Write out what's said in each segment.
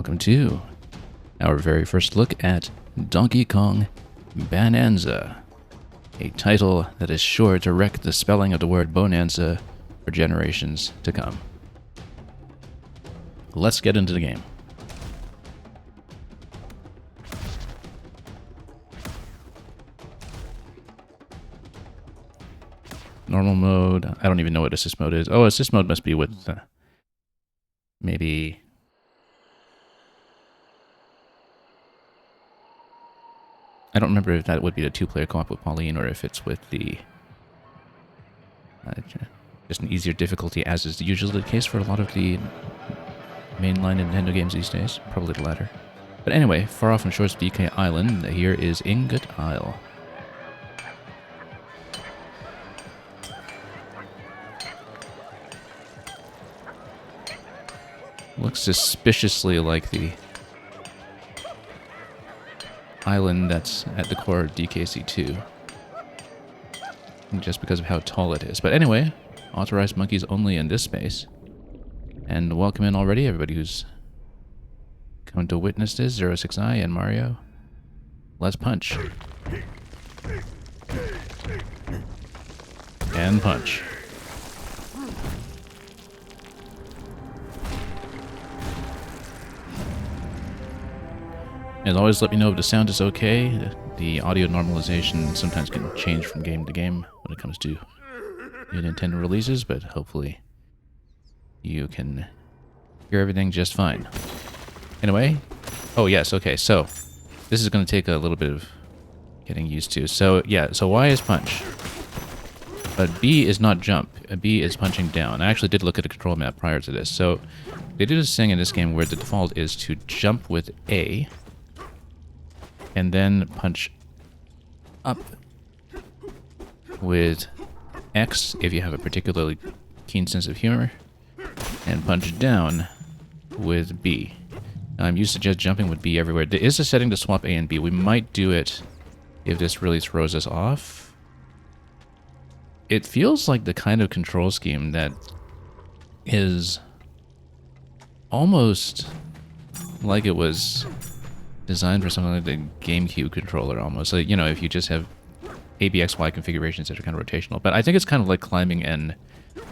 Welcome to our very first look at Donkey Kong Bananza, a title that is sure to wreck the spelling of the word bonanza for generations to come. Let's get into the game. Normal mode. I don't even know what assist mode is. Oh, assist mode must be with maybe... I don't remember if that would be the two-player co-op with Pauline or if it's with the... just an easier difficulty, as is usually the case for a lot of the mainline Nintendo games these days. Probably the latter. But anyway, far off on shores of DK Island, here is Ingot Isle. Looks suspiciously like the island that's at the core of DKC2. Just because of how tall it is. But anyway, authorized monkeys only in this space. And welcome in already, everybody who's come to witness this, 06i and Mario. Let's punch. And punch. As always, let me know if the sound is okay. The audio normalization sometimes can change from game to game when it comes to new Nintendo releases, but hopefully you can hear everything just fine. Anyway, oh yes, okay, so this is going to take a little bit of getting used to. So yeah, so Y is punch, but B is not jump. B is punching down. I actually did look at the control map prior to this. So they did this thing in this game where the default is to jump with A, and then punch up with X if you have a particularly keen sense of humor, and punch down with B. I'm used to just jumping with B everywhere. There is a setting to swap A and B. We might do it if this really throws us off. It feels like the kind of control scheme that is almost like it was designed for something like the GameCube controller almost. So, you know, if you just have ABXY configurations that are kind of rotational. But I think it's kind of like climbing and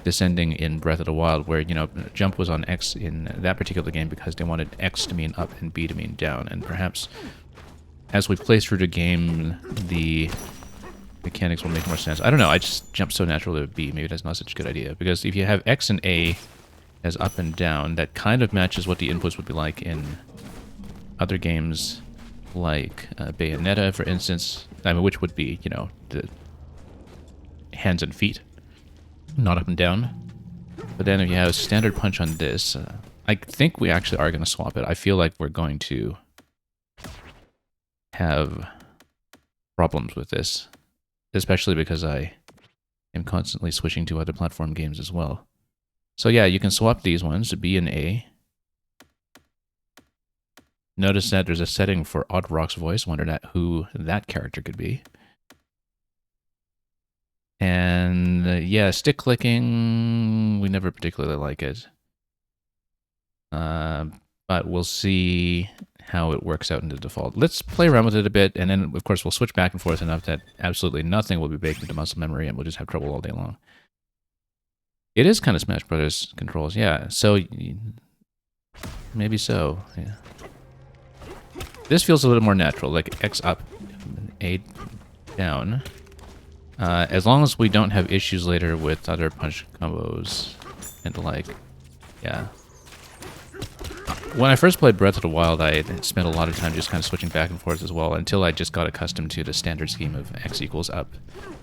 descending in Breath of the Wild, where, you know, jump was on X in that particular game because they wanted X to mean up and B to mean down. And perhaps as we play through the game, the mechanics will make more sense. I don't know, I just jump so naturally with B. Maybe that's not such a good idea. Because if you have X and A as up and down, that kind of matches what the inputs would be like in other games like Bayonetta, for instance, I mean, which would be, you know, the hands and feet, not up and down. But then if you have standard punch on this, I think we actually are going to swap it. I feel like we're going to have problems with this, especially because I am constantly switching to other platform games as well. So yeah, you can swap these ones to B and A. Notice that there's a setting for Oddrock's voice. Wondered who that character could be. And yeah, stick clicking, we never particularly like it. But we'll see how it works out in the default. Let's play around with it a bit, and then of course we'll switch back and forth enough that absolutely nothing will be baked into muscle memory, and we'll just have trouble all day long. It is kind of Smash Brothers controls, yeah. So maybe so, yeah. This feels a little more natural, like X up, A down. As long as we don't have issues later with other punch combos and the like, yeah. When I first played Breath of the Wild, I spent a lot of time just kind of switching back and forth as well, until I just got accustomed to the standard scheme of X equals up,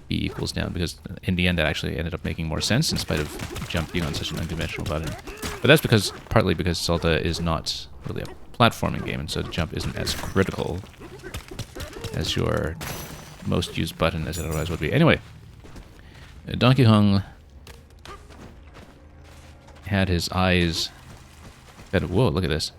B equals down, because in the end that actually ended up making more sense in spite of jump being on such an unconventional button. But that's because, partly because Zelda is not really a platforming game, and so the jump isn't as critical as your most used button as it otherwise would be. Anyway, Donkey Kong had his eyes... Whoa, look at this.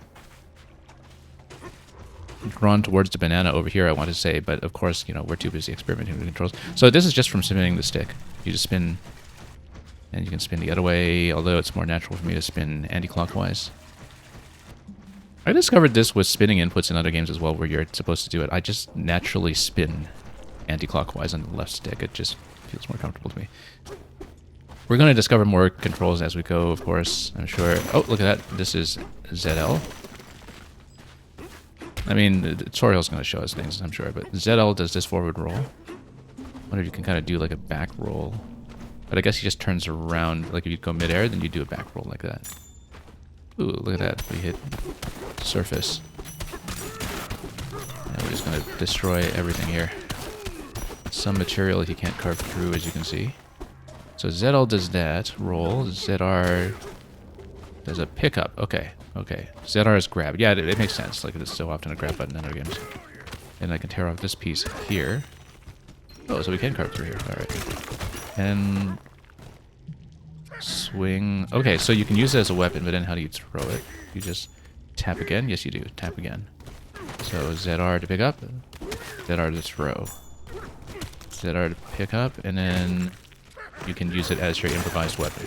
Drawn towards the banana over here, I want to say, but of course, you know, we're too busy experimenting with controls. So this is just from spinning the stick. You just spin, and you can spin the other way, although it's more natural for me to spin anti-clockwise. I discovered this with spinning inputs in other games as well, where you're supposed to do it. I just naturally spin anti-clockwise on the left stick. It just feels more comfortable to me. We're going to discover more controls as we go, of course, I'm sure. Oh, look at that. This is ZL. I mean, the tutorial's going to show us things, I'm sure, but ZL does this forward roll. I wonder if you can kind of do like a back roll. But I guess he just turns around. Like if you go midair, then you do a back roll like that. Ooh, look at that. We hit surface. And we're just going to destroy everything here. Some material he can't carve through, as you can see. So ZL does that. Roll. ZR does a pickup. Okay. Okay. ZR is grab. Yeah, it makes sense. Like, it's so often a grab button in other games. And I can tear off this piece here. Oh, so we can carve through here. Alright. And swing. Okay, so you can use it as a weapon, but then how do you throw it? You just tap again? Yes, you do. Tap again. So ZR to pick up. ZR to throw. ZR to pick up, and then you can use it as your improvised weapon.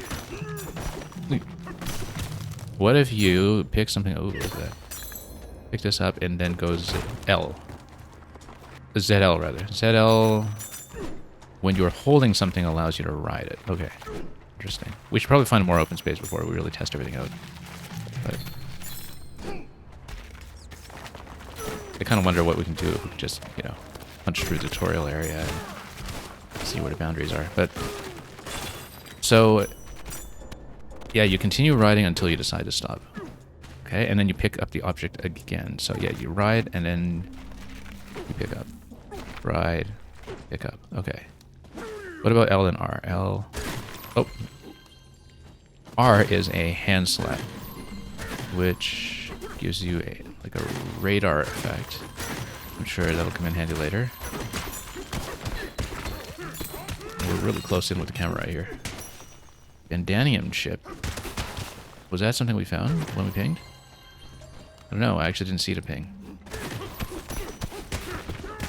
What if you pick something... Oh, look at that. Pick this up and then goes L. ZL, rather. ZL, when you're holding something, allows you to ride it. Okay. Interesting. We should probably find more open space before we really test everything out. But I kind of wonder what we can do if we can just, you know, punch through the tutorial area and see where the boundaries are. But so, yeah, you continue riding until you decide to stop. Okay, and then you pick up the object again. So yeah, you ride and then you pick up. Ride, pick up. Okay. What about L and R? L. Oh. R is a hand slap, which gives you a like a radar effect. I'm sure that'll come in handy later. We're really close in with the camera right here. Bandanium chip. Was that something we found when we pinged? I don't know. I actually didn't see the ping.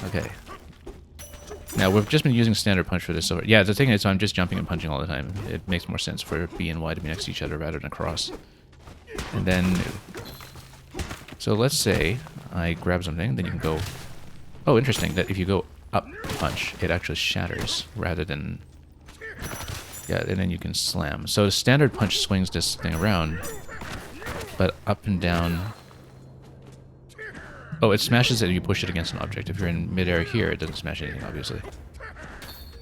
Okay. Now, we've just been using standard punch for this. So yeah, the thing is, I'm just jumping and punching all the time. It makes more sense for B and Y to be next to each other rather than across. And then... So let's say I grab something, then you can go... Oh, interesting, that if you go up punch, it actually shatters rather than... Yeah, and then you can slam. So standard punch swings this thing around, but up and down... Oh, it smashes it if you push it against an object. If you're in midair here, it doesn't smash anything, obviously.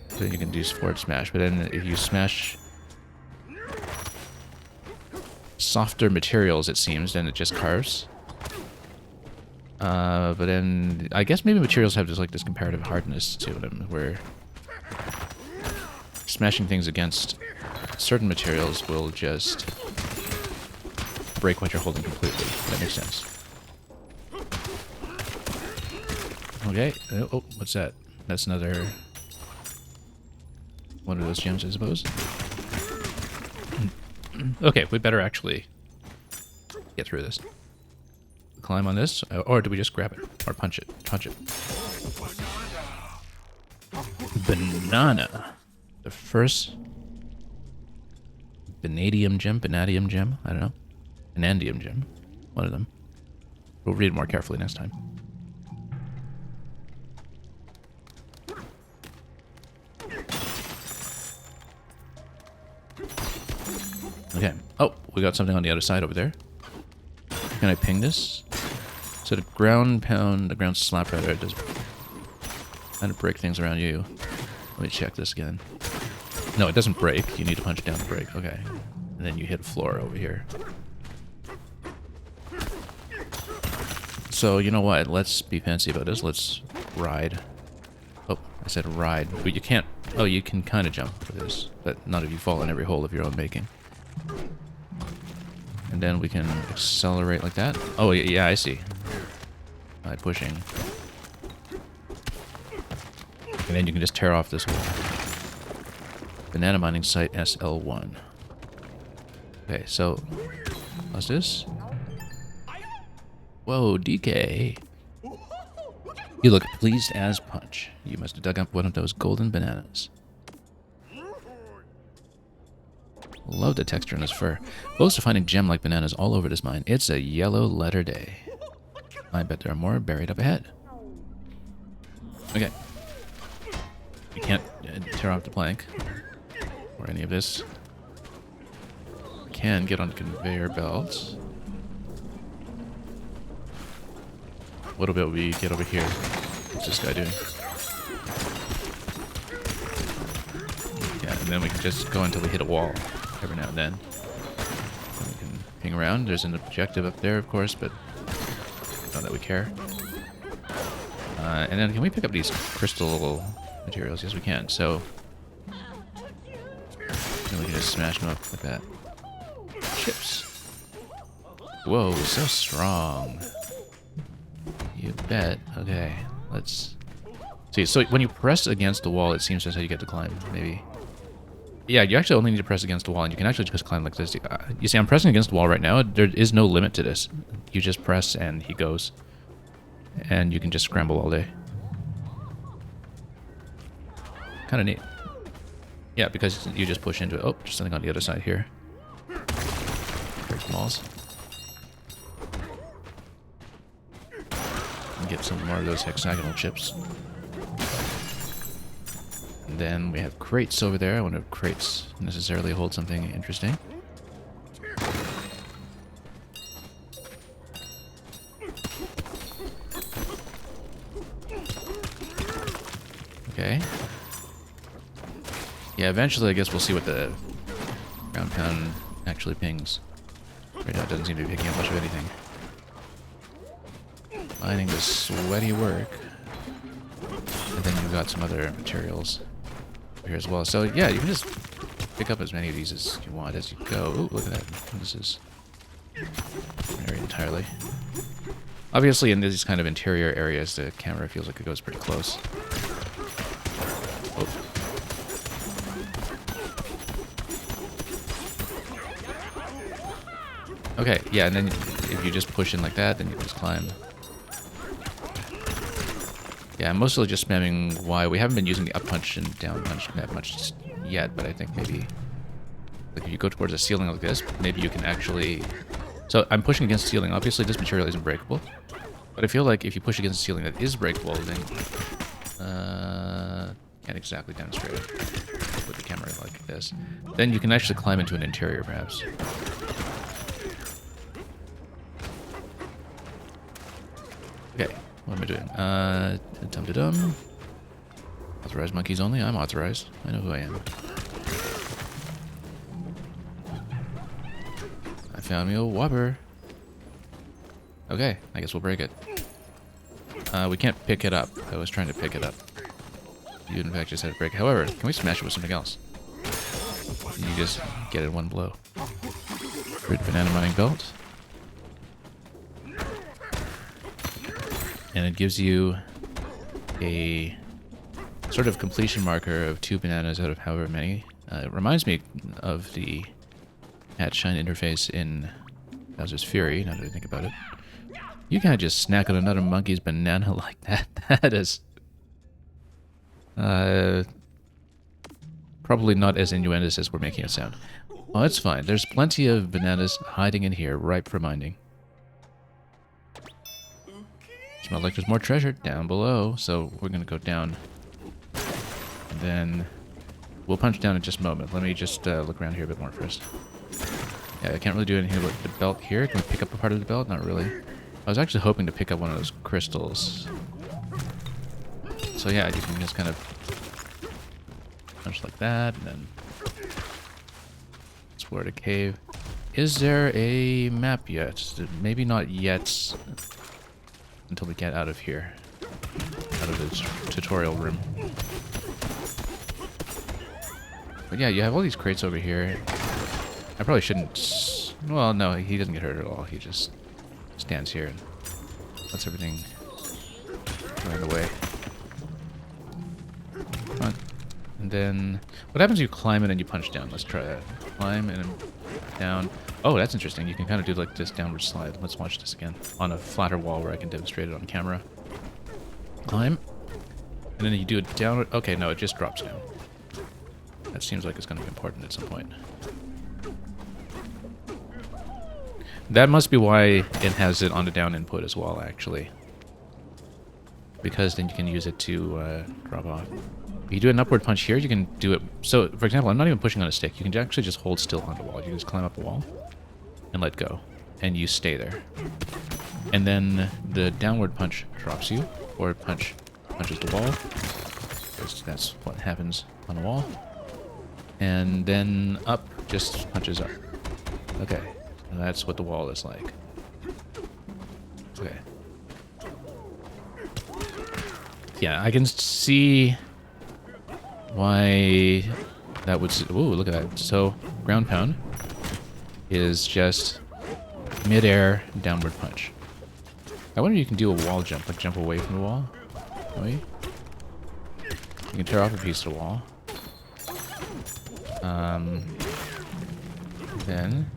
So then you can do forward smash. But then if you smash softer materials, it seems, then it just carves. But then I guess maybe materials have just like this comparative hardness to them, where smashing things against certain materials will just break what you're holding completely. That makes sense. Okay. Oh, what's that? That's another one of those gems, I suppose. Okay, we better actually get through this. Climb on this, or do we just grab it? Or punch it? Punch it. Banana. The first vanadium gem? Vanadium gem? I don't know. Vanadium gem. One of them. We'll read it more carefully next time. Okay. Oh, we got something on the other side over there. Can I ping this? So the ground pound, the ground slap rather, does kind of break things around you. Let me check this again. No, it doesn't break. You need to punch down to break. Okay. And then you hit a floor over here. So, you know what? Let's be fancy about this. Let's ride. Oh, I said ride. But you can't... Oh, you can kind of jump for this. But not if you fall in every hole of your own making. And then we can accelerate like that. Oh, yeah, I see. By pushing. And then you can just tear off this wall. Banana mining site SL1. Okay, so... What's this? Whoa, DK. You look pleased as punch. You must have dug up one of those golden bananas. Love the texture in this fur. Boast of finding gem-like bananas all over this mine. It's a yellow letter day. I bet there are more buried up ahead. Okay. You can't tear off the plank or any of this. Can get on the conveyor belts. What about we get over here? What's this guy doing? Yeah, and then we can just go until we hit a wall every now and then. And we can ping around. There's an objective up there, of course, but not that we care. And then can we pick up these crystal materials? Yes, we can. So then we can just smash them up like that. Chips. Whoa, so strong. You bet. Okay, let's see. So when you press against the wall, it seems that's how you get to climb. Maybe. Yeah, you actually only need to press against the wall, and you can actually just climb like this. You see, I'm pressing against the wall right now. There is no limit to this. You just press, and he goes. And you can just scramble all day. Kind of neat. Yeah, because you just push into it. Oh, there's something on the other side here. Break the walls. And get some more of those hexagonal chips. And then we have crates over there. I wonder if crates necessarily hold something interesting. Okay. Yeah, eventually I guess we'll see what the ground pound actually pings. Right now it doesn't seem to be picking up much of anything. Mining is sweaty work. And then you've got some other materials here as well. So yeah, you can just pick up as many of these as you want as you go. Ooh, look at that. This is different area entirely. Obviously in these kind of interior areas the camera feels like it goes pretty close. Oh. Okay, yeah, and then if you just push in like that, then you can just climb. Yeah, I'm mostly just spamming Y. We haven't been using the up punch and down punch that much yet, but I think maybe like if you go towards a ceiling like this, maybe you can actually... So I'm pushing against the ceiling. Obviously this material isn't breakable, but I feel like if you push against the ceiling that is breakable, then... can't exactly demonstrate it with the camera like this. Then you can actually climb into an interior, perhaps. Okay, what am I doing? Dum-de-dum. Authorized monkeys only. I'm authorized. I know who I am. I found me a whopper. Okay, I guess we'll break it. We can't pick it up. I was trying to pick it up. You in fact just had to break it. However, can we smash it with something else? You just get it in one blow. Great banana mining belt. And it gives you a sort of completion marker of 2 bananas out of however many. It reminds me of the Hatch Shine interface in Bowser's Fury, now that I think about it. You can't just snack on another monkey's banana like that. That is... probably not as innuendous as we're making it sound. Oh, it's fine. There's plenty of bananas hiding in here, ripe for mining. Smells like there's more treasure down below, so we're gonna go down. And then we'll punch down in just a moment. Let me just look around here a bit more first. Yeah, I can't really do anything with the belt here. Can we pick up a part of the belt? Not really. I was actually hoping to pick up one of those crystals. So yeah, you can just kind of punch like that, and then explore the cave. Is there a map yet? Maybe not yet. Until we get out of here. Out of the tutorial room. But yeah, you have all these crates over here. I probably shouldn't... Well, no, he doesn't get hurt at all. He just stands here and lets everything run away. Come on. And then... What happens if you climb it and you punch down? Let's try that. Climb and down. Oh, that's interesting. You can kind of do like this downward slide. Let's watch this again. On a flatter wall where I can demonstrate it on camera. Climb. And then you do it downward. Okay, no, it just drops down. That seems like it's going to be important at some point. That must be why it has it on the down input as well, actually. Because then you can use it to drop off. If you do an upward punch here, you can do it... So, for example, I'm not even pushing on a stick. You can actually just hold still on the wall. You can just climb up the wall and let go. And you stay there. And then the downward punch drops you. Forward punch punches the wall. Because that's what happens on a wall. And then up just punches up. Okay. And that's what the wall is like. Okay. Yeah, I can see why that would... Ooh, look at that. So, ground pound is just mid-air downward punch. I wonder if you can do a wall jump, like jump away from the wall. Wait. You can tear off a piece of the wall. Then...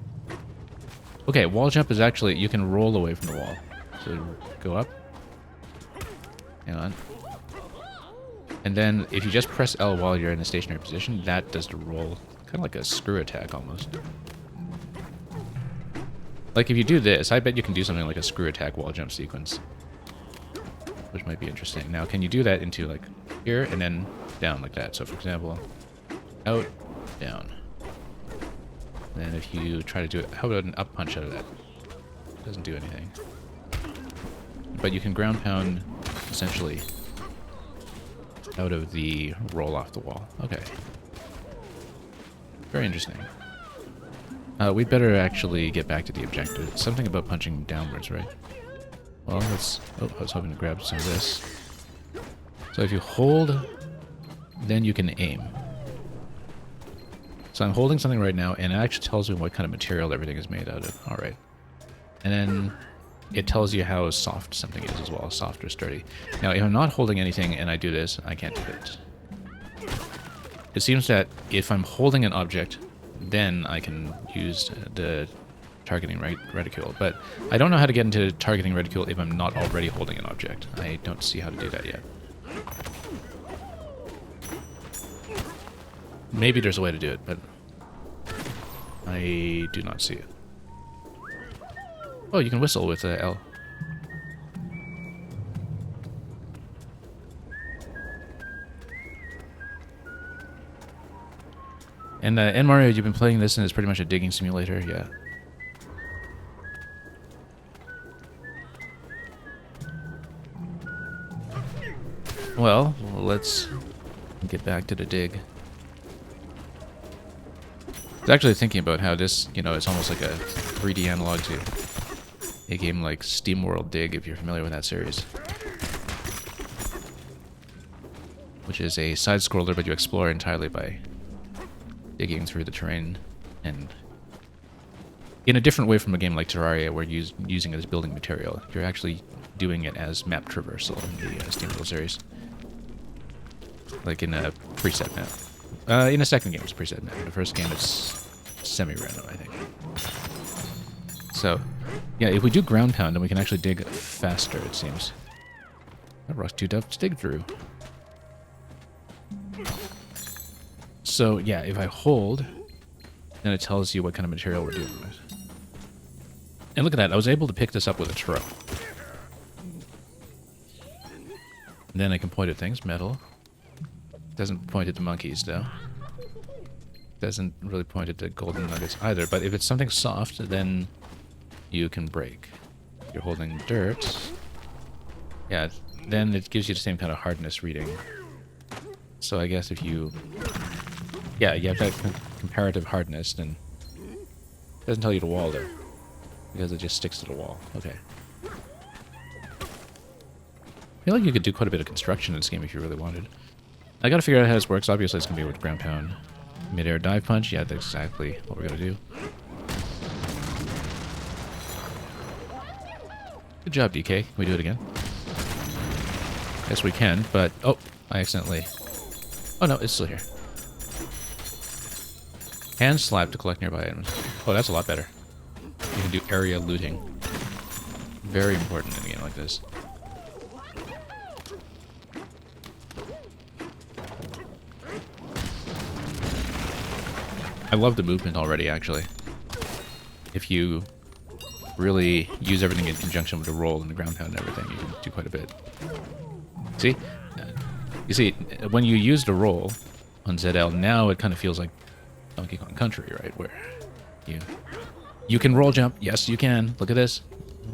Okay, wall jump is actually... You can roll away from the wall. So, go up. Hang on. And then, if you just press L while you're in a stationary position, that does the roll. Kind of like a screw attack, almost. Like, if you do this, I bet you can do something like a screw attack wall jump sequence. Which might be interesting. Now, can you do that into, like, here, and then down like that? So, for example, out, down. And if you try to do it... How about an up punch out of that? Doesn't do anything. But you can ground pound, essentially, out of the roll off the wall. Okay. Very interesting. We'd better actually get back to the objective. Something about punching downwards, right? Well, let's... Oh, I was hoping to grab some of this. So if you hold, then you can aim. So I'm holding something right now, and it actually tells me what kind of material everything is made out of. Alright. And then it tells you how soft something is as well, soft or sturdy. Now, if I'm not holding anything and I do this, I can't do it. It seems that if I'm holding an object, then I can use the targeting reticule. But I don't know how to get into targeting reticule if I'm not already holding an object. I don't see how to do that yet. Maybe there's a way to do it, but I do not see it. Oh, you can whistle with L. And in Mario, you've been playing this, and it's pretty much a digging simulator, yeah. Well, let's get back to the dig. I was actually thinking about how this, you know, it's almost like a 3D analog to a game like SteamWorld Dig, if you're familiar with that series. Which is a side-scroller, but you explore entirely by digging through the terrain, and in a different way from a game like Terraria, where you're using it as building material. You're actually doing it as map traversal in the SteamWorld series. Like in a preset map. In the second game, it's a preset map. In the first game, it's semi-random, I think. So, yeah, if we do ground pound, then we can actually dig faster, it seems. That rock's too tough to dig through. So, yeah, if I hold, then it tells you what kind of material we're dealing with. And look at that, I was able to pick this up with a throw. And then I can point at things, metal. Doesn't point at the monkeys, though. Doesn't really point at the golden nuggets either, but if it's something soft, then you can break. If you're holding dirt, yeah, then it gives you the same kind of hardness reading. So I guess if you... Yeah, you have that comparative hardness, then it doesn't tell you to wall there, because it just sticks to the wall. Okay. I feel like you could do quite a bit of construction in this game if you really wanted. I gotta figure out how this works. Obviously, it's gonna be with ground pound. Mid-air dive punch. Yeah, that's exactly what we're gonna do. Good job, DK. Can we do it again? Yes, we can, but... Oh, I accidentally... Oh, no, it's still here. Hand slap to collect nearby items. Oh, that's a lot better. You can do area looting. Very important in a game like this. I love the movement already, actually. If you really use everything in conjunction with the roll and the ground pound and everything, you can do quite a bit. See? You see, when you use the roll on ZL, now it kind of feels like Donkey Kong Country, right? Where you can roll jump. Yes, you can. Look at this.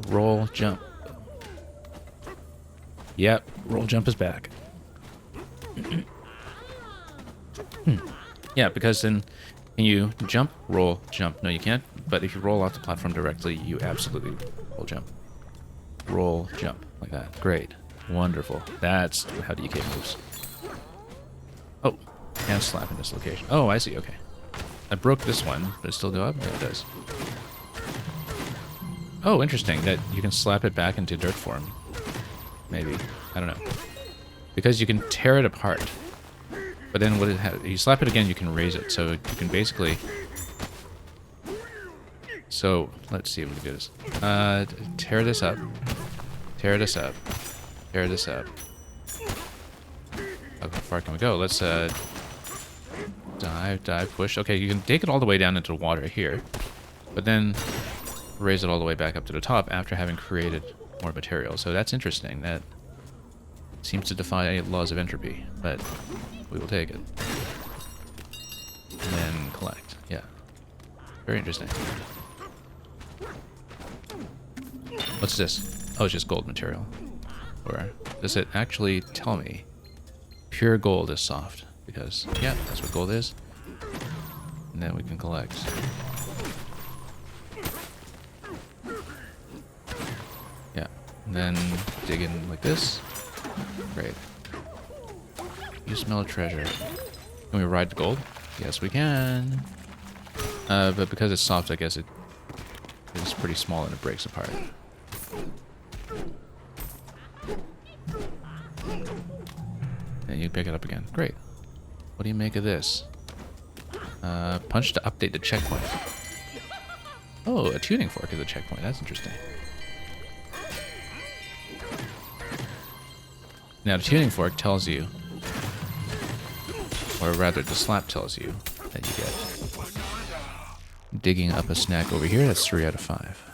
Roll jump. Yep, roll jump is back. Yeah, because then can you jump, roll, jump? No, you can't. But if you roll off the platform directly, you absolutely roll jump. Roll jump like that. Great. Wonderful. That's how DK moves. Oh, and slap in this location. Oh, I see. Okay. I broke this one. Does it still go up? Yeah, it does. Oh, interesting. That you can slap it back into dirt form. Maybe. I don't know. Because you can tear it apart. But then what it has, you slap it again, you can raise it. So you can basically... So, let's see if we can do this. Tear this up. Tear this up. Tear this up. How far can we go? Let's, dive, push. Okay, you can take it all the way down into the water here. But then raise it all the way back up to the top after having created more material. So that's interesting. That seems to defy laws of entropy, but we will take it. And then collect. Yeah. Very interesting. What's this? Oh, it's just gold material. Or does it actually tell me pure gold is soft? Because, yeah, that's what gold is. And then we can collect. Yeah. And then dig in like this. Great. You smell treasure. Can we ride the gold? Yes, we can. But because it's soft, I guess it is pretty small and it breaks apart. And you pick it up again. Great. What do you make of this? Punch to update the checkpoint. Oh, a tuning fork is a checkpoint. That's interesting. Now, the tuning fork tells you, or rather, the slap tells you that you get digging up a snack over here. That's 3 out of 5.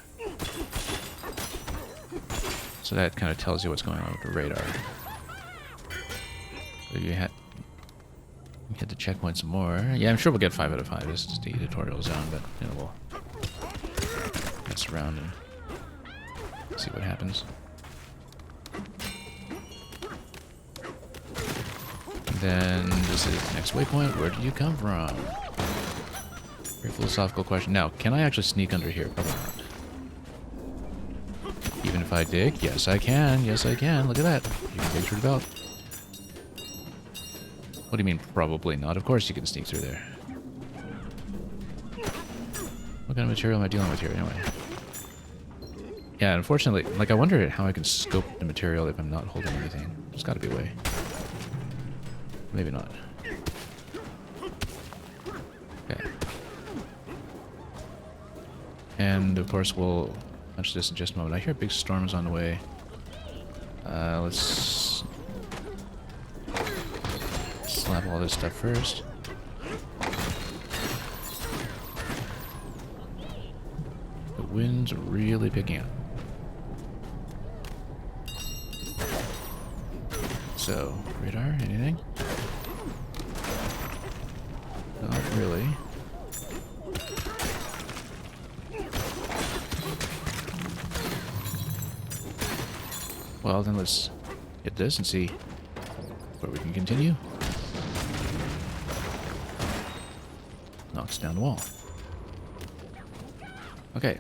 So that kind of tells you what's going on with the radar. So you had to checkpoint some more. Yeah, I'm sure we'll get 5 out of 5. This is the tutorial zone, but you know, we'll mess around and see what happens. And then this is the next waypoint. Where did you come from? Very philosophical question. Now, can I actually sneak under here? Probably not. Even if I dig? Yes, I can. Yes, I can. Look at that. You can dig through the belt. What do you mean, probably not? Of course you can sneak through there. What kind of material am I dealing with here, anyway? Yeah, unfortunately, like, I wonder how I can scope the material if I'm not holding anything. There's gotta be a way. Maybe not. Okay. And, of course, we'll punch this in just a moment. I hear big storms on the way. Let's slap all this stuff first. The wind's really picking up. So, radar, anything? Not really. Well, then let's hit this and see where we can continue. Knocks down the wall. Okay.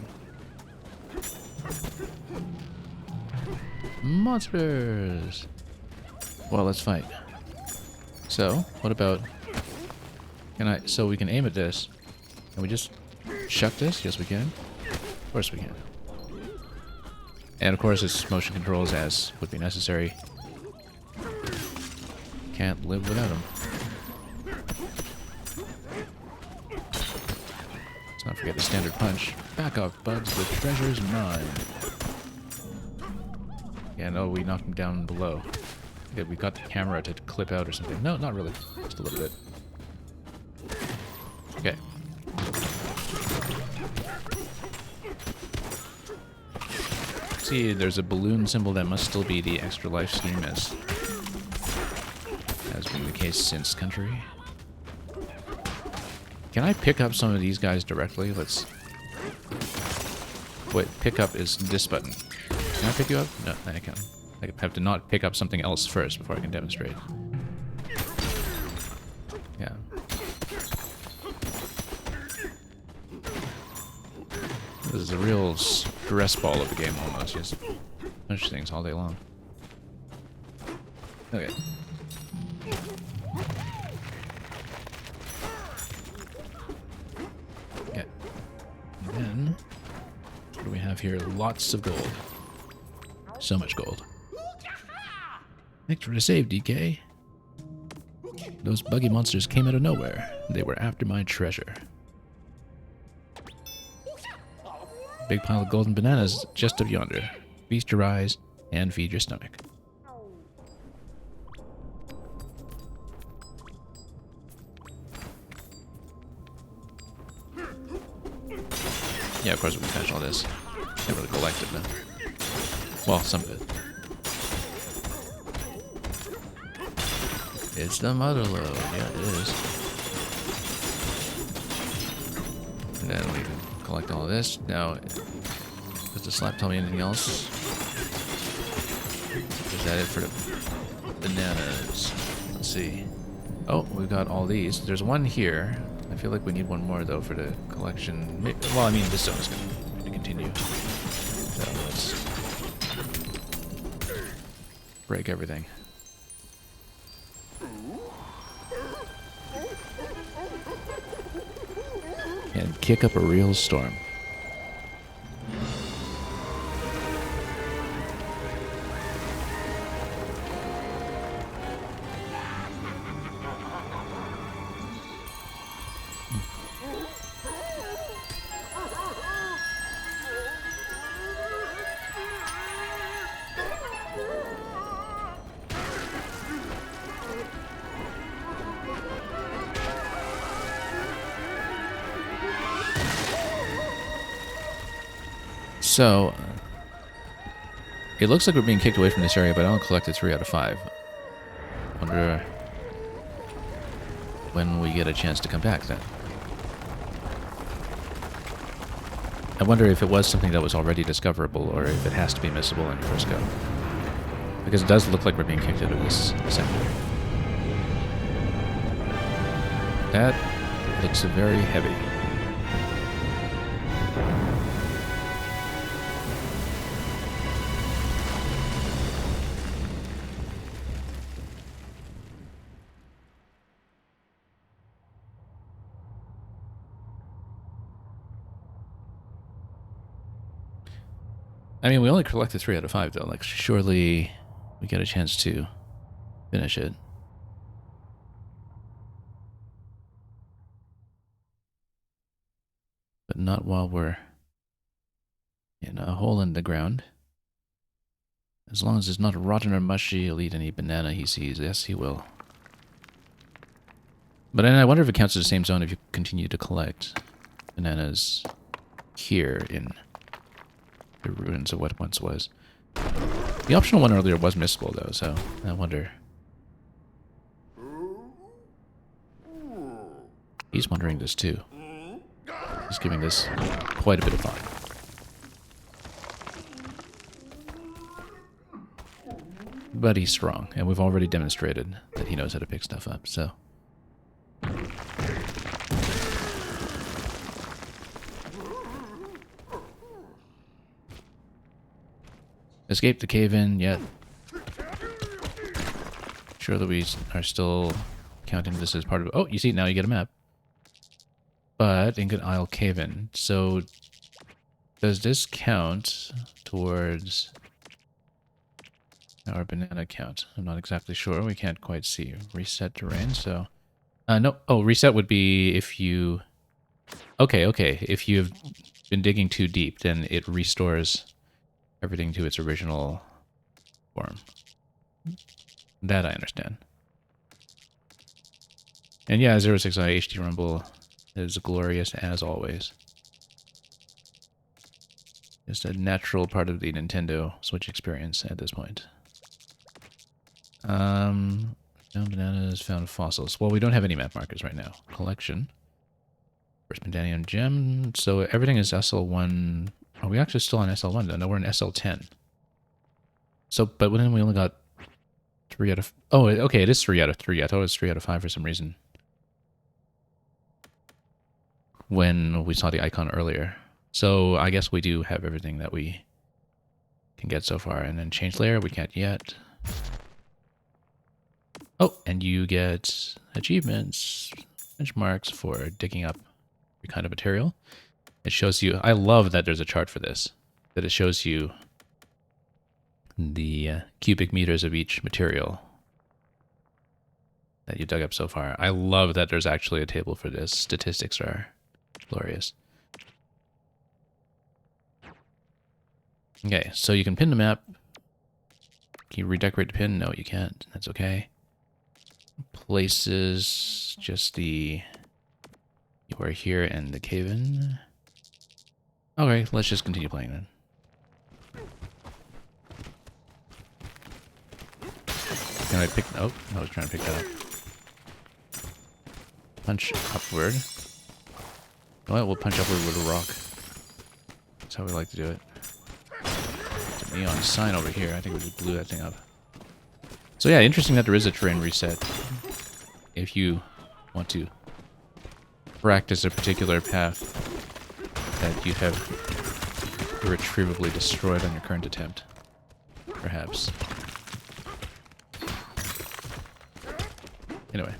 Monsters! Well, let's fight. So, what about... So we can aim at this. Can we just chuck this? Yes, we can. Of course we can. And of course, it's motion controls as would be necessary. Can't live without them. Let's not forget the standard punch. Back off, bugs. The treasure's mine. Yeah, no, we knocked him down below. Yeah, we got the camera to clip out or something. No, not really. Just a little bit. Okay. See, there's a balloon symbol that must still be the extra life scheme, as has been the case since Country. Can I pick up some of these guys directly? Let's... Wait, pick up is this button. Can I pick you up? No, I can't. I have to not pick up something else first before I can demonstrate. Yeah. This is a real stress ball of a game almost. Just punch things all day long. Okay. Okay. And then, what do we have here? Lots of gold. So much gold. Thanks for the save, DK. Those buggy monsters came out of nowhere. They were after my treasure. Big pile of golden bananas just up yonder. Feast your eyes and feed your stomach. Yeah, of course we can finish all this. Can't really collect it though. Well, some of it. It's the mother load. Yeah, it is. And then we can collect all of this. Now, does the slap tell me anything else? Is that it for the bananas? Let's see. Oh, we've got all these. There's one here. I feel like we need one more, though, for the collection. Well, I mean, this zone is going to continue. So let's break everything. And kick up a real storm. So, it looks like we're being kicked away from this area, but I only collected 3 out of 5. Wonder when we get a chance to come back then. I wonder if it was something that was already discoverable, or if it has to be missable when you first go. Because it does look like we're being kicked out of this sector. That looks very heavy. I mean, we only collected 3 out of 5, though. Like, surely we get a chance to finish it. But not while we're in a hole in the ground. As long as it's not rotten or mushy, he'll eat any banana he sees. Yes, he will. But then I wonder if it counts as the same zone if you continue to collect bananas here in the ruins of what once was. The optional one earlier was missable, though, so I wonder. He's wondering this, too. He's giving this quite a bit of thought. But he's strong, and we've already demonstrated that he knows how to pick stuff up, so... Escape the cave-in yet. Surely we are still counting this as part of... Oh, you see, now you get a map. But Ingot Isle cave-in. So, does this count towards our banana count? I'm not exactly sure. We can't quite see. Reset terrain, so... no. Oh, reset would be if you... Okay. If you've been digging too deep, then it restores everything to its original form. That I understand. And yeah, 06i HD Rumble is glorious as always. Just a natural part of the Nintendo Switch experience at this point. Found bananas, found fossils. Well, we don't have any map markers right now. Collection. First Medallion Gem. So everything is SL1. Are we actually still on SL1 though? No, we're in SL10. So, but then we only got 3 out of... Oh, okay, it is 3 out of 3. I thought it was 3 out of 5 for some reason. When we saw the icon earlier. So I guess we do have everything that we can get so far. And then change layer, we can't yet. Oh, and you get achievements, benchmarks for digging up your kind of material. It shows you... I love that there's a chart for this. That it shows you the cubic meters of each material that you dug up so far. I love that there's actually a table for this. Statistics are glorious. Okay, so you can pin the map. Can you redecorate the pin? No, you can't. That's okay. Places, just the... You are here and the cave-in. Okay, let's just continue playing then. Can I pick... Oh, I was trying to pick that up. Punch upward. Well, we'll punch upward with a rock. That's how we like to do it. There's a neon sign over here. I think we just blew that thing up. So yeah, interesting that there is a terrain reset. If you want to practice a particular path that you have irretrievably destroyed on your current attempt. Perhaps. Anyway.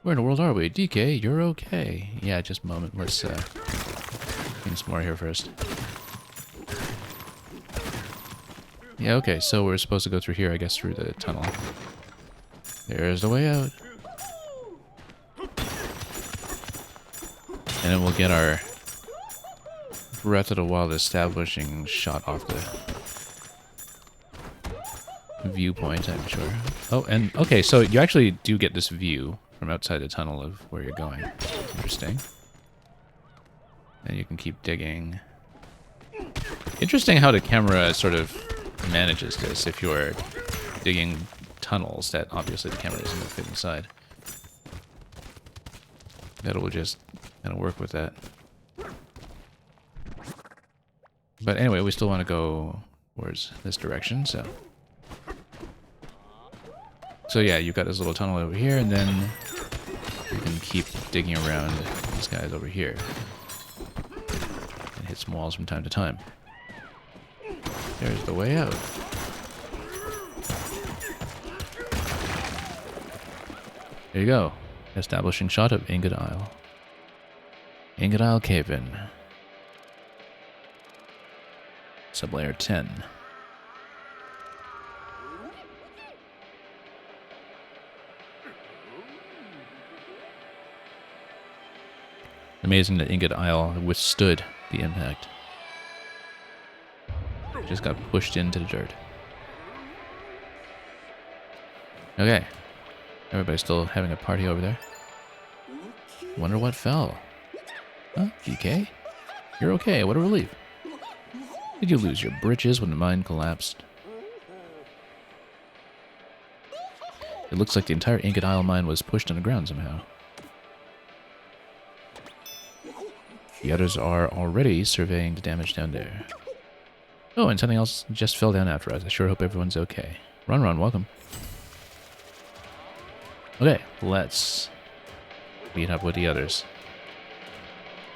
Where in the world are we? DK, you're okay. Yeah, just a moment. Let's get some more here first. Yeah, okay, so we're supposed to go through here, I guess, through the tunnel. There's the way out. And then we'll get our Breath of the Wild establishing shot off the viewpoint, I'm sure. Oh, and okay, so you actually do get this view from outside the tunnel of where you're going. Interesting. And you can keep digging. Interesting how the camera sort of manages this if you're digging tunnels that obviously the camera doesn't fit inside. That will just kind of work with that. But anyway, we still want to go towards this direction, so... So yeah, you've got this little tunnel over here, and then you can keep digging around these guys over here. And hit some walls from time to time. There's the way out. There you go. Establishing shot of Ingot Isle. Ingot Isle Cave-In. Sublayer 10. Amazing that Ingot Isle withstood the impact. Just got pushed into the dirt. Okay. Everybody's still having a party over there. Wonder what fell. Huh? DK? You're okay, what a relief. Did you lose your britches when the mine collapsed? It looks like the entire Ingot Isle mine was pushed underground somehow. The others are already surveying the damage down there. Oh, and something else just fell down after us. I sure hope everyone's okay. Run, welcome. Okay, let's meet up with the others.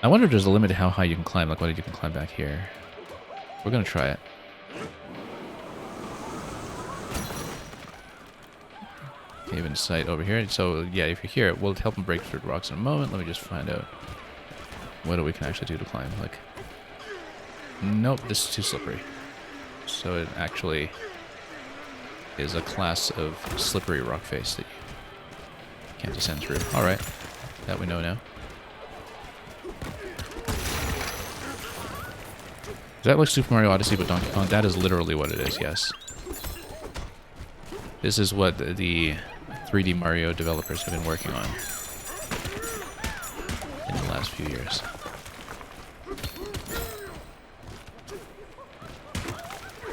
I wonder if there's a limit to how high you can climb, like whether you can climb back here. We're gonna try it. Cave in sight over here. So yeah, if you're here, we'll help them break through the rocks in a moment. Let me just find out what we can actually do to climb. Like, nope, this is too slippery. So it actually is a class of slippery rock face that you can't descend through. Alright, that we know now. Is that like Super Mario Odyssey but Donkey Kong? That is literally what it is, yes. This is what the 3D Mario developers have been working on in the last few years.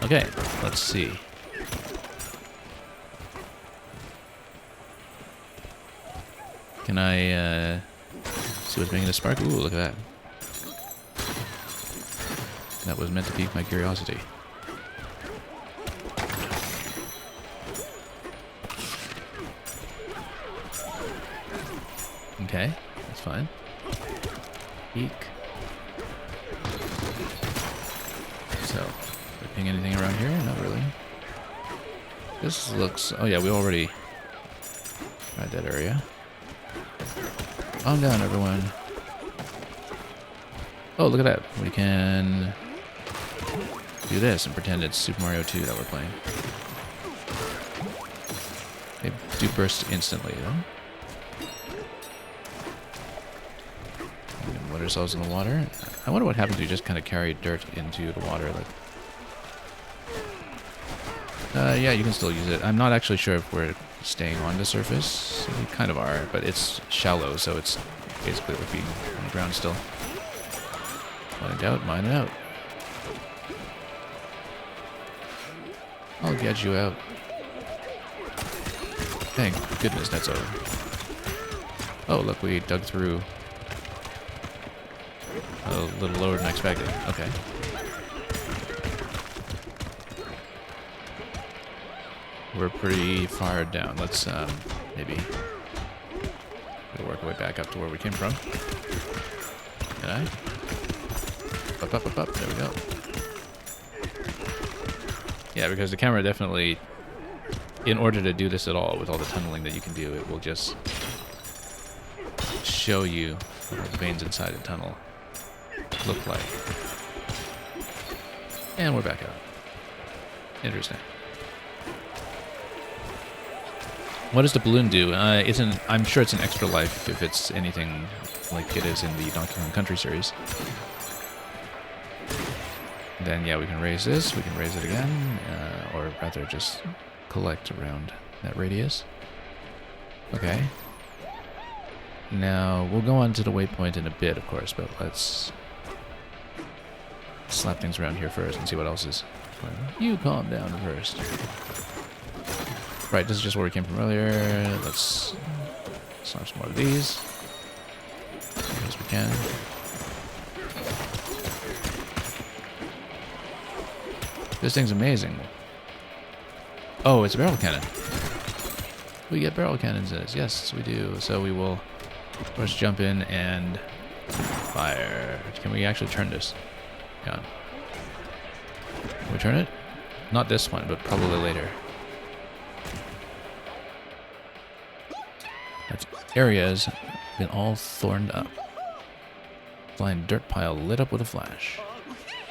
Okay, let's see. Can I see what's making a spark? Ooh, look at that. That was meant to pique my curiosity. Okay, that's fine. Peek. So, did I ping anything around here? Not really. This looks... Oh yeah, we already tried that area. Calm down, everyone. Oh, look at that. We can do this and pretend it's Super Mario 2 that we're playing. They do burst instantly, though. Put ourselves in the water. I wonder what happens if you just kind of carry dirt into the water. Like, yeah, you can still use it. I'm not actually sure if we're staying on the surface. We kind of are, but it's shallow, so it's basically like being on the ground still. Mine it out, mine it out. I'll get you out. Thank goodness that's over. Oh, look, we dug through a little lower than I expected. Okay. We're pretty far down. Let's maybe work our way back up to where we came from. Can I? Up, up, up, up. There we go. Yeah, because the camera definitely, in order to do this at all, with all the tunneling that you can do, it will just show you what the veins inside the tunnel look like. And we're back out. Interesting. What does the balloon do? I'm sure it's an extra life if it's anything like it is in the Donkey Kong Country series. Then, yeah, we can raise this. We can raise it again. Or rather just collect around that radius. Okay. Now, we'll go on to the waypoint in a bit, of course, but let's slap things around here first and see what else is going on. You calm down first. Right, this is just where we came from earlier. Let's slap some more of these. As we can. This thing's amazing. Oh, it's a barrel cannon. We get barrel cannons in this. Yes, we do. So we will, of course, jump in and fire. Can we actually turn this? Yeah. Can we turn it? Not this one, but probably later. That area has been all thorned up. Flying dirt pile lit up with a flash.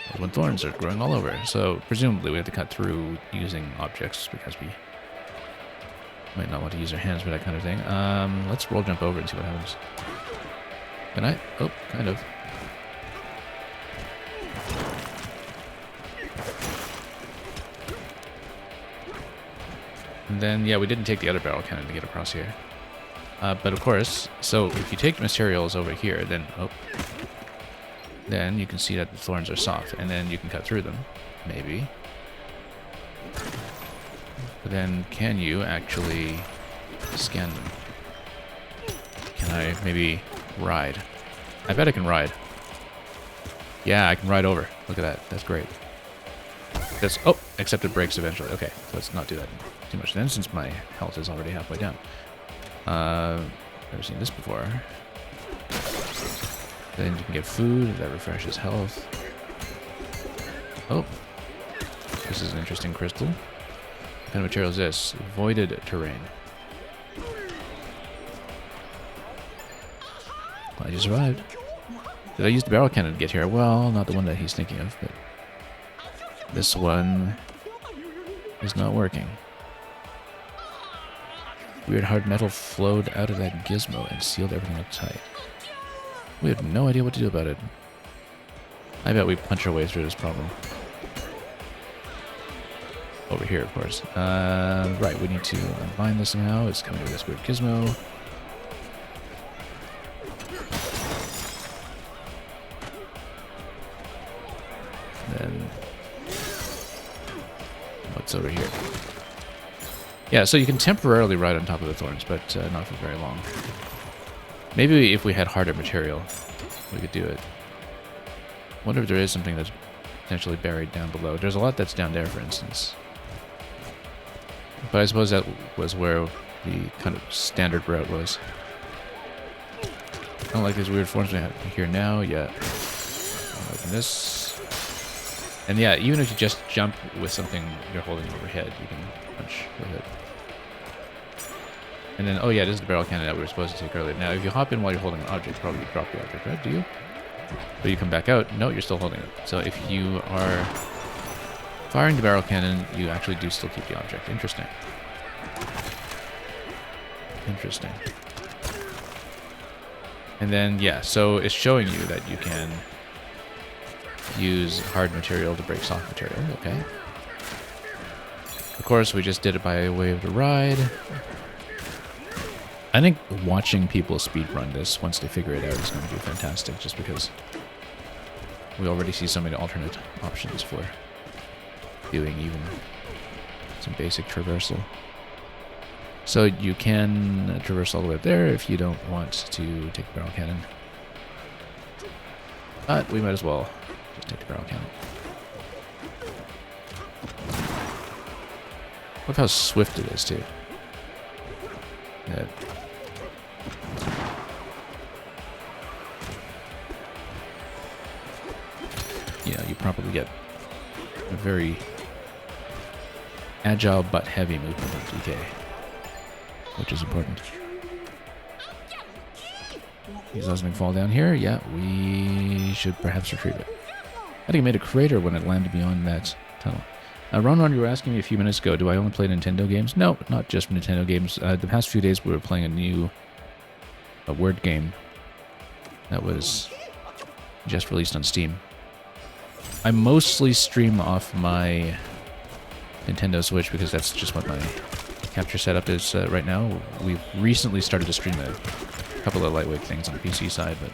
That's when thorns are growing all over. So presumably we have to cut through using objects because we might not want to use our hands for that kind of thing. Let's roll jump over and see what happens. Can I? Oh, kind of. And then, yeah, we didn't take the other barrel cannon to get across here. But of course, so if you take materials over here, then you can see that the thorns are soft, and then you can cut through them, maybe. But then, can you actually scan them? Can I maybe ride? I bet I can ride. Yeah, I can ride over. Look at that. That's great. That's, oh, except it breaks eventually. Okay, so let's not do that too much then, since my health is already halfway down. Never seen this before. Then you can get food that refreshes health. Oh, this is an interesting crystal. What kind of material is this? Voided terrain. Glad you survived. Did I use the barrel cannon to get here? Well, not the one that he's thinking of, but this one is not working. Weird hard metal flowed out of that gizmo and sealed everything up tight. We have no idea what to do about it. I bet we punch our way through this problem. Over here, of course. Right, we need to unbind this somehow. It's coming with this weird gizmo. Then What's over here? Yeah, so you can temporarily ride on top of the thorns, but not for very long. Maybe if we had harder material, we could do it. Wonder if there is something that's potentially buried down below. There's a lot that's down there, for instance. But I suppose that was where the kind of standard route was. I don't like these weird forms we have here now. Yeah. Open this. And yeah, even if you just jump with something you're holding overhead, you can punch with it. And then, oh yeah, this is the barrel cannon that we were supposed to take earlier. Now, if you hop in while you're holding an object, probably you drop the object, right? Do you? But you come back out. No, you're still holding it. So if you are firing the barrel cannon, you actually do still keep the object. Interesting. Interesting. And then, yeah, so it's showing you that you can use hard material to break soft material. Okay. Of course, we just did it by way of the ride. I think watching people speedrun this once they figure it out is going to be fantastic, just because we already see so many alternate options for doing even some basic traversal. So you can traverse all the way up there if you don't want to take the barrel cannon. But we might as well just take the barrel cannon. Look how swift it is, too. Yeah. Yeah, you probably get a very agile but heavy movement of DK, which is important. He saw something fall down here. Yeah, we should perhaps retrieve it. I think it made a crater when it landed beyond that tunnel. Ron, you were asking me a few minutes ago, do I only play Nintendo games? No, not just Nintendo games. The past few days we were playing a new word game that was just released on Steam. I mostly stream off my Nintendo Switch because that's just what my capture setup is right now. We've recently started to stream a couple of lightweight things on the PC side, but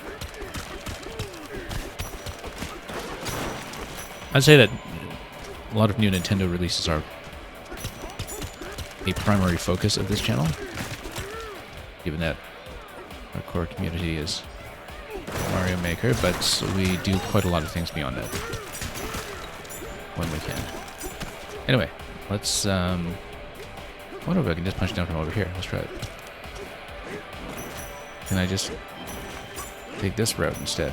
I'd say that a lot of new Nintendo releases are a primary focus of this channel, given that our core community is Mario Maker, but we do quite a lot of things beyond that when we can. Anyway, let's, I wonder if I can just punch down from over here. Let's try it. Can I just take this route instead?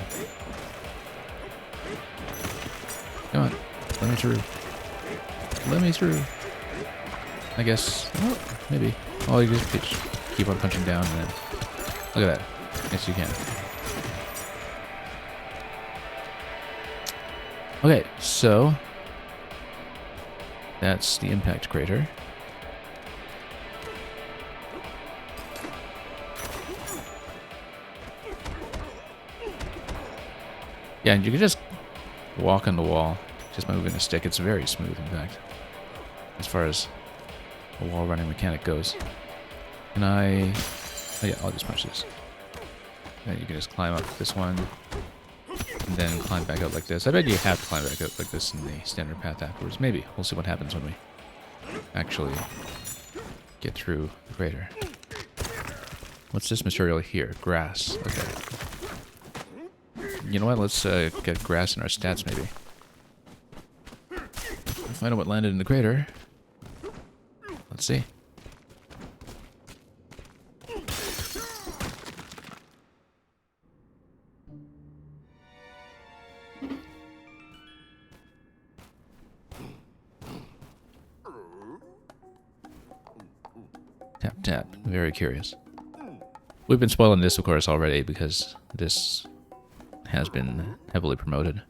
Come on, let me through. Let me through. I guess, well, maybe. Oh, you just keep on punching down and then, look at that. Yes, you can. Okay, so that's the impact crater. Yeah, and you can just walk on the wall just by moving the stick. It's very smooth, in fact, as far as a wall running mechanic goes. Can I... Oh yeah, I'll just punch this. And you can just climb up this one, and then climb back out like this. I bet you have to climb back out like this in the standard path afterwards. Maybe. We'll see what happens when we actually get through the crater. What's this material here? Grass. Okay. You know what? Let's get grass in our stats, maybe. Find out what landed in the crater. Let's see. Tap, tap. Very curious. We've been spoiling this, of course, already, because this has been heavily promoted.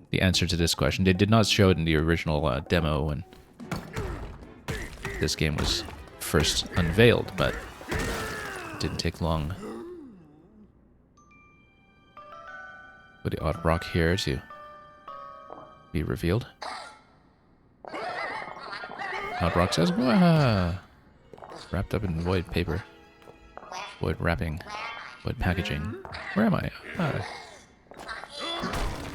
The answer to this question. They did not show it in the original demo when this game was first unveiled, but it didn't take long for the odd rock here to be revealed. Odd rock says, "Wah!" Wrapped up in void paper, void wrapping, void packaging. Where am I? Ah.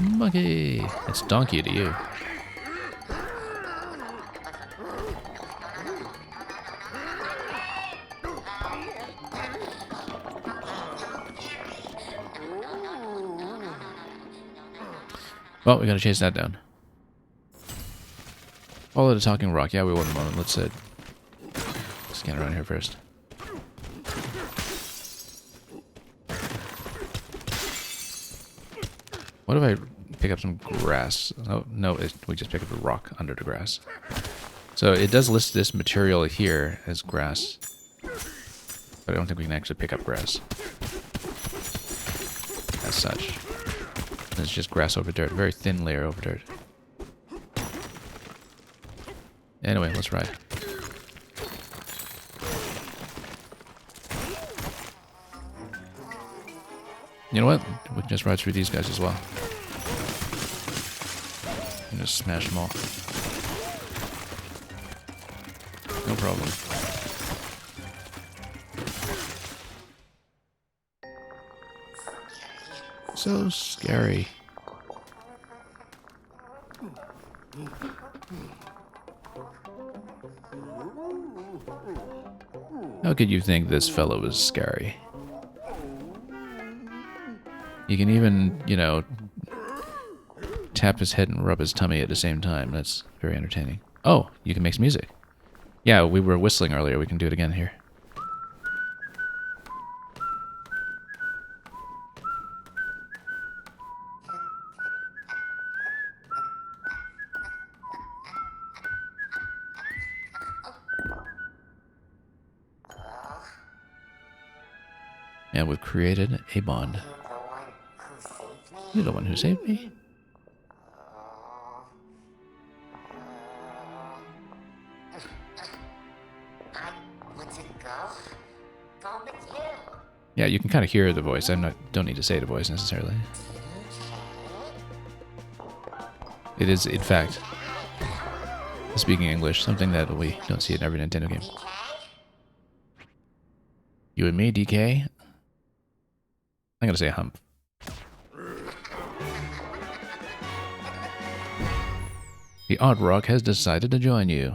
Monkey! It's donkey to you. Well, we gotta chase that down. Follow the talking rock. Yeah, we will in a moment. Let's scan around here first. What if I pick up some grass? Oh, no, we just pick up a rock under the grass. So it does list this material here as grass. But I don't think we can actually pick up grass. As such. It's just grass over dirt. Very thin layer over dirt. Anyway, let's ride. You know what? We can just ride through these guys as well. And just smash them all. No problem. So scary. How could you think this fellow was scary? You can even, you know, tap his head and rub his tummy at the same time. That's very entertaining. Oh, you can make some music. Yeah, we were whistling earlier. We can do it again here. And we've created a bond. You're the one who saved me? Yeah, you can kind of hear the voice. Don't need to say the voice necessarily. It is, in fact, speaking English, something that we don't see in every Nintendo game. You and me, DK? I'm gonna say hump. The Odd Rock has decided to join you.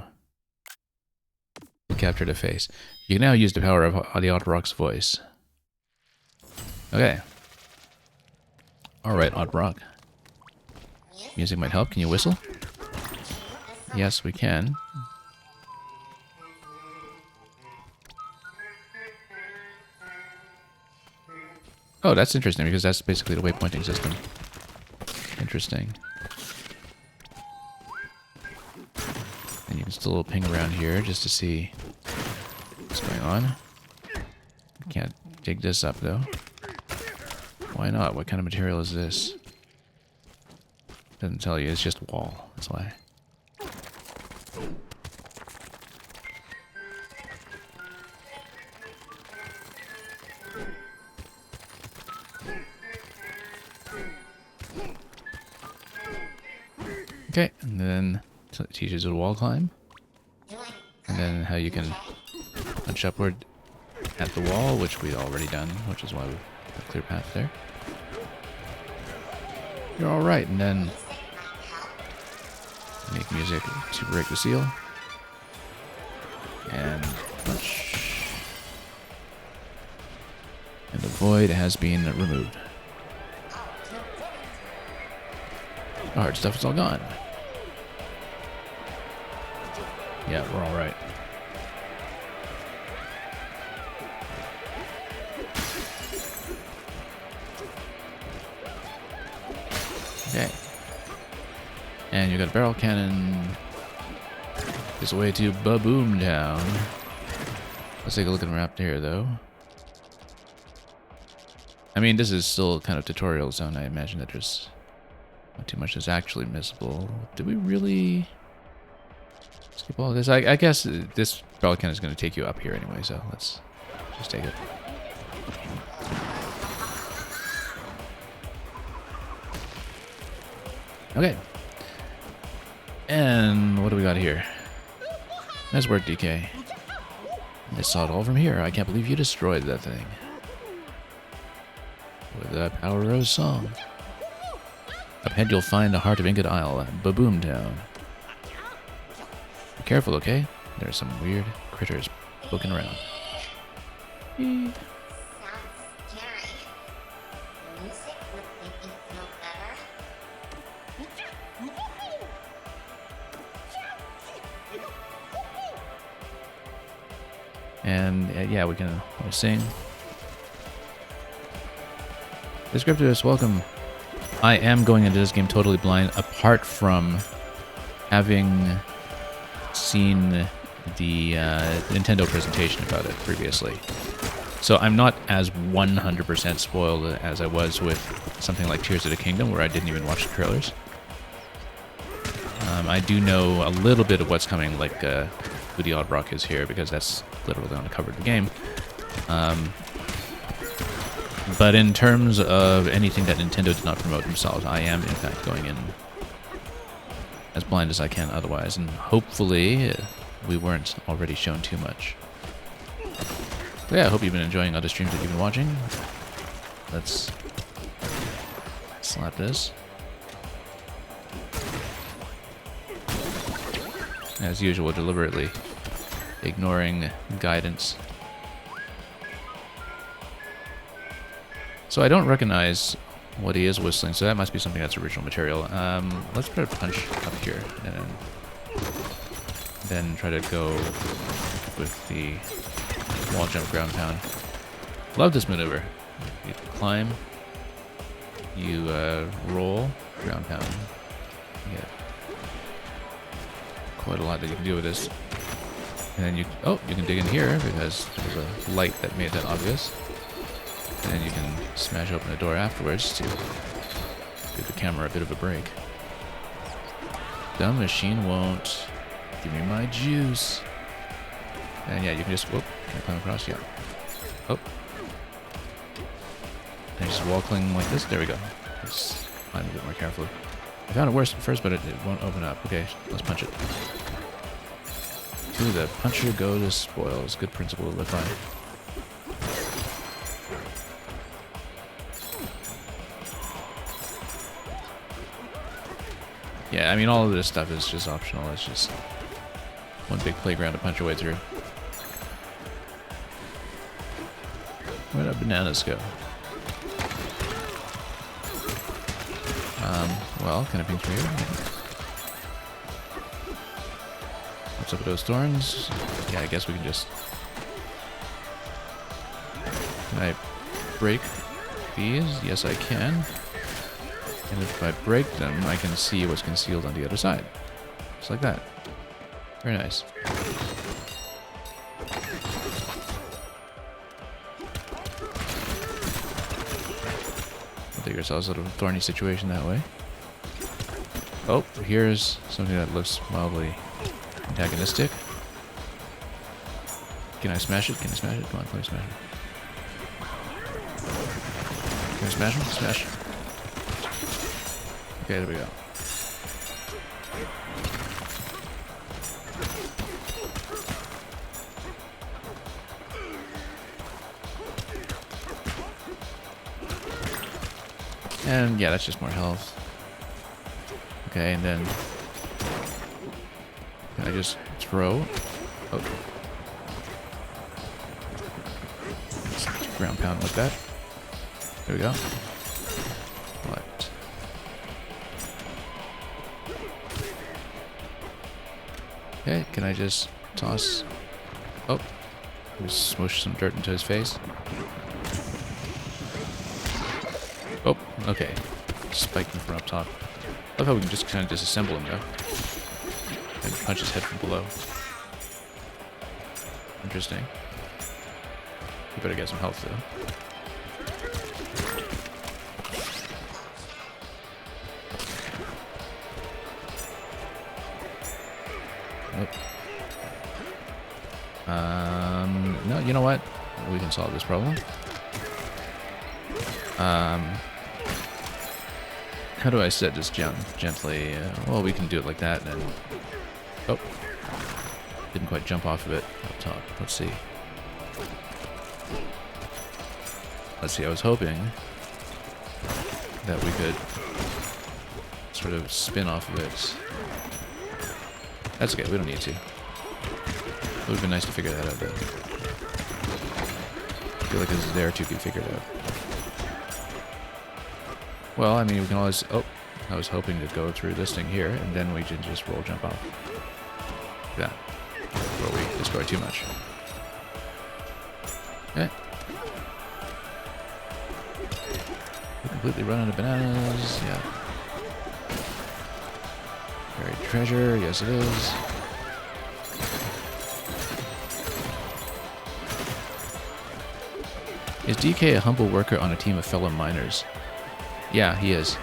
You captured a face. You can now use the power of the Odd Rock's voice. Okay. Alright, Odd Rock. Music might help. Can you whistle? Yes, we can. Oh, that's interesting, because that's basically the waypointing system. Interesting. And you can still ping around here just to see what's going on. Can't dig this up, though. Why not? What kind of material is this? Doesn't tell you, it's just wall. That's why. Okay, and then it teaches you to wall climb. And then how you can punch upward at the wall, which we've already done, which is why we have a clear path there. You're alright, and then make music to break the seal. And punch. And the void has been removed. The hard stuff is all gone. Yeah, we're alright. Okay. And you got a barrel cannon. This way to Baboom Town. Let's take a look at the map here, though. I mean, this is still kind of tutorial zone. I imagine that there's not too much that's actually missable. Did we really skip all this? I guess this barrel cannon is going to take you up here anyway, so let's just take it. Okay. And what do we got here? Nice work, DK. I saw it all from here. I can't believe you destroyed that thing. With the power of song. Up ahead you'll find the heart of Ingot Isle, Baboom Town. Be careful, okay? There's some weird critters poking around. And yeah, we can sing. Descriptors, welcome. I am going into this game totally blind, apart from having seen the Nintendo presentation about it previously. So I'm not as 100% spoiled as I was with something like Tears of the Kingdom, where I didn't even watch the trailers. I do know a little bit of what's coming, like who the Odd Rock is here, because that's literally on the cover of the game. But in terms of anything that Nintendo did not promote themselves, I am in fact going in as blind as I can otherwise, and hopefully we weren't already shown too much. So yeah, I hope you've been enjoying other streams that you've been watching. Let's slap this. As usual, deliberately ignoring guidance. So I don't recognize what he is whistling, so that must be something that's original material. Let's put a punch up here, and then try to go with the wall jump ground pound. Love this maneuver. You climb, you roll, ground pound. Yeah. Quite a lot that you can do with this. And then you can dig in here because there's a light that made that obvious. And then you can smash open the door afterwards to give the camera a bit of a break. Dumb machine won't give me my juice. And yeah, you can just can I climb across? Yeah. Oh. And just wall cling like this. There we go. Just climb a bit more carefully. I found it worse at first, but it won't open up. Okay, let's punch it. To the puncher go to spoils. Good principle to live by. Yeah, I mean, all of this stuff is just optional. It's just one big playground to punch your way through. Where did Bananza go? Well, can I ping through here? What's up with those thorns? Yeah, I guess we can just... Can I break these? Yes, I can. And if I break them, I can see what's concealed on the other side. Just like that. Very nice. We'll take ourselves out of a thorny situation that way. Oh, here's something that looks mildly antagonistic. Can I smash it? Can I smash it? Come on, please smash it. Can I smash him? Smash. Okay, there we go. And yeah, that's just more health. Okay, and then can I just throw? Oh. Just ground pound like that. There we go. What? Okay, can I just toss? Oh, just smush some dirt into his face. Oh, okay. Spike him from up top. Love how we can just kind of disassemble him, though. And punch his head from below. Interesting. You better get some health, though. Nope. No, you know what? We can solve this problem. How do I set this gently? Well, we can do it like that, and then... Oh. Didn't quite jump off of it up top. Let's see. Let's see, I was hoping that we could sort of spin off of it. That's okay, we don't need to. It would have been nice to figure that out, though. I feel like this is there to be figured out. Well, I mean, we can always... Oh, I was hoping to go through this thing here, and then we can just roll jump off. Yeah. Before we destroy too much. Okay. We're completely run out of bananas. Yeah. Buried treasure. Yes, it is. Is DK a humble worker on a team of fellow miners? Yeah, he is.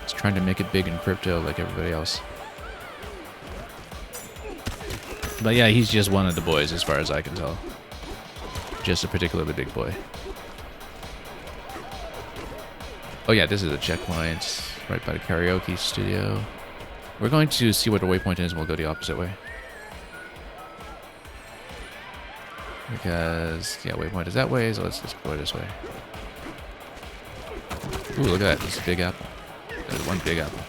He's trying to make it big in crypto like everybody else. But yeah, he's just one of the boys as far as I can tell. Just a particularly big boy. Oh yeah, this is a checkpoint right by the karaoke studio. We're going to see what the waypoint is and we'll go the opposite way. Because, yeah, waypoint is that way, so let's just go this way. Ooh, look at that. There's a big apple. There's one big apple.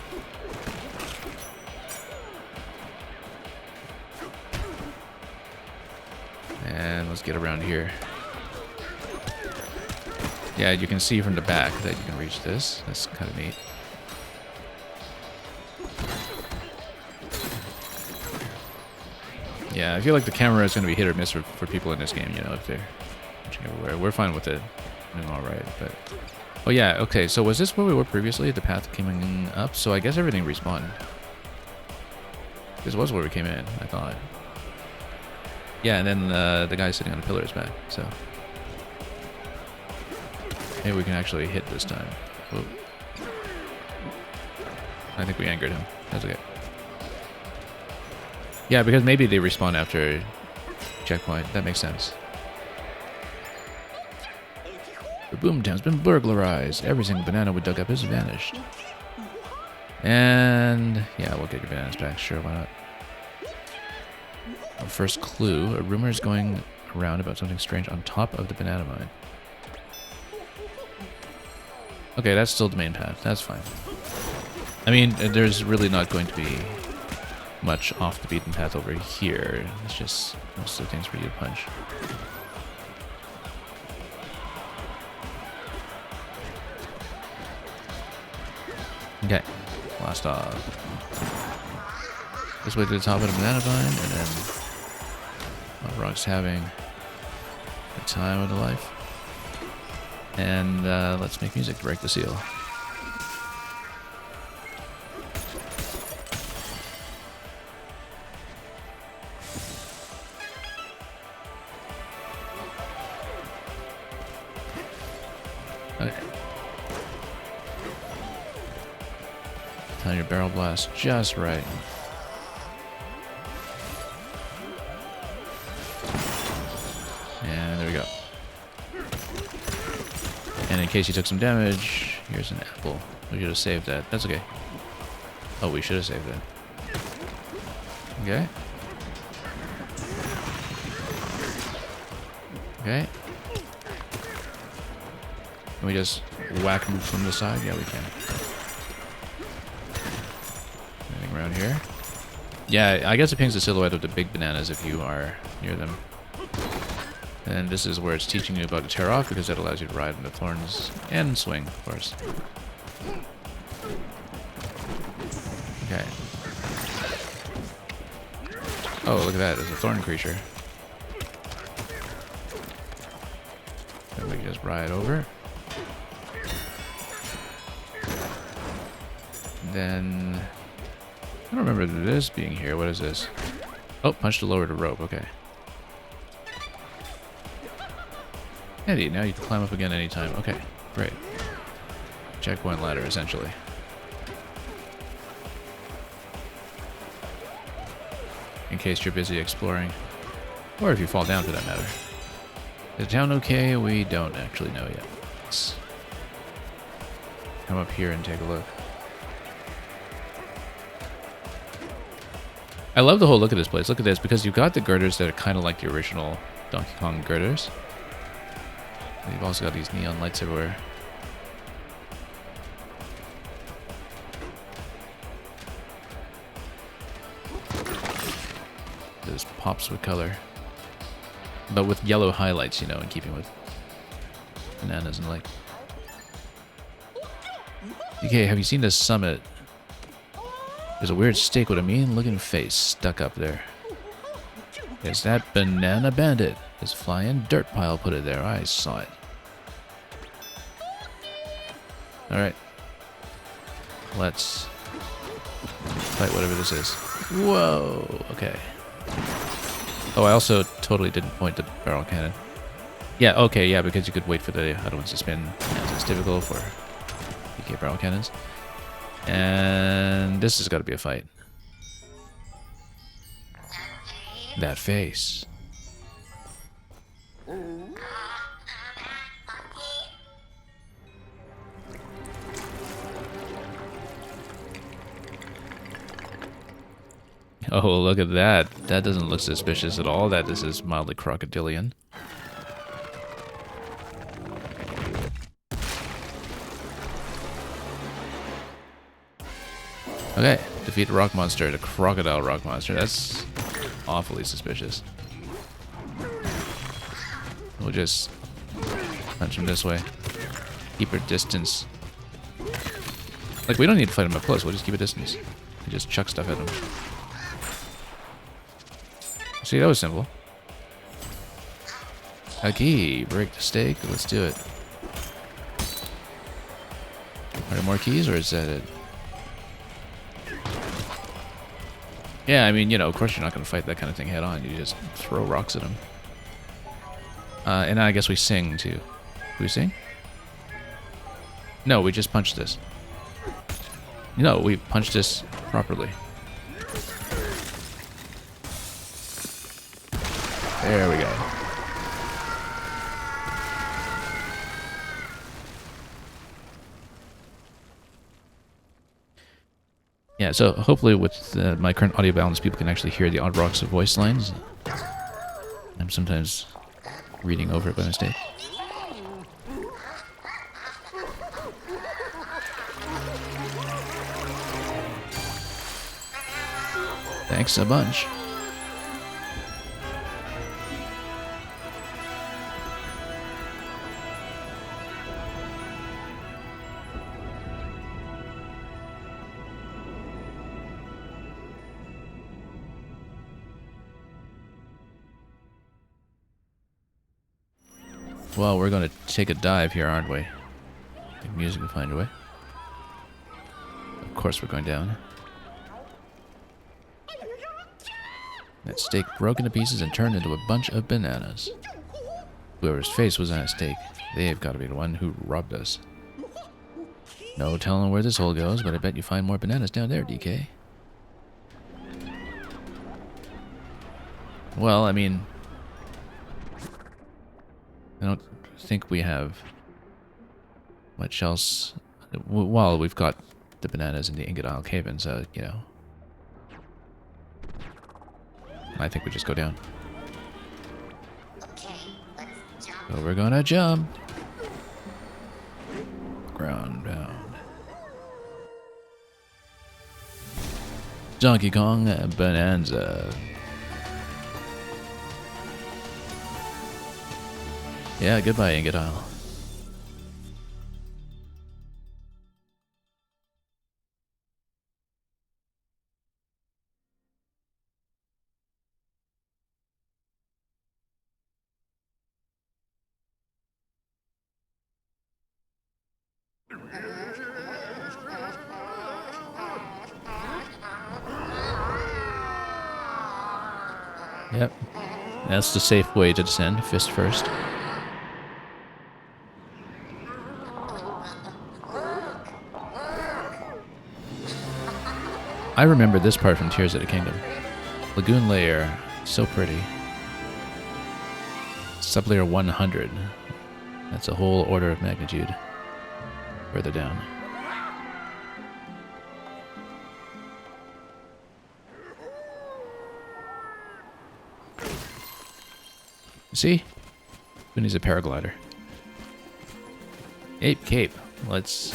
And let's get around here. Yeah, you can see from the back that you can reach this. That's kind of neat. Yeah, I feel like the camera is going to be hit or miss for people in this game, you know, if they're watching everywhere. We're fine with it doing alright, but... Oh yeah, okay, so was this where we were previously? The path coming up? So I guess everything respawned. This was where we came in, I thought. Yeah, and then the guy sitting on the pillar is back, so... Maybe we can actually hit this time. Whoa. I think we angered him. That's okay. Yeah, because maybe they respawn after checkpoint. That makes sense. The boomtown's been burglarized. Every single banana we dug up has vanished. And yeah, we'll get your bananas back. Sure, why not? Our first clue. A rumor is going around about something strange on top of the banana mine. Okay, that's still the main path. That's fine. I mean, there's really not going to be much off the beaten path over here. It's just most of the things for you to punch. Okay, last off. This way to the top of the banana vine, and then Rock's having a time of the life. And let's make music to break the seal. Okay. Time your barrel blast just right. And there we go. And in case you took some damage, here's an apple. We should have saved that. That's okay. Oh, we should have saved that. Okay. Okay. Can we just whack them from the side? Yeah, we can. Anything around here? Yeah, I guess it pings the silhouette of the big bananas if you are near them. And this is where it's teaching you about to tear off, because that allows you to ride on the thorns and swing, of course. Okay. Oh, look at that. There's a thorn creature. And we can just ride over. Then... I don't remember this being here. What is this? Oh, punch to lower the rope. Okay. Handy, now you can climb up again anytime. Okay, great. Checkpoint ladder, essentially. In case you're busy exploring. Or if you fall down for that matter. Is the town okay? We don't actually know yet. Let's come up here and take a look. I love the whole look of this place. Look at this, because you've got the girders that are kind of like the original Donkey Kong girders. And you've also got these neon lights everywhere. This pops with color. But with yellow highlights, you know, in keeping with bananas and like. Okay, have you seen this summit? There's a weird stake with a mean looking face stuck up there. Is that Banana Bandit? This flying dirt pile put it there. I saw it. Alright. Let's fight whatever this is. Whoa! Okay. Oh, I also totally didn't point the barrel cannon. Yeah, okay, yeah, because you could wait for the other ones to spin. As it's typical for PK barrel cannons. And this has got to be a fight. That face. Oh, look at that. That doesn't look suspicious at all. That this is mildly crocodilian. Okay, defeat a rock monster, the crocodile rock monster. That's awfully suspicious. We'll just punch him this way. Keep our distance. Like, we don't need to fight him up close, we'll just keep a distance. We just chuck stuff at him. See, that was simple. Okay, break the stake. Let's do it. Are there more keys, or is that it? Yeah, I mean, you know, of course you're not going to fight that kind of thing head on. You just throw rocks at them. And I guess we sing, too. Do we sing? No, we just punched this. No, we punched this properly. There we go. Yeah, so hopefully with my current audio balance, people can actually hear the odd rocks of voice lines. I'm sometimes reading over it by mistake. Thanks a bunch. Well, we're going to take a dive here, aren't we? The music will find a way. Of course we're going down. That steak broken to pieces and turned into a bunch of bananas. Whoever's face was on a stake, they've got to be the one who robbed us. No telling where this hole goes, but I bet you find more bananas down there, DK. Well, I mean, I don't think we have much else. Well, we've got the bananas in the Ingot Isle Cave-in, so, you know. I think we just go down. Okay, let's jump. So we're gonna jump. Ground pound. Donkey Kong Bananza. Yeah, goodbye, Ingot Isle. Yep. That's the safe way to descend. Fist first. I remember this part from Tears of the Kingdom. Lagoon Layer. So pretty. Sublayer 100. That's a whole order of magnitude further down. See? Who needs a paraglider? Ape Cape. Let's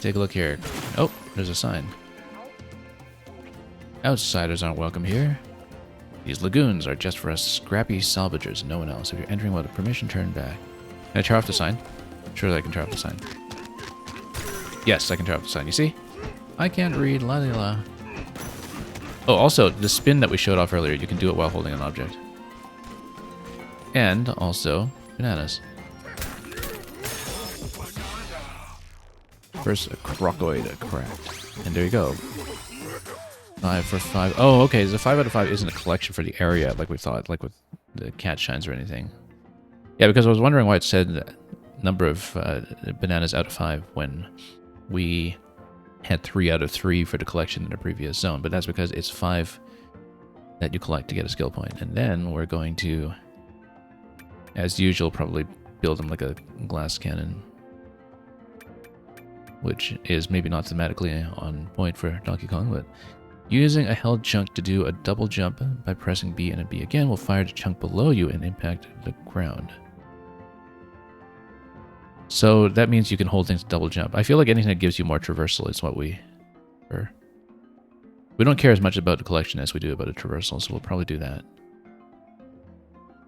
take a look here. Oh, there's a sign. Outsiders aren't welcome here. These lagoons are just for us scrappy salvagers and no one else. If you're entering without permission, turn back. Can I tear off the sign? Surely I can tear off the sign. Yes, I can tear off the sign. You see? I can't read. La la la. Oh, also, the spin that we showed off earlier, you can do it while holding an object. And also bananas. First, a crocoid cracked. And there you go. 5 for 5. Oh, okay. So 5 out of 5 isn't a collection for the area like we thought, like with the cat shines or anything. Yeah, because I was wondering why it said number of bananas out of 5 when we had 3 out of 3 for the collection in the previous zone. But that's because it's 5 that you collect to get a skill point. And then we're going to, as usual, probably build them like a glass cannon, which is maybe not thematically on point for Donkey Kong, but using a held chunk to do a double jump by pressing B and a B again will fire the chunk below you and impact the ground. So that means you can hold things to double jump. I feel like anything that gives you more traversal is what we don't care as much about the collection as we do about a traversal, so we'll probably do that.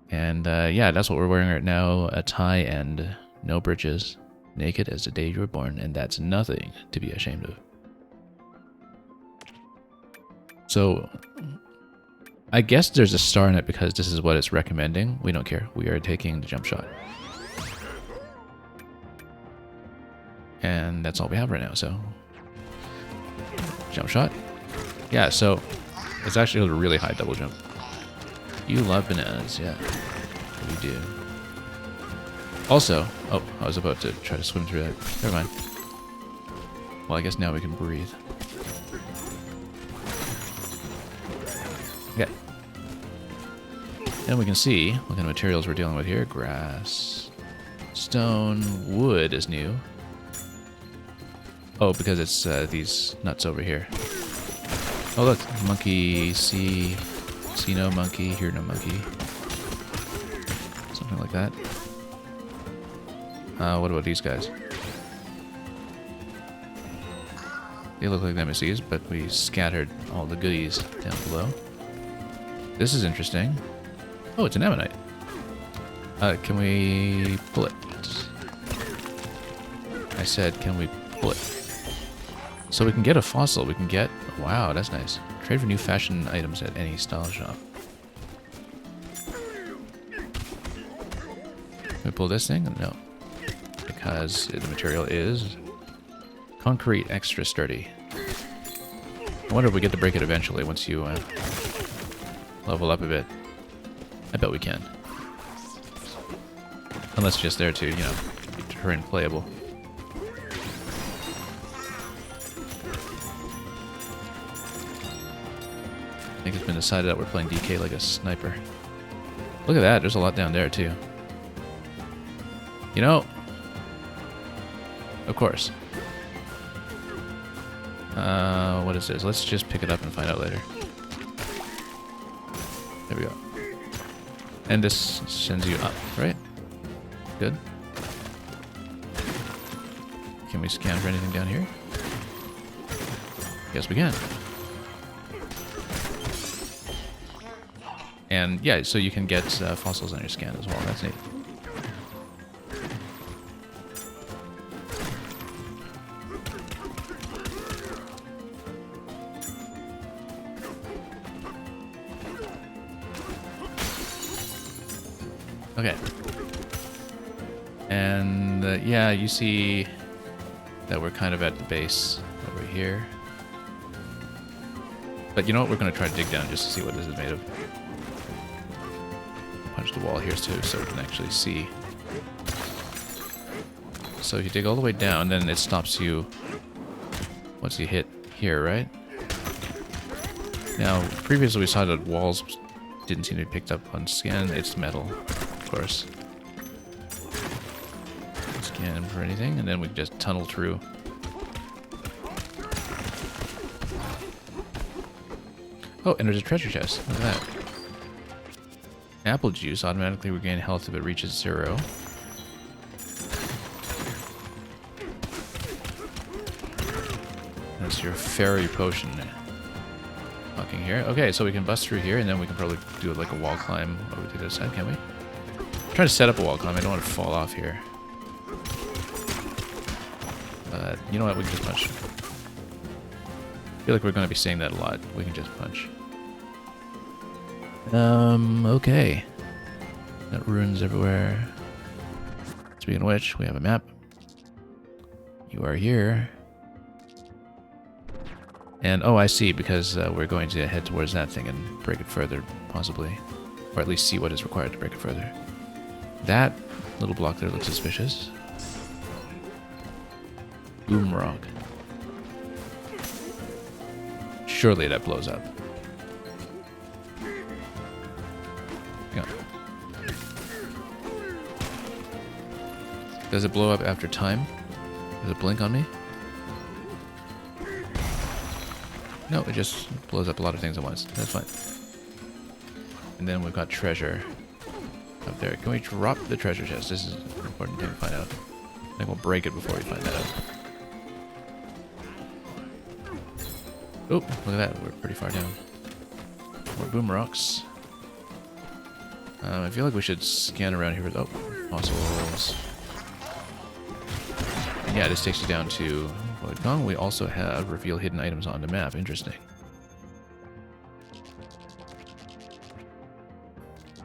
And yeah, that's what we're wearing right now, a tie and no breeches, naked as the day you were born, and that's nothing to be ashamed of. So I guess there's a star in it because this is what it's recommending. We don't care. We are taking the jump shot. And that's all we have right now, so jump shot. Yeah, so it's actually a really high double jump. You love bananas, yeah. We do. Also, oh, I was about to try to swim through that. Never mind. Well, I guess now we can breathe. Okay. And we can see what kind of materials we're dealing with here. Grass, stone, wood is new. Oh, because it's these nuts over here. Oh look, monkey, see no monkey, hear no monkey. Something like that. What about these guys? They look like MSCs, but we scattered all the goodies down below. This is interesting. Oh, it's an ammonite. Can we pull it? I said, can we pull it? So we can get a fossil. We can get... Wow, that's nice. Trade for new fashion items at any style shop. Can we pull this thing? No. Because the material is concrete extra sturdy. I wonder if we get to break it eventually once you level up a bit. I bet we can. Unless just there to, you know, keep the terrain playable. I think it's been decided that we're playing DK like a sniper. Look at that, there's a lot down there too. You know, of course. What is this? Let's just pick it up and find out later. There we go. And this sends you up, right? Good. Can we scan for anything down here? Yes, we can. And yeah, so you can get fossils on your scan as well. That's neat. Okay. And yeah, you see that we're kind of at the base over here. But you know what? We're going to try to dig down just to see what this is made of. Punch the wall here too so we can actually see. So if you dig all the way down, then it stops you once you hit here, right? Now, previously we saw that walls didn't seem to be picked up on scan. It's metal, of course. Scan for anything, and then we just tunnel through. Oh, and there's a treasure chest. Look at that. Apple juice automatically regain health if it reaches 0. That's your fairy potion. Fucking here. Okay, so we can bust through here, and then we can probably do like a wall climb over to the other side, can we? I'm trying to set up a wall climb. I don't want to fall off here. You know what? We can just punch. I feel like we're going to be saying that a lot. We can just punch. Okay. Got ruins everywhere. Speaking of which, we have a map. You are here. And, oh, I see, because we're going to head towards that thing and break it further, possibly. Or at least see what is required to break it further. That little block there looks suspicious. Boom rock. Surely that blows up. Yeah. Does it blow up after time? Does it blink on me? No, it just blows up a lot of things at once. That's fine. And then we've got treasure up there. Can we drop the treasure chest? This is an important thing to find out. I think we'll break it before we find that out. Oh, look at that. We're pretty far down. More boom rocks. I feel like we should scan around here. Oh, fossils. And yeah, this takes you down to Void Kong. We also have reveal hidden items on the map. Interesting.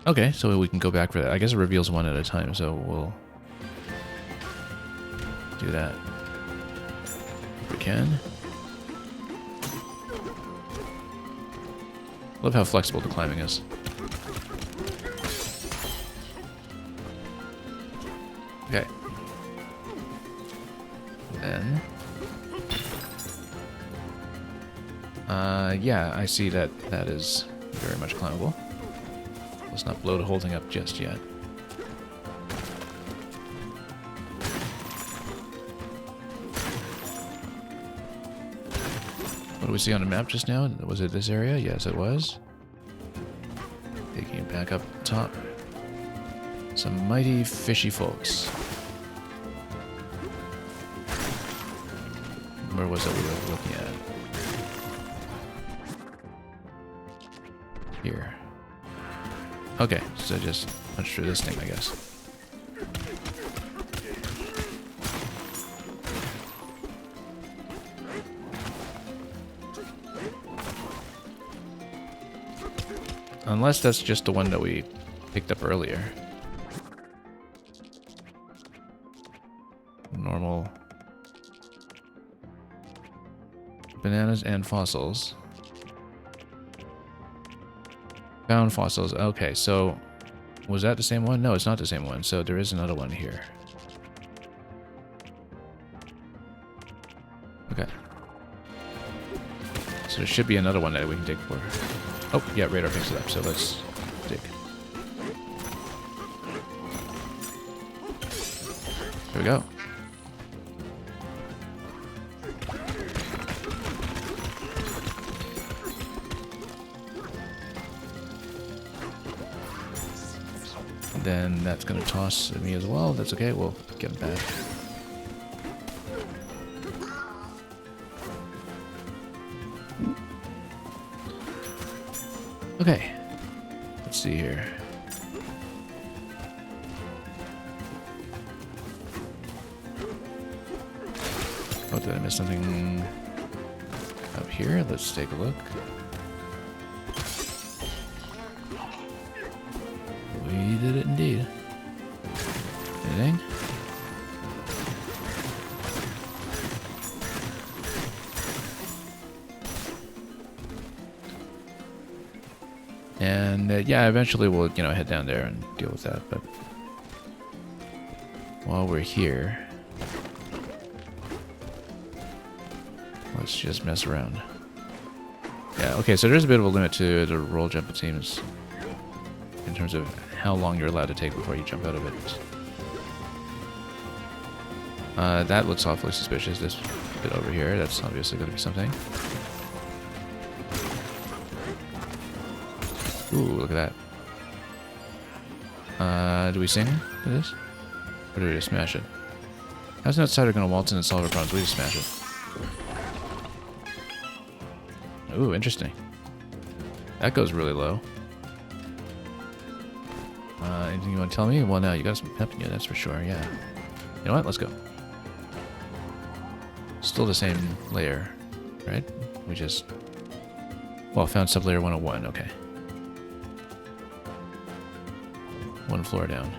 Okay, so we can go back for that. I guess it reveals one at a time, so we'll do that if we can. Love how flexible the climbing is. Okay. Then... yeah, I see that that is very much climbable. Let's not blow the whole thing up just yet. What do we see on the map just now? Was it this area? Yes, it was. Taking it back up top. Some mighty fishy folks. Where was it we were looking at? Here. Okay, so just punch through this thing, I guess. Unless that's just the one that we picked up earlier. Normal. Bananas and fossils. Found fossils. Okay, so was that the same one? No, it's not the same one. So there is another one here. Okay. So there should be another one that we can dig for. Oh, yeah, radar picks it up, so let's dig. Here we go. Then that's going to toss me as well. That's okay, we'll get him back. Okay, let's see here. Oh, did I miss something up here? Let's take a look. We did it indeed. Anything? And yeah, eventually we'll, you know, head down there and deal with that. But while we're here, let's just mess around. Yeah, okay, so there's a bit of a limit to the roll jump, it seems, in terms of how long you're allowed to take before you jump out of it. That looks awfully suspicious, this bit over here. That's obviously going to be something. Ooh, look at that. Do we sing to this? Or do we just smash it? How's an outsider going to waltz in and solve our problems? We just smash it. Ooh, interesting. That goes really low. Anything you want to tell me? Well, now you got some pep in you, that's for sure, yeah. You know what? Let's go. Still the same layer, right? We just... Well, found sublayer 101, okay. one floor down.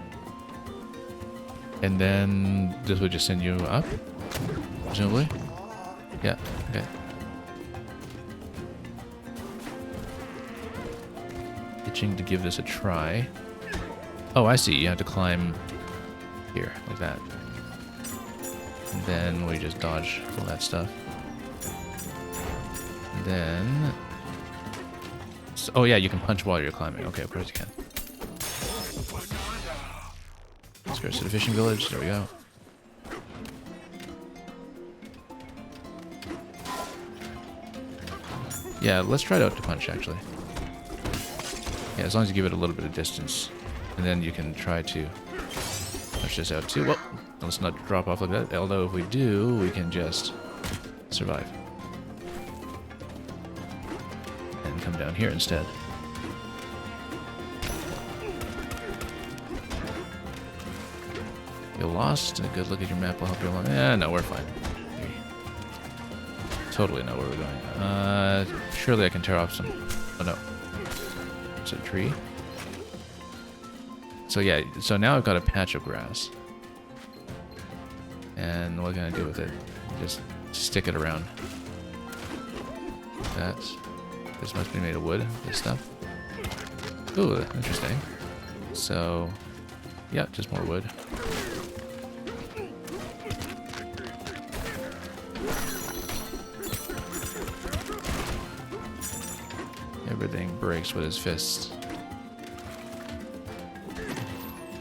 And then this would just send you up, presumably. Yeah, okay. Itching to give this a try. Oh, I see. You have to climb here, like that. And then we just dodge all that stuff. And then... So, oh yeah, you can punch while you're climbing. Okay, of course you can. Let's go to the fishing village. There we go. Yeah, let's try it out to punch, actually. Yeah, as long as you give it a little bit of distance. And then you can try to push this out too. Well, let's not drop off like that. Although if we do, we can just survive. And come down here instead. You're lost. A good look at your map will help you along. Yeah, no, we're fine. We totally know where we're going. Surely I can tear off some... Oh no. It's a tree. So yeah, so now I've got a patch of grass. And what can I do with it? Just stick it around. This must be made of wood, this stuff. Ooh, interesting. So, yeah, just more wood. Everything breaks with his fists.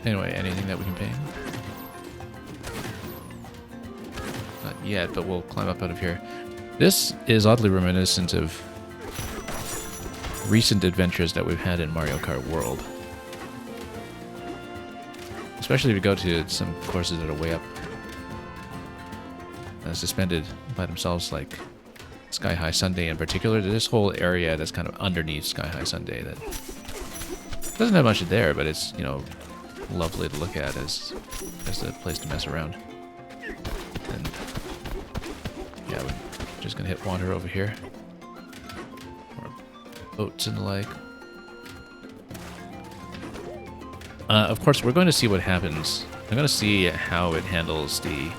Anyway, anything that we can paint? Not yet, but we'll climb up out of here. This is oddly reminiscent of recent adventures that we've had in Mario Kart World. Especially if you go to some courses that are way up. Suspended by themselves, like Sky High Sundae in particular. This whole area that's kind of underneath Sky High Sundae that doesn't have much there, but it's, you know, lovely to look at as a place to mess around. And yeah, we're just gonna hit water over here. Or boats and the like. Of course, we're going to see what happens. I'm going to see how it handles the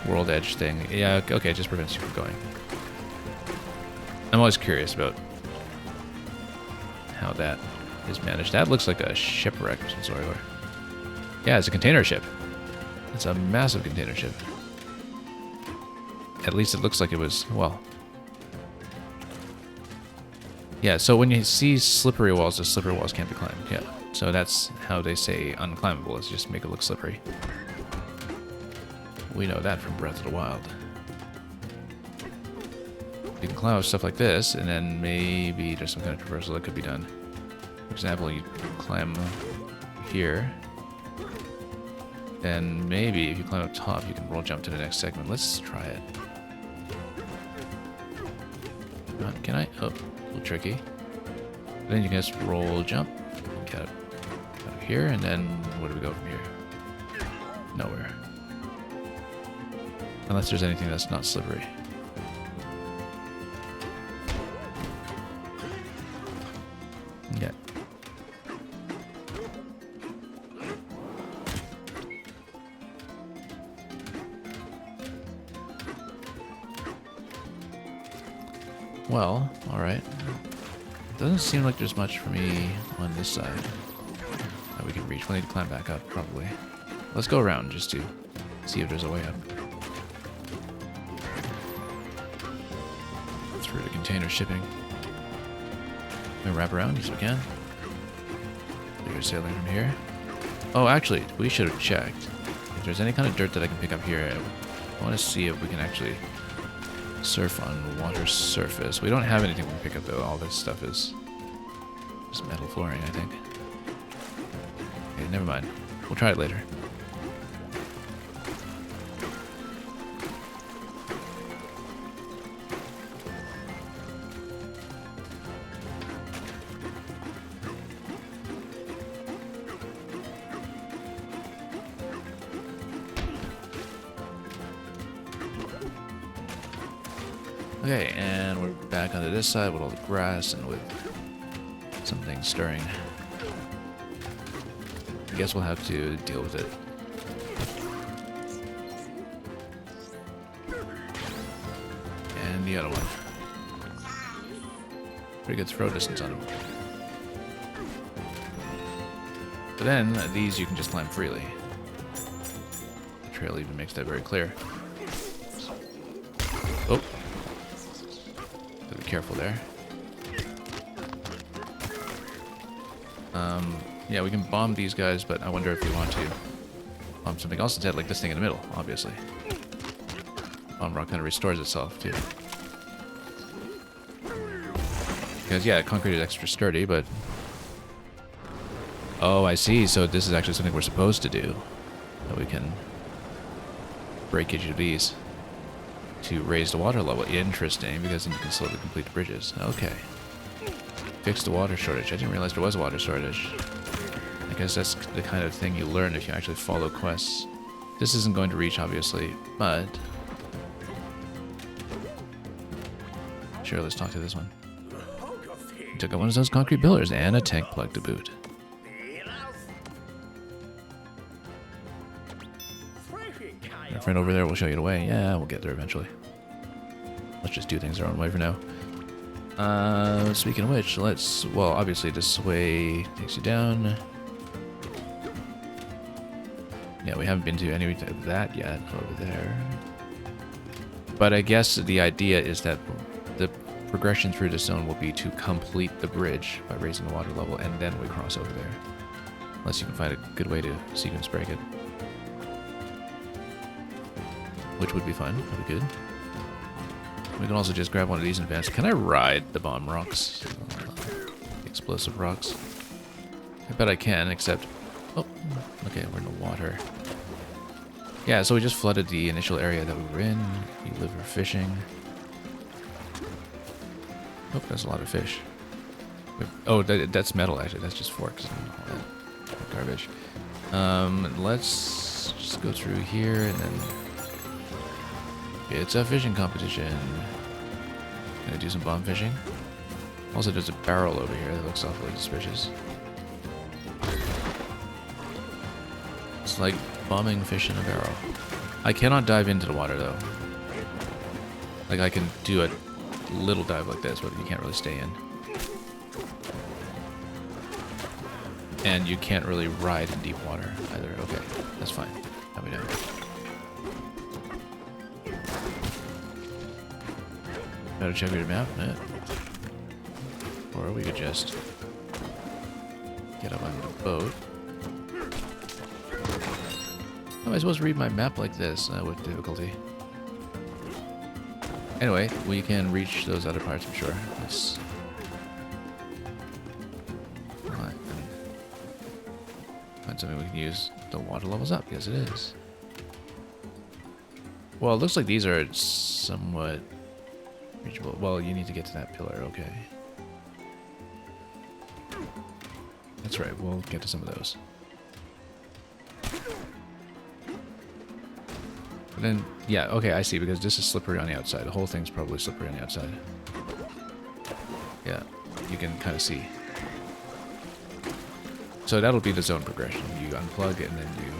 world edge thing. Yeah, okay, it just prevents you from going. I'm always curious about how that is managed. That looks like a shipwreck of some sort. Yeah, it's a container ship. It's a massive container ship. At least it looks like it was, well... Yeah, so when you see slippery walls, the slippery walls can't be climbed. Yeah, so that's how they say unclimbable, is just make it look slippery. We know that from Breath of the Wild. You can climb up stuff like this, and then maybe there's some kind of traversal that could be done. For example, you climb here, then maybe if you climb up top, you can roll jump to the next segment. Let's try it. Can I? Oh, a little tricky. Then you can just roll jump, get up out of here, and then where do we go from here? Nowhere. Unless there's anything that's not slippery. Yeah. Well, alright. Doesn't seem like there's much for me on this side that we can reach. We'll need to climb back up, probably. Let's go around just to see if there's a way up. Through the container shipping. Can we wrap around? Yes, we can. We're sailing from here. Oh, actually, we should have checked. If there's any kind of dirt that I can pick up here, I want to see if we can actually surf on water surface. We don't have anything we can pick up, though. All this stuff is just metal flooring, I think. Okay, never mind. We'll try it later. Okay, and we're back onto this side with all the grass and with something stirring. I guess we'll have to deal with it. And the other one. Pretty good throw distance on him. But then, these you can just climb freely. The trail even makes that very clear. Oh. Gotta be careful there. Yeah, we can bomb these guys, but I wonder if we want to bomb something else instead, like this thing in the middle, obviously. Bomb rock kind of restores itself, too. Because, yeah, concrete is extra sturdy, but... Oh, I see. So this is actually something we're supposed to do. That we can break each of these to raise the water level. Interesting, because then you can slowly complete the bridges. Okay. Fix the water shortage. I didn't realize there was a water shortage. I guess that's the kind of thing you learn if you actually follow quests. This isn't going to reach, obviously, but... Sure, let's talk to this one. He took out one of those concrete pillars and a tank plug to boot. Our friend over there will show you the way. Yeah, we'll get there eventually. Let's just do things our own way for now. Speaking of which, let's... Well, obviously this way takes you down. Yeah, we haven't been to any of that yet over there. But I guess the idea is that the progression through the zone will be to complete the bridge by raising the water level, and then we cross over there. Unless you can find a good way to sequence break it. Which would be fun. That'd be good. We can also just grab one of these in advance. Can I ride the bomb rocks? The explosive rocks? I bet I can, except... Oh, okay, we're in the water. Yeah, so we just flooded the initial area that we were in. You live for fishing. Oh, there's a lot of fish. Oh, that's metal, actually. That's just forks and all that garbage. Let's just go through here and then... It's a fishing competition. Gonna do some bomb fishing. Also, there's a barrel over here that looks awfully suspicious. It's like bombing fish in a barrel. I cannot dive into the water, though. Like, I can do a little dive like this, but you can't really stay in. And you can't really ride in deep water, either. Okay, that's fine. Now we know. Better check your map, yeah. Or we could just get up on the boat. How am I supposed to read my map like this with difficulty? Anyway, we can reach those other parts, I'm sure. Let's... Find something we can use. The water level's up. Yes, it is. Well, it looks like these are somewhat... reachable. Well, you need to get to that pillar, okay. That's right, we'll get to some of those. But then, yeah, okay, I see, because this is slippery on the outside. The whole thing's probably slippery on the outside. Yeah, you can kind of see. So that'll be the zone progression. You unplug and then you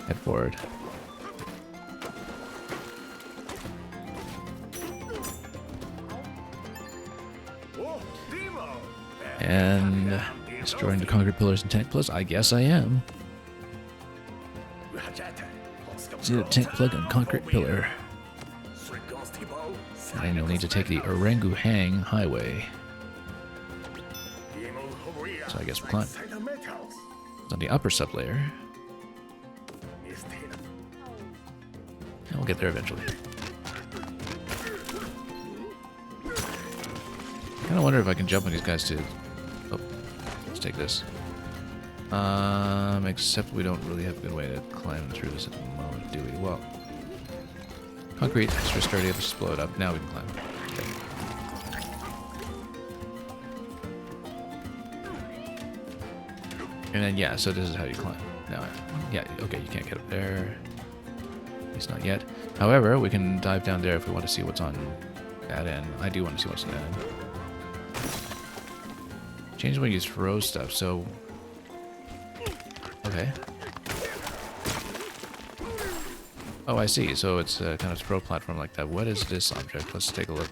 head forward. And destroying the concrete pillars and tank plugs? I guess I am. See the tank plug and concrete pillar. And you'll need to take the Orangu Hang Highway. So I guess we'll climb. It's on the upper sublayer. And we'll get there eventually. I kind of wonder if I can jump on these guys to... Oh, let's take this. Except we don't really have a good way to climb through this at the moment, do we? Well, concrete, extra sturdy, let's just blow it up. Now we can climb. Okay. And then, yeah, so this is how you climb. Now, yeah, okay, you can't get up there. At least not yet. However, we can dive down there if we want to see what's on that end. I do want to see what's on that end. Change the way you throw stuff, so... Okay. Oh, I see. So it's a kind of throw platform like that. What is this object? Let's take a look.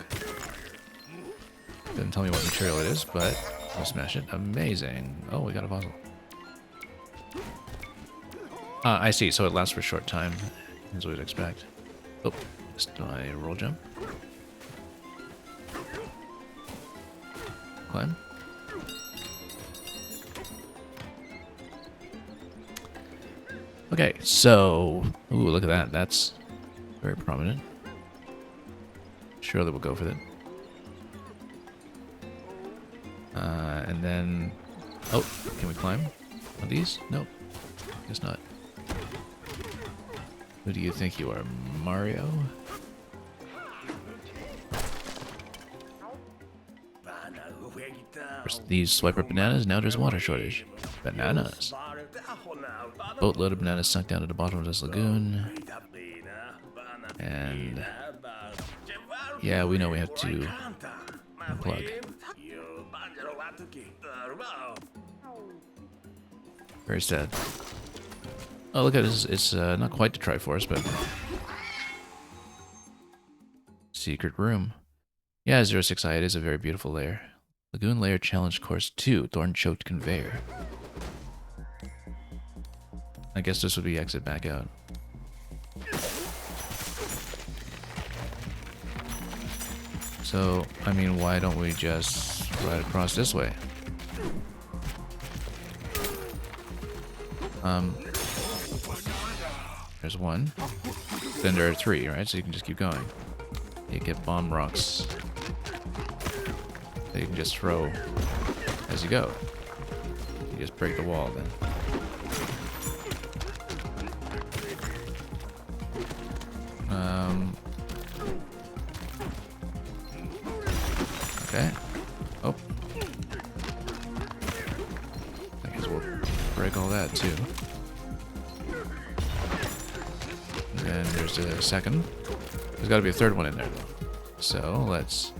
Didn't tell me what material it is, but we'll smash it. Amazing. Oh, we got a puzzle. I see. So it lasts for a short time, as we'd expect. Oh, missed my roll jump. Climb. Okay, so... Ooh, look at that. That's very prominent. Surely we'll go for it. And then... Oh, can we climb on these? Nope. Guess not. Who do you think you are, Mario? First these swiper bananas, now there's water shortage. Bananas. Boatload of bananas sunk down to the bottom of this lagoon. And... yeah, we know we have to unplug. Very sad. Oh, look at this. It's not quite the Triforce, but... secret room. Yeah, 06i, it is a very beautiful layer. Lagoon Layer Challenge Course 2, Thorn-Choked Conveyor. I guess this would be exit back out. So, I mean, why don't we just ride across this way? There's one. Then there are three, right? So you can just keep going. You get bomb rocks that you can just throw as you go. You just break the wall then. Okay. Oh. I guess we'll break all that too. And there's a second. There's got to be a third one in there though. So let's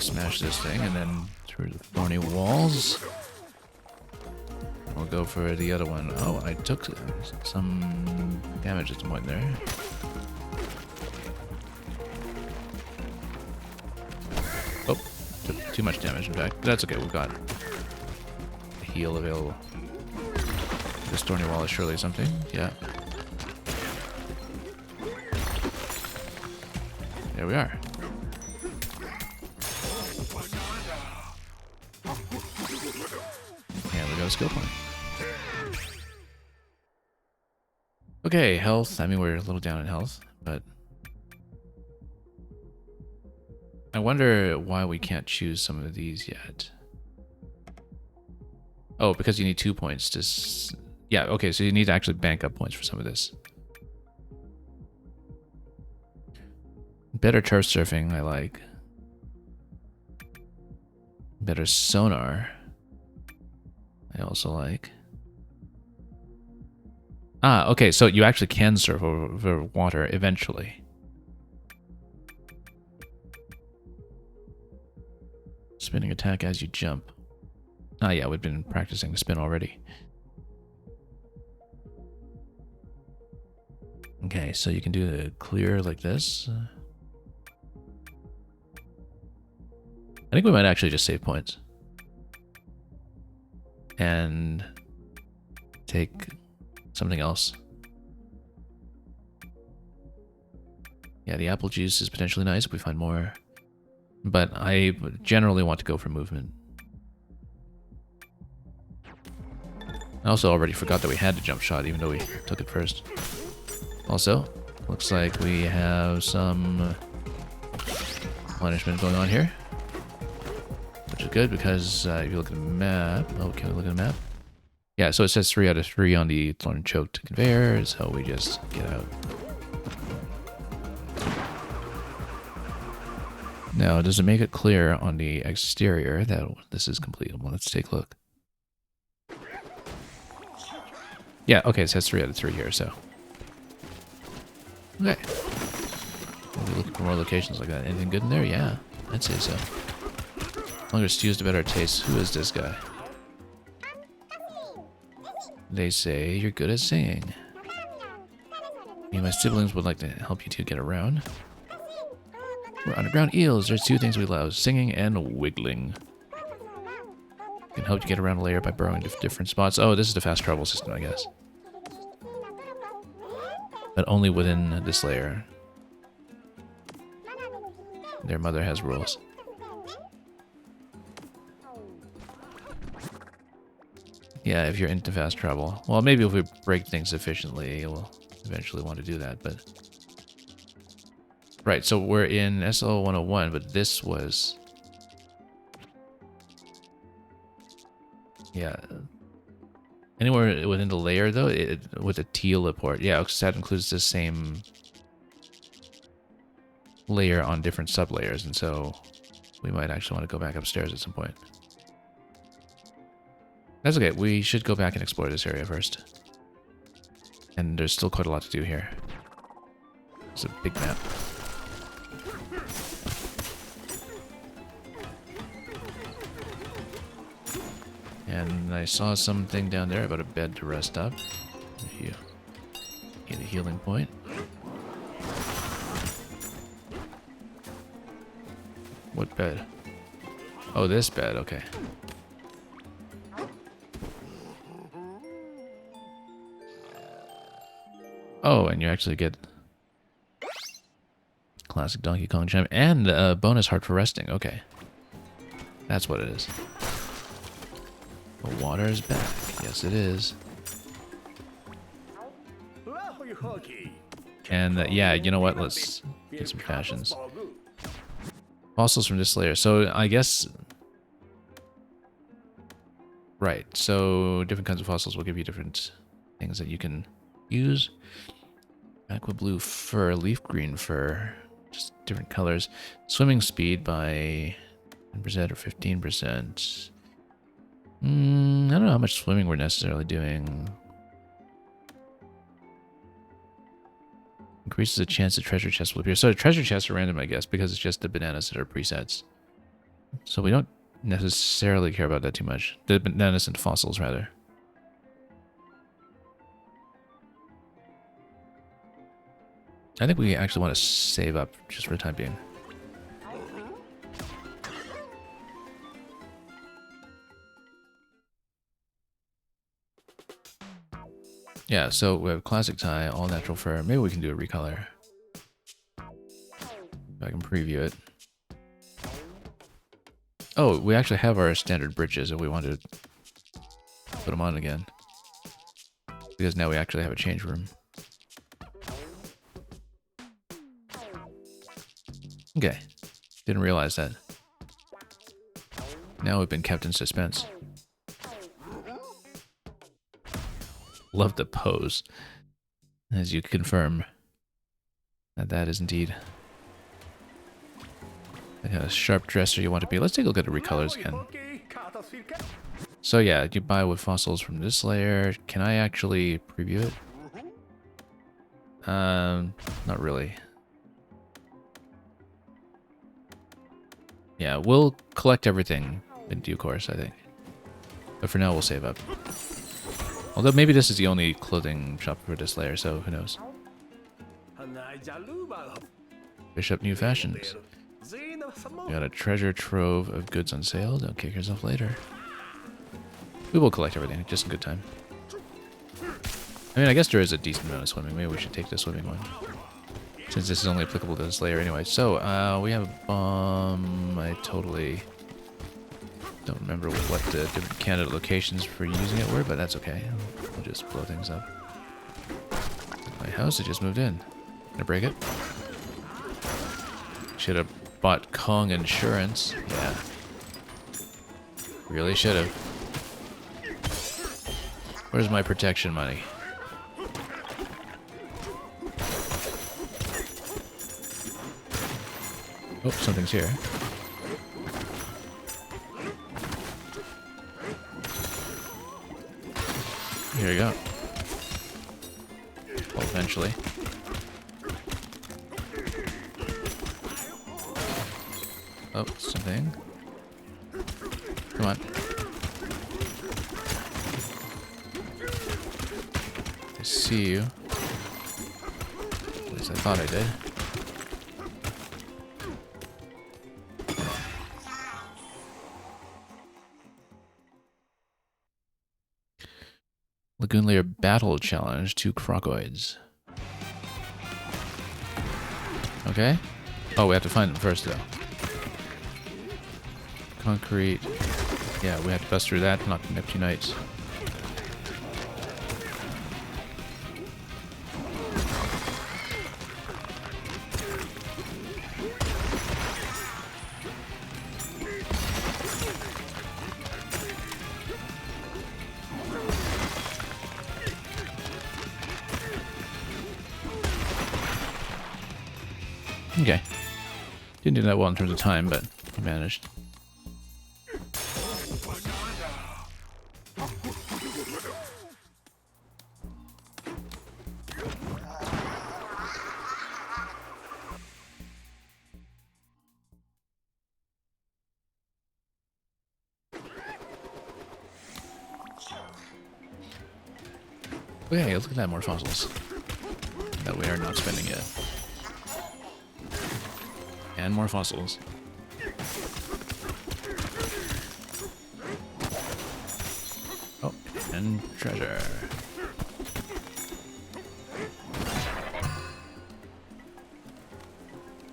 smash this thing and then through the thorny walls. We'll go for the other one. Oh, I took some damage at some point there. Oh, took too much damage in fact. But that's okay, we've got a heal available. This thorny wall is surely something. Yeah. There we are. And we got a skill point. Okay, health. I mean, we're a little down in health, but... I wonder why we can't choose some of these yet. Oh, because you need 2 points to... yeah, okay, so you need to actually bank up points for some of this. Better turf surfing, I like. Better sonar, I also like. Ah, okay, so you actually can surf over water eventually. Spinning attack as you jump. Ah, yeah, we've been practicing the spin already. Okay, so you can do the clear like this. I think we might actually just save points. And take something else. Yeah, the apple juice is potentially nice if we find more. But I generally want to go for movement. I also already forgot that we had the jump shot, even though we took it first. Also, looks like we have some punishment going on here. Which is good because if you look at the map... oh, can we look at the map? Yeah, so it says 3 out of 3 on the thorn-choked conveyor, so we just get out. Now, does it make it clear on the exterior that this is completable? Let's take a look. Yeah, okay, it says 3 out of 3 here, so... okay. We'll be looking for more locations like that. Anything good in there? Yeah, I'd say so. Longer stews, the better it tastes. Who is this guy? They say you're good at singing. Me and my siblings would like to help you two get around. We're underground eels. There's two things we love, singing and wiggling. Can help you get around a layer by burrowing to different spots. Oh, this is the fast travel system, I guess. But only within this layer. Their mother has rules. Yeah, if you're into fast travel. Well, maybe if we break things efficiently, we'll eventually want to do that, but... Right, so we're in SL 101, but this was... Yeah. Anywhere within the layer, though, with a teal port. Yeah, because that includes the same layer on different sub-layers, and so we might actually want to go back upstairs at some point. That's okay, we should go back and explore this area first. And there's still quite a lot to do here. It's a big map. And I saw something down there about a bed to rest up. If you get a healing point. What bed? Oh, this bed, okay. Oh, and you actually get classic Donkey Kong gem and a bonus heart for resting. Okay. That's what it is. The water is back. Yes, it is. And yeah, you know what? Let's get some fashions. Fossils from this layer. So I guess... Right. So different kinds of fossils will give you different things that you can use. Aqua blue fur, leaf green fur. Just different colors. Swimming speed by 10% or 15%. I don't know how much swimming we're necessarily doing. Increases the chance the treasure chest will appear. So the treasure chests are random, I guess, because it's just the bananas that are presets. So we don't necessarily care about that too much. The bananas and fossils, rather. I think we actually want to save up just for the time being. Yeah, so we have classic tie, all natural fur. Maybe we can do a recolor. If I can preview it. Oh, we actually have our standard britches if we want to put them on again. Because now we actually have a change room. Okay. Didn't realize that. Now we've been kept in suspense. Love the pose, as you confirm that that is indeed the kind of sharp dresser you want to be. Let's take a look at the recolors again. So yeah, you buy with fossils from this layer. Can I actually preview it? Not really. Yeah, we'll collect everything in due course, I think. But for now, we'll save up. Although maybe this is the only clothing shop for this layer, so who knows. Fish up new fashions. You got a treasure trove of goods on sale. Don't kick yourself later. We will collect everything, just in good time. I mean, I guess there is a decent amount of swimming. Maybe we should take the swimming one. Since this is only applicable to this layer anyway. So, we have a bomb. I totally don't remember what the different candidate locations for using it were, but that's okay. We'll just blow things up. My house, it just moved in. Gonna break it? Should have bought Kong insurance. Yeah. Really should have. Where's my protection money? Oh, something's here. Here you go. Well, eventually. Oh, something. Come on. see you. At least I thought I did. Lagoon Layer Battle Challenge, 2 crocoids. Okay. Oh, we have to find them first, though. Concrete. Yeah, we have to bust through that, not the Neptunites. Okay. Didn't do that well in terms of time, but we managed. Oh yeah, look at that, more fossils. That we are not spending yet. And more fossils. Oh, and treasure.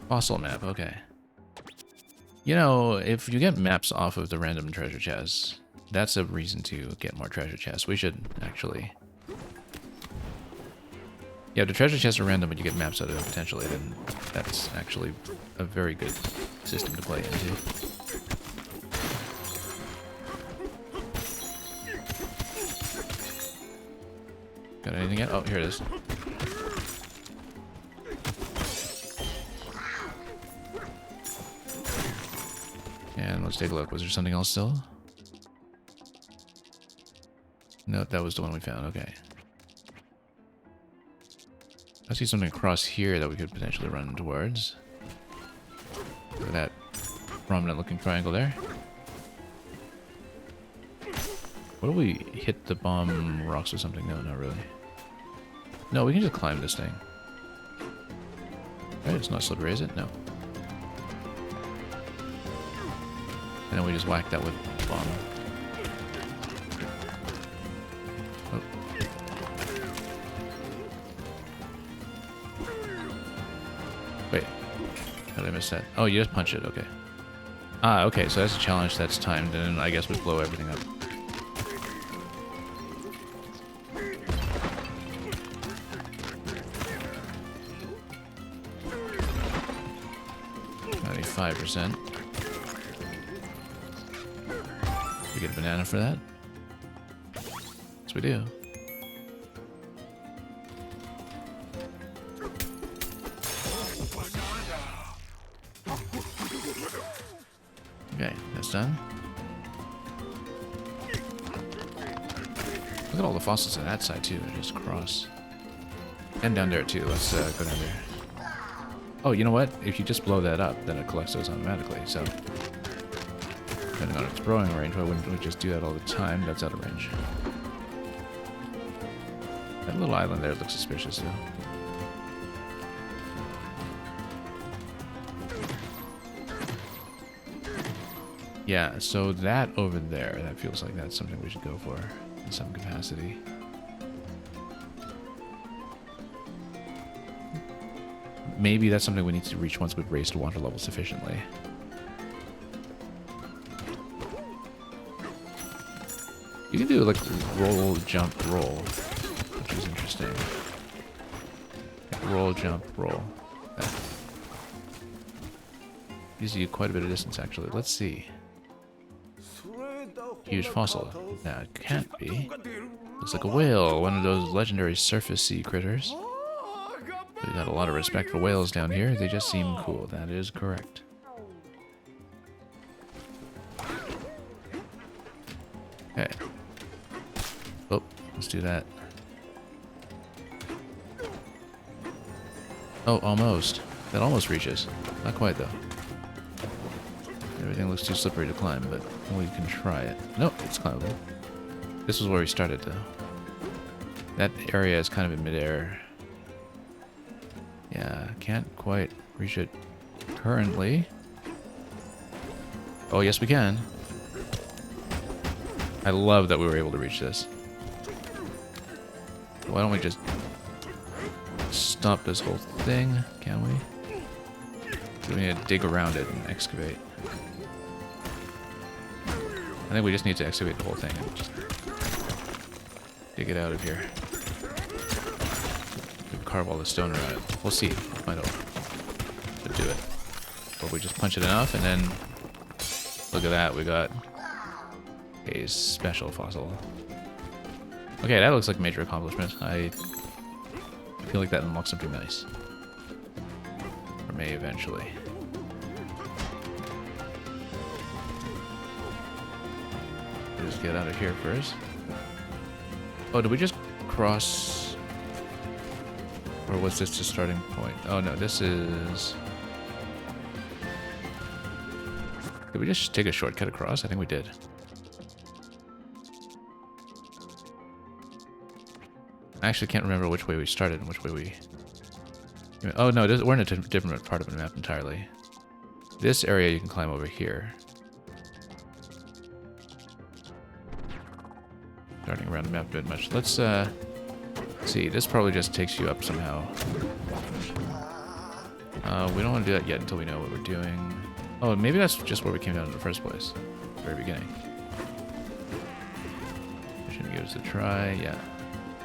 Fossil map, okay. You know, if you get maps off of the random treasure chests, that's a reason to get more treasure chests. We should actually... Yeah, the treasure chests are random, but you get maps out of it potentially, then that's actually a very good system to play into. Got anything yet? Oh, here it is. And let's take a look. Was there something else still? No, that was the one we found. Okay. I see something across here that we could potentially run towards. Look at that prominent looking triangle there. What if we hit the bomb rocks or something? No, not really. No, we can just climb this thing. Right, it's not slippery, is it? No. And then we just whack that with the bomb. Wait, how did I miss that? Oh, you just punch it, okay. Ah, okay, so that's a challenge that's timed, and I guess we blow everything up. %. We get a banana for that? Yes, we do. Okay, that's done. Look at all the fossils on that side too, just across. And down there too, let's go down there. Oh, you know what? If you just blow that up, then it collects those automatically, so... Depending on its growing range, why wouldn't we just do that all the time? That's out of range. That little island there looks suspicious, though. Yeah, so that over there, that feels like that's something we should go for in some capacity. Maybe that's something we need to reach once we've raised water level sufficiently. You can do like roll, jump, roll, which is interesting. Roll, jump, roll. Gives you quite a bit of distance, actually. Let's see. Huge fossil. Now, it can't be. Looks like a whale, one of those legendary surface sea critters. We got a lot of respect for whales down here. They just seem cool. That is correct. Okay. Oh, let's do that. Oh, almost. That almost reaches. Not quite, though. Everything looks too slippery to climb, but we can try it. Nope, it's climbable. This was where we started, though. That area is kind of in midair. Yeah, can't quite reach it currently. Oh, yes we can. I love that we were able to reach this. Why don't we just stop this whole thing? Can we? So we need to dig around it and excavate. I think we just need to excavate the whole thing and just dig it out of here. We carve all the stone around it. We'll see. Might do it. But we just punch it enough, and then look at that. We got a special fossil. Okay, that looks like a major accomplishment. I feel like that unlocks something nice. Or may eventually. Just get out of here first. Oh, did we just cross? Or was this the starting point? Oh no, this is... Did we just take a shortcut across? I think we did. I actually can't remember which way we started and which way we... Oh no, we're in a different part of the map entirely. This area you can climb over here. Starting around the map a bit much. Let's see, this probably just takes you up somehow. We don't want to do that yet until we know what we're doing. Oh, maybe that's just where we came down in the first place. Very beginning. Should give us a try. Yeah.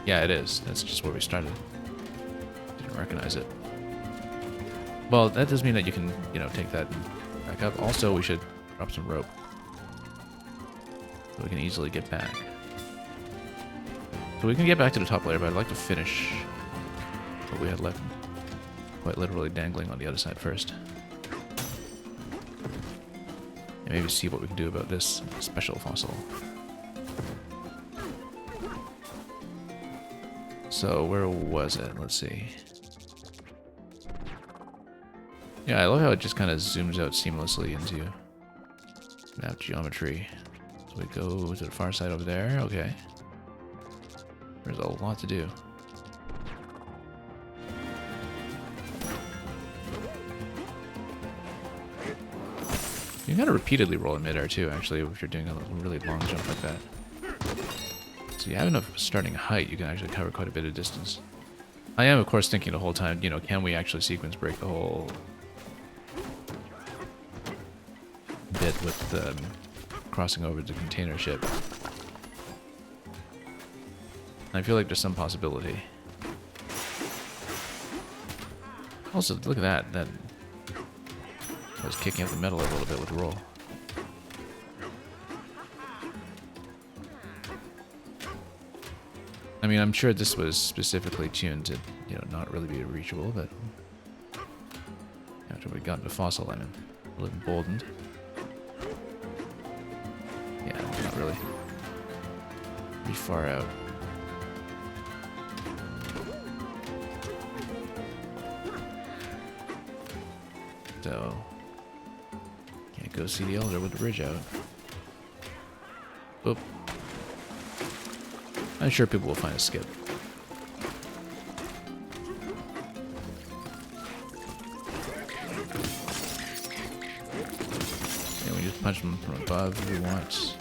Yeah, it is. That's just where we started. Didn't recognize it. Well, that does mean that you can, you know, take that back up. Also, we should drop some rope. So we can easily get back. So we can get back to the top layer, but I'd like to finish what we had left quite literally dangling on the other side first. And maybe see what we can do about this special fossil. So where was it? Let's see. Yeah, I love how it just kind of zooms out seamlessly into map geometry. So we go to the far side over there. Okay. There's a lot to do. You gotta repeatedly roll in midair too, actually, if you're doing a really long jump like that. So you have enough starting height, you can actually cover quite a bit of distance. I am, of course, thinking the whole time, you know, can we actually sequence break the whole bit with crossing over the container ship? I feel like there's some possibility. Also, look at that. That was kicking up the metal a little bit with the roll. I mean, I'm sure this was specifically tuned to, you know, not really be reachable, but after we got the fossil, I'm a little emboldened. Yeah, not really. Pretty far out. So, can't go see the elder with the bridge out. Oop. I'm sure people will find a skip. And we just punch them from above if we want.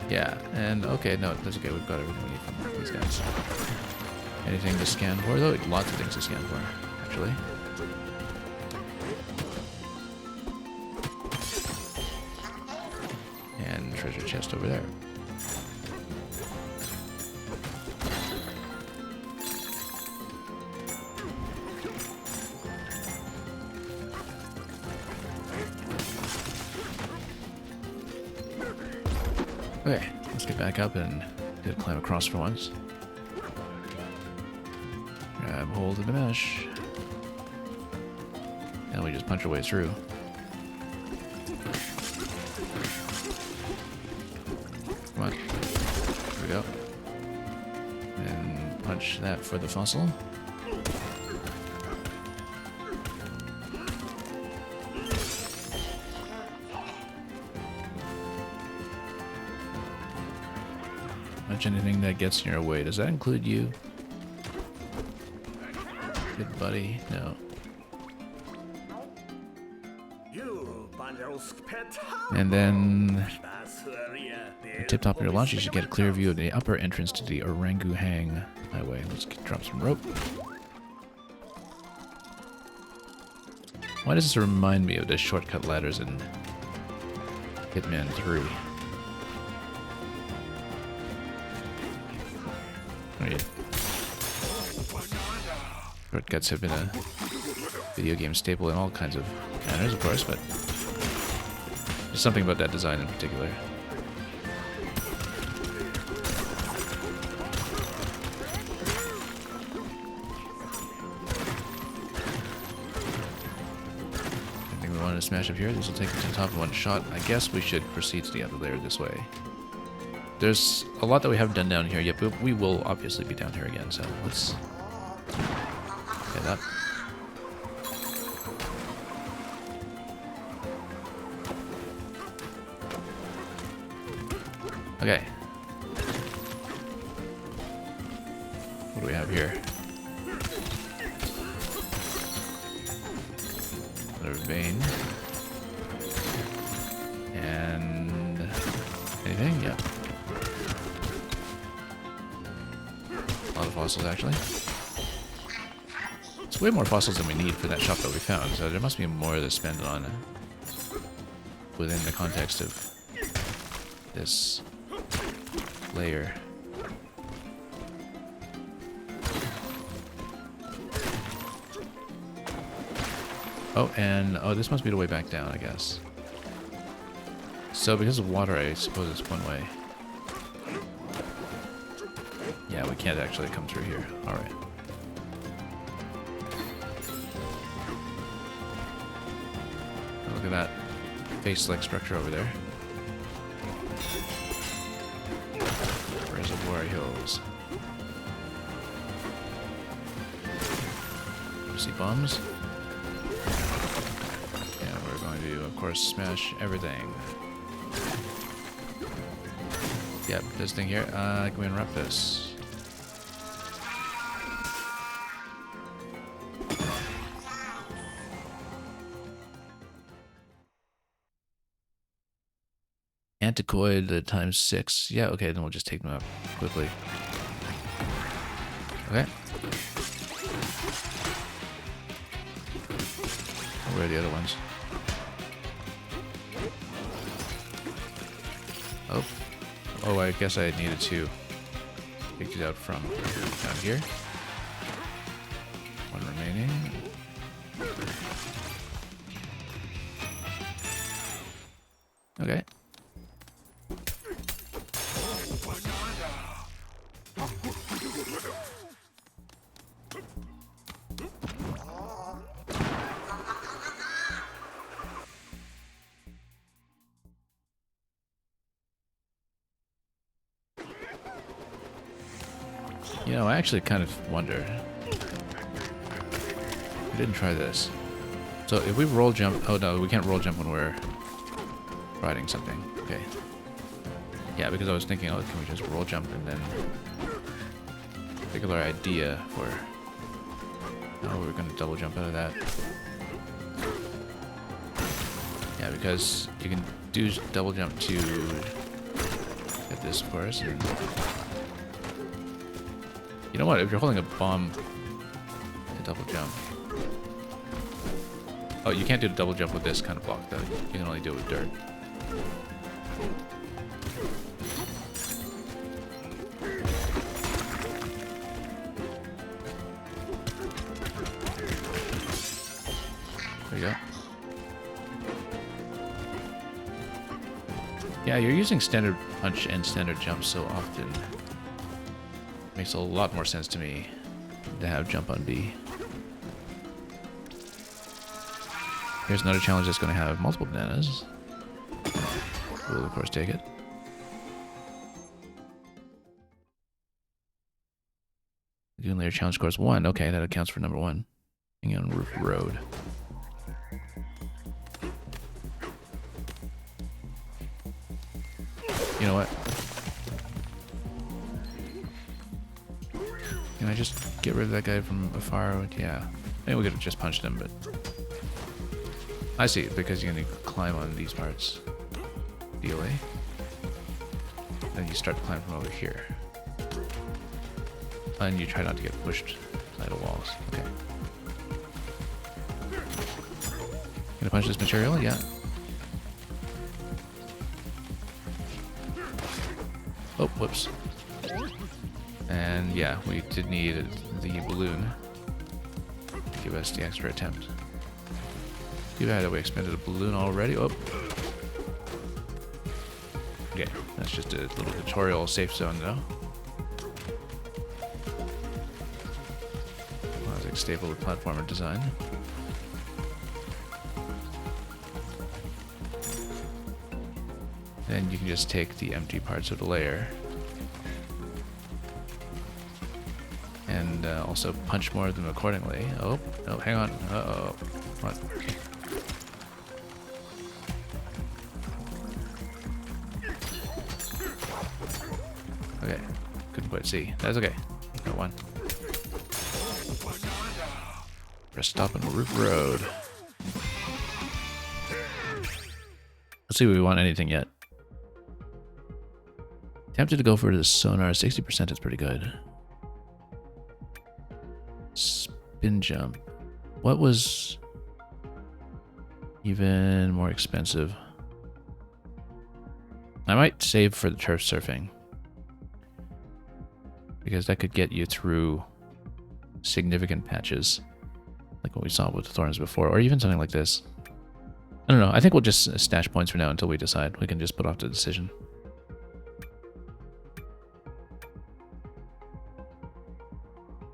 Yeah, and okay, no, that's okay. We've got everything we need from these guys. Anything to scan for, though? Lots of things to scan for, actually. And treasure chest over there. Okay, let's get back up and get a climb across for once. Grab hold of the mesh. And we just punch our way through. Come on. There we go. that for the fossil. Much anything that gets in your way. Does that include you? Good buddy. No. And then tip top of your launch, you should get a clear view of the upper entrance to the Orangu Hang Highway. Let's drop some rope. Why does this remind me of the shortcut ladders in Hitman 3? Oh yeah. Shortcuts have been a video game staple in all kinds of manners, of course, but there's something about that design in particular. Anything we wanted to smash up here? This will take it to the top in one shot. I guess we should proceed to the other layer this way. There's a lot that we haven't done down here yet, but we will obviously be down here again, so let's head up. Okay. What do we have here? Another vein. And anything? Yeah. A lot of fossils, actually. It's way more fossils than we need for that shop that we found, so there must be more to spend on within the context of this layer. Oh, and this must be the way back down, I guess. So because of water, I suppose it's one way. Yeah, we can't actually come through here. Alright. Look at that face-like structure over there. Reservoir Hills. See bombs? Yeah, we're going to, of course, smash everything. Yep, this thing here. Can we interrupt this? Antiquoid times 6. Yeah, okay, then we'll just take them out quickly. Okay. Where are the other ones? Oh. Oh, I guess I needed to take these out from down here. One remaining. Okay. You know, I actually kind of wonder. We didn't try this. So if we roll jump... Oh no, we can't roll jump when we're riding something. Okay. Yeah, because I was thinking, oh, can we just roll jump and then... Particular idea for... Oh, we're going to double jump out of that. Yeah, because you can do double jump to get this, of course. And you know what? If you're holding a bomb, to double jump. Oh, you can't do the double jump with this kind of block, though. You can only do it with dirt. There you go. Yeah, you're using standard punch and standard jump so often. Makes a lot more sense to me to have jump on B. Here's another challenge that's going to have multiple bananas. We'll of course take it. Lagoon Layer challenge scores 1. Okay, that accounts for number 1. Hanging on Roof Road. You know what? Can I just get rid of that guy from afar? Yeah. Maybe we could have just punched him, but... I see, because you're going to climb on these parts. DOA. Then you start to climb from over here. And you try not to get pushed by the walls. Okay. Gonna punch this material? Yeah. Oh, whoops. And yeah, we did need the balloon to give us the extra attempt. Too bad that we expended a balloon already. Oh. Okay, that's just a little tutorial safe zone though. Classic staple with platformer design. Then you can just take the empty parts of the layer and also punch more of them accordingly. Oh, no, hang on. Uh-oh. Come on. Okay, couldn't quite see. That's okay. Got one. Press stop on Roof Road. Let's see if we want anything yet. Tempted to go for the sonar. 60% is pretty good. Spin jump. What was even more expensive? I might save for the turf surfing, because that could get you through significant patches, like what we saw with the thorns before, or even something like this. I don't know. I think we'll just stash points for now until we decide. We can just put off the decision.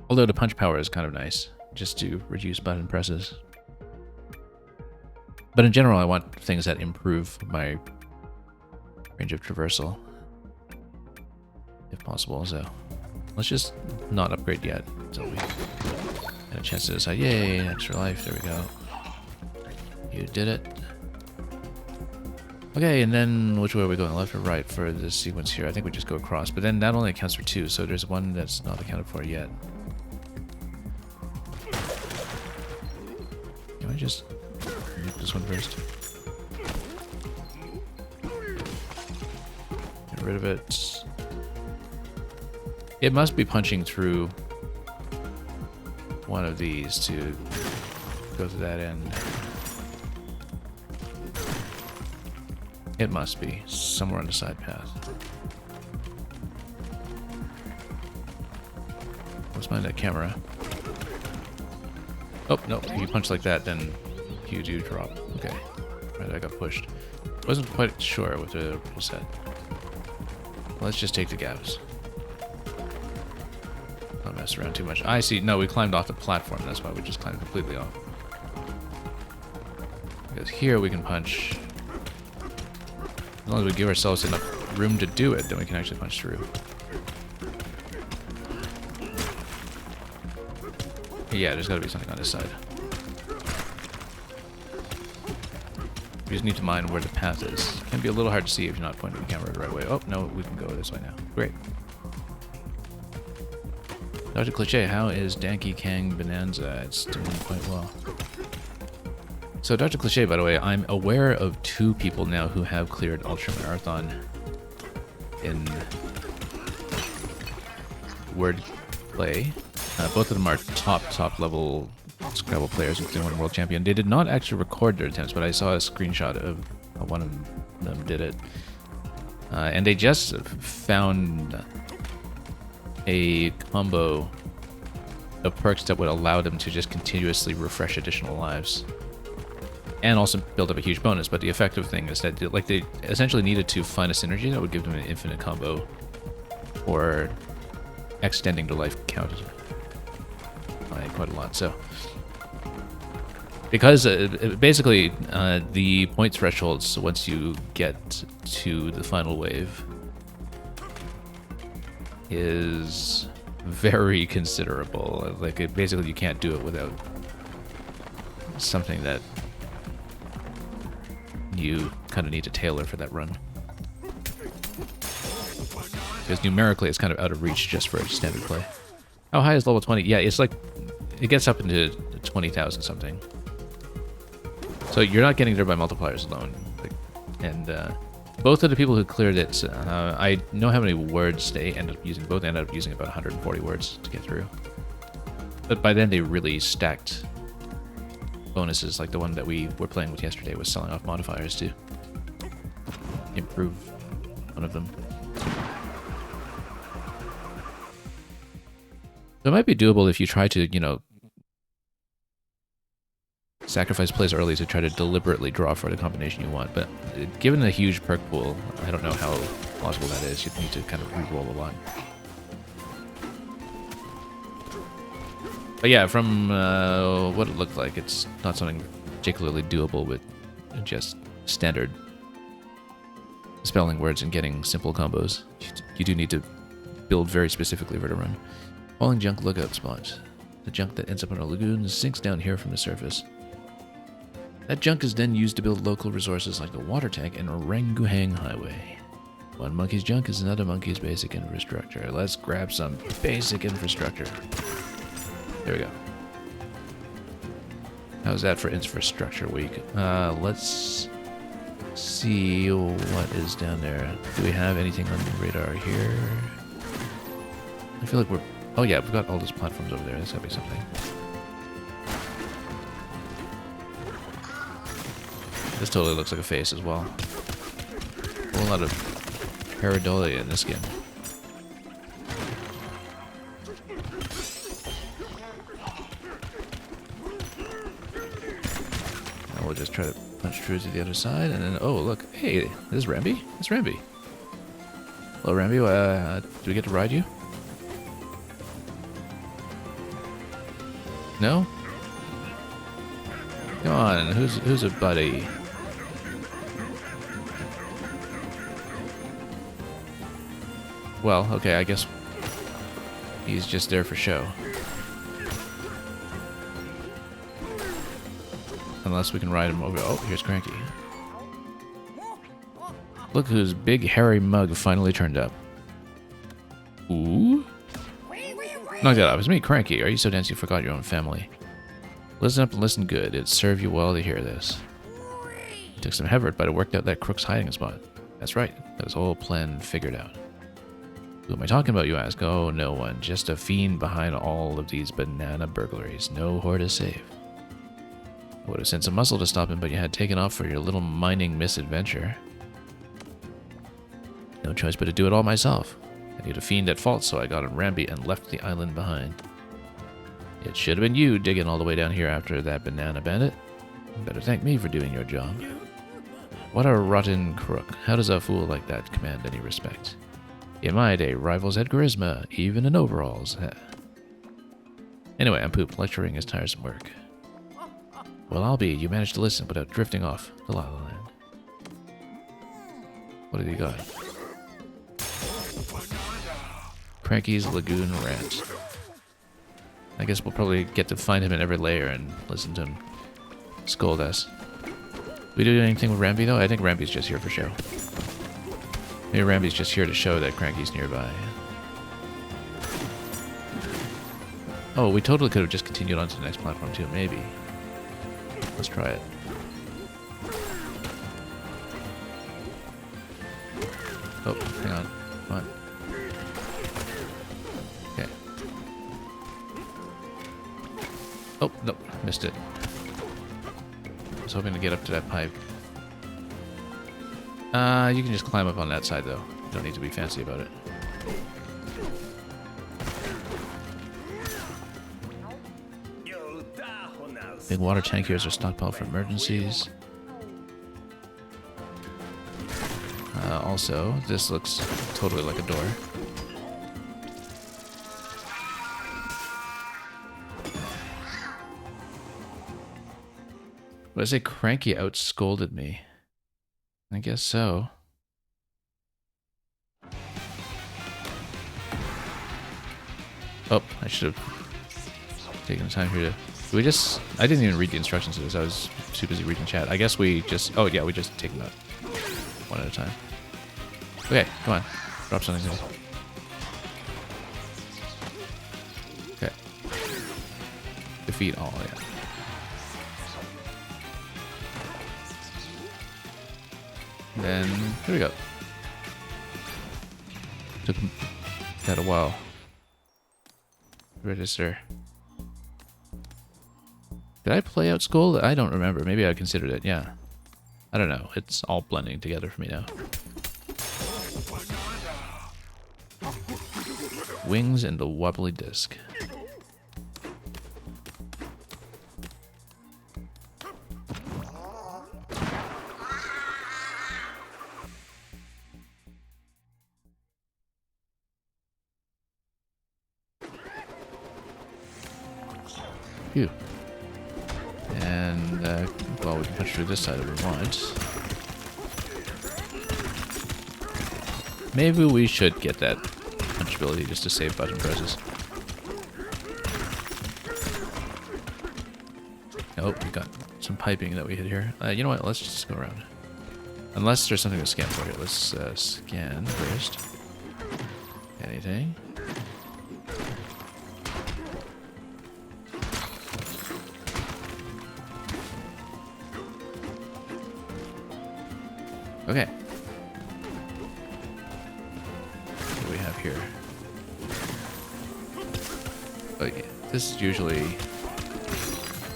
Although the punch power is kind of nice, just to reduce button presses. But in general, I want things that improve my range of traversal, if possible. So let's just not upgrade yet until we get a chance to decide. Yay, extra life. There we go. You did it. Okay, and then which way are we going? Left or right for this sequence here? I think we just go across, but then that only accounts for 2, so there's one that's not accounted for yet. Can I just make this one first? Get rid of it. It must be punching through one of these to go to that end. It must be somewhere on the side path. Let's mind that camera. Oh, no, if you punch like that, then you do drop. Okay. Right, I got pushed. Wasn't quite sure with the rule set. Let's just take the gaps. Don't mess around too much. I see. No, we climbed off the platform. That's why we just climbed completely off. Because here we can punch. As long as we give ourselves enough room to do it, then we can actually punch through. Yeah, there's gotta be something on this side. We just need to mind where the path is. It can be a little hard to see if you're not pointing the camera the right way. Oh, no, we can go this way now. Great. Dr. Cliché, how is Danky Kang Bananza? It's doing quite well. So, Dr. Cliché, by the way, I'm aware of 2 people now who have cleared Ultramarathon in wordplay. Both of them are top level Scrabble players, including one world champion. They did not actually record their attempts, but I saw a screenshot of one of them did it. And they just found a combo of perks that would allow them to just continuously refresh additional lives. And also build up a huge bonus, but the effective thing is that like they essentially needed to find a synergy that would give them an infinite combo or extending the life count by quite a lot. So because basically the point thresholds once you get to the final wave is very considerable. Like, basically you can't do it without something that you kind of need to tailor for that run. Because numerically it's kind of out of reach just for a standard play. How high is level 20? Yeah, it's like, it gets up into 20,000 something. So you're not getting there by multipliers alone. And both of the people who cleared it, I know how many words they ended up using. Both ended up using about 140 words to get through. But by then they really stacked bonuses, like the one that we were playing with yesterday was selling off modifiers to improve one of them. So it might be doable if you try to, you know, sacrifice plays early to try to deliberately draw for the combination you want. But given the huge perk pool, I don't know how plausible that is. You'd need to kind of re-roll a lot. But yeah, from what it looked like, it's not something particularly doable with just standard spelling words and getting simple combos. You do need to build very specifically for the run. Falling junk lookout spot. The junk that ends up in a lagoon sinks down here from the surface. That junk is then used to build local resources like the water tank and Oranguhang Highway. One monkey's junk is another monkey's basic infrastructure. Let's grab some basic infrastructure. There we go. How's that for infrastructure week? Let's see what is down there. Do we have anything on the radar here? I feel like we're... Oh yeah, we've got all those platforms over there. That's gotta be something. This totally looks like a face as well. A whole lot of pareidolia in this game. Now we'll just try to punch through to the other side, and then, oh look, hey, this is Rambi? It's Rambi. Hello Rambi, do we get to ride you? No? Come on, who's a buddy? Well, okay, I guess he's just there for show. Unless we can ride him over. Oh, here's Cranky. Look whose big hairy mug finally turned up. Ooh? Knock that off. It's me, Cranky. Are you so dense you forgot your own family? Listen up and listen good. It'd serve you well to hear this. It took some effort, but it worked out that crook's hiding spot. That's right. That was the whole plan figured out. Who am I talking about, you ask? Oh, no one. Just a fiend behind all of these banana burglaries. No whore to save. I would have sent some muscle to stop him, but you had taken off for your little mining misadventure. No choice but to do it all myself. I need a fiend at fault, so I got on Rambi and left the island behind. It should have been you digging all the way down here after that banana bandit. You better thank me for doing your job. What a rotten crook. How does a fool like that command any respect? In my day, rivals had charisma, even in overalls. Anyway, I'm pooped. Lecturing is tiresome work. Well, I'll be. You managed to listen without drifting off the La La Land. What have you got? Cranky's Lagoon Rant. I guess we'll probably get to find him in every layer and listen to him scold us. We do anything with Rambi though? I think Rambi's just here for show. Maybe Rambi's just here to show that Cranky's nearby. Oh, we totally could have just continued on to the next platform too, maybe. Let's try it. Oh, hang on. Come on. Okay. Oh, no, missed it. I was hoping to get up to that pipe. You can just climb up on that side, though. You don't need to be fancy about it. Big water tank here is our stockpile for emergencies. Also, this looks totally like a door. Would I say Cranky outscolded me? I guess so. Oh, I should have taken the time here to... We just... I didn't even read the instructions to this. I was too busy reading chat. I guess we just... Oh, yeah, we just take them out one at a time. Okay, come on. Drop something to me. Okay. Defeat all, yeah. Then, here we go. Took that a while. Register. Did I play out Skull? I don't remember. Maybe I considered it, yeah. I don't know. It's all blending together for me now. Wings and the wobbly disc. Phew. And, well, we can punch through this side if we want. Maybe we should get that punch ability just to save button presses. Oh, we got some piping that we hit here. You know what? Let's just go around. Unless there's something to scan for here. Let's scan first. Anything? Okay. What do we have here? Okay, this is usually...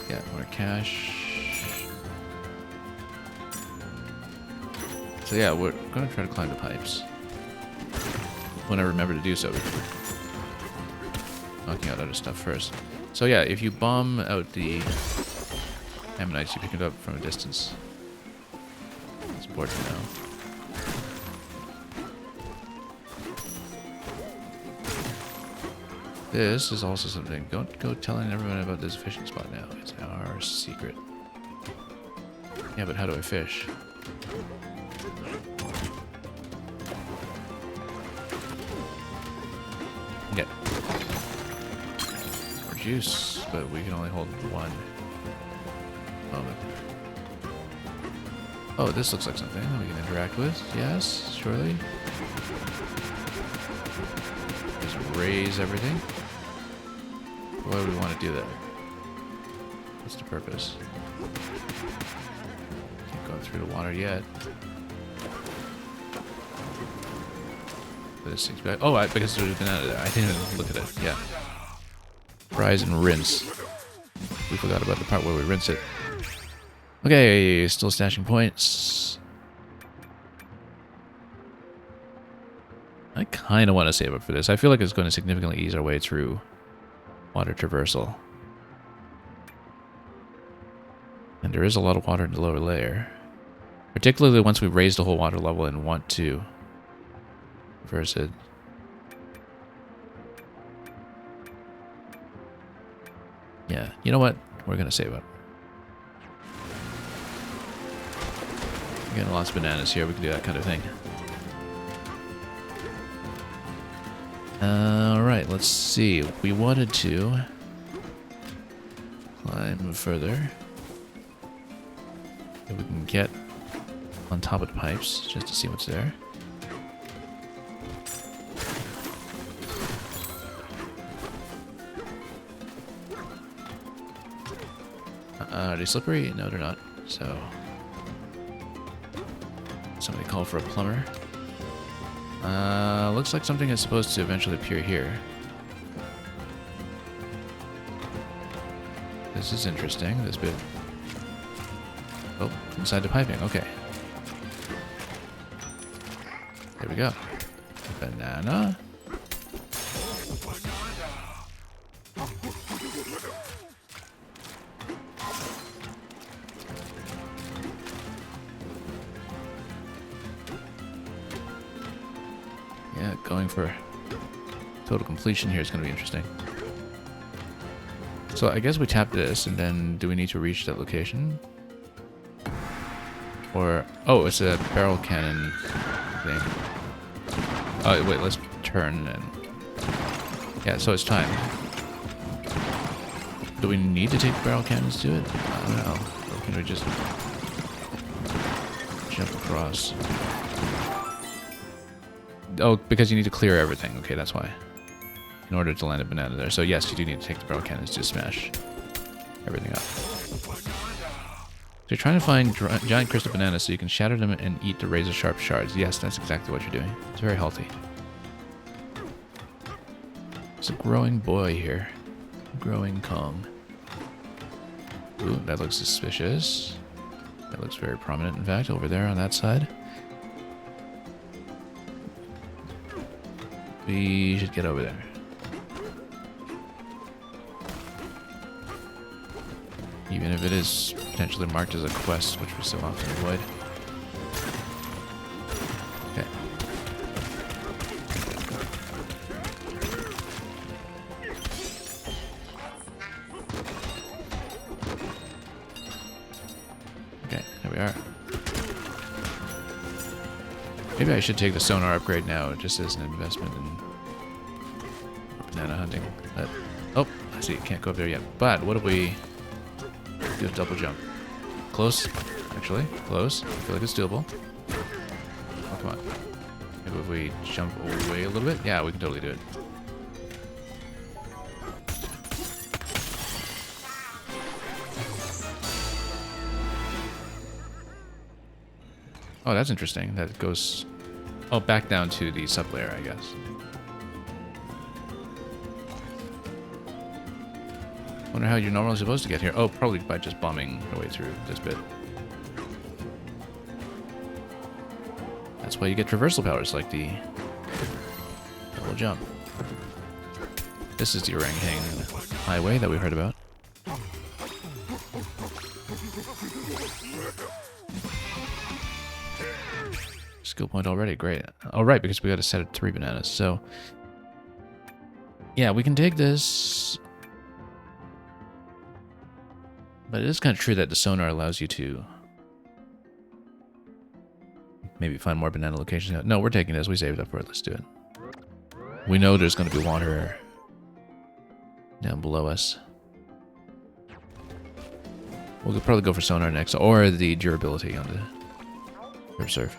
Yeah, more cash. So yeah, we're going to try to climb the pipes. When I remember to do so, before knocking out other stuff first. So yeah, if you bomb out the ammonites, you pick it up from a distance. It's bored for now. This is also something. Don't go telling everyone about this fishing spot now. It's our secret. Yeah, but how do I fish? Okay. More juice, but we can only hold one moment. Oh, this looks like something we can interact with. Yes, surely. Just raise everything. Why would we want to do that? What's the purpose? Can't go through the water yet. But this thing's back. Oh, because there's a banana there. I didn't even look at it. Yeah. Rise and rinse. We forgot about the part where we rinse it. Okay, still stashing points. I kind of want to save up for this. I feel like it's going to significantly ease our way through water traversal. And there is a lot of water in the lower layer. Particularly once we raise the whole water level and want to reverse it. Yeah, you know what? We're going to save up. We're getting lots of bananas here. We can do that kind of thing. Alright, let's see. We wanted to climb further. If we can get on top of the pipes, just to see what's there. Are they slippery? No, they're not. So, somebody call for a plumber. Looks like something is supposed to eventually appear here. This is interesting, this bit. Oh, inside the piping, okay. There we go. Banana. Yeah, going for total completion here is going to be interesting. So I guess we tap this, and then do we need to reach that location? Or, oh, it's a barrel cannon thing. Oh, wait, let's turn and... Yeah, so it's time. Do we need to take barrel cannons to it? I don't know. Or can we just jump across? Oh, because you need to clear everything. Okay, that's why. In order to land a banana there. So yes, you do need to take the barrel cannons to smash everything up. So you're trying to find giant crystal bananas so you can shatter them and eat the razor sharp shards. Yes, that's exactly what you're doing. It's very healthy. It's a growing boy here. Growing Kong. Ooh, that looks suspicious. That looks very prominent, in fact, over there on that side. We should get over there. Even if it is potentially marked as a quest, which we so often avoid. Okay. Okay, there we are. Maybe I should take the sonar upgrade now, just as an investment in banana hunting. But, oh, I see, can't go up there yet. But what if we do a double jump? Close, actually, close. I feel like it's doable. Oh, come on. Maybe if we jump away a little bit? Yeah, we can totally do it. Oh, that's interesting. That goes... Oh, back down to the sub-layer, I guess. Wonder how you're normally supposed to get here. Oh, probably by just bombing your way through this bit. That's why you get traversal powers, like the double jump. This is the orangutan highway that we heard about. Skill point already, great. Oh, right, because we got a set of 3 bananas, so... Yeah, we can take this... But it is kind of true that the sonar allows you to... maybe find more banana locations. No, we're taking this, we saved up for it, let's do it. We know there's going to be water down below us. We'll probably go for sonar next, or the durability on the river surf.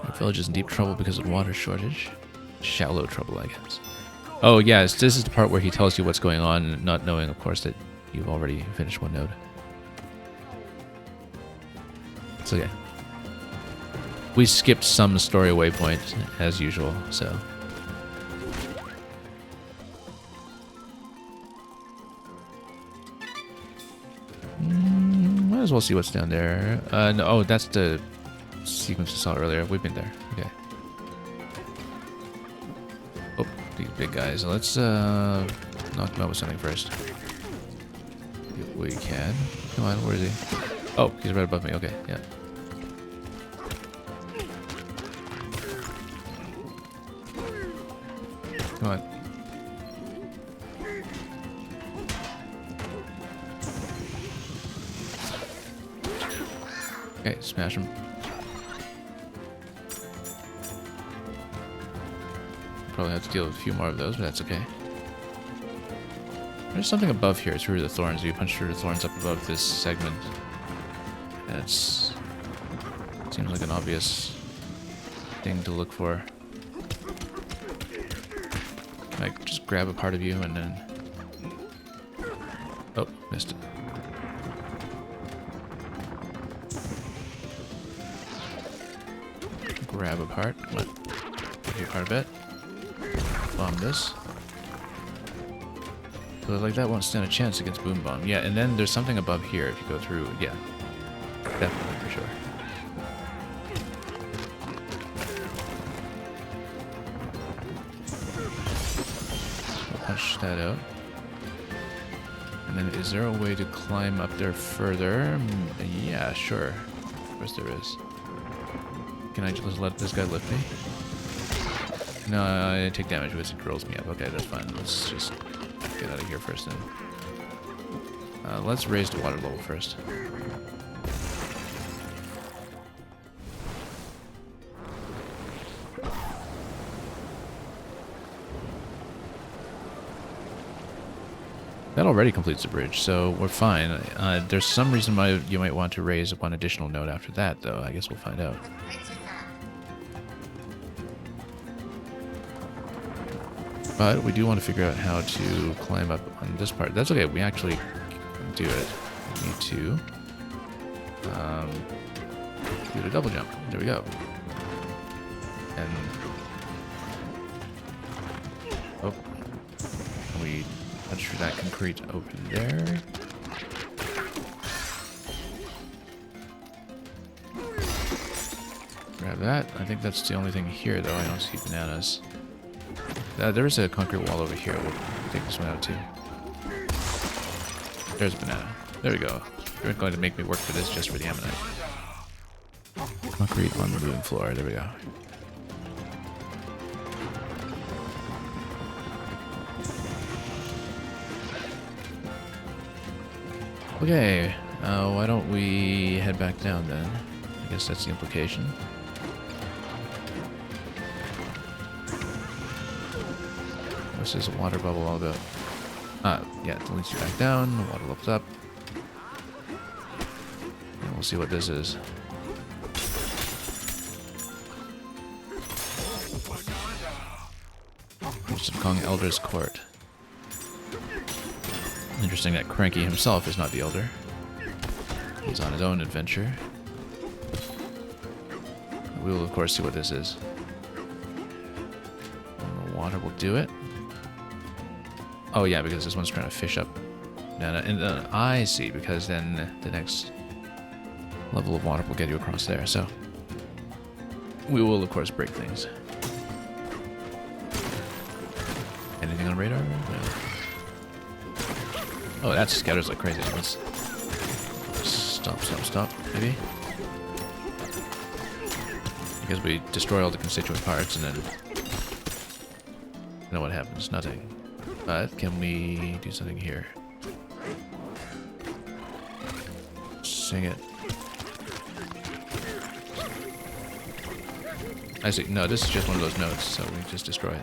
The village is in deep trouble because of water shortage. Shallow trouble, I guess. Oh, yes, this is the part where he tells you what's going on, not knowing, of course, that you've already finished one node. So, yeah. We skipped some story waypoint, as usual, so... Might as well see what's down there. No, oh, that's the sequence we saw earlier. We've been there. Okay. Oh, these big guys. Let's knock them out with something first. If we can. Come on, where is he? Oh, he's right above me. Okay, yeah. Come on. Okay, smash him. Probably have to deal with a few more of those, but that's okay. There's something above here through the thorns. You punch through the thorns up above this segment. That's... seems like an obvious thing to look for. Like, just grab a part of you and then... Oh, missed it. Grab a part. Come on. Give you a part of it. Bomb this. So like that won't stand a chance against Boom Bomb. Yeah, and then there's something above here if you go through. Yeah. Definitely, for sure. We'll punch that out. And then is there a way to climb up there further? Yeah, sure. Of course there is. Can I just let this guy lift me? No, I didn't take damage because it rolls me up. Okay, that's fine. Let's just get out of here first then. Let's raise the water level first. That already completes the bridge, so we're fine. There's some reason why you might want to raise one additional node after that, though. I guess we'll find out. But we do want to figure out how to climb up on this part. That's okay, we actually can do it. We need to do the double jump. There we go. And oh, we touch that concrete over there. Grab that. I think that's the only thing here, though. I don't see bananas. There is a concrete wall over here. We'll take this one out too. There's a banana. There we go. You're going to make me work for this just for the ammonite. Concrete on the moving floor. There we go. Okay, why don't we head back down then? I guess that's the implication. What's this water bubble all about? Yeah, it leads you back down, the water levels up. And we'll see what this is. Kong Elder's Court. Interesting that Cranky himself is not the Elder. He's on his own adventure. We will, of course, see what this is. And the water will do it. Oh, yeah, because this one's trying to fish up. And I see, because then the next level of water will get you across there. So we will, of course, break things. Anything on radar? No. Oh, that scatters like crazy. Let's stop, maybe. Because we destroy all the constituent parts and then you know what happens? Nothing. But can we do something here? Sing it. I see. No, this is just one of those notes, so we just destroy it.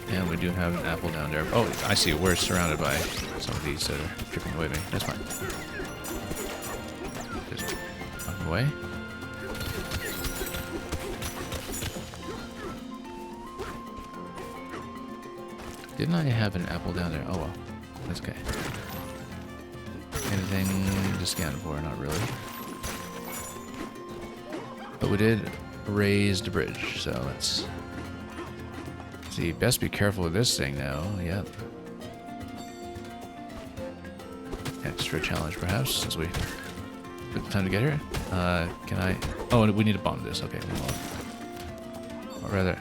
And we do have an apple down there. Oh, I see. We're surrounded by some of these that are dripping away at me. That's fine. Just on the way. Didn't I have an apple down there? Oh well. That's okay. Anything to scan for? Not really. But we did raise the bridge, so let's see. Best be careful with this thing now. Yep. Extra challenge, perhaps, since we took the time to get here. Can I? Oh, we need to bomb this. Okay. Or rather,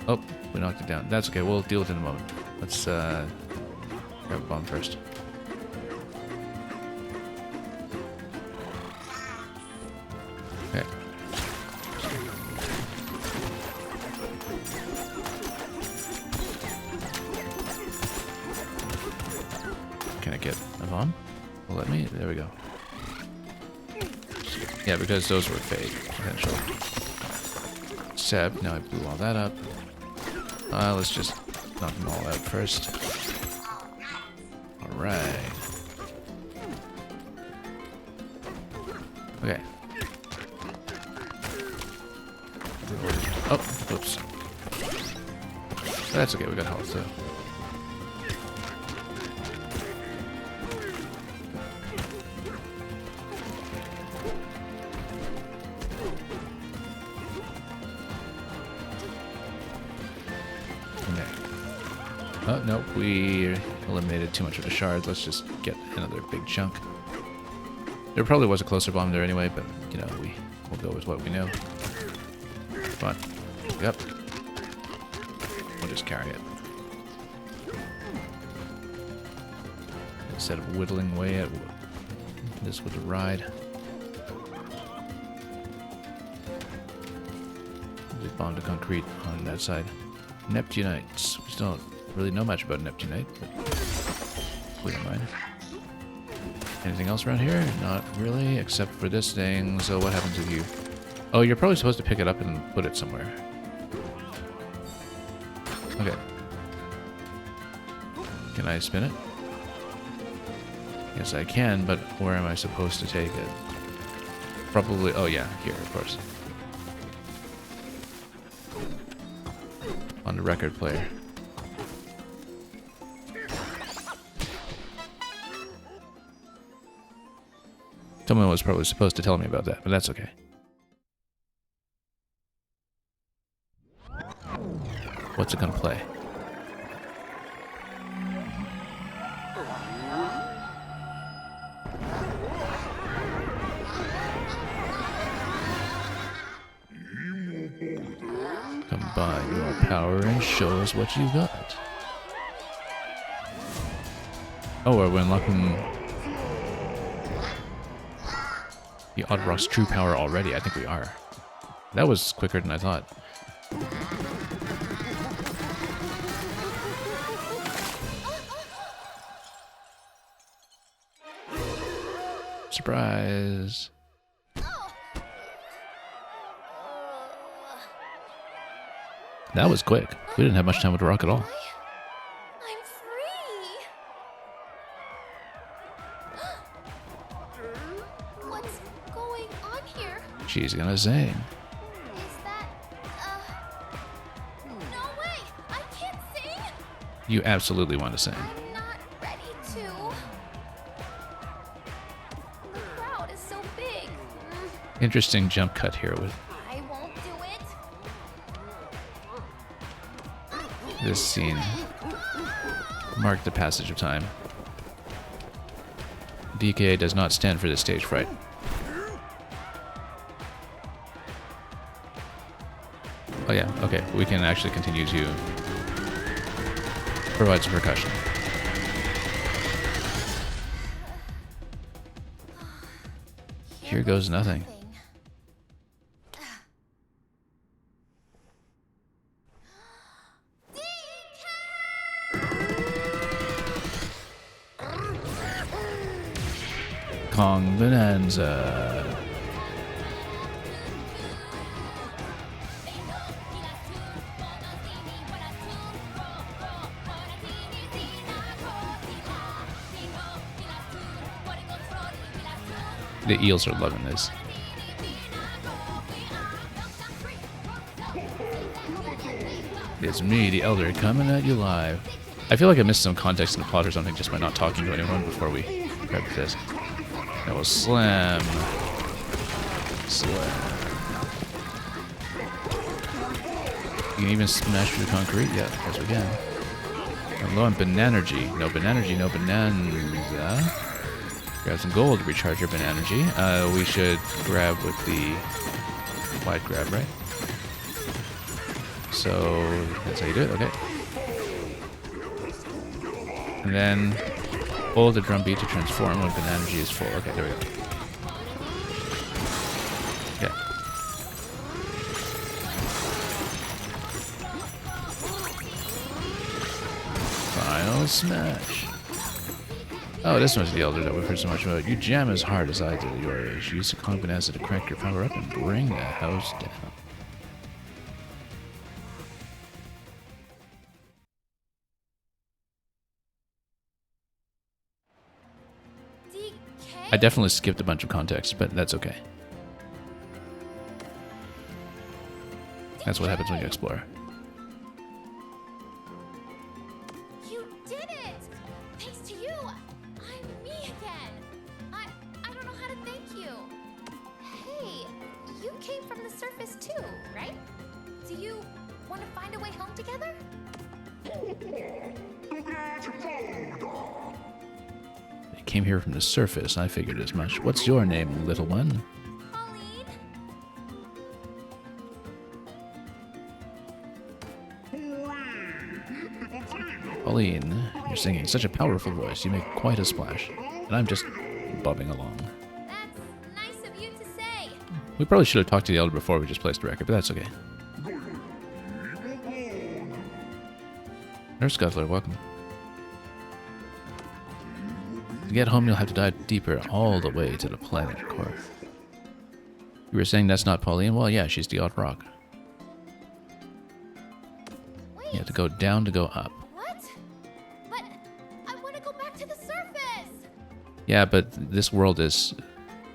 oh, we knocked it down. That's okay. We'll deal with it in a moment. Let's grab a bomb first. Okay. Can I get a bomb? Well, let me. There we go. Yeah, because those were fake, potentially. Except now I blew all that up. Let's just knock them all out first. Alright. Okay. Oh, oops. That's okay, we got health too. Oh, nope, we eliminated too much of the shards. Let's just get another big chunk. There probably was a closer bomb there anyway, but, you know, we'll go with what we know. Come on. Yep. We'll just carry it. Instead of whittling away at this with the ride. Just bomb the concrete on that side. Neptunites. We still don't really know much about Neptunite, but we don't mind. Anything else around here? Not really, except for this thing. So what happens if you... Oh, you're probably supposed to pick it up and put it somewhere. Okay. Can I spin it? Yes, I can, but where am I supposed to take it? Probably... Oh, yeah, here, of course. On the record player. Someone was probably supposed to tell me about that, but that's okay. What's it gonna play? Combine your power and show us what you got. Oh, are we unlocking the Oddrock's true power already? I think we are. That was quicker than I thought. Surprise! That was quick. We didn't have much time with the rock at all. I'm free. What's going on here? She's gonna sing. Is that no way! I can't sing! You absolutely want to sing. I'm not ready to. The crowd is so big. Interesting jump cut here with I won't do it. this scene. Mark the passage of time. DK does not stand for this stage fright. Oh yeah, okay. We can actually continue to provide some percussion. Here goes nothing. Kong Bananza. The eels are loving this. It's me, the Elder, coming at you live. I feel like I missed some context in the plot or something just by not talking to anyone before we grabbed this. That was slam. Slam. You can even smash through the concrete? Yeah, of course we can. I'm low on Bananza. No Bananza, no Bananza. Grab some gold to recharge your Bananza. We should grab with the wide grab, right? So, that's how you do it, okay. And then hold the drum beat to transform when Bananza is full. Okay, there we go. Okay. Final smash. Oh, this one's the Elder that we've heard so much about. You jam as hard as I did at your age. Use the Kong Bananza to crank your power up and bring the house down. I definitely skipped a bunch of context, but that's okay. That's what happens when you explore. You did it! Thanks to you, I'm me again. I don't know how to thank you. Hey, you came from the surface too, right? Do you want to find a way home together? They came here from the surface. I figured as much. What's your name, little one? Pauline, you're singing such a powerful voice. You make quite a splash. And I'm just bobbing along. That's nice of you to say. We probably should have talked to the Elder before we just placed the record, but that's okay. Nurse Scuffler, welcome. To get home, you'll have to dive deeper all the way to the planet core. You were saying that's not Pauline? Well, yeah, she's the odd rock. Wait. You have to go down to go up. What? But I want to go back to the surface. Yeah, but this world is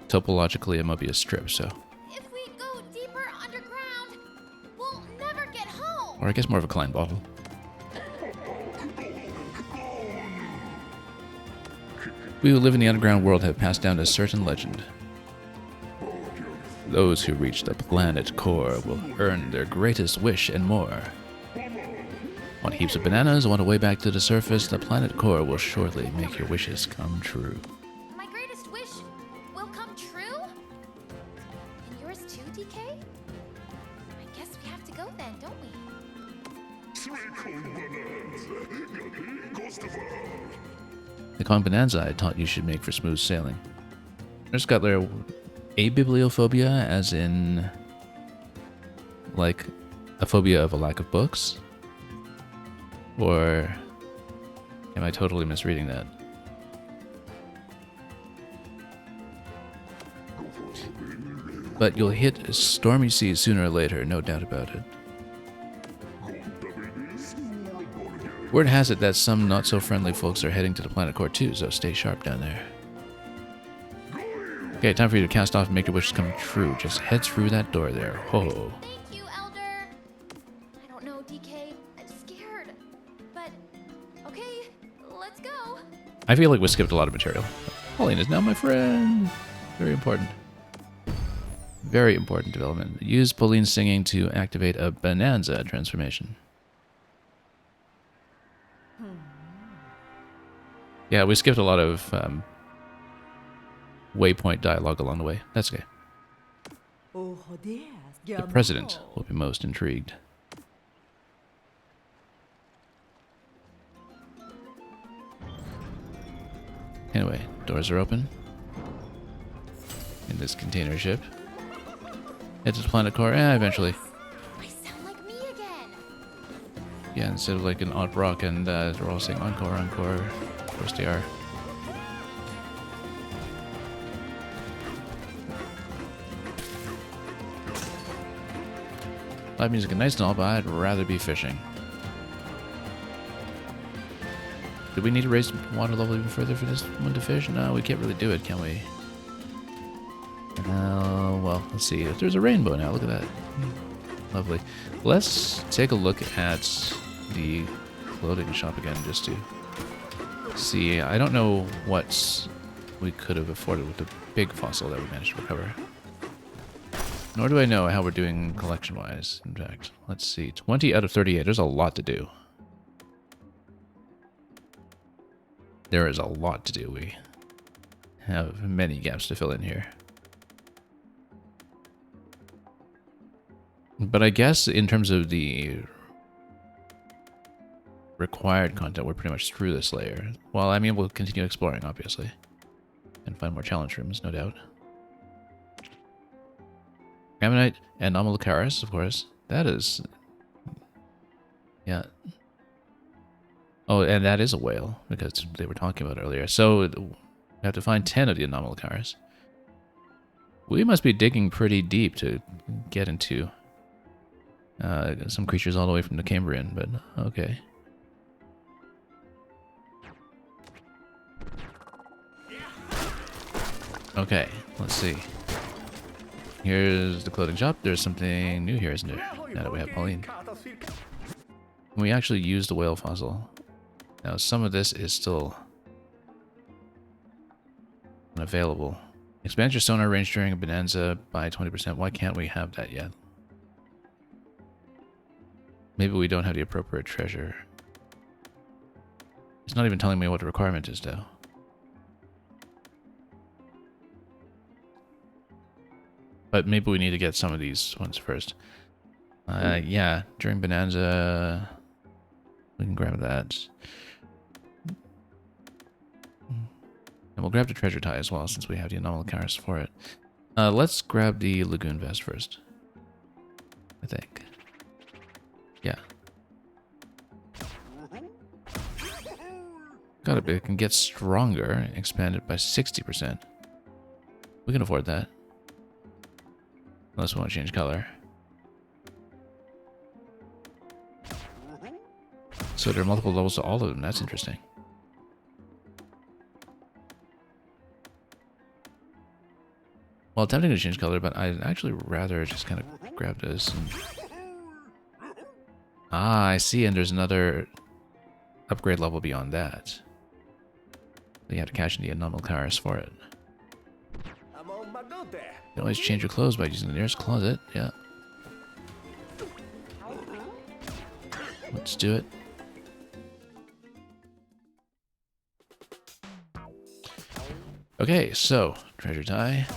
topologically a Mobius strip, so... If we go deeper underground, we'll never get home. Or I guess more of a Klein bottle. We who live in the underground world have passed down a certain legend. Those who reach the planet core will earn their greatest wish and more. Want heaps of bananas? Want a way back to the surface? The planet core will surely make your wishes come true. My greatest wish will come true? And yours too, DK? I guess we have to go then, don't we? The Kong Bananza I taught you should make for smooth sailing. There's got their abibliophobia, as in, like, a phobia of a lack of books? Or am I totally misreading that? But you'll hit stormy seas sooner or later, no doubt about it. Word has it that some not-so-friendly folks are heading to the planet core too, so stay sharp down there. Okay, time for you to cast off and make your wishes come true. Just head through that door there. Ho! Thank you, Elder. I don't know, DK. I'm scared. But, okay, let's go. I feel like we skipped a lot of material. Pauline is now my friend. Very important. Very important development. Use Pauline's singing to activate a Bananza transformation. Yeah, we skipped a lot of waypoint dialogue along the way. That's okay. The president will be most intrigued. Anyway, doors are open. In this container ship. Head to the planet core. Eventually. I sound like me again. Yeah, instead of like an odd rock and they're all saying encore, encore. Of course they are. Live music is nice and all, but I'd rather be fishing. Do we need to raise water level even further for this one to fish? No, we can't really do it, can we? Well, let's see. There's a rainbow now. Look at that. Lovely. Let's take a look at the clothing shop again, just to see. I don't know what we could have afforded with the big fossil that we managed to recover. Nor do I know how we're doing collection-wise, in fact. Let's see. 20 out of 38. There's a lot to do. There is a lot to do. We have many gaps to fill in here. But I guess in terms of the required content, we're pretty much through this layer. Well, I mean, we'll continue exploring, obviously. And find more challenge rooms, no doubt. Ammonite and Anomalocaris, of course. That is... yeah. Oh, and that is a whale, because they were talking about it earlier. So, we have to find 10 of the Anomalocaris. We must be digging pretty deep to get into some creatures all the way from the Cambrian, but okay. Okay, let's see. Here's the clothing shop. There's something new here, isn't there? Now that we have Pauline. We actually used the whale fossil. Now, some of this is still unavailable. Expand your sonar range during a Bananza by 20%. Why can't we have that yet? Maybe we don't have the appropriate treasure. It's not even telling me what the requirement is, though. But maybe we need to get some of these ones first. Yeah, during Bananza, we can grab that. And we'll grab the treasure tie as well, since we have the Anomalocaris for it. Let's grab the Lagoon Vest first. I think. Yeah. Got a bit. It can get stronger, expanded by 60%. We can afford that. Unless we want to change color. So there are multiple levels to all of them. That's interesting. Well, tempting to change color, but I'd actually rather just kind of grab this and... Ah, I see, and there's another upgrade level beyond that. You have to cash in the anomal cars for it. You can always change your clothes by using the nearest closet, yeah. Let's do it. Okay, so, treasure tie.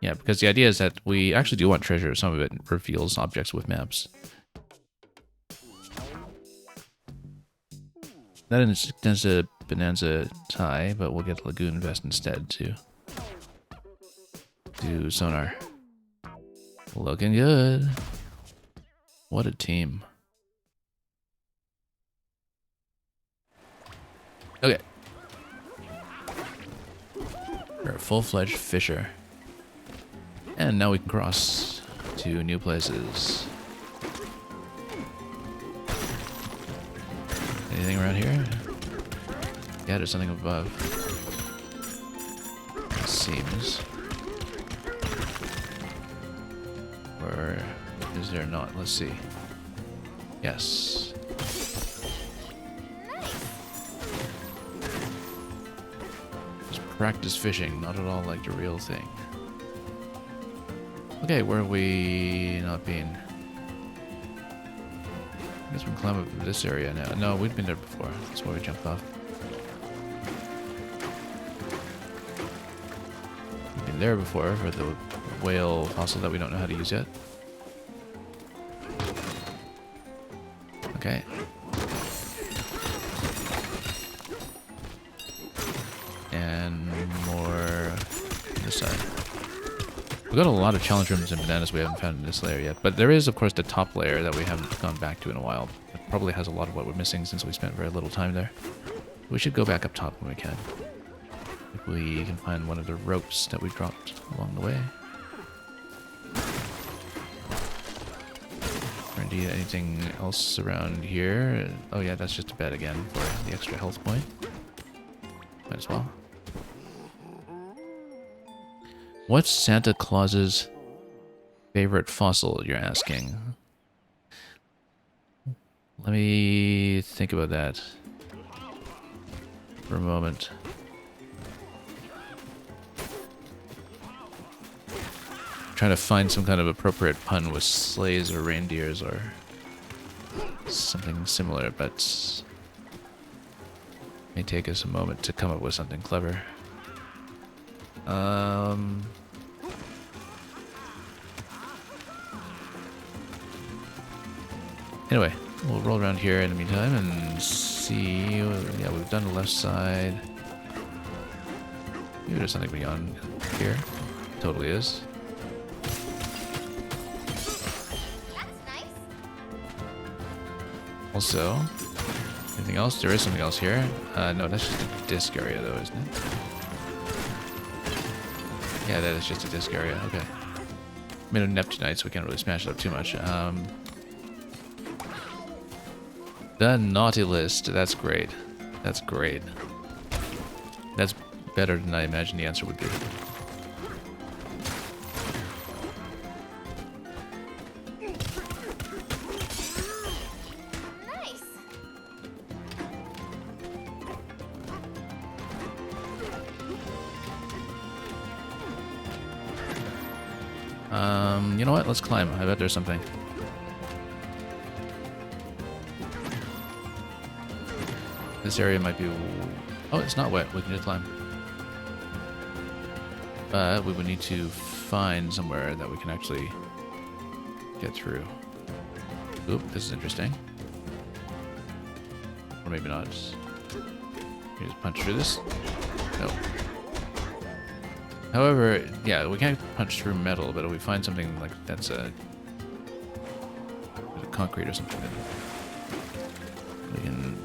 Yeah, because the idea is that we actually do want treasure. Some of it reveals objects with maps. That is a Bananza tie, but we'll get Lagoon Vest instead to do sonar. Looking good. What a team. Okay. We're a full-fledged fisher. And now we can cross to new places. Anything around here? Yeah, there's something above. It seems. Or is there not? Let's see. Yes. Just practice fishing, not at all like the real thing. Okay, where have we not been? I guess we can climb up this area now. No, we've been there before. That's why we jumped off. We've been there before for the whale fossil that we don't know how to use yet. Okay. And more this side. We've got a lot of challenge rooms and bananas we haven't found in this layer yet, but there is, of course, the top layer that we haven't gone back to in a while. It probably has a lot of what we're missing since we spent very little time there. We should go back up top when we can. If we can find one of the ropes that we dropped along the way. Or indeed anything else around here. Oh yeah, that's just a bed again for the extra health point. Might as well. What's Santa Claus's favorite fossil, you're asking? Let me think about that for a moment. Trying to find some kind of appropriate pun with sleighs or reindeers or something similar, but it may take us a moment to come up with something clever. Anyway, we'll roll around here in the meantime and see. Yeah, we've done the left side. Maybe there's something beyond here. Totally is. That's nice. Also, anything else? There is something else here. No, that's just a disc area though, isn't it? Yeah, that is just a disc area. Okay. Made of Neptunites, so we can't really smash it up too much. The naughty list. That's great. That's great. That's better than I imagined the answer would be. Nice. You know what? Let's climb. I bet there's something. This area might be... Oh, it's not wet. We can just climb. But we would need to find somewhere that we can actually get through. Oop, this is interesting. Or maybe not. Can you just punch through this? No. However, yeah, we can't punch through metal, but if we find something like that's a concrete or something, then we can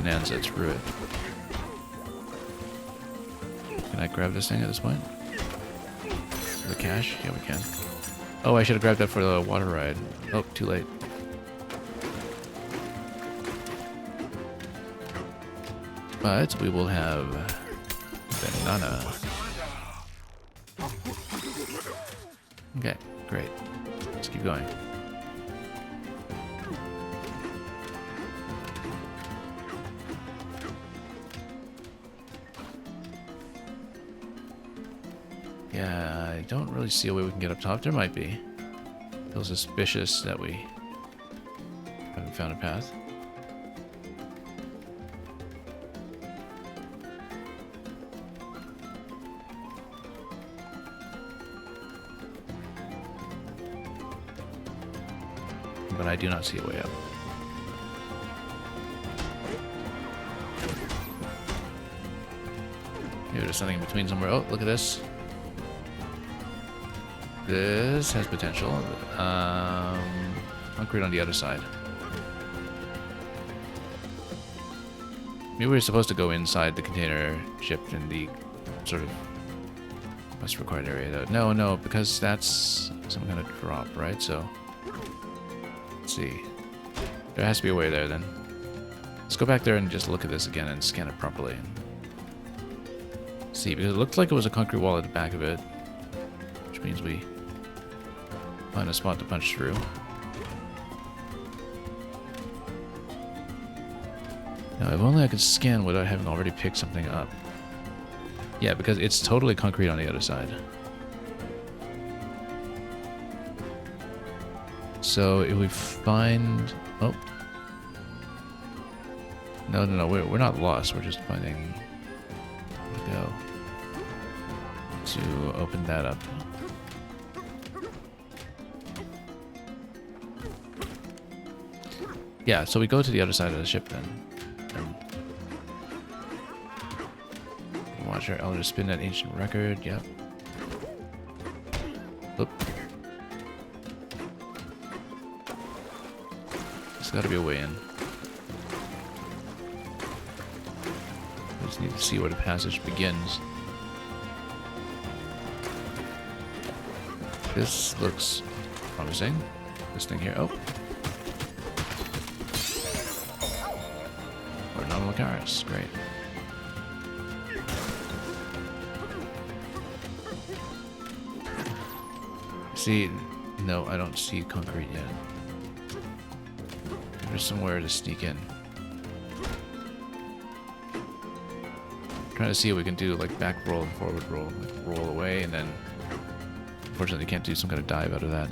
Bananza through it. Can I grab this thing at this point? The cash? Yeah, we can. Oh, I should have grabbed that for the water ride. Oh, too late. But we will have banana. Okay, great. Let's keep going. Yeah, I don't really see a way we can get up top. There might be. Feels suspicious that we haven't found a path. But I do not see a way up. Maybe there's something in between somewhere. Oh, look at this. This has potential. Concrete on the other side. Maybe we're supposed to go inside the container ship in the sort of what's required area. Though. No, because that's some kind of drop, right? So let's see. There has to be a way there then. Let's go back there and just look at this again and scan it properly. See, because it looked like it was a concrete wall at the back of it, which means we find a spot to punch through. Now, if only I could scan without having already picked something up. Yeah, because it's totally concrete on the other side. So if we find... Oh. No, we're not lost. We're just finding where to go to open that up. Yeah, so we go to the other side of the ship then. And watch our elder spin that ancient record. Yep. Oop. There's got to be a way in. I just need to see where the passage begins. This looks promising. This thing here. Oh. Cars, great. See, no, I don't see concrete yet. There's somewhere to sneak in. Trying to see what we can do, like back roll and forward roll, like roll away, and then unfortunately can't do some kind of dive out of that.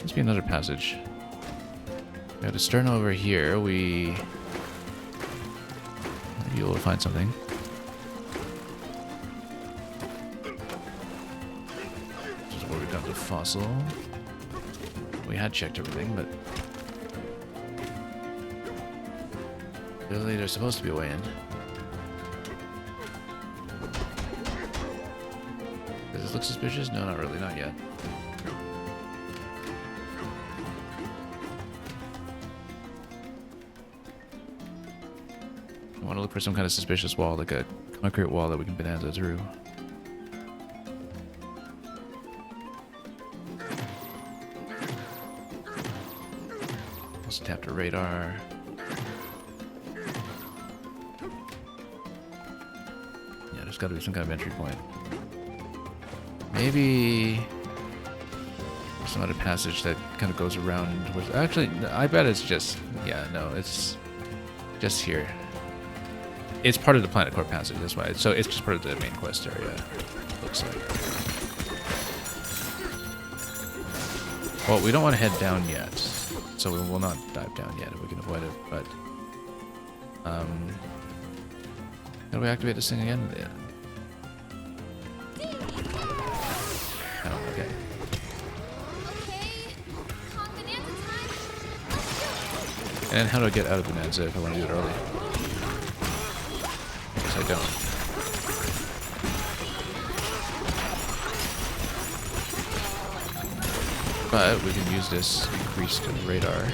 Must be another passage. We have the stern over here. Maybe we'll find something. This is where we got the fossil. We had checked everything, but clearly there's supposed to be a way in. Does this look suspicious? No, not really, not yet. I want to look for some kind of suspicious wall, like a concrete wall that we can Bananza through. Let's tap the radar. Yeah, there's got to be some kind of entry point. Maybe some other passage that kind of goes around with... Actually, I bet it's just... Yeah, no, it's just here. It's part of the Planet Core passage, that's why. So it's just part of the main quest area, looks like. Well, we don't want to head down yet, so we will not dive down yet if we can avoid it, but... How do we activate this thing again? Yeah. Oh, okay. And how do I get out of Bananza if I want to do it early? I don't. But we can use this increased radar.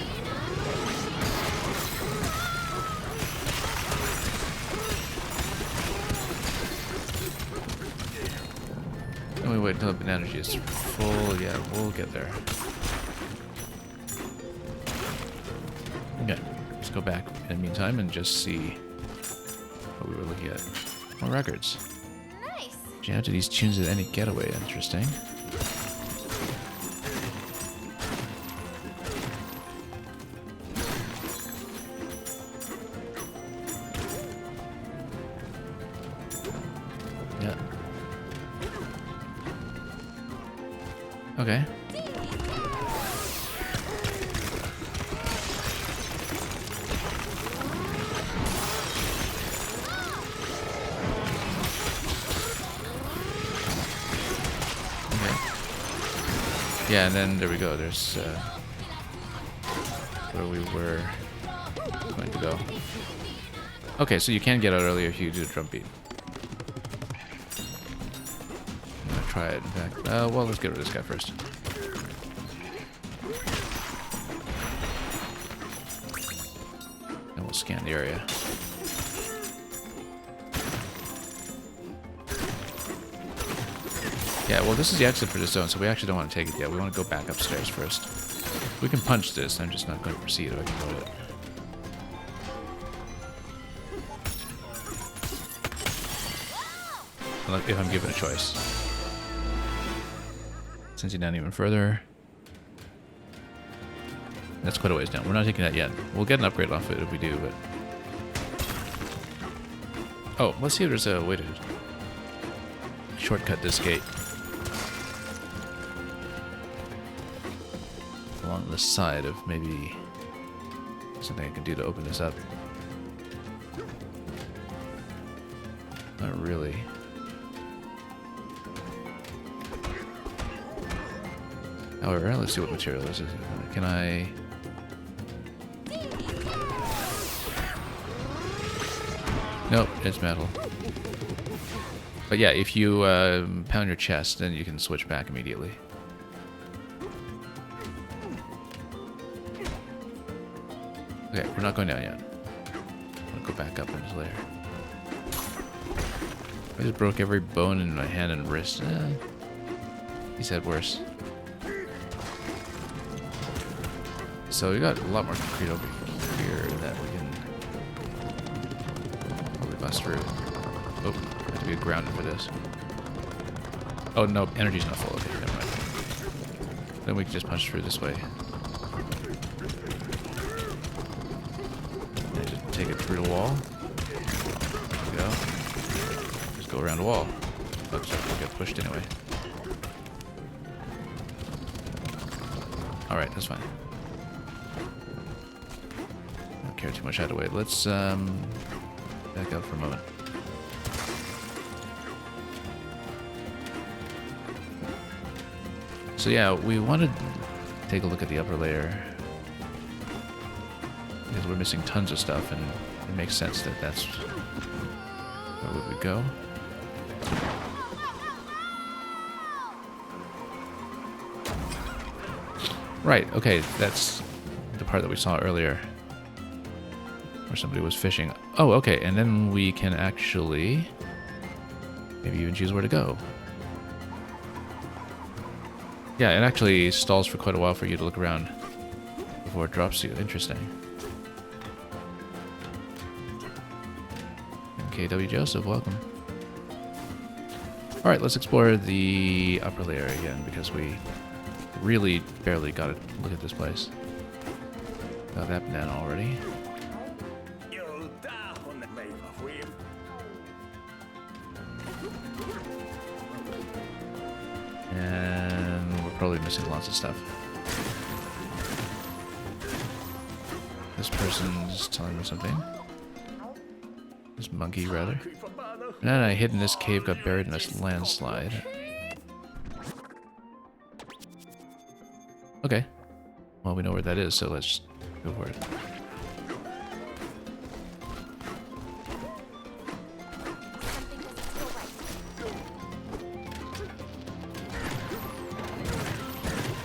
Can we wait until the energy is full? Yeah, we'll get there. Okay, let's go back in the meantime and just see what we were looking at. More records. Nice. Jam to these tunes at any getaway. Interesting. Yeah. Okay. Yeah, and then there we go. There's where we were going to go. Okay, so you can get out earlier if you do the drum beat. I'm gonna try it. In fact, well, let's get rid of this guy first. And we'll scan the area. Yeah, well, this is the exit for this zone, so we actually don't want to take it yet. We want to go back upstairs first. We can punch this. I'm just not going to proceed if I can load it. If I'm given a choice. Sends you down even further. That's quite a ways down. We're not taking that yet. We'll get an upgrade off it if we do, but... Oh, let's see if there's a way to shortcut this gate. Along the side of maybe something I can do to open this up. Not really. However, let's see what material this is. Can I... Nope, it's metal. But yeah, if you pound your chest, then you can switch back immediately. Okay, we're not going down yet. I'll go back up in his lair. I just broke every bone in my hand and wrist. He's had worse. So we got a lot more concrete over here that we can probably bust through. Oh, I have to be grounded for this. Oh no, energy's not full. Okay, never mind. Then we can just punch through this way. And just take it through the wall. There we go. Just go around the wall. Oops, I get pushed anyway. Alright, that's fine. Don't care too much either way. Let's back up for a moment. So yeah, we wanted to take a look at the upper layer because we're missing tons of stuff, and it makes sense that that's where we would go. Right, okay, that's the part that we saw earlier where somebody was fishing. Oh, okay, and then we can actually maybe even choose where to go. Yeah, it actually stalls for quite a while for you to look around before it drops you. Interesting. KW Joseph, welcome. Alright, let's explore the upper layer again because we really barely got a look at this place. Got that banana already. And we're probably missing lots of stuff. This person's telling me something. This monkey, rather. Banana hid in this cave got buried in a landslide. Okay. Well, we know where that is, so let's go for it.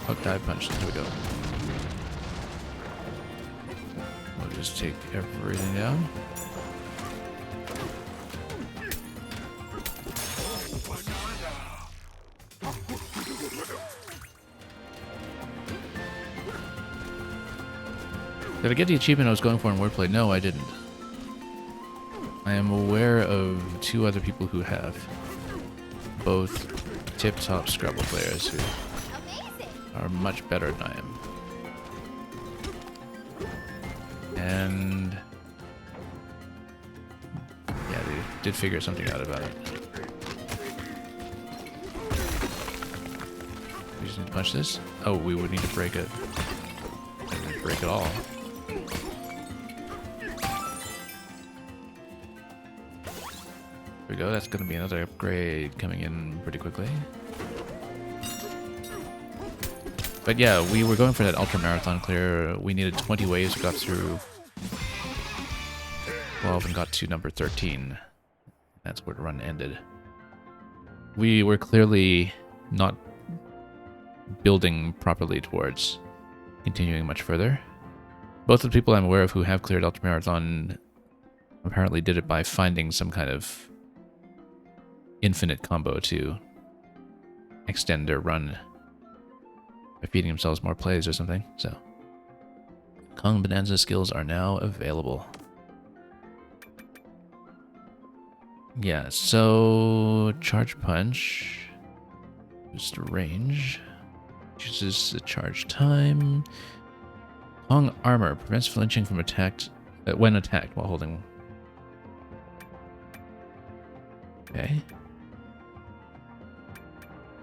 Oh, dive punch. There we go. We'll just take everything down. Did I get the achievement I was going for in wordplay? No, I didn't. I am aware of 2 other people who have. Both tip-top Scrabble players who are much better than I am. And yeah, they did figure something out about it. We just need to punch this. Oh, we would need to break it. Break it all. There we go. That's going to be another upgrade coming in pretty quickly. But yeah, we were going for that ultra marathon clear. We needed 20 waves. We got through 12 and got to number 13. That's where the run ended. We were clearly not building properly towards continuing much further. Both of the people I'm aware of who have cleared ultra marathon apparently did it by finding some kind of infinite combo to extend their run by feeding themselves more plays or something. So Kong Bananza skills are now available. Yeah, so charge punch, boost range, uses the charge time. Kong armor prevents flinching from attacked when attacked while holding. Okay.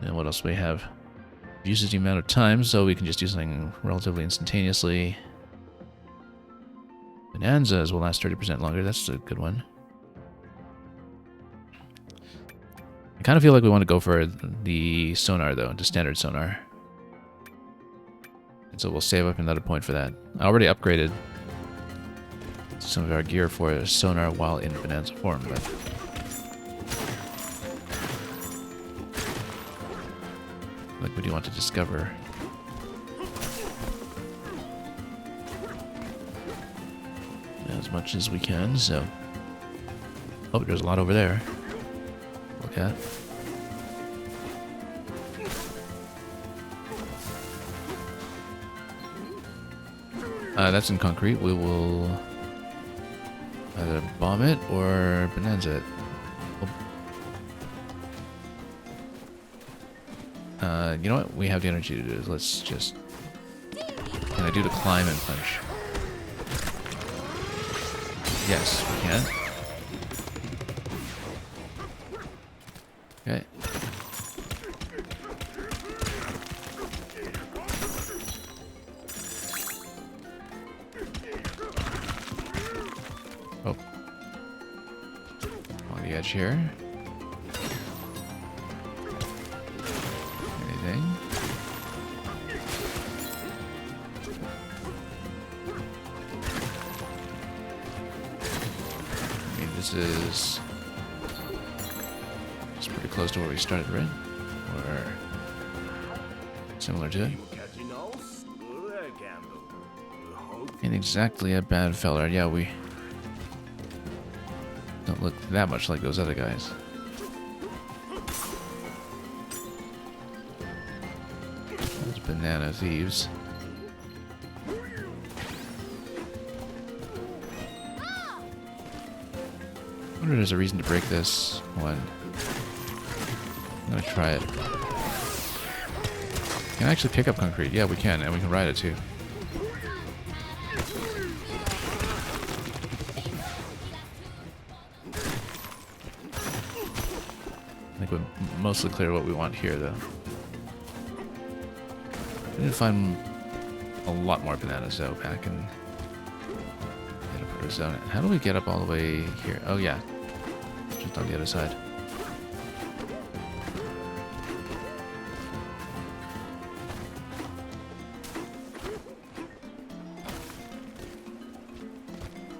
And what else do we have? Uses the amount of time, so we can just do something relatively instantaneously. Bananzas will last 30% longer. That's a good one. I kind of feel like we want to go for the sonar, though, the standard sonar. And so we'll save up another point for that. I already upgraded some of our gear for sonar while in Bananza form, but like, what do you want to discover? As much as we can, so... Oh, there's a lot over there. Look at. That's in concrete. We will either bomb it or Bananza it. You know what? We have the energy to do this. Let's just... Can I do the climb and punch? Yes, we can. Okay. Oh. On the edge here. Anything? I mean, this is... It's pretty close to where we started, right? Or similar to it. Ain't exactly a bad feller. Yeah, we don't look that much like those other guys. Those banana thieves. I wonder if there's a reason to break this one. I'm gonna try it. Can I actually pick up concrete? Yeah, we can, and we can ride it too. I think we're mostly clear what we want here, though. We need to find a lot more bananas, though, back in the zone. How do we get up all the way here? Oh, yeah. Just on the other side.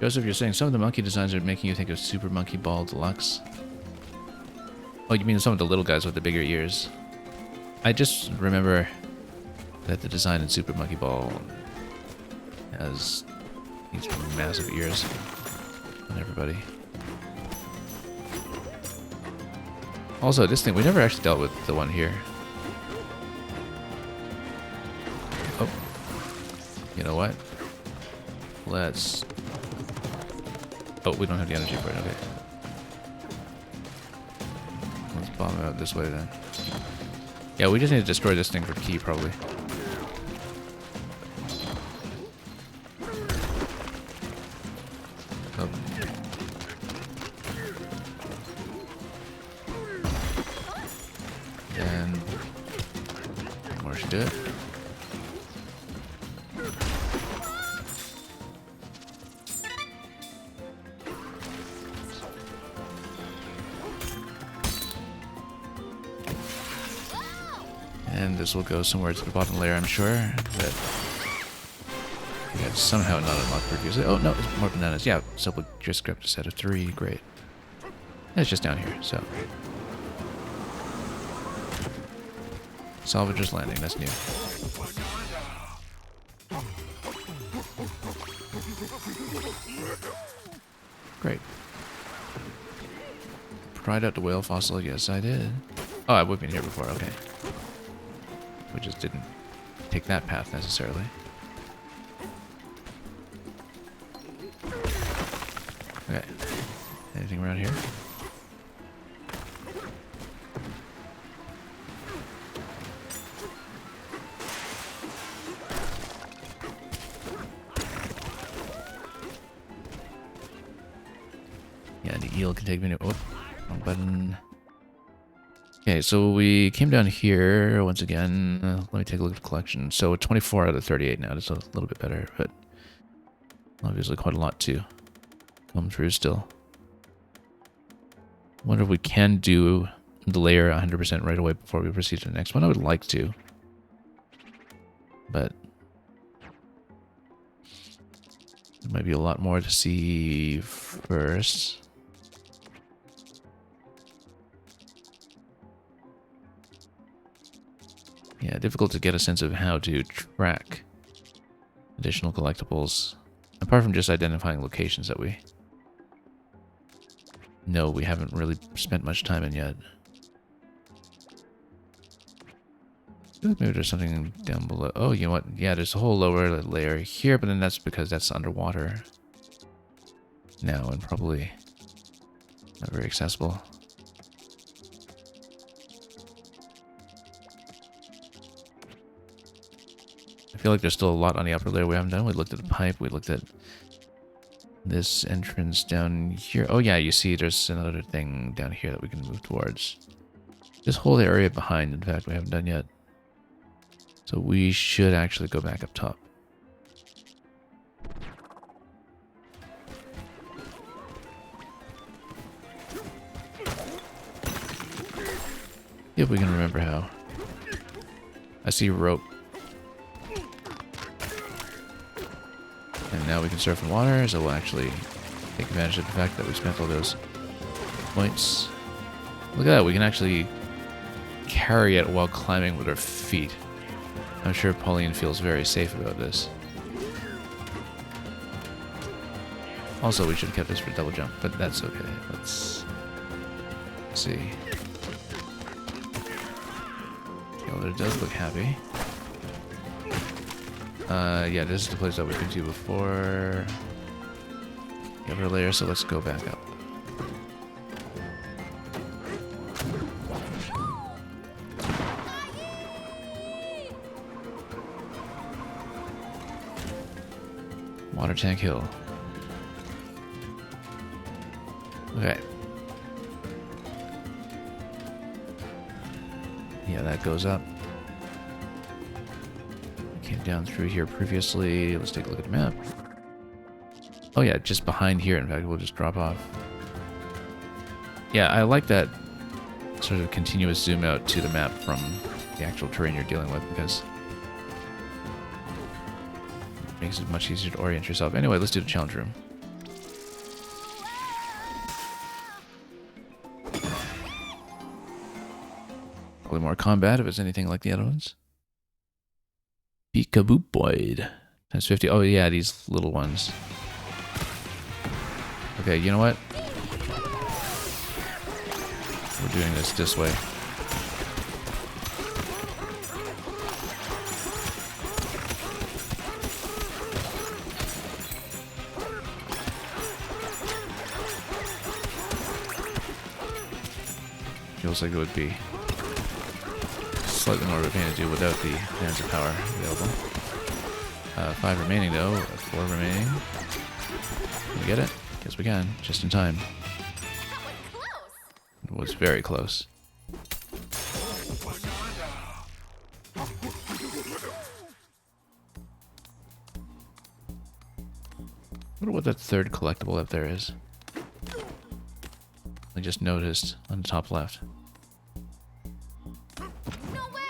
Joseph, you're saying some of the monkey designs are making you think of Super Monkey Ball Deluxe. Oh, you mean some of the little guys with the bigger ears? I just remember that the design in Super Monkey Ball has these massive ears on everybody. Also, this thing, we never actually dealt with the one here. Oh. You know what? let's... Oh, we don't have the energy for it, okay. Let's bomb it out this way then. Yeah, we just need to destroy this thing for key, probably. Oh. And... more should do it. And this will go somewhere to the bottom layer, I'm sure. But we had somehow not unlocked previously. Oh no, it's more bananas. Yeah, so we'll just grab a set of 3. Great. And it's just down here, so. Salvager's Landing, that's new. Great. Pried out the whale fossil, yes I did. Oh, I've been here before, okay. We just didn't take that path necessarily. Okay. Anything around here? Yeah, the eel can take me to... Oh, wrong button. Okay, so we came down here once again. Let me take a look at the collection. So 24 out of 38 now. That's a little bit better, but obviously quite a lot to come through still. Wonder if we can do the layer 100% right away before we proceed to the next one. I would like to, but there might be a lot more to see first. Yeah, difficult to get a sense of how to track additional collectibles, apart from just identifying locations that we know we haven't really spent much time in yet. I feel like maybe there's something down below. Oh, you know what? Yeah, there's a whole lower layer here, but then that's because that's underwater now and probably not very accessible. I feel like there's still a lot on the upper layer we haven't done. We looked at the pipe. We looked at this entrance down here. Oh yeah, you see there's another thing down here that we can move towards. This whole area behind, in fact, we haven't done yet. So we should actually go back up top. If we can remember how. I see rope. And now we can surf in water, so we'll actually take advantage of the fact that we spent all those points. Look at that, we can actually carry it while climbing with our feet. I'm sure Pauline feels very safe about this. Also, we should have kept this for double jump, but that's okay. Let's see. It does look happy. Yeah, this is the place that we've been to before. The upper layer, so let's go back up. Water Tank Hill. Okay. Yeah, that goes up. Came down through here previously. Let's take a look at the map. Oh yeah, just behind here. In fact, we'll just drop off. Yeah, I like that sort of continuous zoom out to the map from the actual terrain you're dealing with, because it makes it much easier to orient yourself. Anyway, let's do the challenge room. Probably more combat if it's anything like the other ones. Peekaboo Boyd. Times 50. Oh yeah, these little ones. Okay, you know what? We're doing this way. looks like it would be slightly more of a pain to do without the Bananza power available. 5 remaining though, 4 remaining. Can we get it? Guess we can, just in time. That was close. It was very close. I wonder what that third collectible up there is. I just noticed on the top left. No way.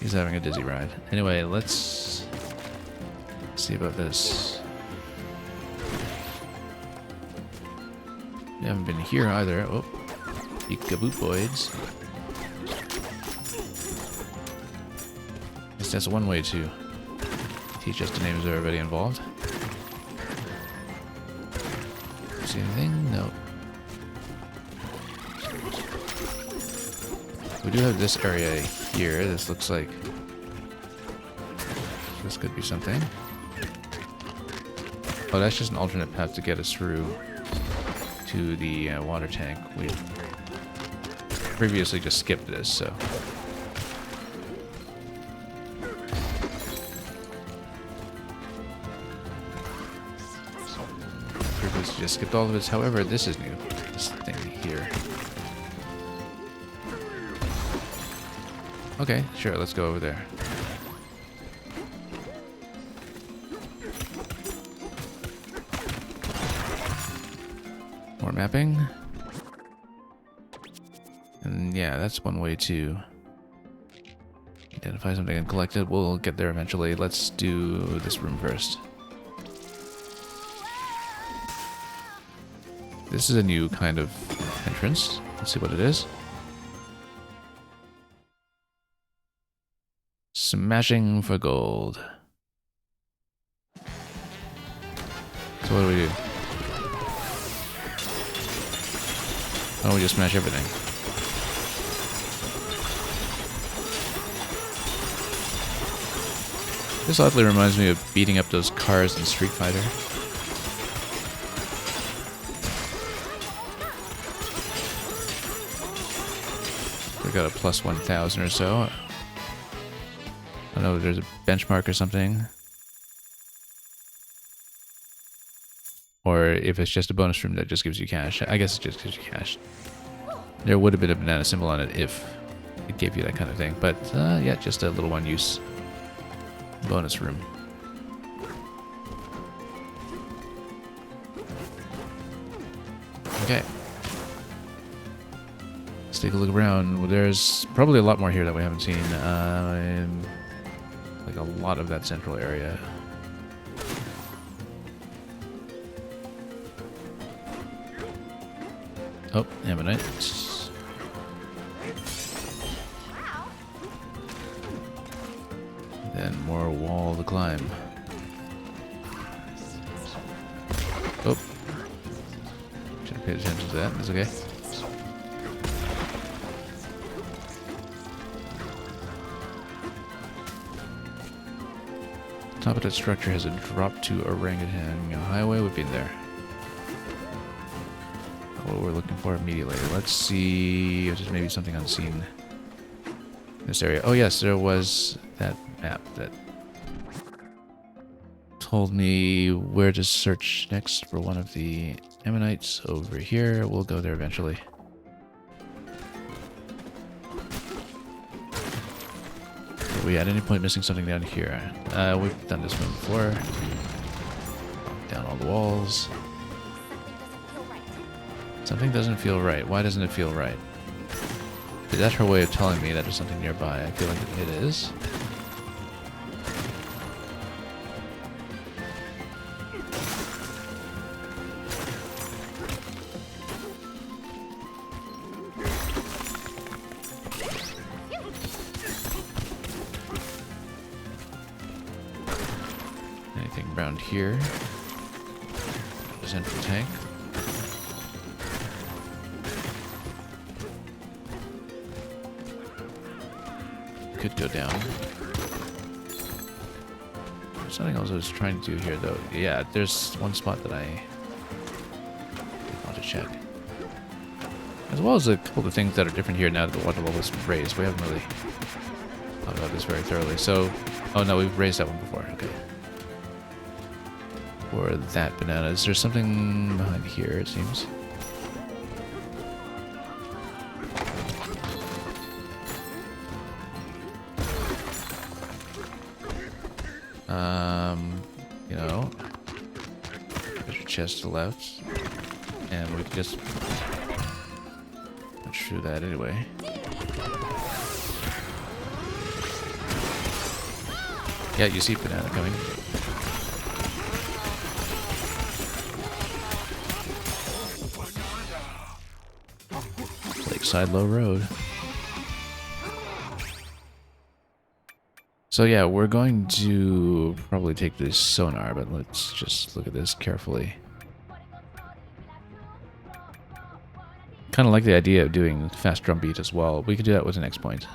He's having a dizzy ride. Anyway, let's see about this. We haven't been here either. Oh, Peekaboo-boids. Guess that's one way to teach us the names of everybody involved. See anything? No. We do have this area here. This looks like this could be something. Oh, that's just an alternate path to get us through to the water tank. We previously just skipped this, so. Previously just skipped all of this. However, this is new. This thing here. Okay, sure, let's go over there. More mapping. And yeah, that's one way to identify something and collect it. We'll get there eventually. Let's do this room first. This is a new kind of entrance. Let's see what it is. Smashing for gold. So what do? Oh, we just smash everything. This oddly reminds me of beating up those cars in Street Fighter. We got a plus 1,000 or so. I don't know if there's a benchmark or something. Or if it's just a bonus room that just gives you cash. I guess it just gives you cash. There would have been a banana symbol on it if it gave you that kind of thing. But yeah, just a little one-use bonus room. Okay. Let's take a look around. Well, there's probably a lot more here that we haven't seen. Like a lot of that central area. Oh, Ammonite. Then more wall to climb. Oh. Should have paid attention to that. That's okay. Top of that structure has a drop to orangutan highway. We've been there. What we're looking for immediately. Let's see if there's maybe something unseen in this area. Oh yes, there was that map that told me where to search next for one of the ammonites over here. We'll go there eventually. Are we at any point missing something down here? We've done this one before. Down all the walls. Something doesn't feel right. Why doesn't it feel right? Is that her way of telling me that there's something nearby? I feel like it is. Anything around here? Central tank. Could go down. something else I was trying to do here, though. Yeah, there's one spot that I want to check. As well as a couple of things that are different here now that the water level is raised. We haven't really thought about this very thoroughly. So, oh no, we've raised that one before. Okay. For that banana. Is there something behind here, it seems? You know, there's a chest to the left, and we can just punch through that anyway. Yeah, you see banana coming. Lakeside Low Road. So yeah, we're going to probably take this sonar, but let's just look at this carefully. Kind of like the idea of doing fast drum beat as well. We could do that with the next point.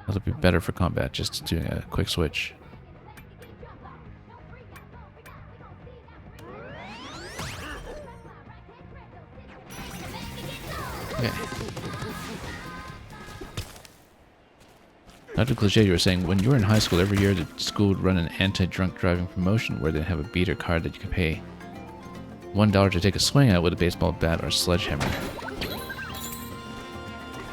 That'll be better for combat, just doing a quick switch. Okay. Dr. Cliche, you were saying, when you were in high school, every year the school would run an anti-drunk driving promotion where they'd have a beater card that you could pay $1 to take a swing at with a baseball bat or a sledgehammer.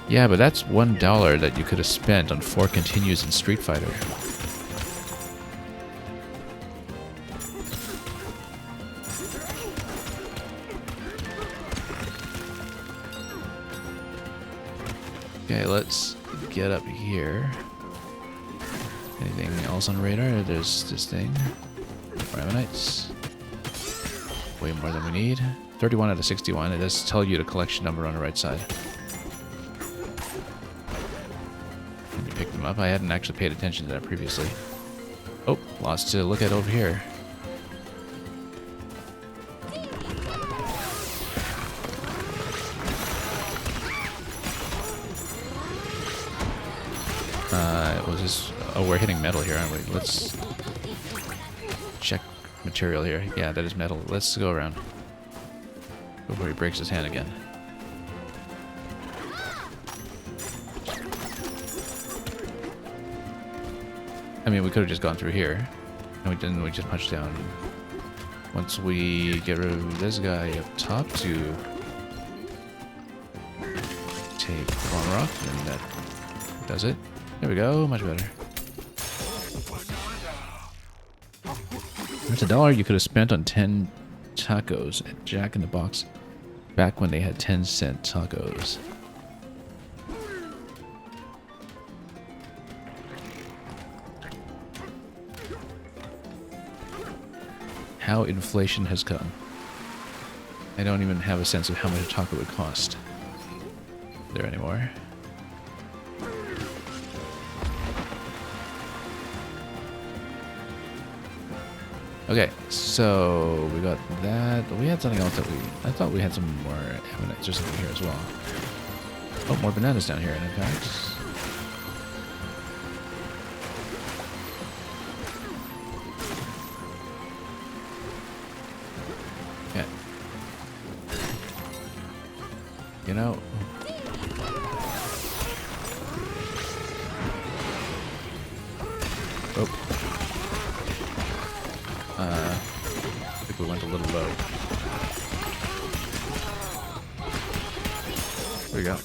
Yeah, but that's $1 that you could have spent on 4 continues in Street Fighter. Okay, let's get up here. Anything else on radar? There's this thing. More ammonites. Way more than we need. 31 out of 61. It does tell you the collection number on the right side. Can you pick them up? I hadn't actually paid attention to that previously. Oh, lots to look at over here. Was this... Oh, we're hitting metal here, aren't we? Let's check material here. Yeah, that is metal. Let's go around before he breaks his hand again. I mean, we could have just gone through here. And we didn't. We just punched down. Once we get rid of this guy up top to take one rock, and that does it. There we go, much better. That's $1 you could have spent on 10 tacos at Jack in the Box back when they had 10-cent tacos. How inflation has come. I don't even have a sense of how much a taco would cost there anymore. Okay, so we got that. We had something else that I thought we had some more ammonites or something here as well. Oh, more bananas down here, in fact. Okay. You know... Oh. I think we went a little low. There we go.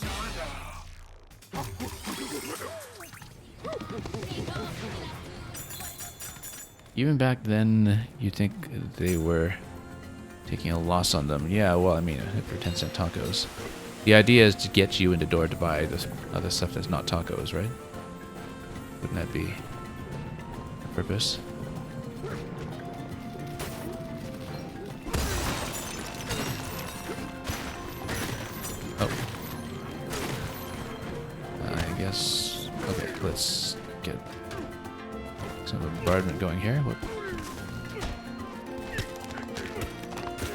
Even back then, you think they were taking a loss on them. Yeah, well, I mean, for 10-cent tacos. The idea is to get you in the door to buy this other stuff that's not tacos, right? Wouldn't that be the purpose? Okay, let's get some bombardment going here. Whoop.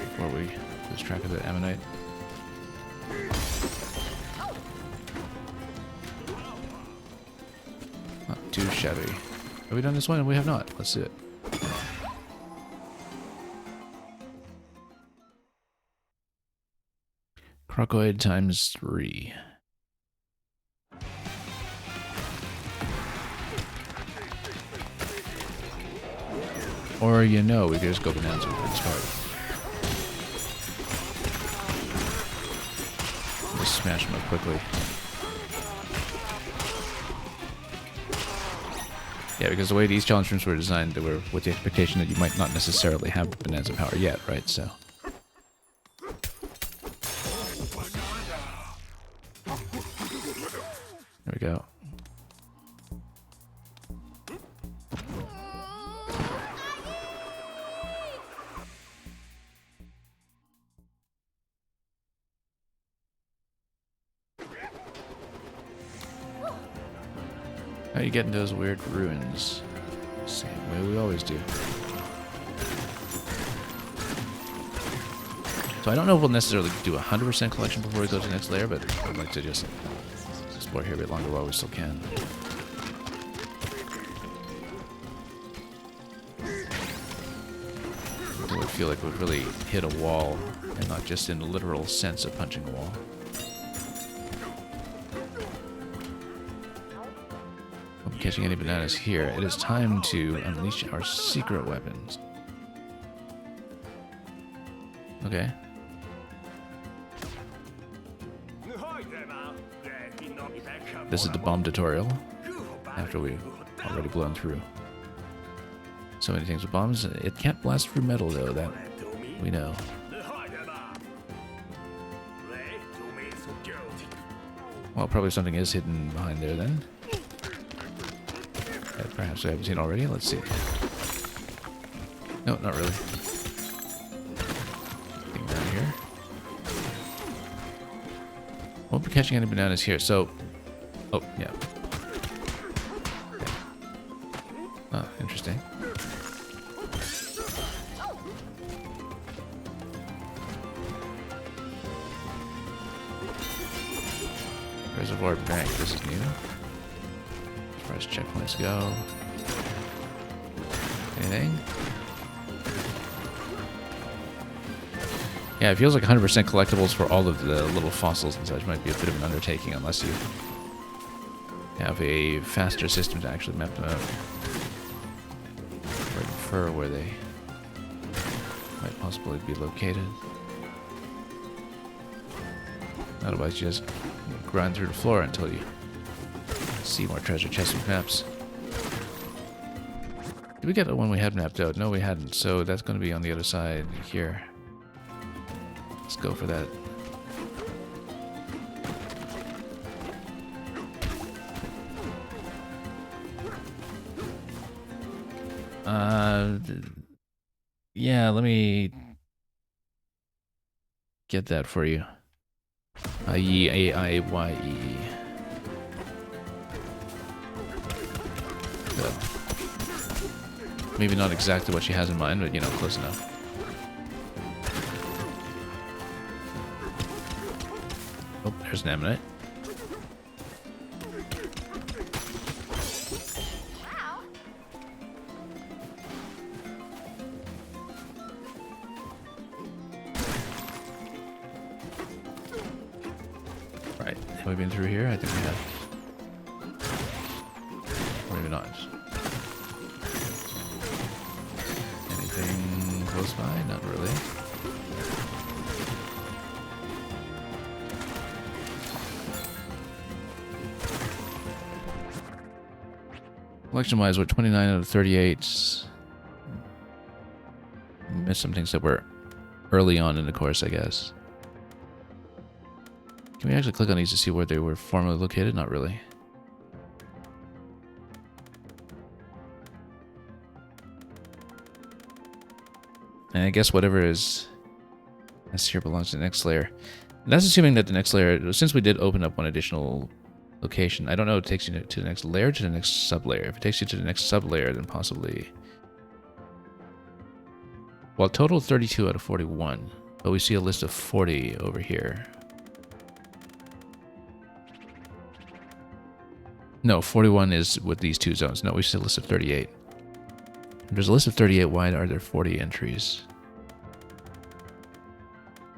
Before we lose track of the ammonite. Not too shabby. Have we done this one? We have not. Let's do it. Crocoid times 3. Or, you know, we could just go Bananza for the start. Just smash them up quickly. Yeah, because the way these challenge rooms were designed, they were with the expectation that you might not necessarily have Bananza power yet, right? So. There we go. How you get into those weird ruins? Same way we always do. So I don't know if we'll necessarily do 100% collection before we go to the next layer, but I'd like to just explore here a bit longer while we still can. It would feel like we'd really hit a wall, and not just in the literal sense of punching a wall. Catching any bananas here. It is time to unleash our secret weapons. Okay. This is the bomb tutorial. After we've already blown through so many things with bombs. It can't blast through metal though, that we know. Well, probably something is hidden behind there then. Perhaps we haven't seen already. Let's see. No, not really. Nothing down here. Won't be catching any bananas here, so... Oh, yeah. Okay. Oh, interesting. Reservoir bank. This is new. As far as checkpoints go. Anything? Yeah, it feels like 100% collectibles for all of the little fossils and such might be a bit of an undertaking unless you have a faster system to actually map them out. Or infer where they might possibly be located. Otherwise, you just grind through the floor until you see more treasure chests and maps. Did we get the one we had mapped out? No, we hadn't. So that's going to be on the other side here. Let's go for that. Yeah, let me get that for you. I-E-A-I-Y-E. Maybe not exactly what she has in mind, but you know, close enough. Oh, there's an ammonite. Wow. Right, have we been through here? I think we have. Or maybe not. Anything close by? Not really. Collection-wise, we're 29 out of 38. Missed some things that were early on in the course, I guess. Can we actually click on these to see where they were formerly located? Not really. And I guess whatever is this here belongs to the next layer. And that's assuming that the next layer, since we did open up one additional location, I don't know if it takes you to the next layer or to the next sub-layer. If it takes you to the next sub-layer, then possibly... Well, total 32 out of 41. But we see a list of 40 over here. No, 41 is with these two zones. No, we see a list of 38. There's a list of 38. Why are there 40 entries?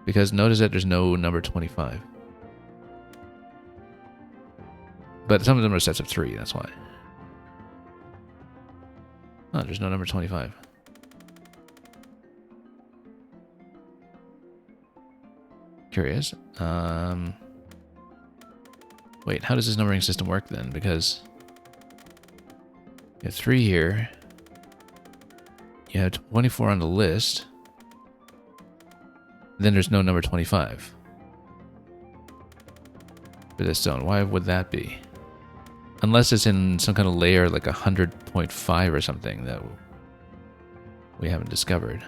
Because notice that there's no number 25. But some of them are sets of 3, that's why. Oh, there's no number 25. Curious. Wait, how does this numbering system work then? Because you have 3 here. You have 24 on the list. Then there's no number 25 for this zone. Why would that be? Unless it's in some kind of layer like 100.5 or something that we haven't discovered.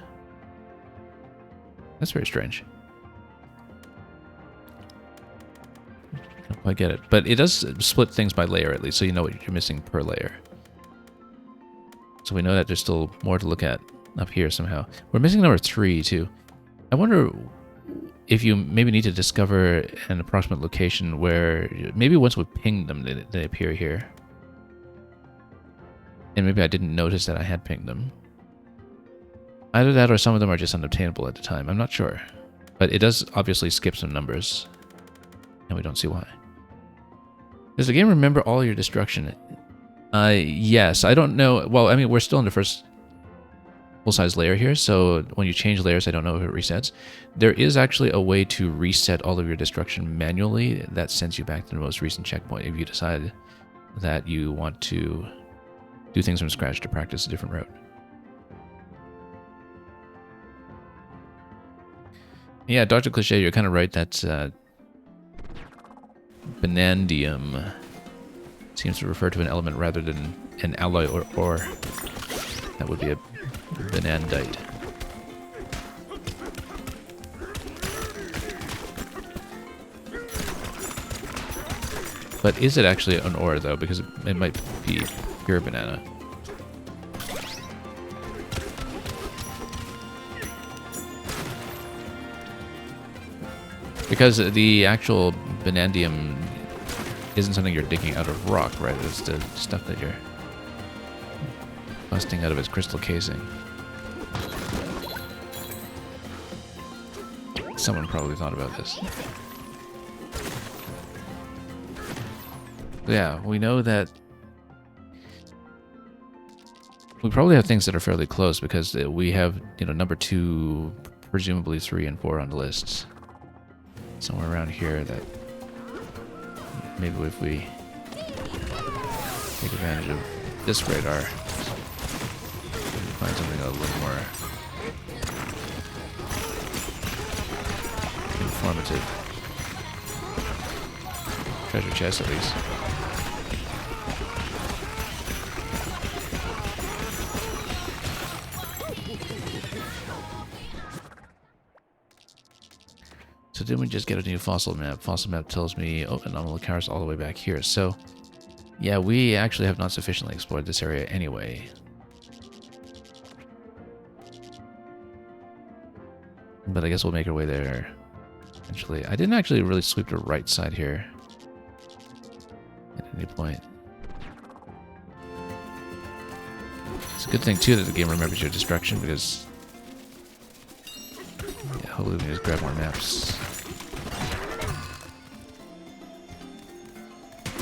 That's very strange. I don't quite get it. But it does split things by layer at least, so you know what you're missing per layer. So we know that there's still more to look at up here somehow. We're missing number 3 too. I wonder if you maybe need to discover an approximate location where maybe once we pinged them, they appear here. And maybe I didn't notice that I had pinged them. Either that or some of them are just unobtainable at the time. I'm not sure. But it does obviously skip some numbers. And we don't see why. Does the game remember all your destruction? Yes. I don't know. Well, I mean, we're still in the first full-size layer here, so when you change layers, I don't know if it resets. There is actually a way to reset all of your destruction manually that sends you back to the most recent checkpoint if you decide that you want to do things from scratch to practice a different route. Yeah, Dr. Cliché, you're kind of right. That's Banandium seems to refer to an element rather than an alloy or ore. That would be a Banandite. But is it actually an ore though? Because it might be pure banana. Because the actual Banandium isn't something you're digging out of rock, right? It's the stuff that you're busting out of its crystal casing. Someone probably thought about this. Yeah, we know that we probably have things that are fairly close because we have, you know, number 2, presumably 3 and 4 on the lists. Somewhere around here that maybe if we take advantage of this radar, find something a little more informative. Treasure chest, at least. So didn't we just get a new fossil map? Fossil map tells me, oh, anomalous cars all the way back here. So, yeah, we actually have not sufficiently explored this area anyway. But I guess we'll make our way there eventually. I didn't actually really sweep the right side here at any point. It's a good thing, too, that the game remembers your destruction, because yeah, hopefully we can just grab more maps.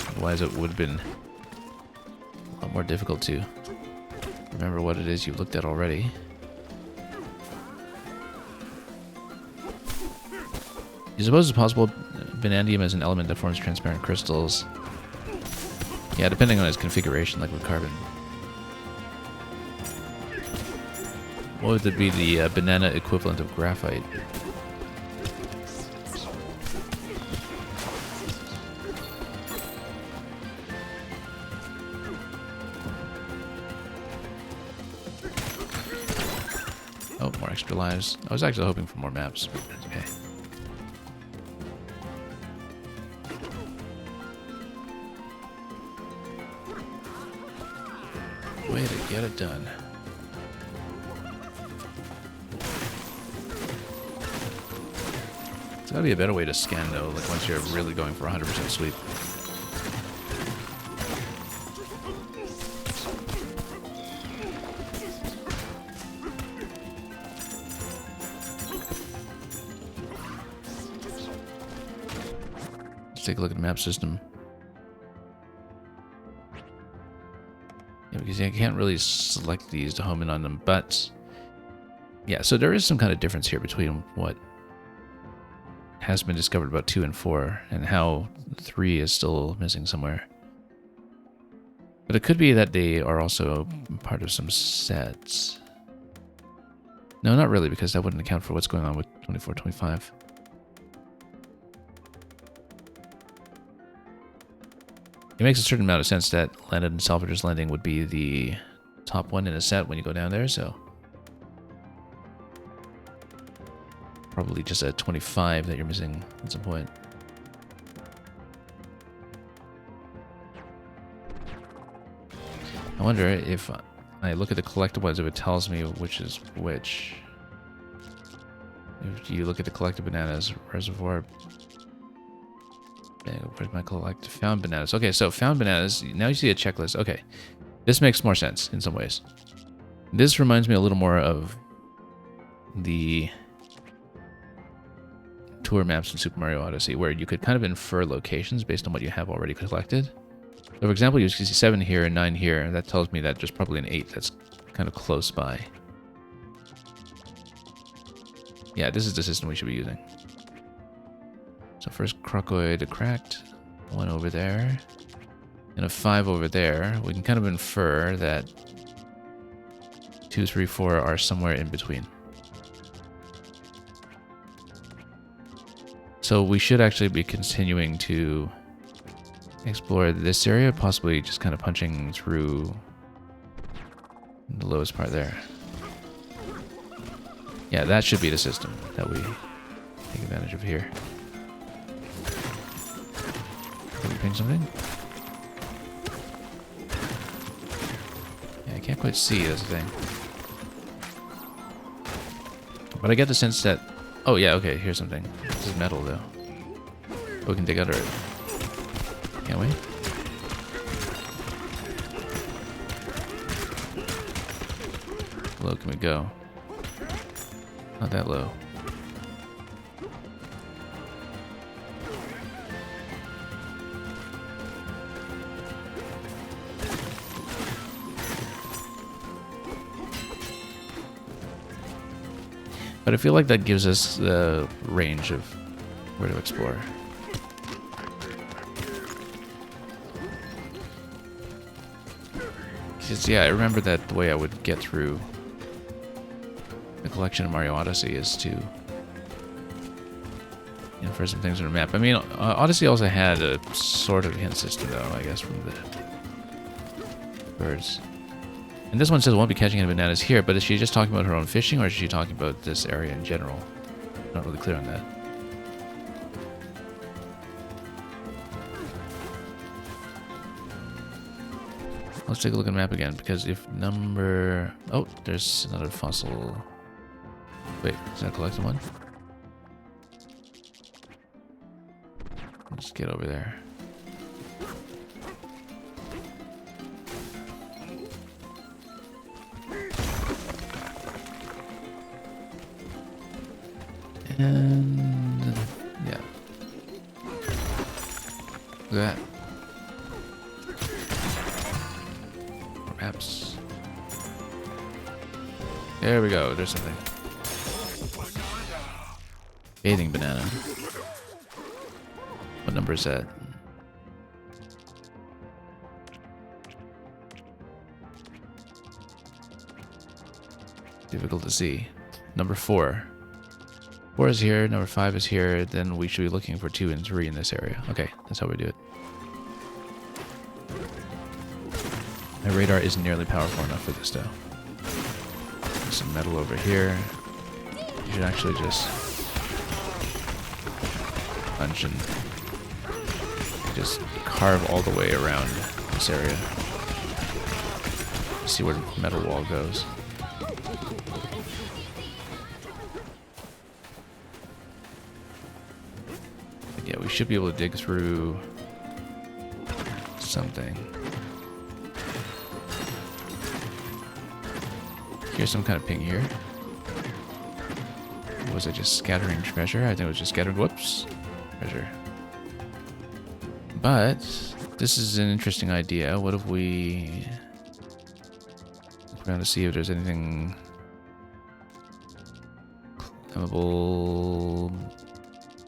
Otherwise it would have been a lot more difficult to remember what it is you've looked at already. You suppose it's possible Banandium is an element that forms transparent crystals. Yeah, depending on its configuration, like with carbon. What would it be, the banana equivalent of graphite? Oh, more extra lives. I was actually hoping for more maps, but that's okay. Way to get it done. There's gotta be a better way to scan though, like once you're really going for 100% sweep. take a look at the map system. Yeah, because I can't really select these to home in on them, but yeah, so there is some kind of difference here between what has been discovered about 2 and 4 and how 3 is still missing somewhere. But it could be that they are also part of some sets. No, not really, because that wouldn't account for what's going on with 24, 25. It makes a certain amount of sense that Landed and Salvager's Landing would be the top one in a set when you go down there, so probably just a 25 that you're missing at some point. I wonder if I look at the collected ones, if it tells me which is which. If you look at the collected bananas reservoir, where's my collect? Found bananas. Okay, so found bananas. Now you see a checklist. Okay, this makes more sense in some ways. This reminds me a little more of the tour maps in Super Mario Odyssey, where you could kind of infer locations based on what you have already collected. So for example, you see 7 here and 9 here, and that tells me that there's probably an 8 that's kind of close by. Yeah, this is the system we should be using. So first Crocoid cracked, 1 over there, and a 5 over there. We can kind of infer that 2, 3, 4 are somewhere in between. So we should actually be continuing to explore this area, possibly just kind of punching through the lowest part there. Yeah, that should be the system that we take advantage of here. Can we ping something? Yeah, I can't quite see, that's the thing. But I get the sense that... Oh yeah, okay, here's something. This is metal though. Oh, we can dig under it. Can't we? How low can we go? Not that low. But I feel like that gives us the range of where to explore. Because, yeah, I remember that the way I would get through the collection of Mario Odyssey is to infer some things on the map. I mean, Odyssey also had a sort of hint system, though, I guess, from the birds. And this one says won't be catching any bananas here, but is she just talking about her own fishing, or is she talking about this area in general? I'm not really clear on that. Let's take a look at the map again, because if number... Oh, there's another fossil. Wait, is that a collected one? Let's get over there. And... yeah. Look at that. Perhaps. There we go, there's something. Bathing banana. What number is that? Difficult to see. Number 4. 4 is here, number 5 is here, then we should be looking for 2 and 3 in this area. Okay, that's how we do it. My radar isn't nearly powerful enough for this, though. There's some metal over here. You should actually just punch and just carve all the way around this area. See where the metal wall goes. But yeah, we should be able to dig through something. Here's some kind of ping here. Was it just scattering treasure? I think it was just scattering... Whoops. Treasure. But this is an interesting idea. What if we look around to see if there's anything climbable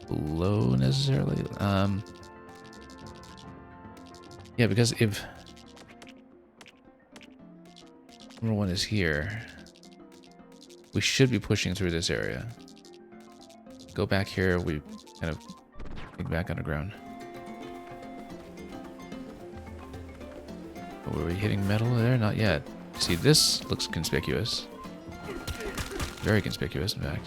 below necessarily? Yeah, because if number one is here, we should be pushing through this area. Go back here, we kind of dig back underground. Oh, were we hitting metal there? Not yet. See, this looks conspicuous. Very conspicuous, in fact.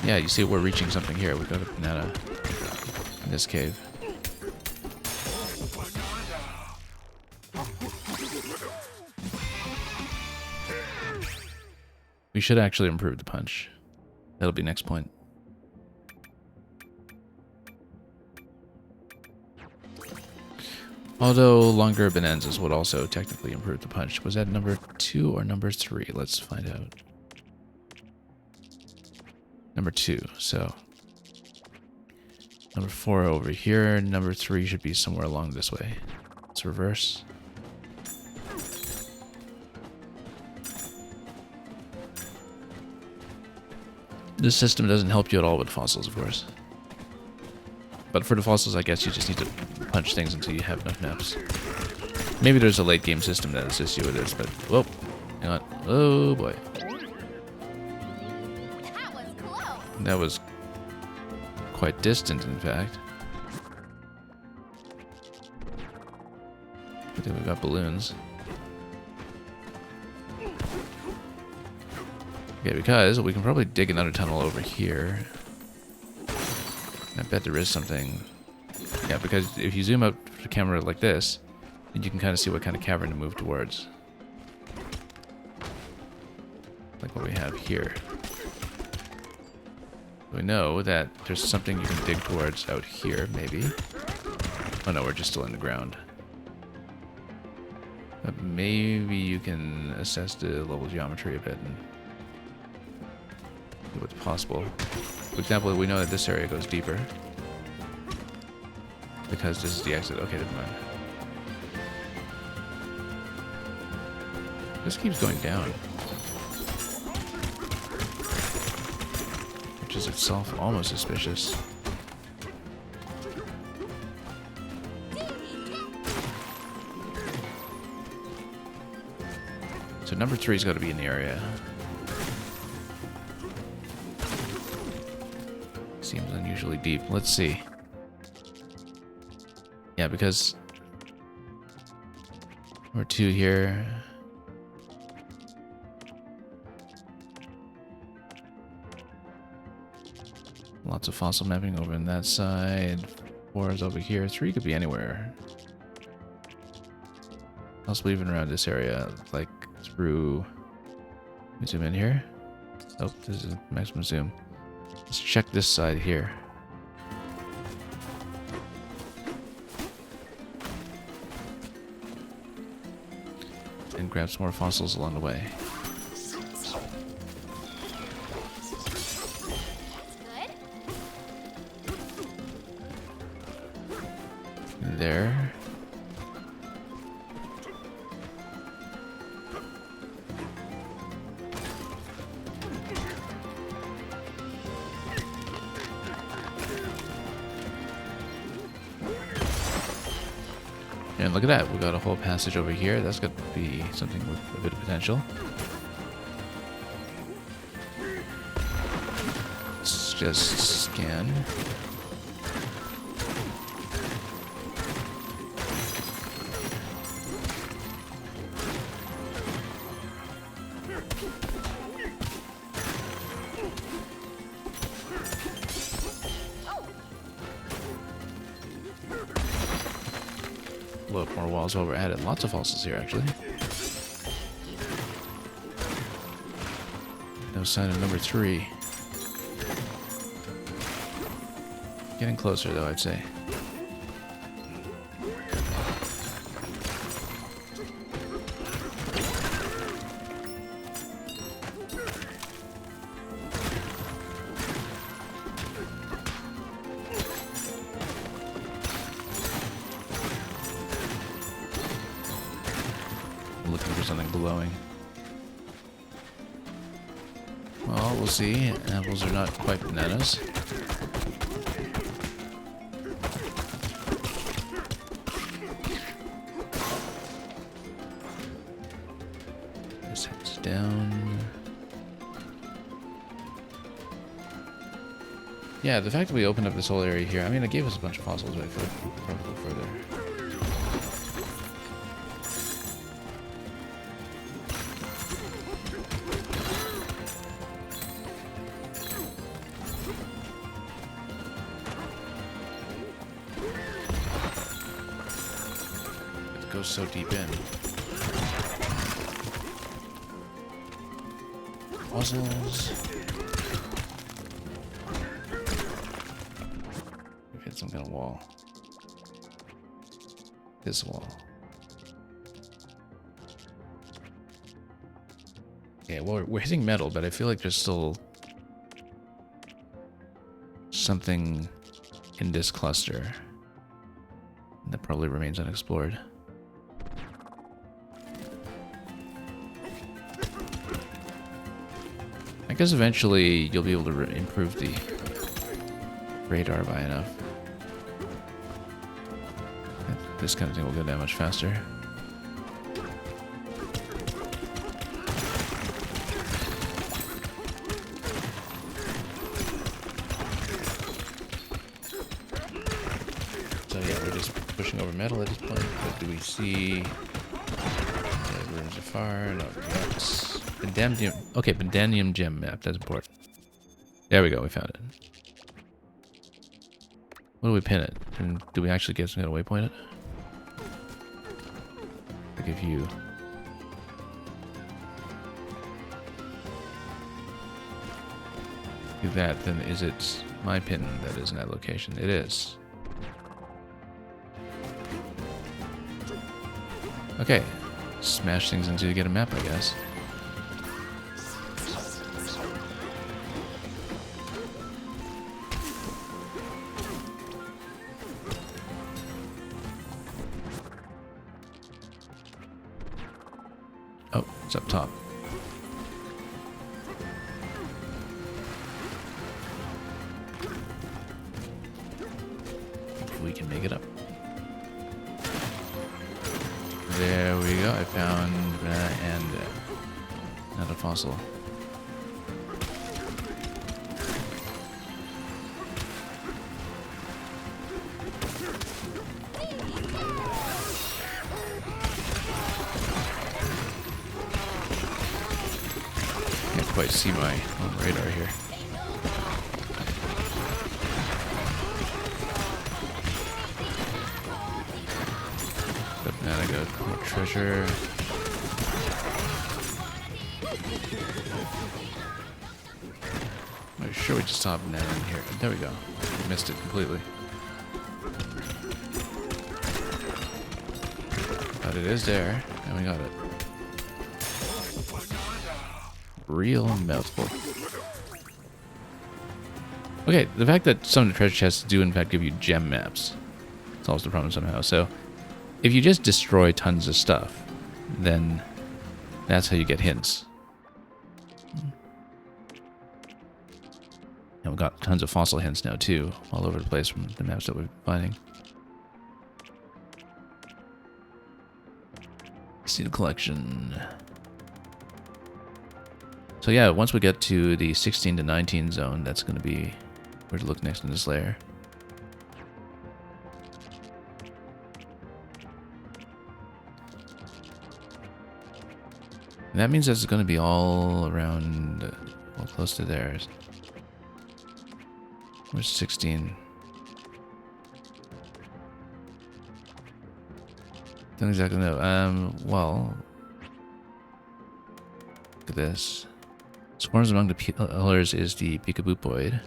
Yeah, you see we're reaching something here. We got a banana in this cave. We should actually improve the punch. That'll be next point. Although longer bonanzas would also technically improve the punch. Was that number 2 or number 3? Let's find out. Number 2, so number 4 over here, number 3 should be somewhere along this way. Let's reverse. This system doesn't help you at all with fossils, of course. But for the fossils, I guess you just need to punch things until you have enough naps. Maybe there's a late game system that assists you with this, but whoa, hang on. Oh boy. That was close. That was quite distant, in fact. I think we've got balloons. Okay, because we can probably dig another tunnel over here. I bet there is something. Yeah, because if you zoom out the camera like this, then you can kind of see what kind of cavern to move towards. Like what we have here. We know that there's something you can dig towards out here, maybe. Oh no, we're just still in the ground. But maybe you can assess the level geometry a bit and see what's possible. For example, we know that this area goes deeper. Because this is the exit. Okay, never mind. This keeps going down. Which is itself almost suspicious. So number 3's got to be in the area. Seems unusually deep. Let's see. Yeah, because number 2 here. Lots of fossil mapping over on that side. 4 is over here. 3 could be anywhere. Possibly even around this area, like through. Let me zoom in here. Oh, this is maximum zoom. Let's check this side here. And grab some more fossils along the way. There. And look at that, we got a whole passage over here. That's got to be something with a bit of potential. Let's just scan. Blow up more walls while we're at it. Lots of fossils here, actually. No sign of number 3. Getting closer, though, I'd say. something glowing. Well, we'll see. Apples are not quite bananas. This heads down. Yeah, the fact that we opened up this whole area here, I mean, it gave us a bunch of fossils, but I feel like we could probably go further. It goes so deep in. Puzzles. We've hit some kind of wall. This wall. Yeah, well, we're hitting metal, but I feel like there's still something in this cluster that probably remains unexplored. I guess eventually you'll be able to improve the radar by enough. This kind of thing will go that much faster. So yeah, we're just pushing over metal at this point. But do we see ruins of fire? No, that's Bananza. Okay, Bananza gem map. That's important. There we go. We found it. What do we pin it? And do we actually get some kind of waypoint it? Like if you do that, then is it my pin that is in that location? It is. Okay. Smash things until you get a map, I guess. Oh, it's up top. If we can make it up. There we go. I found not a fossil. Can't quite see my own radar here. Now I got more treasure. I'm sure we just saw banana in here. There we go. We missed it completely. But it is there, and we got it. Real mouthful. Okay, the fact that some of the treasure chests do in fact give you gem maps solves the problem somehow. So if you just destroy tons of stuff, then that's how you get hints. And we've got tons of fossil hints now too, all over the place from the maps that we're finding. See the collection. So yeah, once we get to the 16 to 19 zone, that's going to be where to look next in this layer. And that means that's going to be all around, well, close to theirs. Where's 16? Don't exactly know. Well, look at this. Swarms among the pillars is the Peekaboopoid.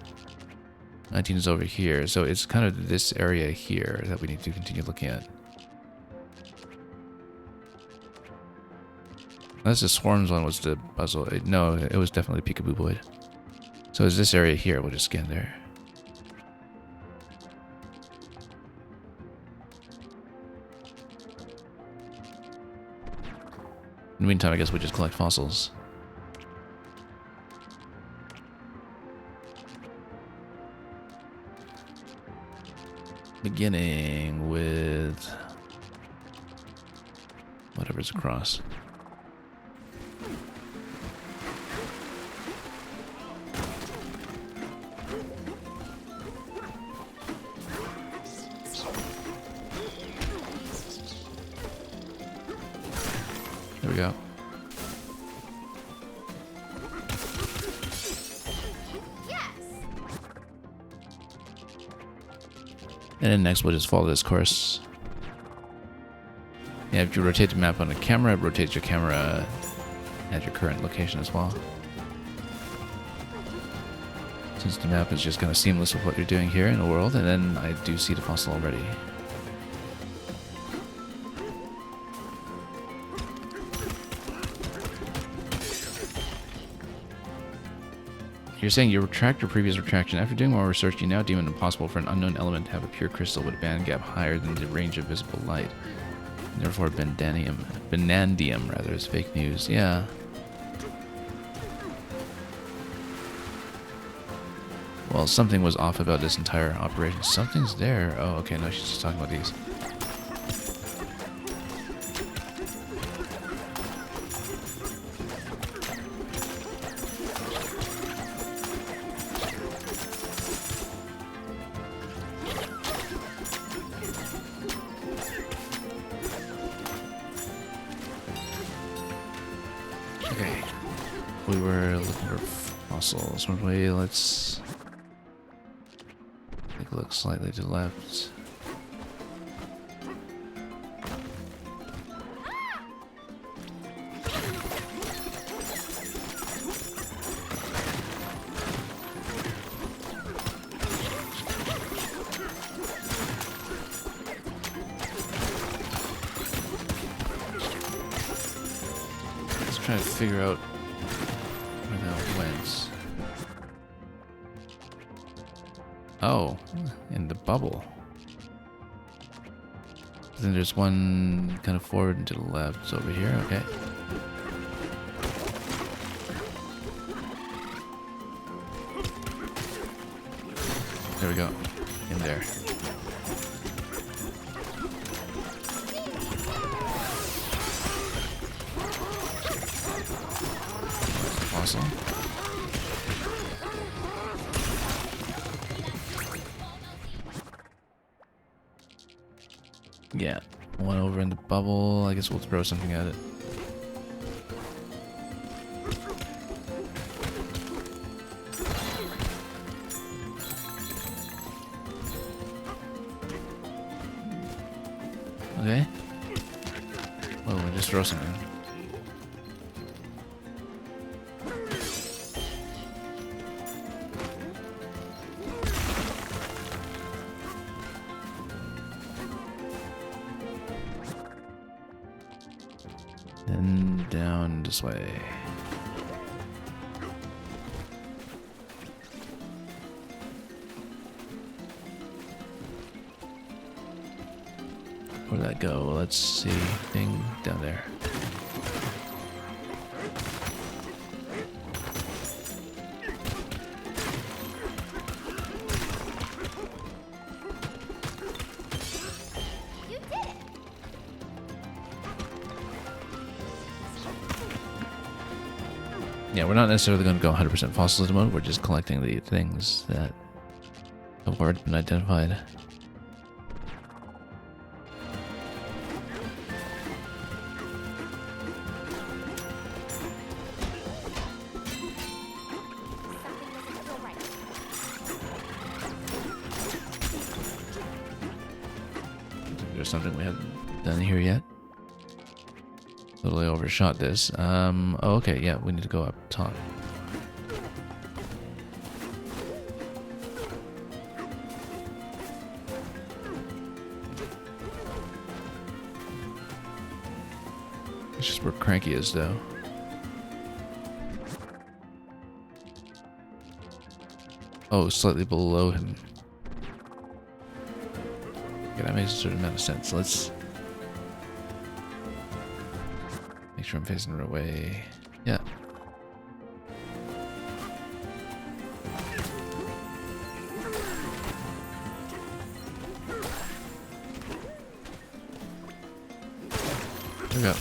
19 is over here, so it's kind of this area here that we need to continue looking at. Unless the swarms one was the puzzle. No, it was definitely Peekaboopoid. So it's this area here. We'll just scan there. the meantime, I guess we just collect fossils. Beginning with whatever's across. There we go. And then next we'll just follow this course. Yeah, if you rotate the map on the camera, it rotates your camera at your current location as well. Since the map is just kind of seamless with what you're doing here in the world, and then I do see the fossil already. You're saying you retract your previous retraction. After doing more research, you now deem it impossible for an unknown element to have a pure crystal with a band gap higher than the range of visible light. And therefore, Banandium rather, is fake news. Yeah. Well, something was off about this entire operation. Something's there. Oh, okay, no, she's just talking about these. Okay, we were looking for fossils. One way, let's take a look slightly to the left. Trying to figure out where that went. Oh, in the bubble. Then there's one kind of forward and to the left. It's over here, okay. There we go. In there. Awesome. Yeah, one over in the bubble. I guess we'll throw something at it. Okay. Oh, we'll just throw something. Then down this way. Where'd that go? Let's see. Thing down there. Yeah, we're not necessarily going to go 100% fossils mode. We're just collecting the things that have already been identified. There's something we haven't done here yet. Totally overshot this. Oh, okay, yeah, we need to go up top. It's just where Cranky is, though. Oh, slightly below him. Okay, that makes a certain amount of sense. Let's Make sure I'm facing the right way. Yeah. There we go.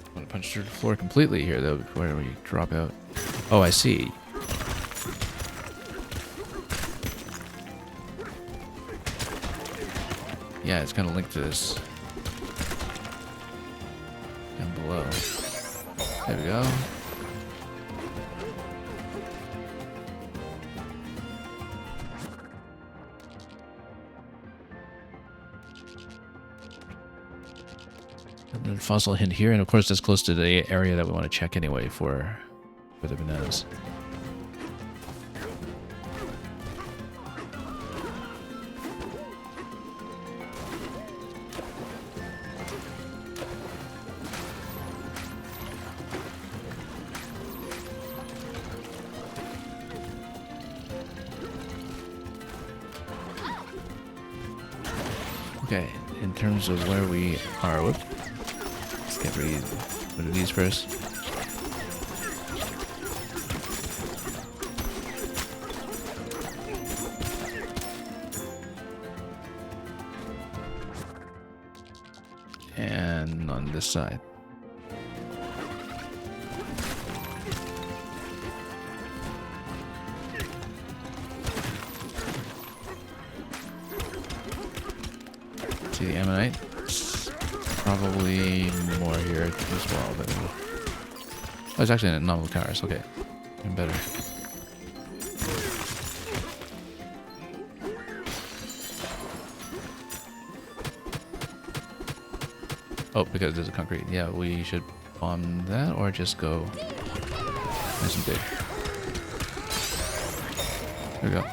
I want to punch through the floor completely here, though, before we drop out. Oh, I see. Yeah, it's kind of linked to this. Down below. There we go. A fossil hint here, and of course that's close to the area that we want to check anyway for the bananas. Okay, in terms of where we are, whoop. Let's get rid of these first. And on this side. See the ammonite? It's probably more here as well. But oh, it's actually in novel cars. Okay, even better. Oh, because there's a concrete. Yeah, we should bomb that or just go nice and big. There we go.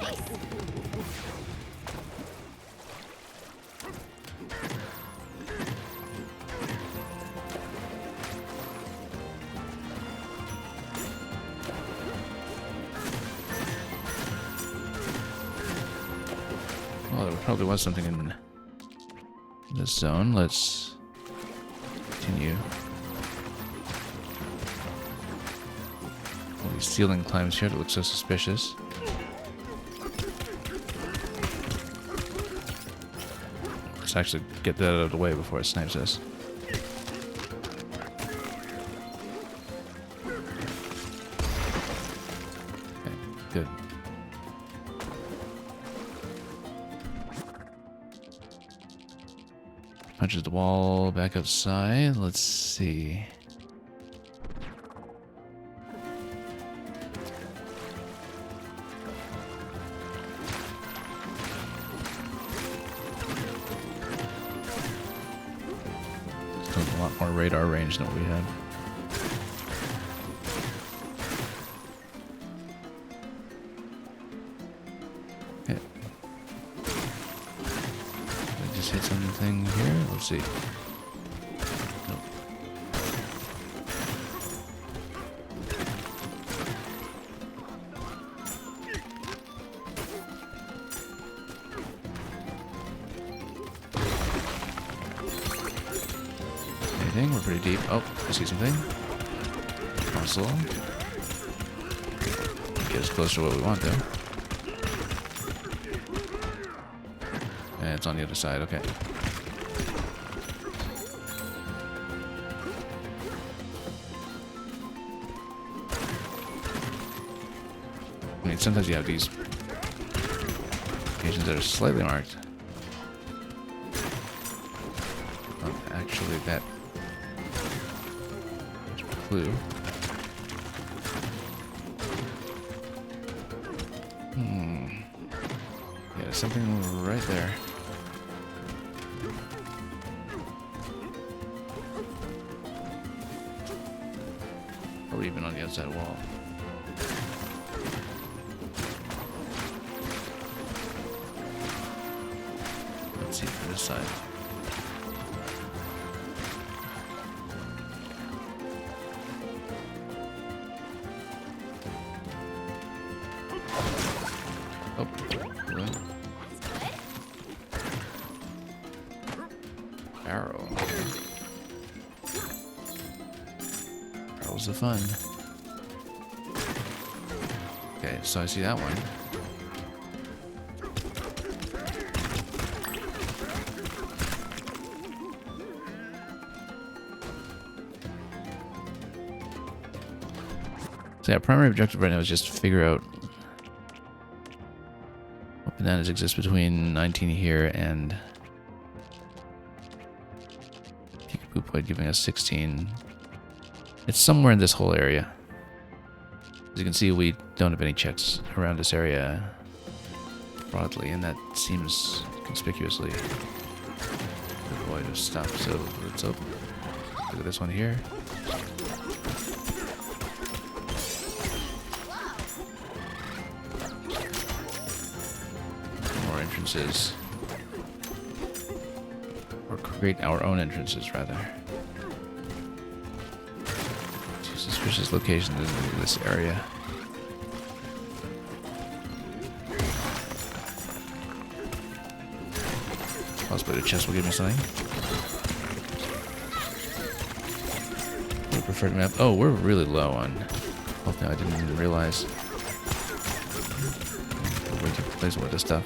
Well, there probably was something in this zone. Let's continue. All these ceiling climbs here that look so suspicious. Let's actually get that out of the way before it snipes us. Okay, good. Punches the wall back outside. Let's see. Still a lot more radar range than what we had. Okay. I just hit something here. Let's see. Nope. Anything? We're pretty deep. Oh, I see something. Console. Get us close to what we want there. And it's on the other side. Okay. I mean, sometimes you have these occasions that are slightly marked. Not actually that much of a clue. Yeah, there's something right there. Or even on the outside wall. Let's see from this side. Oh, really? Barrel. Barrels of fun. Okay, so I see that one. So yeah, primary objective right now is just to figure out what bananas exist between 19 here and Peekaboo Point giving us 16. It's somewhere in this whole area. As you can see, we don't have any checks around this area broadly, and that seems conspicuously devoid of stuff. So let's open. Look at this one here. More entrances. Or create our own entrances, rather. Two suspicious locations in this area. Possibly the chest will give me something. The preferred map. Oh, we're really low on health now. I didn't even realize. Way too complacent with this stuff.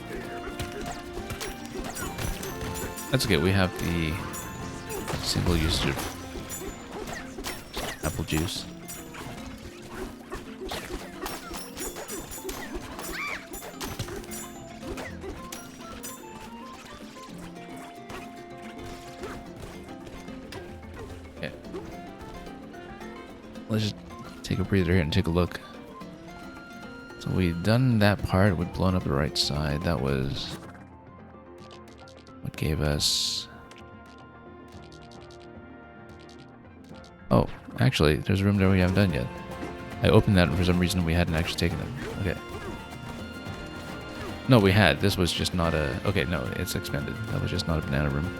That's okay. We have the single usage of apple juice. Okay. Let's just take a breather here and take a look. So we've done that part. We've blown up the right side. That was what gave us... Oh, actually, there's a room there we haven't done yet. I opened that and for some reason we hadn't actually taken it. Okay. No, we had. This was just not a... Okay, no, it's expanded. That was just not a banana room.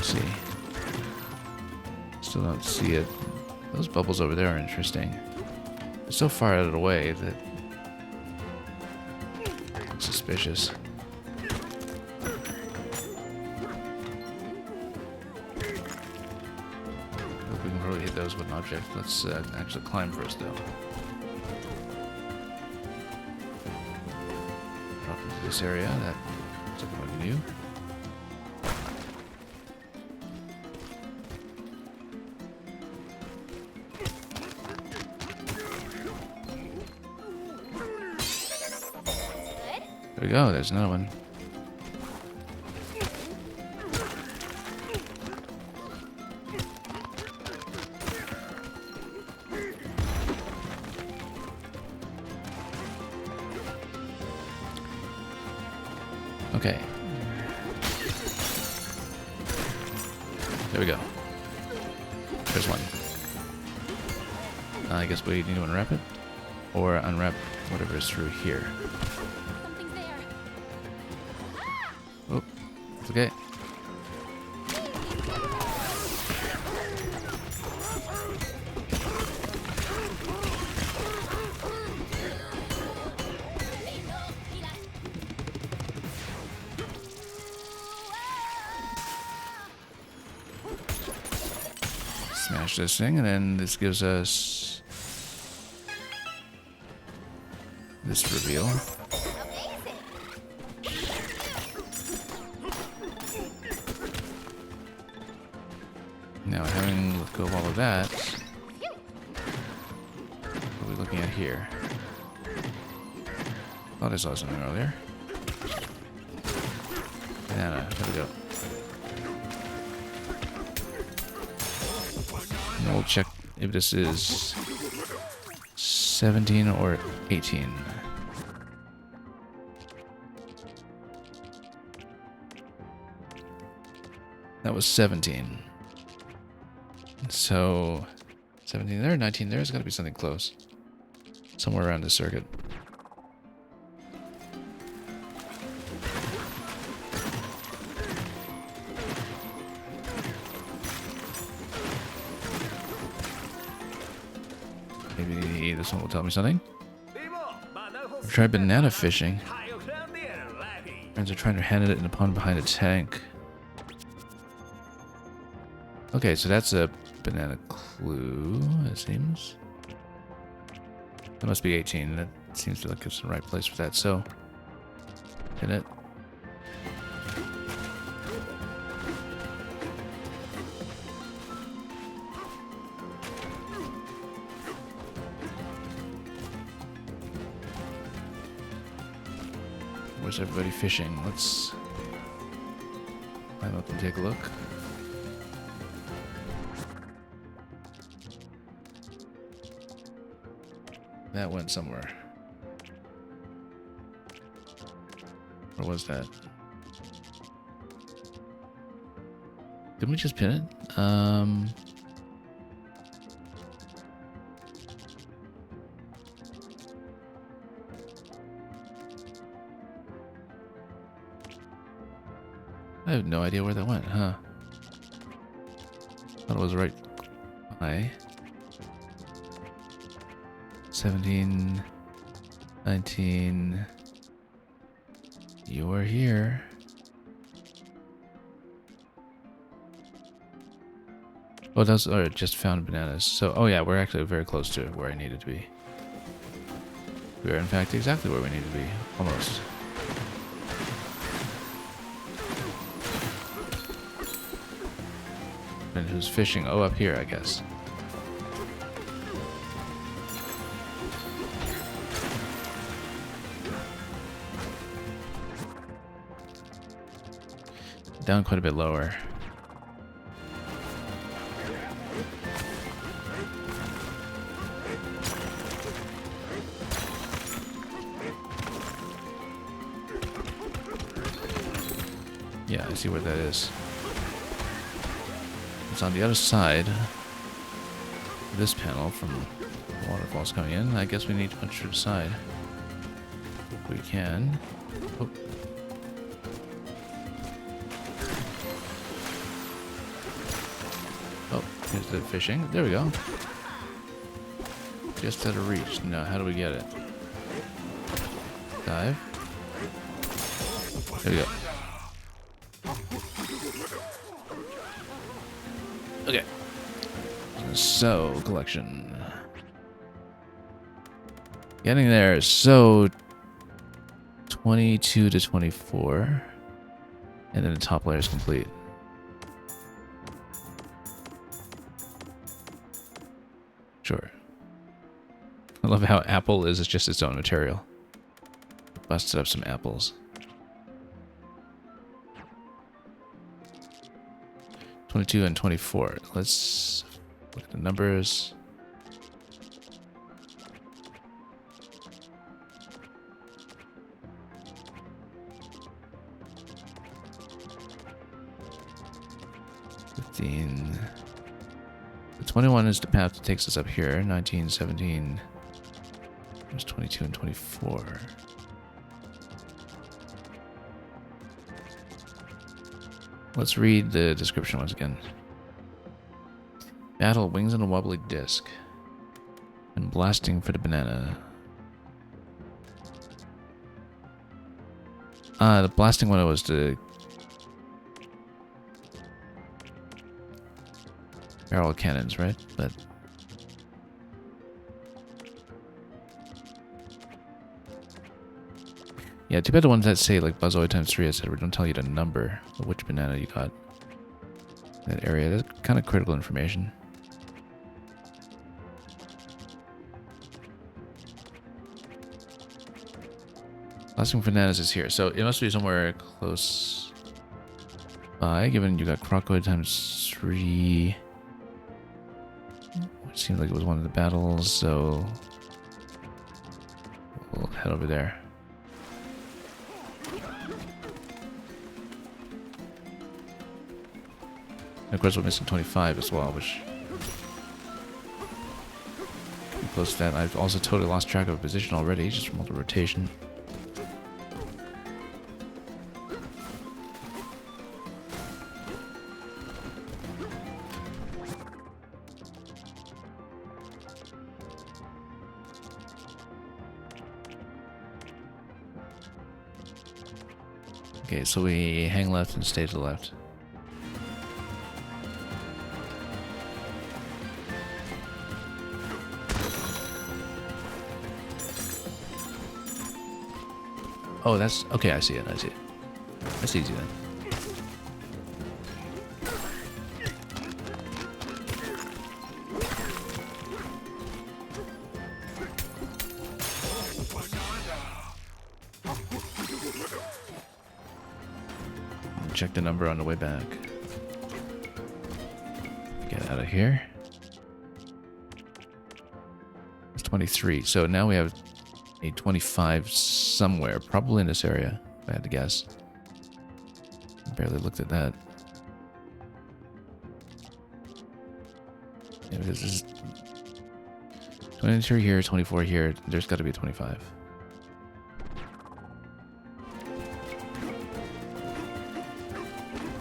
See. Still don't see it. Those bubbles over there are interesting. They're so far out of the way that it's suspicious. Hope we can probably hit those with an object. Let's actually climb first, though. Drop into this area. That looks like it might be new. There we go, there's another one. Okay. There we go. There's one. I guess we need to unwrap it. Or unwrap whatever is through here. Something's there. Oh, it's okay. Smash this thing, and then this gives us this reveal. Now, having let go of all of that, what are we looking at here? Thought I saw something earlier. Banana, there we go. And we'll check if this is 17 or 18. That was 17. So 17 there, 19 there. There's got to be something close. Somewhere around the circuit. Maybe this one will tell me something. I've tried banana fishing. Friends are trying to hand it in a pond behind a tank. Okay, so that's a banana clue, it seems. That must be 18. That seems like it's the right place for that, so... hit it. Where's everybody fishing? Let's climb up and take a look. That went somewhere. Where was that? Didn't we just pin it? I have no idea where that went, huh? Thought it was right by 17, 19. You are here. Oh, that's just found bananas. So, oh yeah, we're actually very close to where I needed to be. We are in fact exactly where we need to be, almost. And who's fishing? Oh, up here, I guess. Down quite a bit lower. Yeah, I see where that is. It's on the other side of this panel from the waterfalls coming in. I guess we need to punch through the side. If we can. Oh. Oh, here's the fishing. There we go. Just out of reach. Now, how do we get it? Dive. There we go. Okay. So, collection. Getting there. So, 22 to 24. And then the top layer is complete. Sure. I love how apple is just its own material. Busted up some apples. 22 and 24. Let's look at the numbers. The 21 is the path that takes us up here. 19, 17. There's 22 and 24. Let's read the description once again. Battle wings on a wobbly disc. And blasting for the banana. The blasting one was the barrel cannons, right? But yeah, too bad the ones that say like Buzzoid times 3, etc. don't tell you the number of which banana you got. That area, that's kind of critical information. Blasting for bananas is here, so it must be somewhere close by, given you got Crocoid times 3. It seems like it was one of the battles, so we'll head over there. And of course, we're missing 25 as well, which... Close to that. I've also totally lost track of a position already, just from all the rotation. Okay, so we hang left and stay to the left. Oh, that's... Okay, I see it, I see it. That's easy then. Check the number on the way back. Get out of here. It's 23. So now we have a 25 somewhere, probably in this area, if I had to guess. Barely looked at that. Yeah, this is 23 here, 24 here. There's got to be a 25.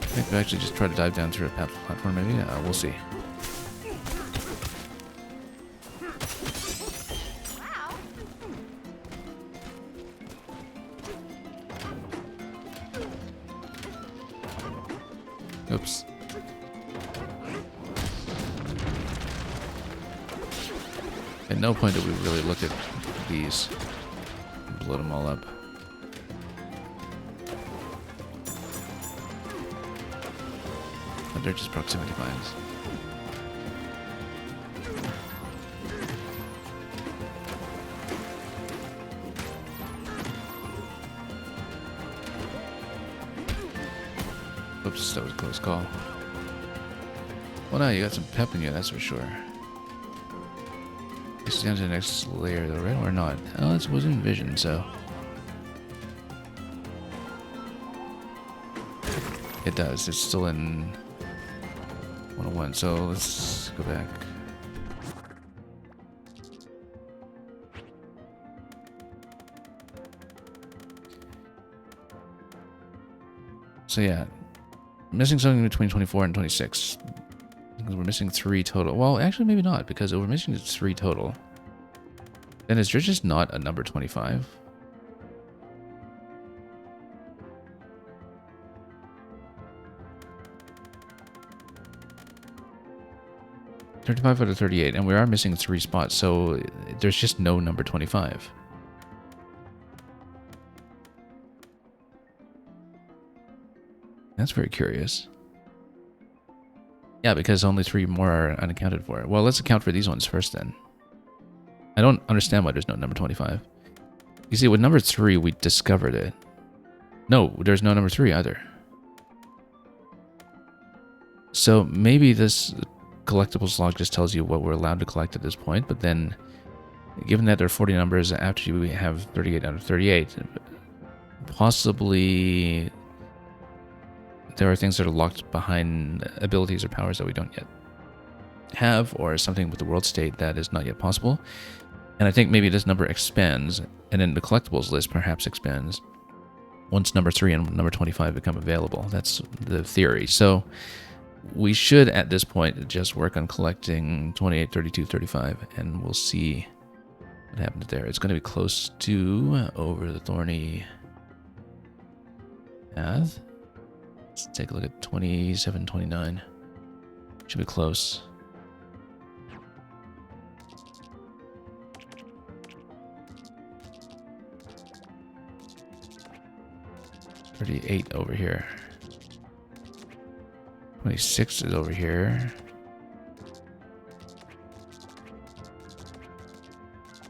I think we actually just try to dive down through a platform, maybe? We'll see. Wow. Oops. At no point did we really look at these and blow them all up. But they're just proximity mines. Oops, that was a close call. Well, now you got some pep in you, that's for sure. It's down to the next layer, though, right? Or not? Oh, it was in vision, so. It does. It's still in 101, so let's go back. So yeah, missing something between 24 and 26. Because we're missing 3 total. Well, actually maybe not, because if we're missing 3 total, then is there just not a number 25? $35 out of 38, and we are missing 3 spots, so there's just no number 25. That's very curious. Yeah, because only 3 more are unaccounted for. Well, let's account for these ones first then. I don't understand why there's no number 25. You see, with number 3, we discovered it. No, there's no number 3 either. So maybe this collectibles log just tells you what we're allowed to collect at this point, but then, given that there are 40 numbers after we have 38 out of 38, possibly there are things that are locked behind abilities or powers that we don't yet have, or something with the world state that is not yet possible. And I think maybe this number expands, and then the collectibles list perhaps expands once number 3 and number 25 become available. That's the theory. So we should, at this point, just work on collecting 28, 32, 35, and we'll see what happens there. It's going to be close to over the thorny path. Let's take a look at 27, 29. Should be close. $38 over here. 26 is over here.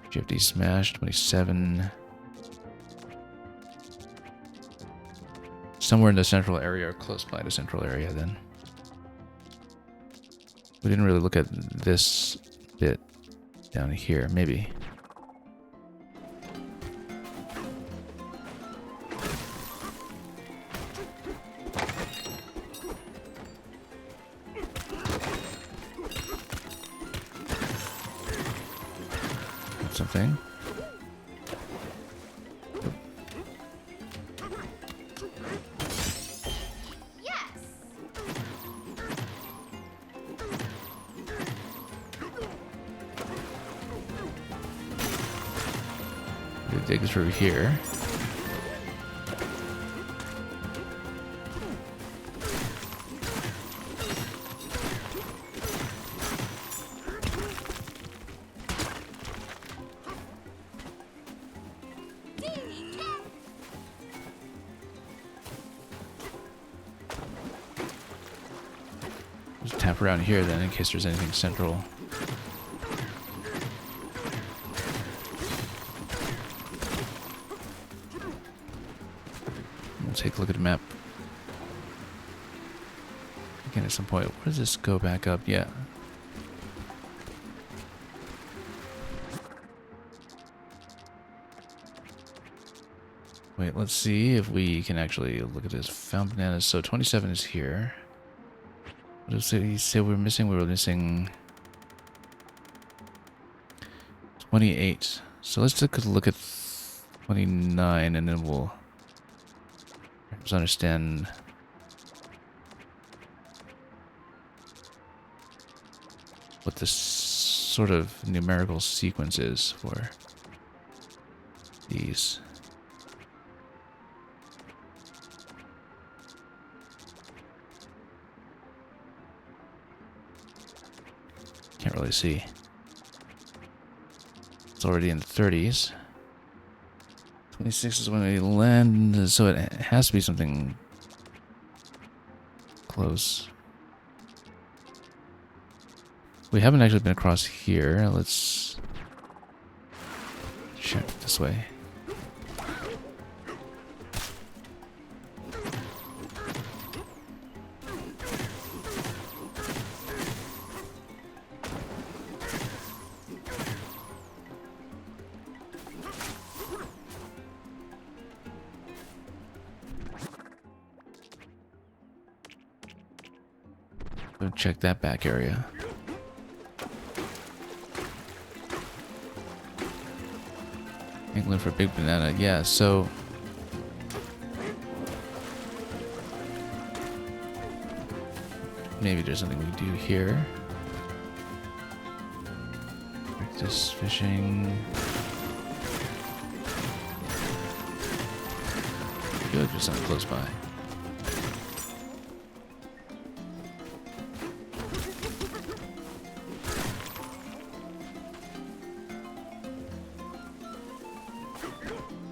GFD smash, 27. Somewhere in the central area or close by the central area then. We didn't really look at this bit down here, maybe. something. Yes. We dig through here. Just tap around here then in case there's anything central. We'll take a look at the map. Again, at some point, where does this go back up? Yeah. Wait, let's see if we can actually look at this. Found bananas. So 27 is here. What did he say we were missing? We were missing 28. So let's take a look at 29 and then we'll perhaps understand what this sort of numerical sequence is for these. Can't really see. It's already in the 30s. 26 is when we land, so it has to be something close. We haven't actually been across here. Let's check this way. Go check that back area. England for big banana. Yeah, so maybe there's something we can do here. Practice fishing. I feel like there's something close by.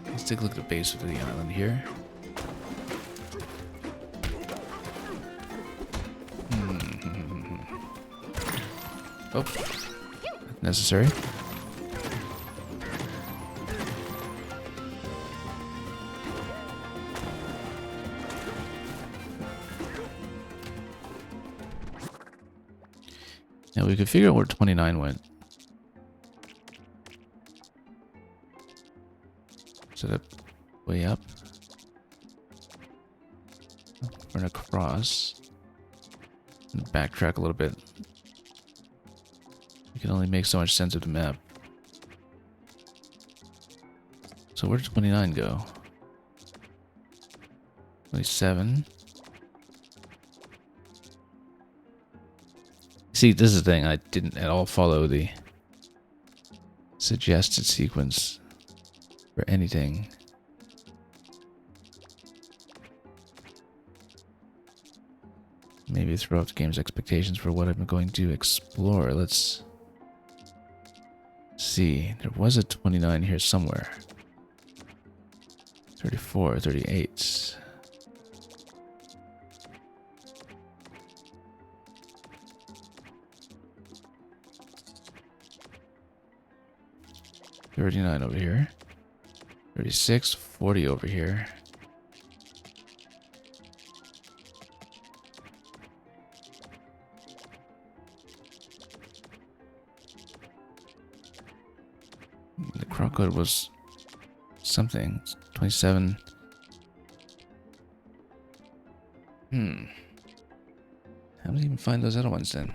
Let's take a look at the base of the island here. Oh, necessary. Now we could figure out where 29 went. Is it way up? Run across. And backtrack a little bit. You can only make so much sense of the map. So where did 29 go? 27. See, this is the thing. I didn't at all follow the suggested sequence for anything. Maybe throw off the game's expectations for what I'm going to explore. Let's see. There was a 29 here somewhere. 34, 38. $39 over here. 36, 40 over here. The crocodile was something. 27. How did I even find those other ones then?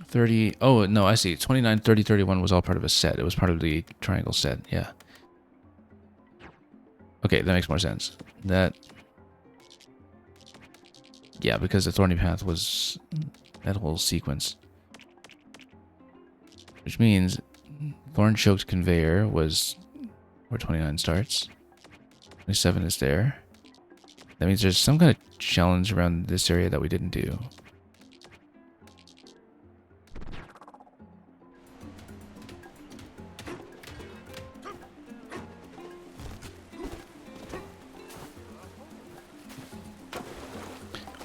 30. Oh, no, I see. 29, 30, 31 was all part of a set. It was part of the triangle set. Yeah. Okay, that makes more sense. That... Yeah, because the thorny path was that whole sequence. Which means thorn-choked conveyor was where 29 starts. 27 is there. That means there's some kind of challenge around this area that we didn't do.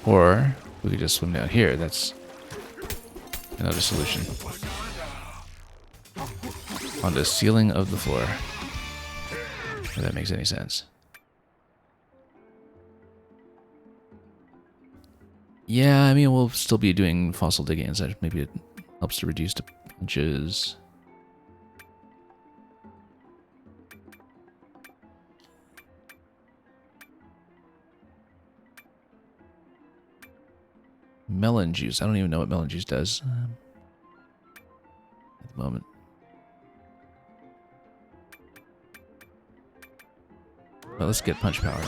Or we could just swim down here. That's another solution. On the ceiling of the floor. If that makes any sense. Yeah, I mean, we'll still be doing fossil digging, so maybe it helps to reduce the punches. Melon juice. I don't even know what melon juice does at the moment. Well, let's get punch power.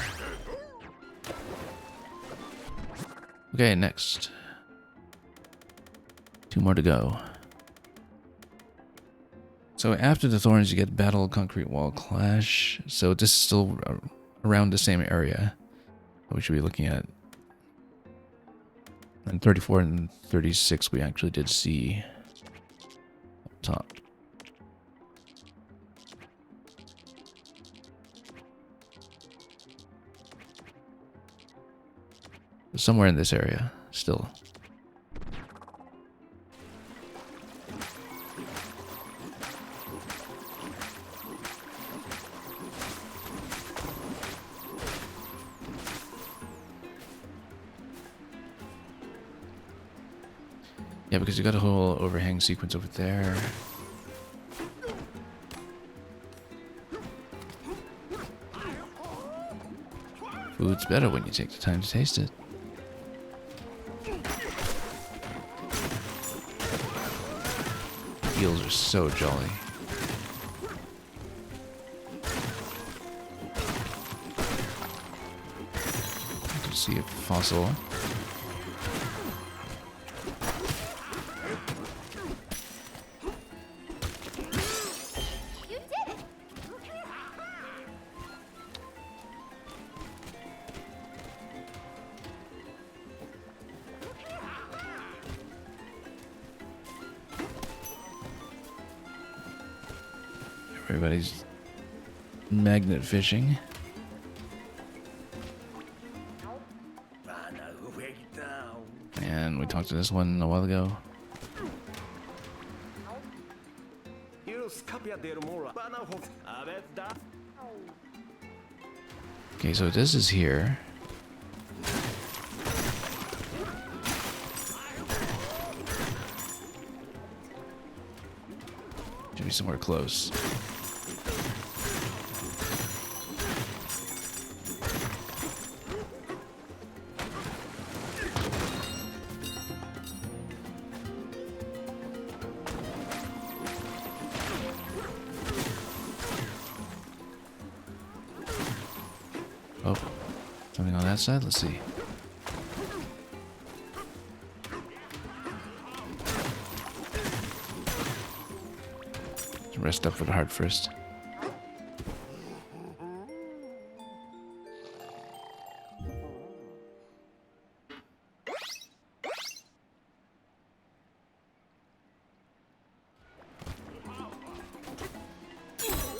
Okay, next. 2 more to go. So after the thorns, you get battle, concrete wall, clash. So this is still around the same area that we should be looking at. And 34 and 36 we actually did see up top. Somewhere in this area, still. Yeah, because you got a whole overhang sequence over there. Food's better when you take the time to taste it. Eels are so jolly. You can see a fossil. You did it! Everybody's magnet fishing. And we talked to this one a while ago. Okay, so this is here. Should be somewhere close. Oh, something on that side? Let's see. Rest up for the heart first.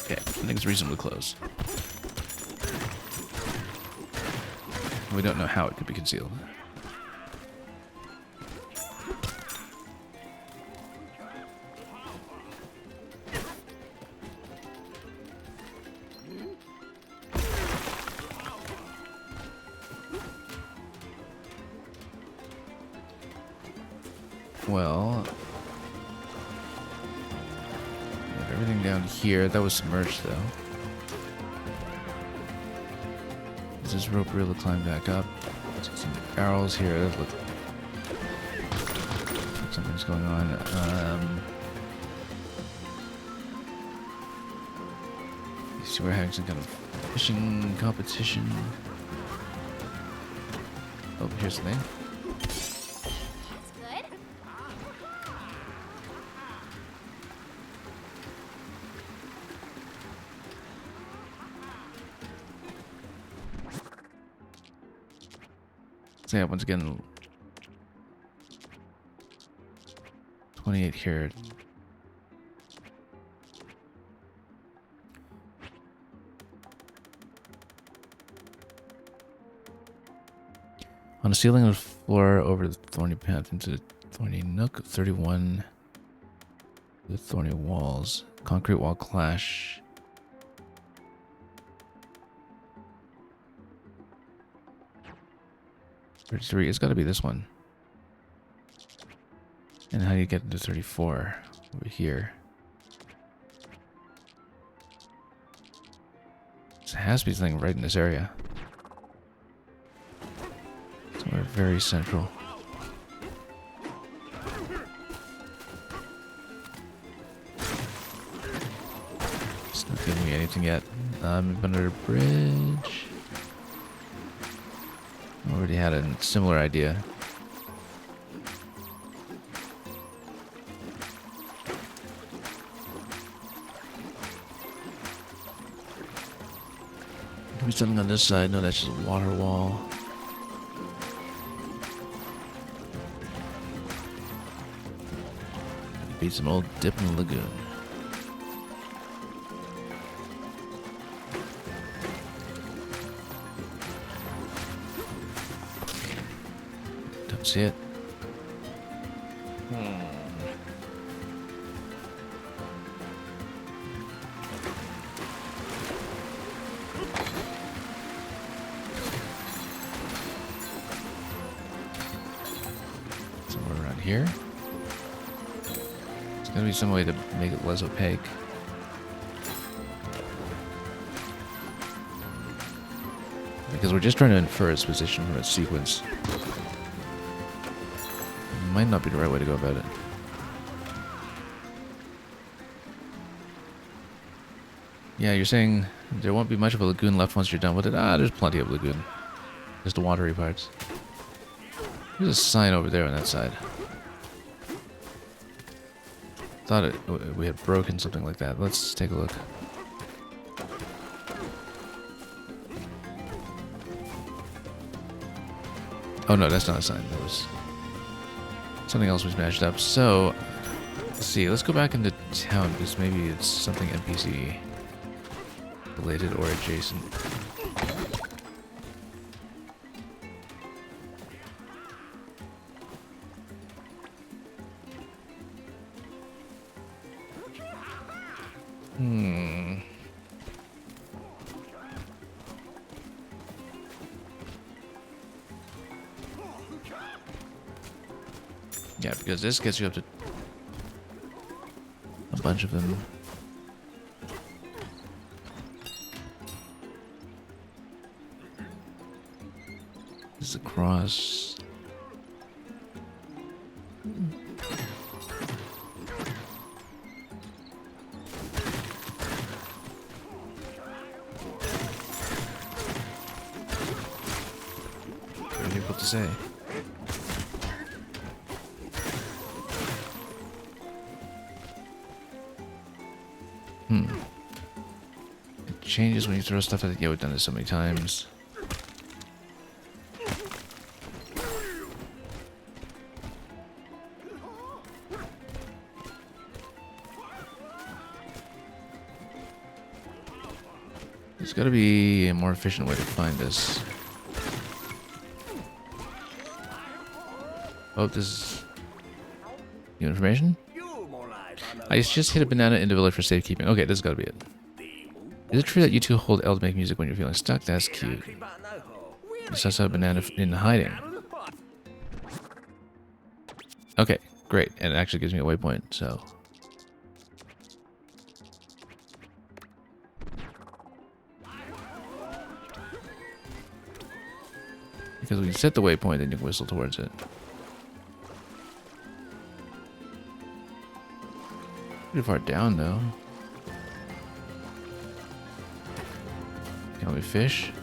Okay, I think it's reasonably close. We don't know how it could be concealed. Well, we have everything down here. That was submerged, though. Is this rope real to climb back up? Some barrels here. That look like something things going on. You see, we're having some kind of fishing competition. Oh, here's the thing. That's good. So yeah, once again, 28 here. On the ceiling of the floor over the thorny path into the thorny nook, 31. The thorny walls. Concrete wall clash. "33, it's gotta be this one. And how do you get into 34? Over here. There has to be something right in this area. Somewhere very central. It's not giving me anything yet. I'm under a bridge. Already had a similar idea. Maybe something on this side. No, that's just a water wall. Beat some old dip in the lagoon. Don't see it. Somewhere around here. There's gotta be some way to make it less opaque. Because we're just trying to infer its position from its sequence. It might not be the right way to go about it. Yeah, you're saying there won't be much of a lagoon left once you're done with it. Ah, there's plenty of lagoon. Just the watery parts. There's a sign over there on that side. Thought we had broken something like that. Let's take a look. Oh no, that's not a sign. That was something else we smashed up. So, let's see. Let's go back into town because maybe it's something NPC related or adjacent. Yeah, because this gets you up to a bunch of them. This is a cross. Very difficult to say. It changes when you throw stuff at it. Yeah, we've done this so many times. There's got to be a more efficient way to find this. Oh, this is new information? I just hit a banana in the village for safekeeping. Okay, this has got to be it. Is it true that you two hold L to make music when you're feeling stuck? That's cute. You suss out a banana in hiding. Okay, great. And it actually gives me a waypoint, so... Because when you set the waypoint, then you can whistle towards it. Pretty far down though. Can we fish?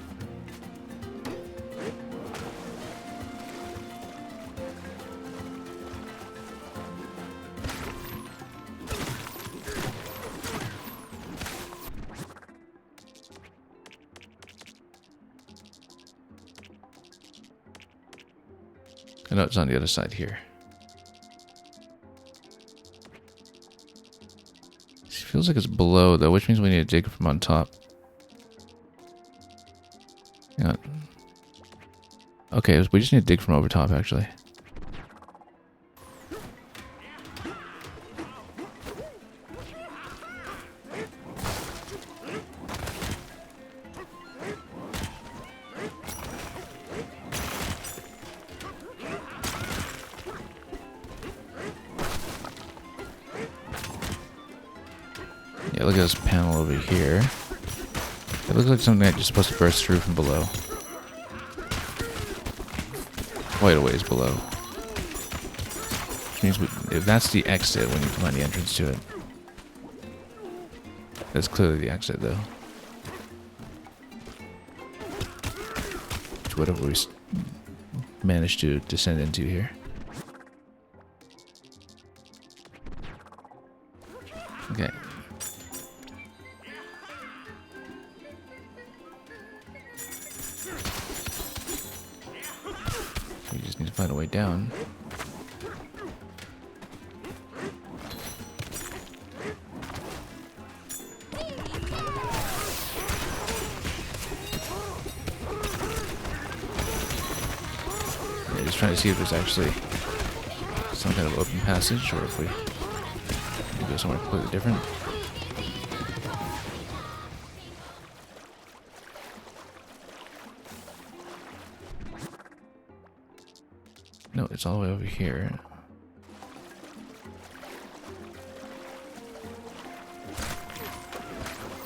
I know it's on the other side here. It feels like it's below though, which means we need to dig from on top. Hang on. Okay, we just need to dig from over top actually. Yeah, look at this panel over here. It looks like something that you're supposed to burst through from below. Quite a ways below. Which means if that's the exit, we need to find the entrance to it. That's clearly the exit, though. To whatever we managed to descend into here. Okay. We just need to find a way down. Yeah, just trying to see if there's actually some kind of open passage, or if we go somewhere completely different. No, it's all the way over here.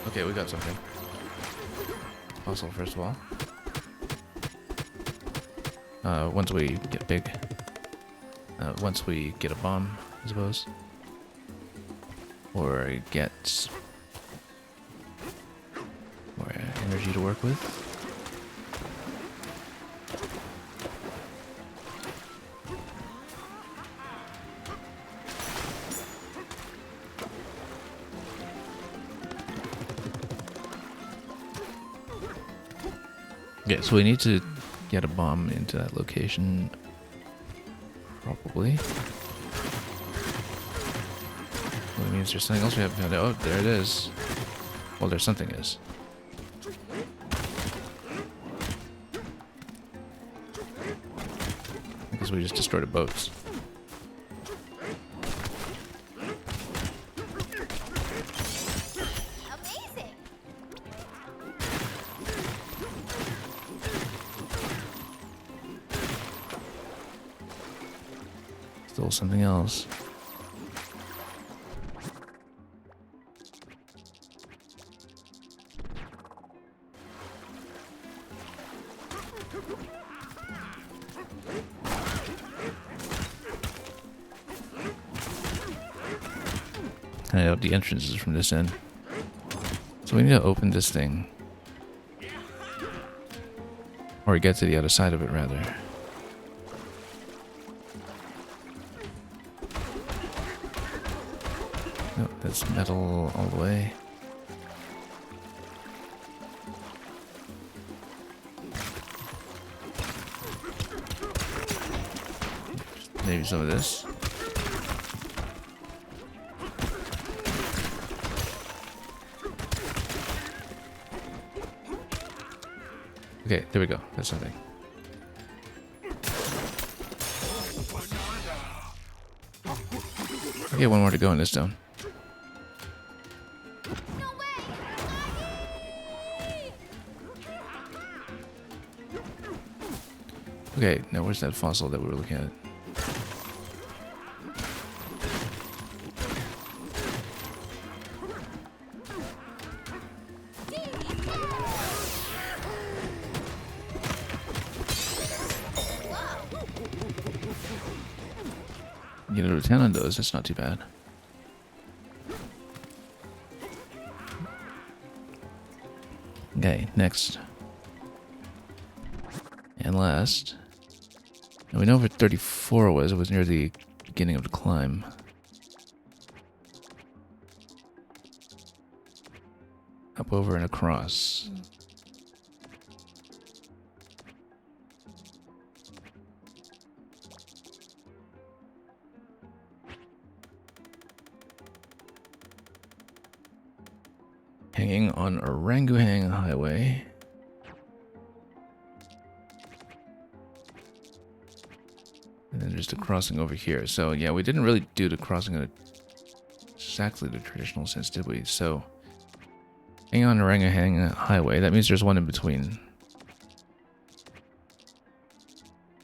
Okay, we got something. Fossil, first of all. Once we get big. Once we get a bomb, I suppose. Or get more energy to work with. Yeah, so we need to get a bomb into that location. Probably. Well, it means there's something else we haven't found out. Oh, there it is. Well, there's something is. Because we just destroyed the boats. Amazing. Still something else. I know the entrance is from this end. So we need to open this thing. Or get to the other side of it, rather. No, that's metal all the way. Maybe some of this. Okay, there we go. That's something. Okay, one more to go in this zone. No way. Okay, now where's that fossil that we were looking at? Get a 10 on those, that's not too bad. Okay, next. And last. Now we know where 34 was. It was near the beginning of the climb. Up, over, and across. Hanging on Orangutan Highway. And then there's the crossing over here. So yeah, we didn't really do the crossing in exactly the traditional sense, did we? So hanging on Orangutan Highway, that means there's one in between.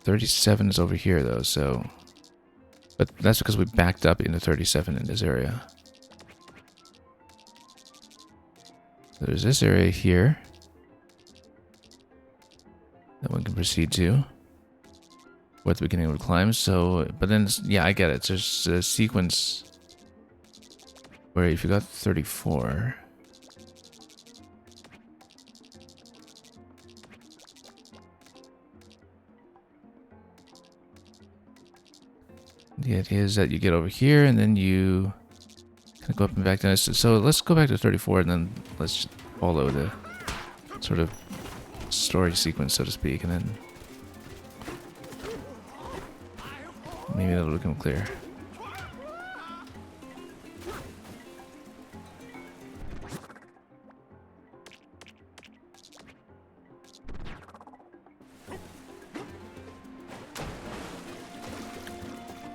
37 is over here though, so... But that's because we backed up into 37 in this area. There's this area here that one can proceed to. We're at the beginning of the climb, so... But then, yeah, I get it. There's a sequence where if you got 34... The idea is that you get over here and then you kind of go up and back down. So let's go back to 34 and then let's follow the sort of story sequence, so to speak, and then maybe that'll become clear.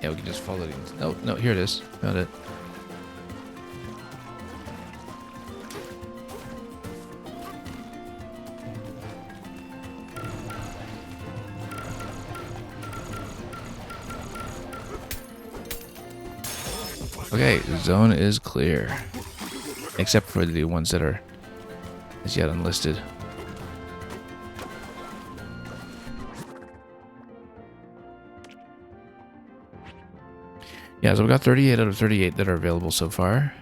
Yeah, we can just follow it. Oh, no, here it is. Found it. Okay, the zone is clear. Except for the ones that are as yet unlisted. Yeah, so we got 38 out of 38 that are available so far.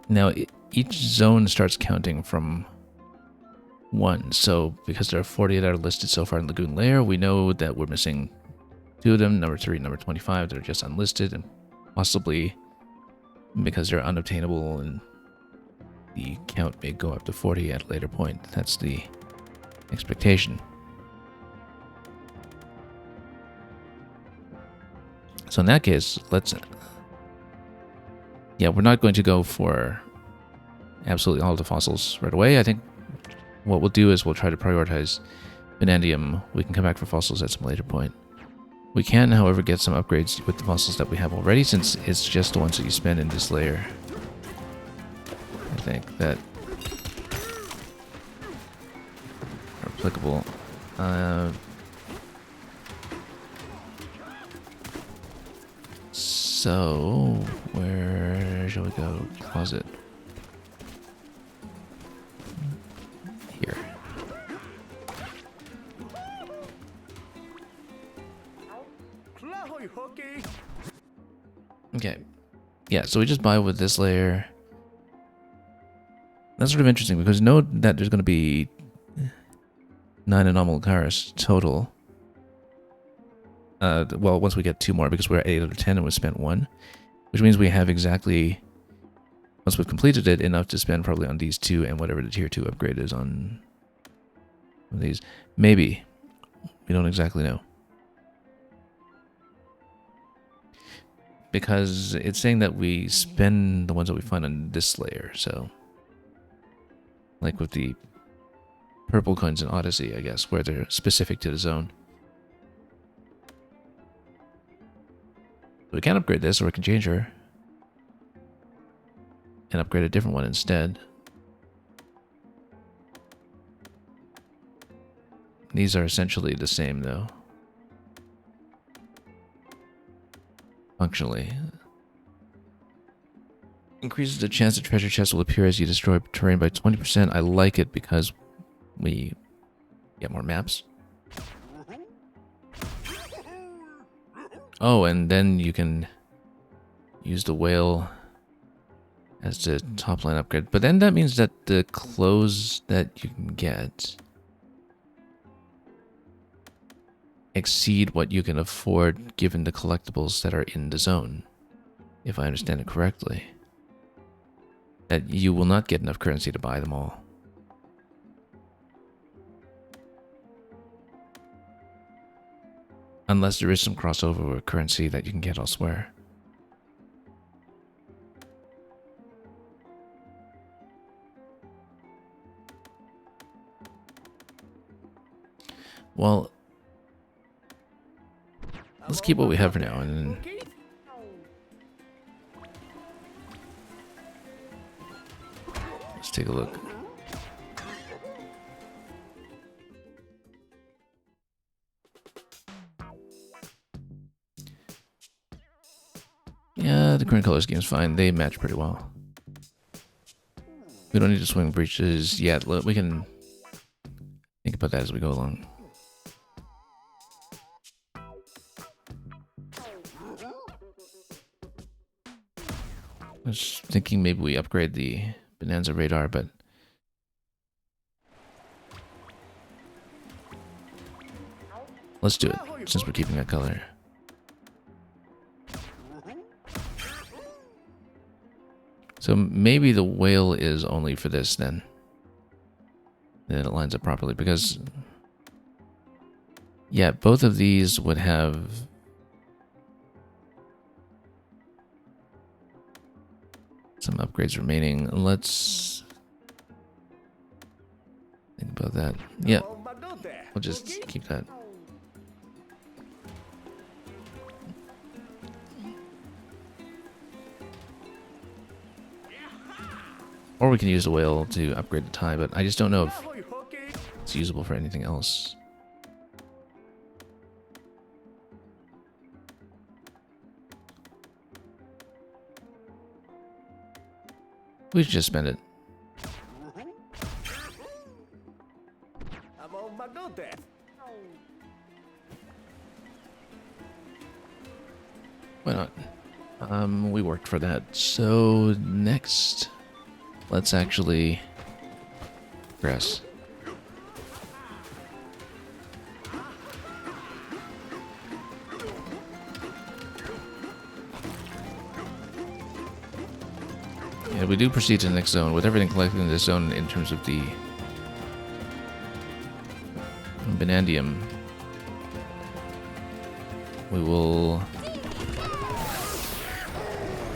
Now, each zone starts counting from 1. So, because there are 48 that are listed so far in Lagoon Lair, we know that we're missing 2 of them, number 3 and number 25, that are just unlisted, and possibly because they're unobtainable and the count may go up to 40 at a later point. That's the expectation. So in that case, let's... Yeah, we're not going to go for absolutely all of the fossils right away. I think what we'll do is we'll try to prioritize vanadium. We can come back for fossils at some later point. We can, however, get some upgrades with the fossils that we have already, since it's just the ones that you spend in this layer. I think that are applicable. So, where shall we go? Closet. Here. Okay. Yeah, so we just buy with this layer. That's sort of interesting because know that there's going to be 9 anomalous cars total. Well, once we get 2 more, because we're at 8 out of 10 and we spent 1. Which means we have exactly, once we've completed it, enough to spend probably on these 2 and whatever the tier 2 upgrade is on these. Maybe. We don't exactly know. Because it's saying that we spend the ones that we find on this layer, so... Like with the purple coins in Odyssey, I guess, where they're specific to the zone. We can upgrade this, or we can change her. And upgrade a different one instead. These are essentially the same, though. Functionally. Increases the chance that treasure chests will appear as you destroy terrain by 20%. I like it because we get more maps. Oh, and then you can use the whale as the top line upgrade. But then that means that the clothes that you can get exceed what you can afford given the collectibles that are in the zone, if I understand it correctly. That you will not get enough currency to buy them all. Unless there is some crossover with currency that you can get elsewhere. Well, let's keep what we have for now, and then let's take a look. Yeah, the current color scheme is fine. They match pretty well. We don't need to swing breaches yet. We can think about that as we go along. I was thinking maybe we upgrade the Bananza radar, but let's do it, since we're keeping that color. So maybe the whale is only for this then. Then it lines up properly, because yeah, both of these would have some upgrades remaining. Let's think about that. Yeah, we'll just keep that. Or we can use the whale to upgrade the tie, but I just don't know if it's usable for anything else. We should just spend it. Why not? We worked for that. So next, let's actually progress. Yeah, we do proceed to the next zone with everything collected in this zone in terms of the Banandium. We will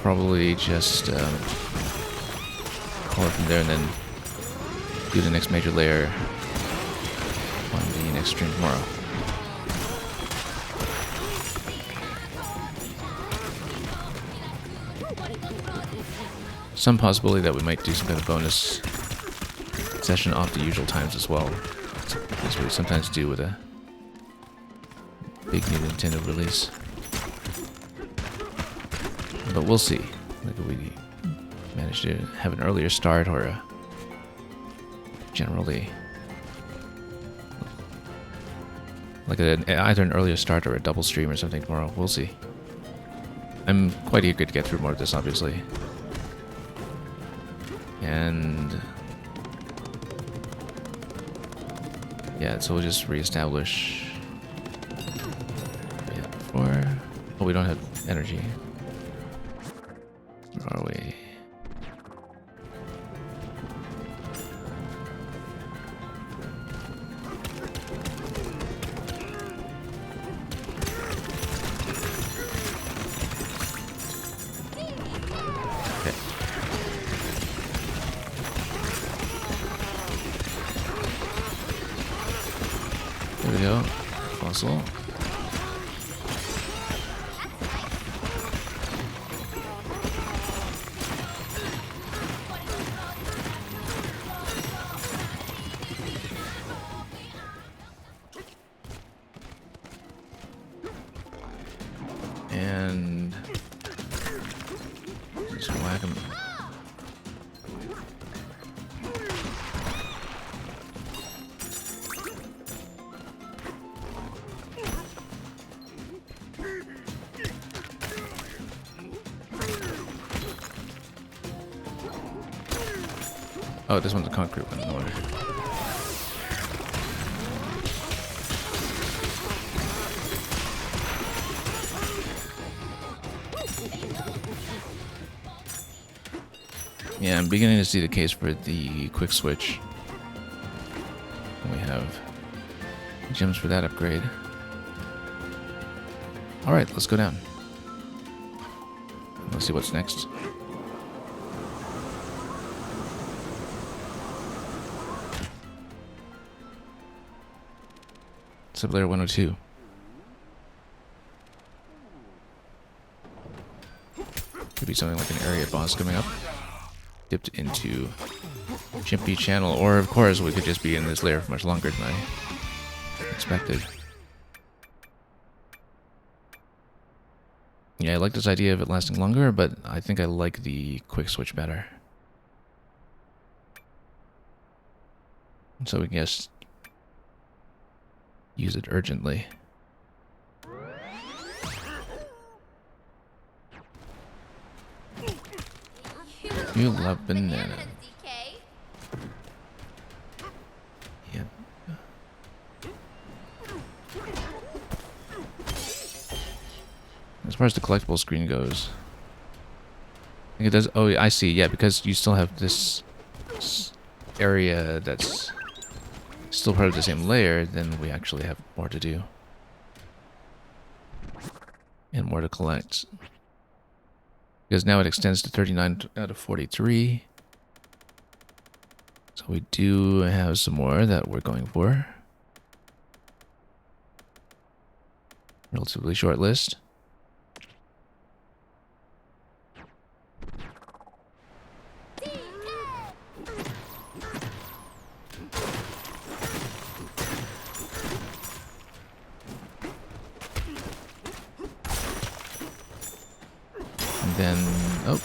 probably just call it from there and then do the next major layer on the next stream tomorrow. Some possibility that we might do some kind of bonus session off the usual times as well, as we sometimes do with a big new Nintendo release. But we'll see. Like if we manage to have an earlier start or a generally like either an earlier start or a double stream or something tomorrow. We'll see. I'm quite eager to get through more of this, obviously. And yeah, so we'll just reestablish. Yeah, before. Oh, we don't have energy. Where are we? There we go. Fossil. And just whack him. Oh, this one's a concrete one. No wonder. Yeah, I'm beginning to see the case for the quick switch. We have gems for that upgrade. Alright, let's go down. Let's see what's next. Sublayer 102. Could be something like an area boss coming up. Dipped into Chimpy Channel, or of course we could just be in this layer for much longer than I expected. Yeah, I like this idea of it lasting longer, but I think I like the quick switch better. So we can just use it urgently. You love banana. Yeah. As far as the collectible screen goes, I think it does. Oh, I see. Yeah, because you still have this area that's still part of the same layer, then we actually have more to do and more to collect. Because now it extends to 39 out of 43. So we do have some more that we're going for. Relatively short list. Then, oh,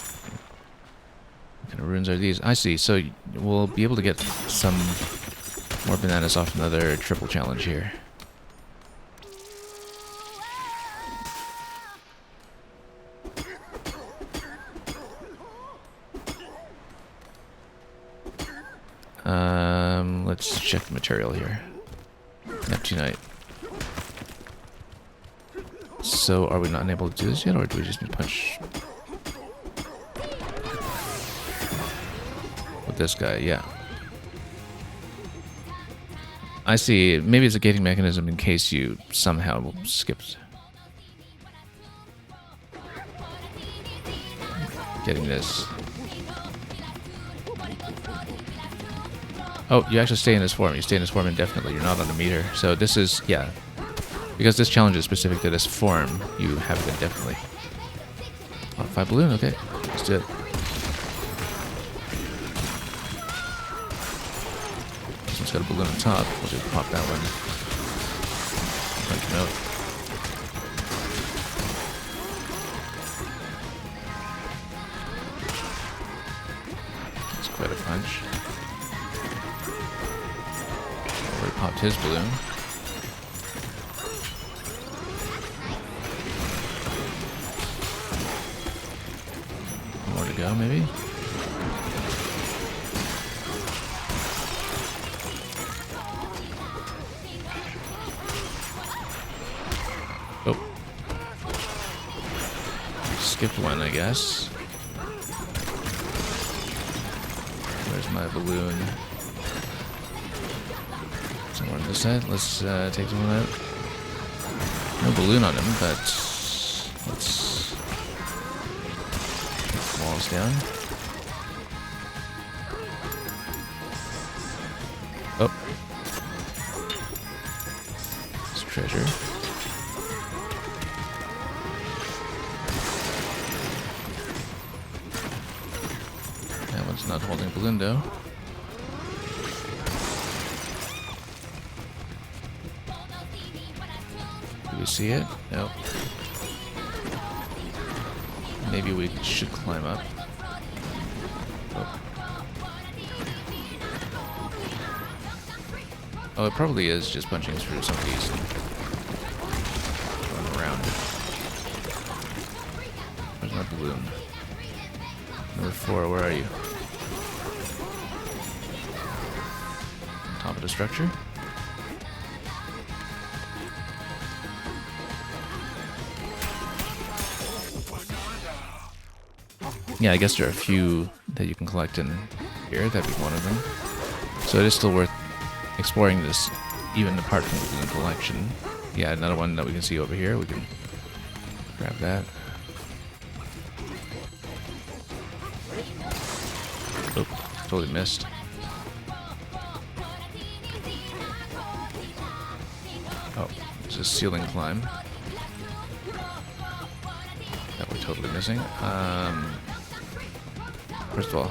what kind of runes are these? I see. So we'll be able to get some more bananas off another triple challenge here. Let's check the material here. Neptunite. So are we not able to do this yet, or do we just need to punch with this guy? Yeah. I see. Maybe it's a gating mechanism in case you somehow skipped getting this. Oh, you actually stay in this form. You stay in this form indefinitely. You're not on a meter. So this is, yeah. Because this challenge is specific to this form, you have it indefinitely. Oh, 5 balloon? Okay. Let's do it. This one's got a balloon on top. We'll just pop that one. Punch him out. That's quite a punch. Already popped his balloon. More to go, maybe? Oh. Skipped one, I guess. Where's my balloon? Somewhere on this side. Let's take someone out. No balloon on him, but let's take the walls down. Oh. It's treasure. That one's not holding balloon though. Do we see it? Nope. Maybe we should climb up. Oh. Oh, it probably is just punching through some of these and going around. Where's my balloon? Number 4, where are you? a structure. Yeah, I guess there are a few that you can collect in here. That'd be one of them. So it is still worth exploring this, even apart from the balloon collection. Yeah, another one that we can see over here. We can grab that. Oh, totally missed. Oh, there's a ceiling climb that we're totally missing. First of all,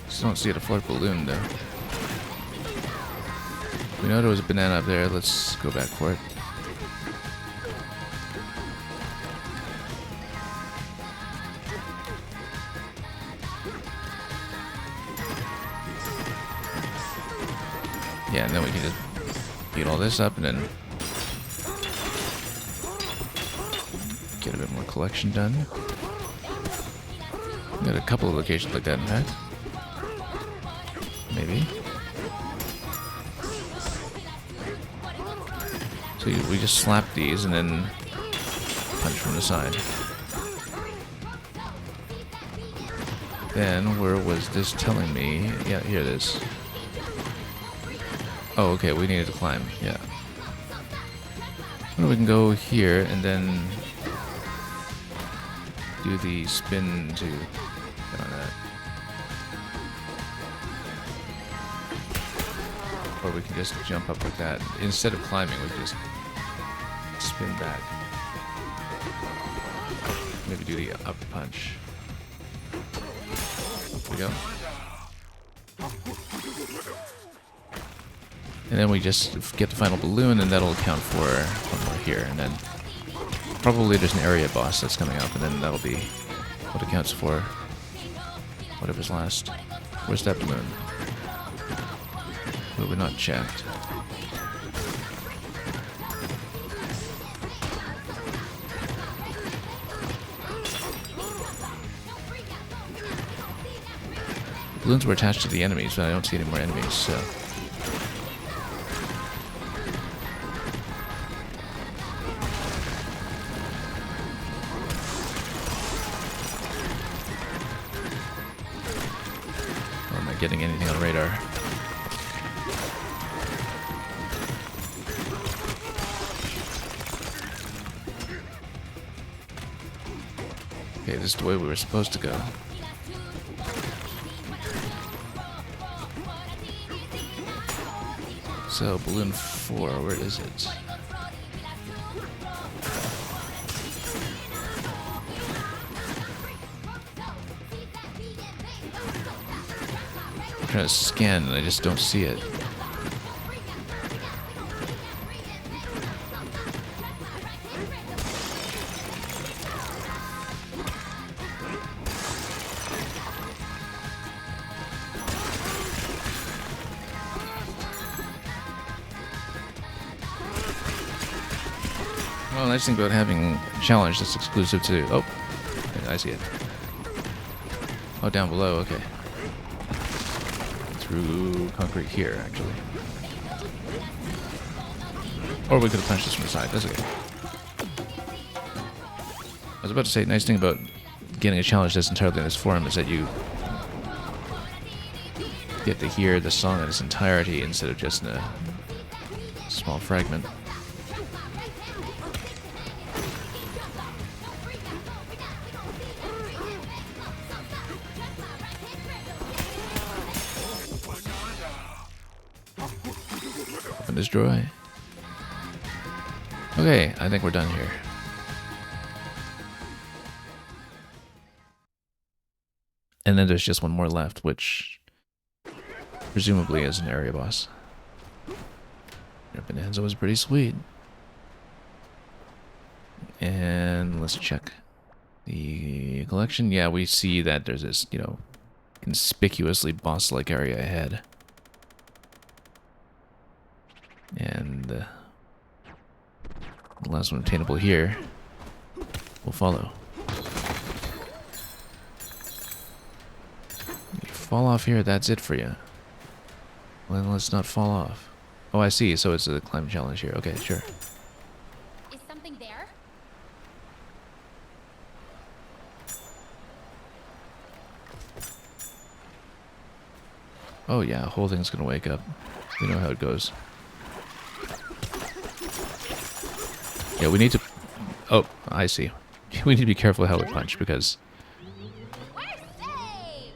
still don't see a fourth balloon though. We know there was a banana up there. Let's go back for it. Yeah, and then we can just beat all this up and then get a bit more collection done. We got a couple of locations like that, in fact. Maybe. So we just slap these and then punch from the side. Then, where was this telling me? Yeah, here it is. Oh, okay, we needed to climb, yeah. Well, we can go here and then do the spin to get on that. Or we can just jump up like that. Instead of climbing, we can just spin back. Maybe do the up punch. There we go. And then we just get the final balloon, and that'll account for one more here. And then probably there's an area boss that's coming up, and then that'll be what accounts for whatever's last. Where's that balloon? Well, we're not checked. Balloons were attached to the enemies, but I don't see any more enemies, so... getting anything on radar. Okay, this is the way we were supposed to go. So, balloon 4, where is it? I'm trying to scan and I just don't see it. Well, the nice thing about having a challenge that's exclusive to... Oh, I see it. Oh, down below, okay. Through concrete here, actually. Or we could have punched this from the side, that's okay. I was about to say, nice thing about getting a challenge that's entirely in this form is that you get to hear the song in its entirety instead of just in a small fragment. Open this drawer. Okay, I think we're done here. And then there's just one more left, which presumably is an area boss. Bananza was pretty sweet. And let's check the collection. Yeah, we see that there's this, you know, conspicuously boss-like area ahead. And the last one obtainable here will follow. fall off here, that's it for you. Well, then let's not fall off. Oh, I see. So it's a climb challenge here. Okay, sure. Is something there? Oh yeah, whole thing's gonna wake up. We know how it goes. Yeah, we need to... Oh, I see. We need to be careful how we punch, because... We're saved!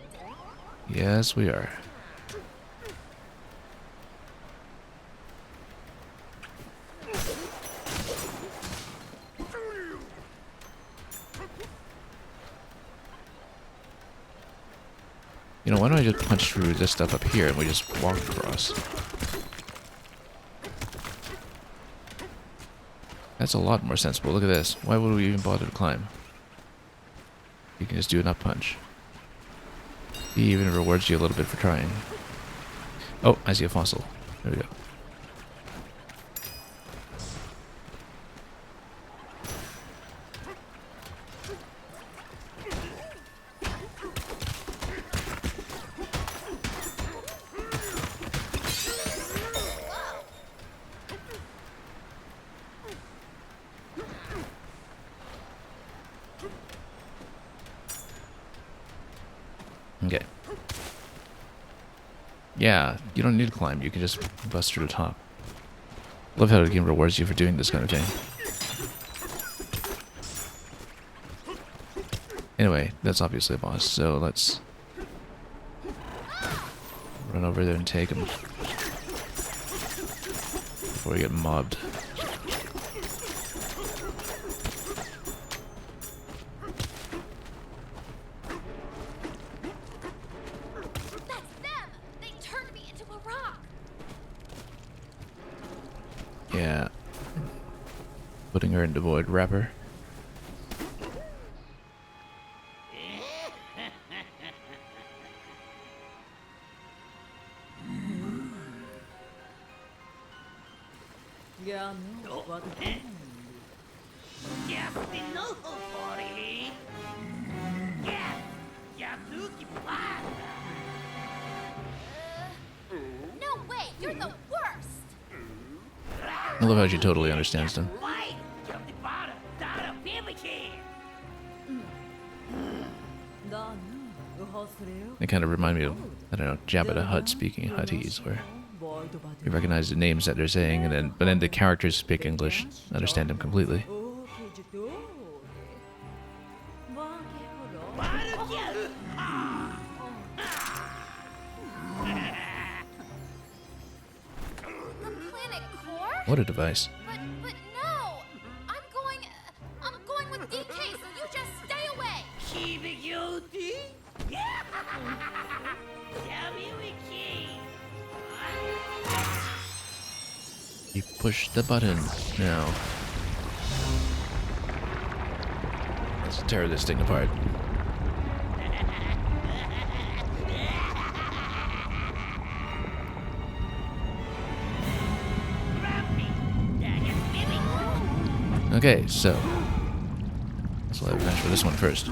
Yes, we are. You know, why don't I just punch through this stuff up here and we just walk across? That's a lot more sensible. Look at this. Why would we even bother to climb? You can just do an up punch. He even rewards you a little bit for trying. Oh, I see a fossil. There we go. Okay. Yeah, you don't need to climb. You can just bust through the top. Love how the game rewards you for doing this kind of thing. Anyway, that's obviously a boss, so let's run over there and take him before we get mobbed. That's them! They turned me into a rock! Yeah. Putting her into void wrapper. No way! You're the worst! I love how she totally understands them. They kind of remind me of, I don't know, Jabba the Hutt speaking Huttese, where you recognize the names that they're saying, but then the characters speak English, understand them completely. The planet core? What a device. But no! I'm going with DK, so you just stay away! You push the button now. Let's tear this thing apart. Okay, so let's let finish for this one first.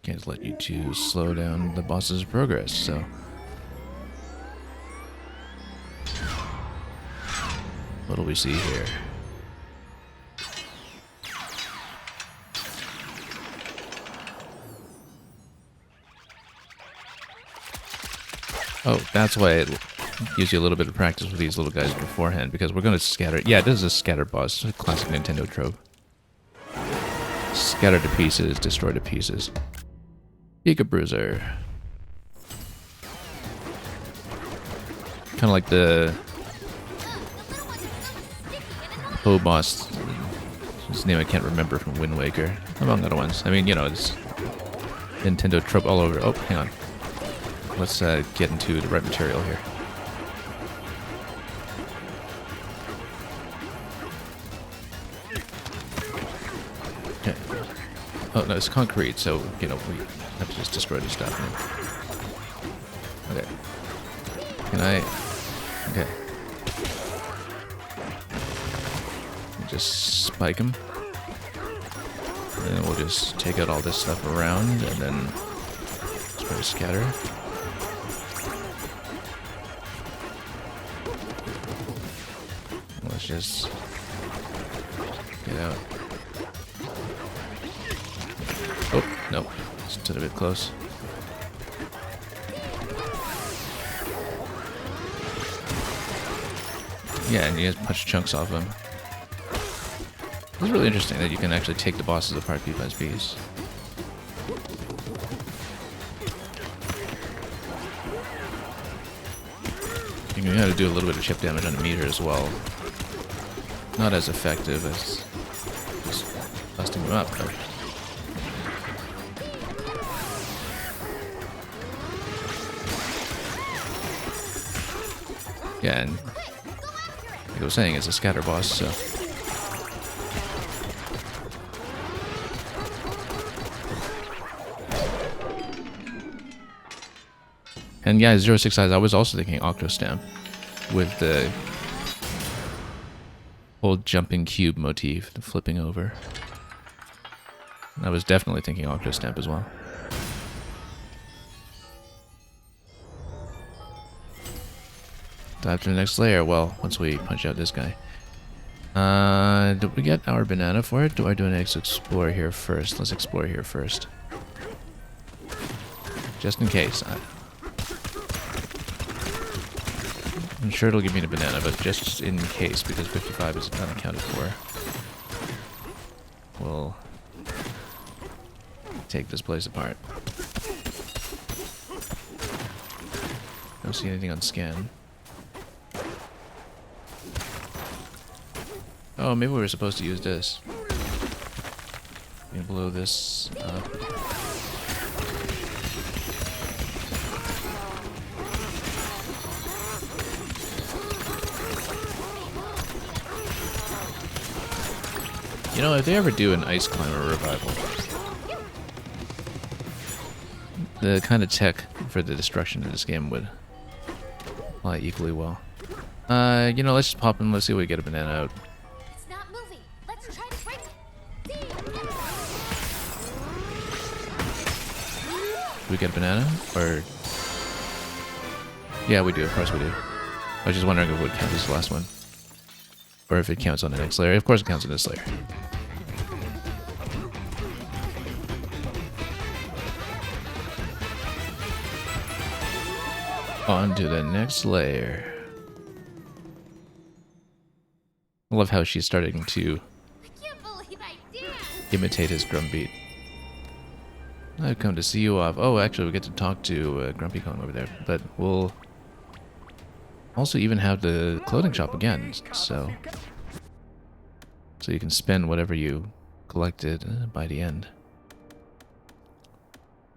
Can't let you to slow down the boss's progress, so. What do we see here? Oh, that's why it gives you a little bit of practice with these little guys beforehand, because we're going to scatter. Yeah, this is a scatter boss. It's a classic Nintendo trope. Scatter to pieces, destroy to pieces. Giga Bruiser. Kind of like the Ho boss, whose name I can't remember, from Wind Waker, among other ones. I mean, you know, it's Nintendo trope all over. Oh, hang on. Let's get into the right material here. Okay. Oh, no, it's concrete, so, you know, we have to just destroy this stuff. Okay. Can I... Okay. just spike him. And then we'll just take out all this stuff around and then try to scatter. Let's just get out. Oh, nope. It's a bit close. Yeah, and you just punch chunks off them. It's really interesting that you can actually take the bosses apart piece by piece. You can kind of do a little bit of chip damage on the meter as well. Not as effective as just busting them up, but... yeah, and like I was saying, it's a scatter boss, so... and yeah, 06 size, I was also thinking Octostamp with the whole jumping cube motif, the flipping over. I was definitely thinking Octostamp as well. Dive to the next layer. Well, once we punch out this guy. Did we get our banana for it? Do I do an explore here first? Let's explore here first. Just in case. I'm sure it'll give me the banana, but just in case, because 55 is unaccounted for. We'll take this place apart. Don't see anything on scan. Oh, maybe we were supposed to use this. Blow this up. You know, if they ever do an Ice Climber revival, the kind of tech for the destruction of this game would apply equally well. You know, let's just pop in, let's see if we get a banana out. It's not moving. Let's try to break it. Do we get a banana? Or... yeah, we do, of course we do. I was just wondering if it would count as the last one. Or if it counts on the next layer. Of course it counts on this layer. On to the next layer. I love how she's starting to I can't believe I did. imitate his drum beat. I've come to see you off. Oh, actually, we get to talk to Grumpy Kong over there. But we'll also even have the clothing shop again, so you can spend whatever you collected by the end.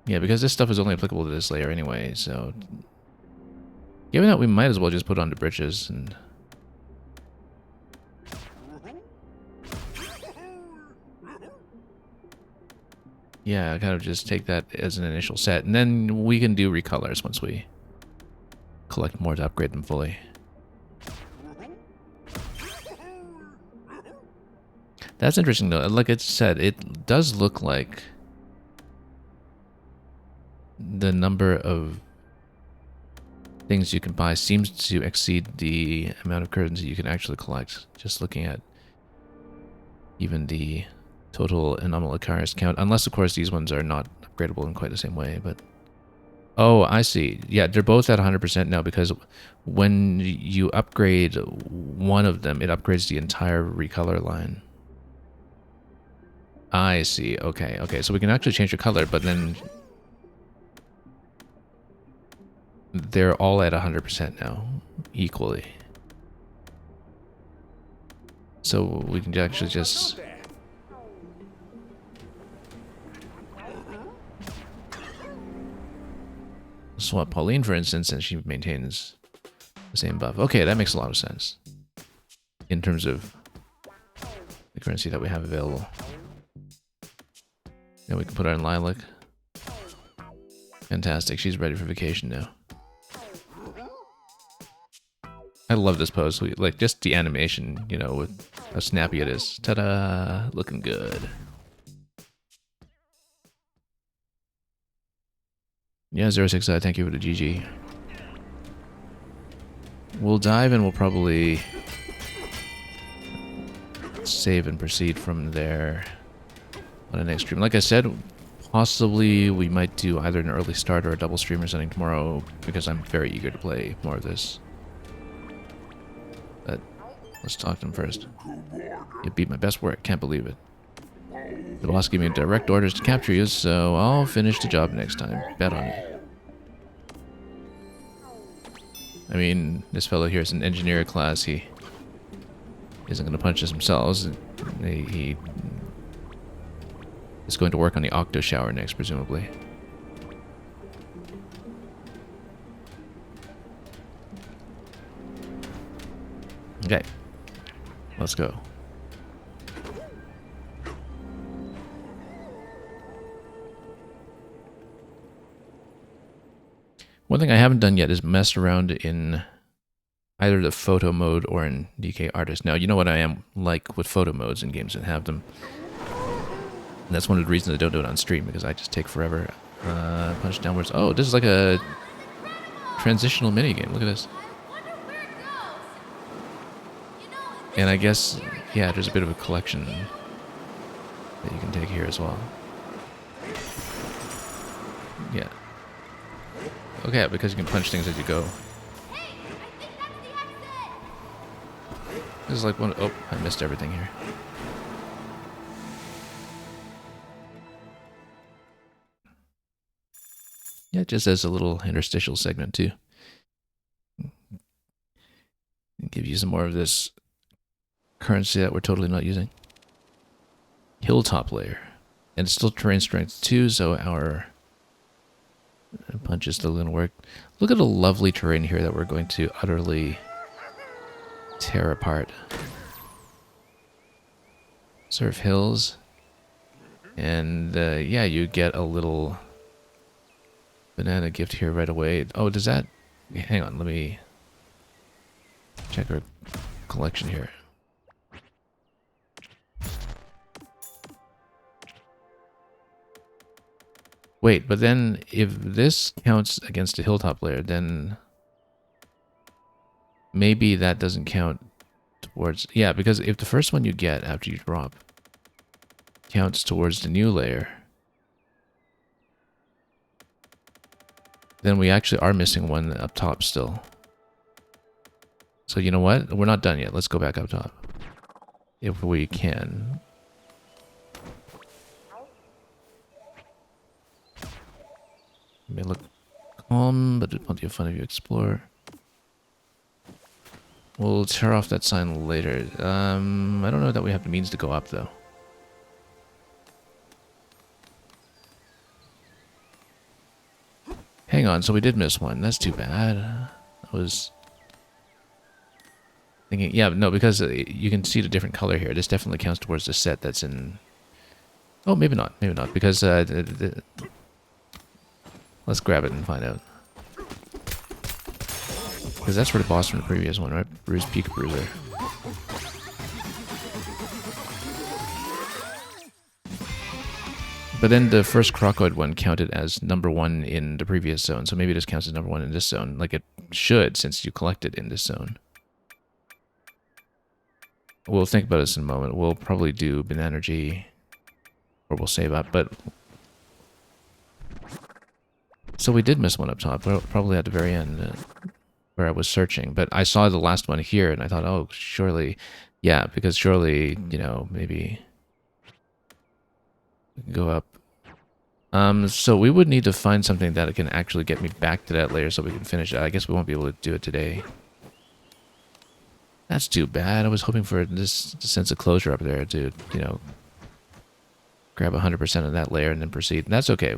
Yeah, because this stuff is only applicable to this layer anyway, so given that, we might as well just put on the britches and... yeah, kind of just take that as an initial set, and then we can do recolors once we collect more to upgrade them fully. That's interesting though. Like I said, it does look like the number of things you can buy seems to exceed the amount of curtains that you can actually collect. Just looking at even the total Anomalocaris count, unless of course these ones are not upgradable in quite the same way, but... oh, I see. Yeah, they're both at 100% now, because when you upgrade one of them, it upgrades the entire recolor line. I see. Okay, okay. So we can actually change the color, but then they're all at 100% now, equally. So we can actually just... swap Pauline, for instance, and she maintains the same buff. Okay, that makes a lot of sense in terms of the currency that we have available. Now we can put her in Lilac. Fantastic, she's ready for vacation now. I love this pose. Like, just the animation, you know, with how snappy it is. Ta-da! Looking good. Yeah, 06, thank you for the GG. We'll dive and we'll probably save and proceed from there on the next stream. Like I said, possibly we might do either an early start or a double stream or something tomorrow because I'm very eager to play more of this. But let's talk to him first. You beat my best work, can't believe it. The boss gave me direct orders to capture you, so I'll finish the job next time. Bet on it. I mean, this fellow here is an engineer class. He isn't going to punch us himself. He is going to work on the Octo Shower next, presumably. Okay. Let's go. One thing I haven't done yet is messed around in either the photo mode or in DK Artist. Now, you know what I am like with photo modes in games that have them. And that's one of the reasons I don't do it on stream, because I just take forever. Punch downwards. Oh, this is like a transitional minigame. Look at this. And I guess, yeah, there's a bit of a collection that you can take here as well. Yeah. Okay, because you can punch things as you go. This is like one... Oh, I missed everything here. Yeah, just as a little interstitial segment, too. Give you some more of this currency that we're totally not using. Hilltop layer. And it's still terrain strength 2, so our punch is still going to work. Look at the lovely terrain here that we're going to utterly tear apart. Surf hills. And yeah, you get a little banana gift here right away. Oh, does that... Hang on, let me check our collection here. Wait, but then if this counts against a hilltop layer, then maybe that doesn't count towards... Yeah, because if the first one you get after you drop counts towards the new layer, then we actually are missing one up top still. So you know what? We're not done yet. Let's go back up top. If we can. It may look calm, but there's plenty of fun if you explore. We'll tear off that sign later. I don't know that we have the means to go up, though. Hang on, so we did miss one. That's too bad. I was thinking... Yeah, no, because you can see the different color here. This definitely counts towards the set that's in... Oh, maybe not. Maybe not, because... Let's grab it and find out. Because that's for the boss from the previous one, right? Bruise Peak Bruiser. But then the first Crocoid one counted as #1 in the previous zone, so maybe this counts as #1 in this zone, like it should, since you collected in this zone. We'll think about this in a moment. We'll probably do Banergy, or we'll save up, but... So we did miss one up top, probably at the very end, where I was searching. But I saw the last one here, and I thought, oh, surely... Yeah, because surely, you know, maybe... Go up. So we would need to find something that can actually get me back to that layer so we can finish it. I guess we won't be able to do it today. That's too bad. I was hoping for this sense of closure up there to, you know, grab 100% of that layer and then proceed. And that's okay.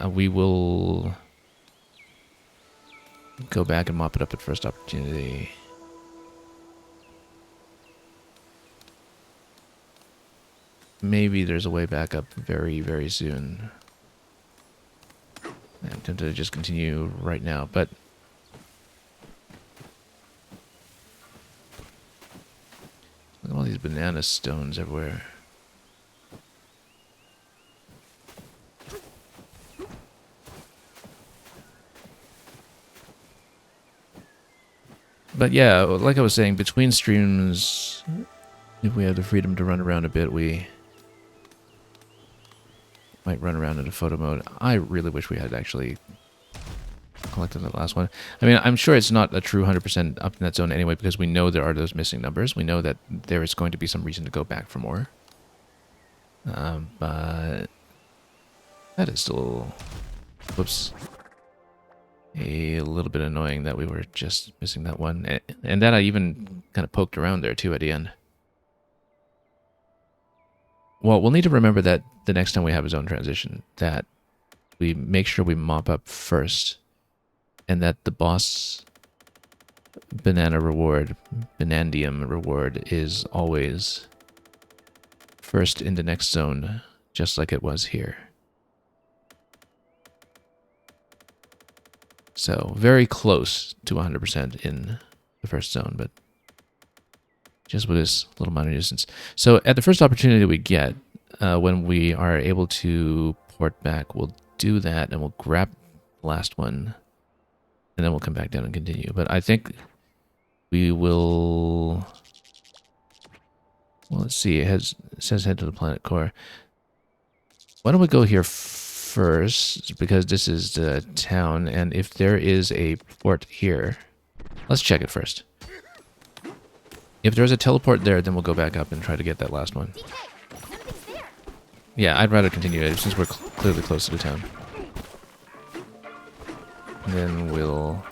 We will go back and mop it up at first opportunity. Maybe there's a way back up very, very soon. I'm tempted to just continue right now, but... these banana stones everywhere. But yeah, like I was saying, between streams, if we have the freedom to run around a bit, we might run around in a photo mode. I really wish we had actually collected the last one. I mean, I'm sure it's not a true 100% up in that zone anyway, because we know there are those missing numbers. We know that there is going to be some reason to go back for more. But that is still, whoops, a little bit annoying that we were just missing that one. And that I even kind of poked around there too at the end. Well, we'll need to remember that the next time we have a zone transition, that we make sure we mop up first, and that the boss banana reward, Banandium reward, is always first in the next zone, just like it was here. So, very close to 100% in the first zone, but just with this little minor nuisance. So, at the first opportunity we get, when we are able to port back, we'll do that, and we'll grab the last one, and then we'll come back down and continue. But I think we will... Well, let's see. It says head to the planet core. Why don't we go here first, because this is the town, and if there is a port here, let's check it first. If there's a teleport there, then we'll go back up and try to get that last one. Yeah, I'd rather continue it since we're clearly close to the town. And then we'll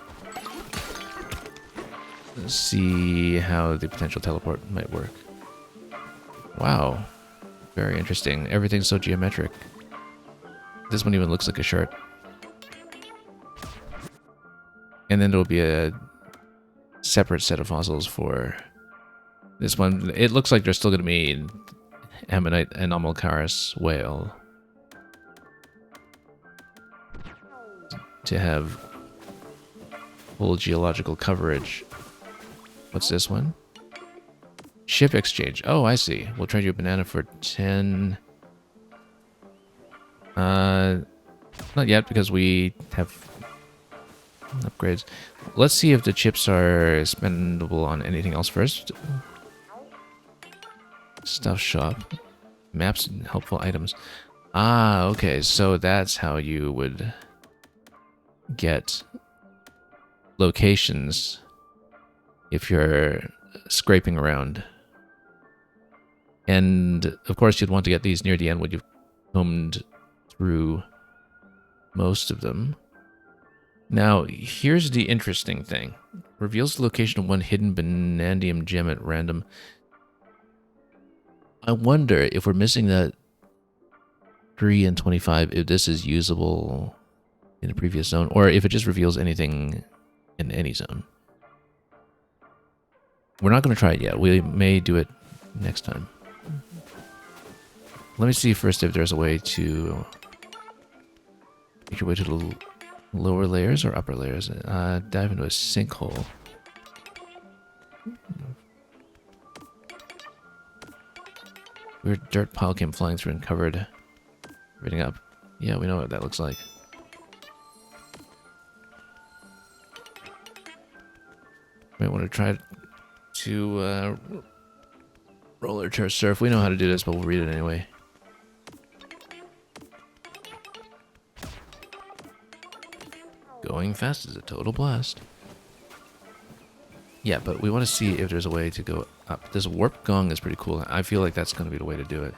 see how the potential teleport might work. Wow. Very interesting. Everything's so geometric. This one even looks like a shirt. And then there'll be a separate set of fossils for this one. It looks like there's still going to be an Ammonite Anomalcaris whale to have full geological coverage. What's this one? Ship exchange. Oh, I see. We'll trade you a banana for 10... not yet, because we have upgrades. Let's see if the chips are spendable on anything else first. Stuff shop. Maps and helpful items. Ah, okay, so that's how you would get locations if you're scraping around. And, of course, you'd want to get these near the end when you've combed through most of them. Now, here's the interesting thing. Reveals the location of one hidden Banandium gem at random. I wonder if we're missing that 3 and 25, if this is usable in a previous zone, or if it just reveals anything in any zone. We're not going to try it yet. We may do it next time. Let me see first if there's a way to make your way to the lower layers or upper layers. Dive into a sinkhole. Weird dirt pile came flying through and covered everything up. Yeah, we know what that looks like. Might want to try to roller chair surf. We know how to do this, but we'll read it anyway. Going fast is a total blast. Yeah, but we want to see if there's a way to go up. This warp gong is pretty cool. I feel like that's going to be the way to do it.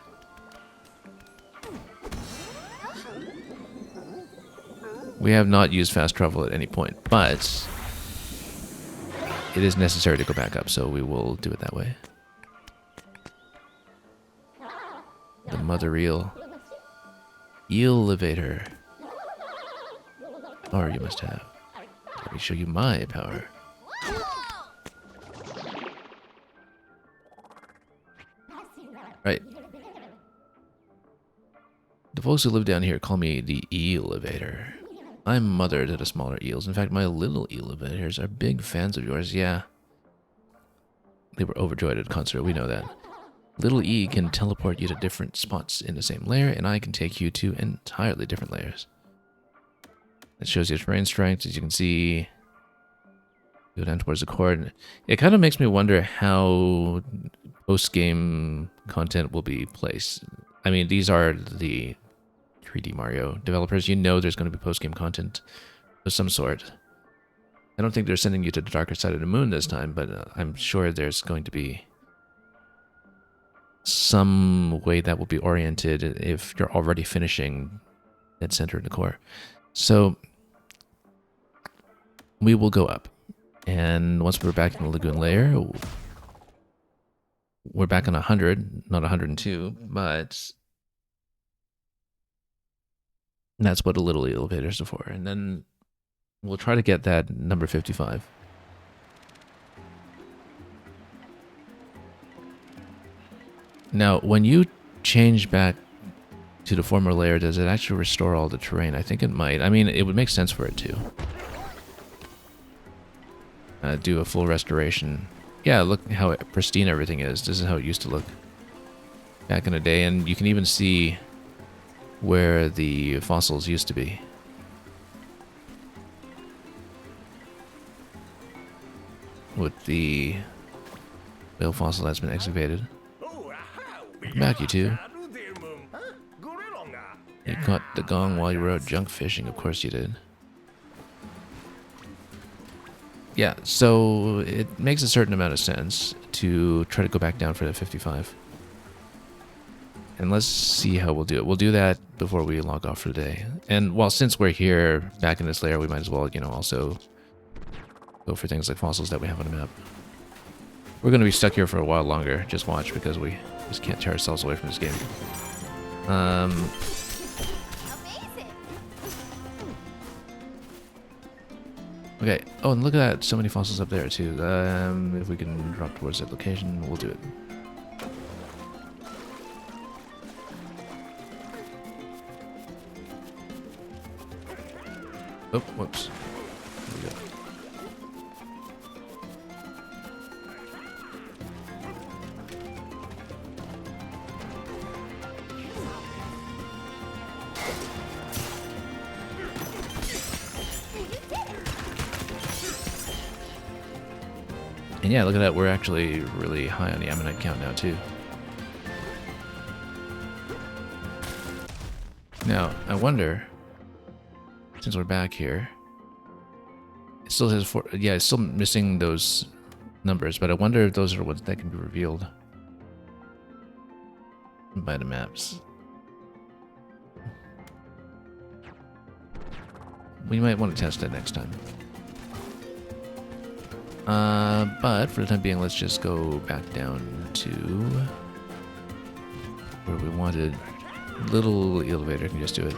We have not used fast travel at any point, but it is necessary to go back up, so we will do it that way. The mother eel. Eel-levator. Power you must have. Let me show you my power. Right. The folks who live down here call me the eel-levator. I'm mother to the smaller eels. In fact, my little eel-levators are big fans of yours, yeah. They were overjoyed at a concert, we know that. Little E can teleport you to different spots in the same layer, and I can take you to entirely different layers. It shows you terrain strength, as you can see. Go down towards the core. It kind of makes me wonder how post-game content will be placed. I mean, these are the 3D Mario developers. You know there's going to be post-game content of some sort. I don't think they're sending you to the darker side of the moon this time, but I'm sure there's going to be some way that will be oriented if you're already finishing dead center in the core. So we will go up. And once we're back in the lagoon layer, we're back on 100, not 102, but that's what a little elevators are for. And then we'll try to get that number 55. Now, when you change back to the former layer, does it actually restore all the terrain? I think it might. I mean, it would make sense for it to. Do a full restoration. Yeah, look how pristine everything is. This is how it used to look back in the day, and you can even see where the fossils used to be. With the whale fossil that's been excavated. Welcome back, you two. You caught the gong while you were out junk fishing. Of course you did. Yeah, so it makes a certain amount of sense to try to go back down for that 55. And let's see how we'll do it. We'll do that before we log off for the day. And well, since we're here back in this layer, we might as well, you know, also go for things like fossils that we have on the map. We're going to be stuck here for a while longer. Just watch, because we just can't tear ourselves away from this game. Okay. Oh, and look at that. So many fossils up there, too. If we can drop towards that location, we'll do it. Oh, whoops. There we go. And yeah, look at that. We're actually really high on the ammonite count now, too. Now, I wonder, since we're back here, it still has four. Yeah, it's still missing those numbers, but I wonder if those are ones that can be revealed by the maps. We might want to test that next time. But for the time being, let's just go back down to where we wanted. Little elevator can just do it.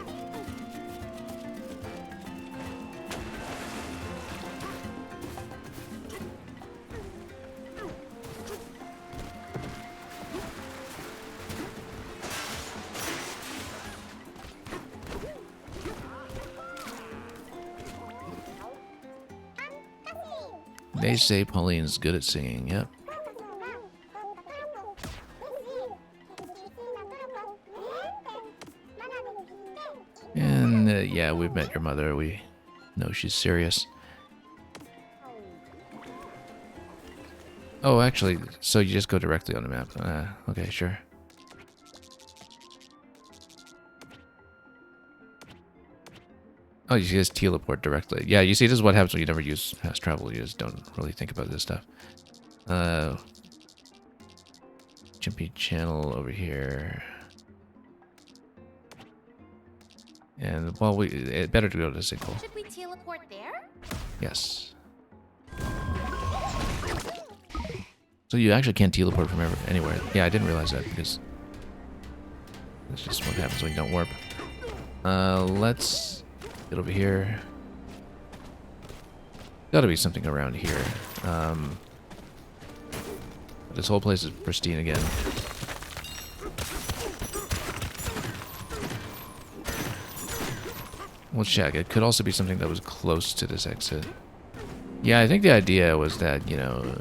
They say Pauline's good at singing, yep. And yeah, we've met your mother. We know she's serious. Oh, actually, so you just go directly on the map. Okay, sure. Oh, you just teleport directly. Yeah, you see, this is what happens when you never use fast travel. You just don't really think about this stuff. Chimpy channel over here. And, well, it better to go to the single. Should we teleport there? Yes. So you actually can't teleport from anywhere. Yeah, I didn't realize that, because that's just what happens when you don't warp. Let's get over here. Gotta be something around here. This whole place is pristine again. We'll check. It could also be something that was close to this exit. Yeah, I think the idea was that, you know,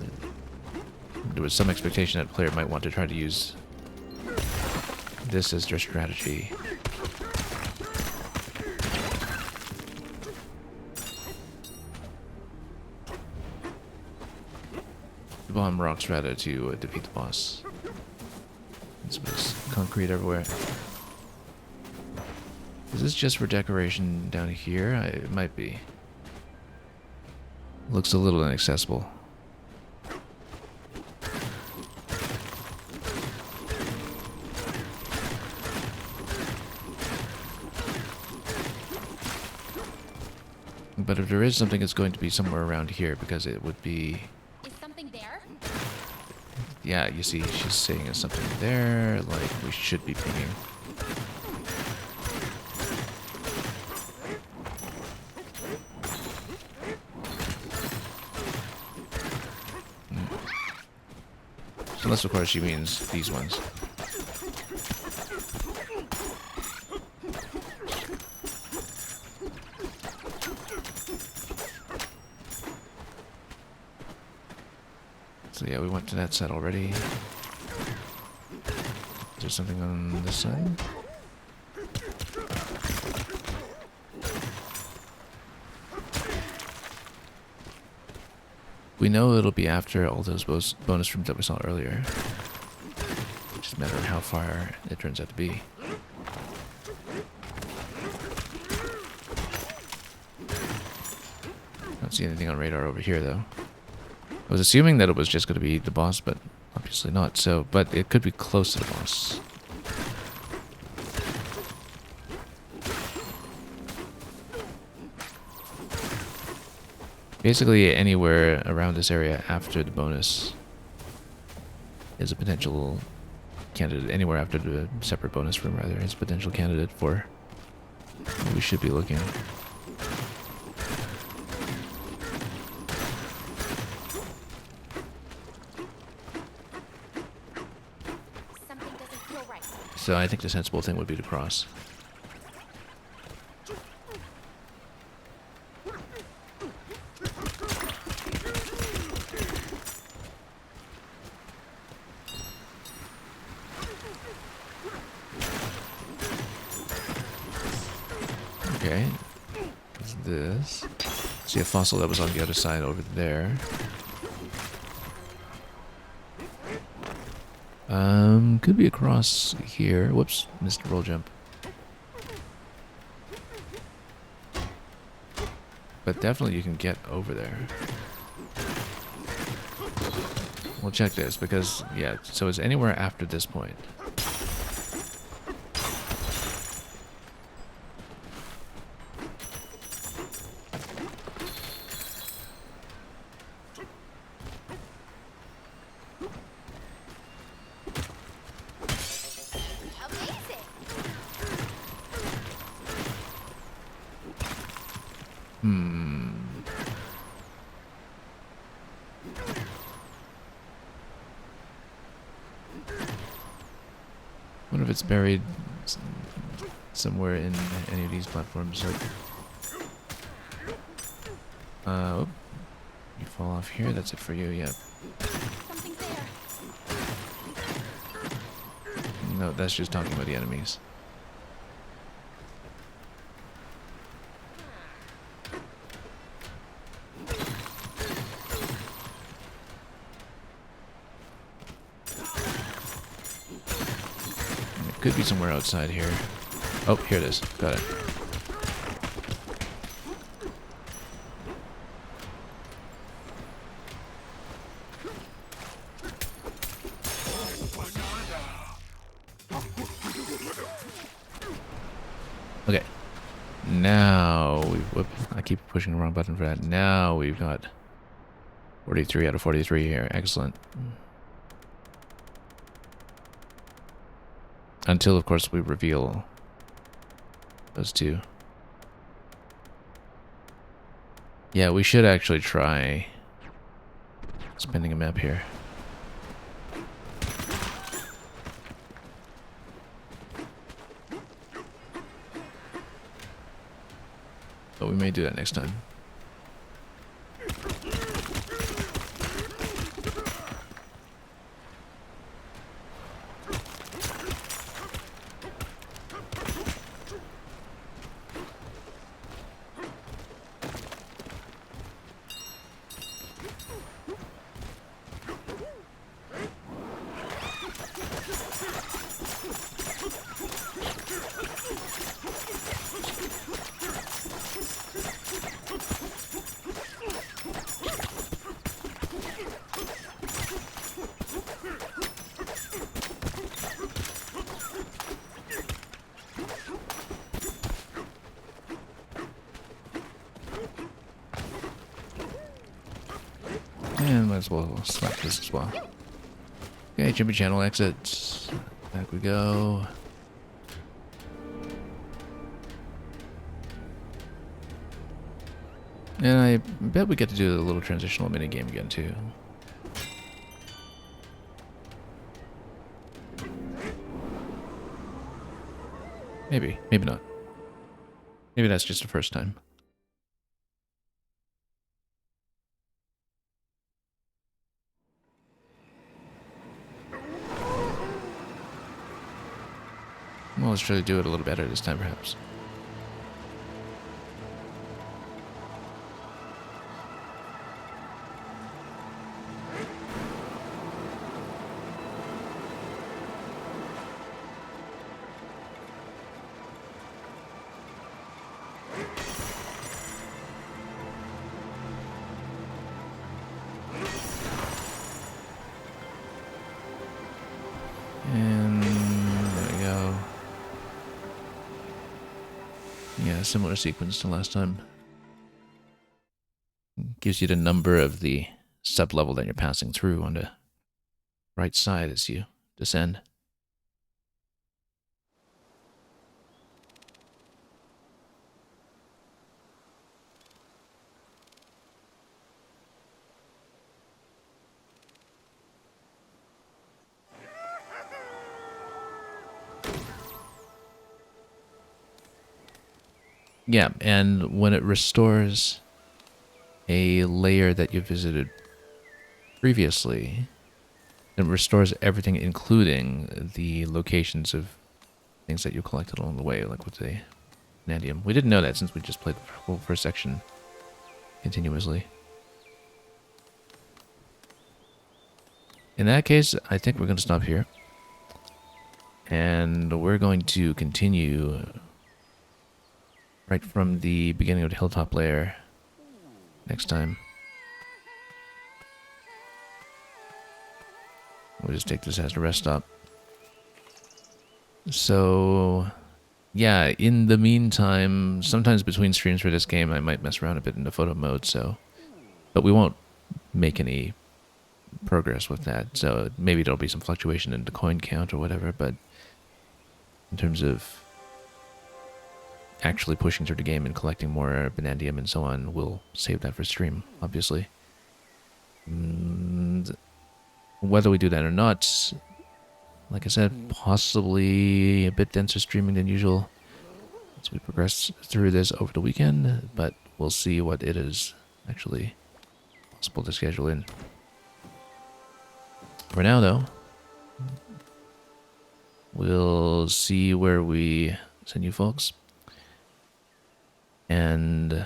there was some expectation that the player might want to try to use this as their strategy. Bomb rocks rather to defeat the boss. This was concrete everywhere. Is this just for decoration down here? It might be. Looks a little inaccessible. But if there is something, it's going to be somewhere around here because it would be... Is something there? Yeah, you see, she's saying there's something there, like we should be pinging. Unless, of course, she means these ones. So yeah, we went to that side already. Is there something on this side? We know it'll be after all those bonus rooms that we saw earlier. It's just a matter of how far it turns out to be. Don't see anything on radar over here though. I was assuming that it was just going to be the boss, but obviously not. So, but it could be close to the boss. Basically, anywhere around this area after the bonus is a potential candidate. Anywhere after the separate bonus room, rather, is a potential candidate for where we should be looking. Something doesn't feel right. So I think the sensible thing would be to cross. Okay. What's this? See a fossil that was on the other side over there. Could be across here. Whoops, missed a roll jump. But definitely you can get over there. We'll check this because, yeah, so it's anywhere after this point. Amazing. Wonder if it's buried somewhere in any of these platforms. Like, oh, you fall off here. That's it for you. Yeah. Something's there. No, that's just talking about the enemies. It could be somewhere outside here. Oh, here it is. Got it. Okay. Now whoop, I keep pushing the wrong button for that. Now we've got 43 out of 43 here. Excellent. Until, of course, we reveal those two. Yeah, we should actually try spinning a map here. But we may do that next time. And might as well select this as well. Okay, Jimmy Channel exits. Back we go. And I bet we get to do a little transitional mini game again too. Maybe, maybe not. Maybe that's just the first time. Well, let's try to do it a little better this time, perhaps. And there we go. Yeah, similar sequence to last time. Gives you the number of the sub-level that you're passing through on the right side as you descend. Yeah, and when it restores a layer that you visited previously, it restores everything, including the locations of things that you collected along the way, like with the vanadium. We didn't know that since we just played the whole first section continuously. In that case, I think we're going to stop here. And we're going to continue right from the beginning of the hilltop layer next time. We'll just take this as a rest stop. So, yeah, in the meantime, sometimes between streams for this game, I might mess around a bit in the photo mode, so... But we won't make any progress with that, so maybe there'll be some fluctuation in the coin count or whatever, but in terms of actually pushing through the game and collecting more vanadium and so on, we'll save that for stream, obviously. And whether we do that or not, like I said, possibly a bit denser streaming than usual as we progress through this over the weekend, but we'll see what it is actually possible to schedule in. For now, though, we'll see where we send you folks and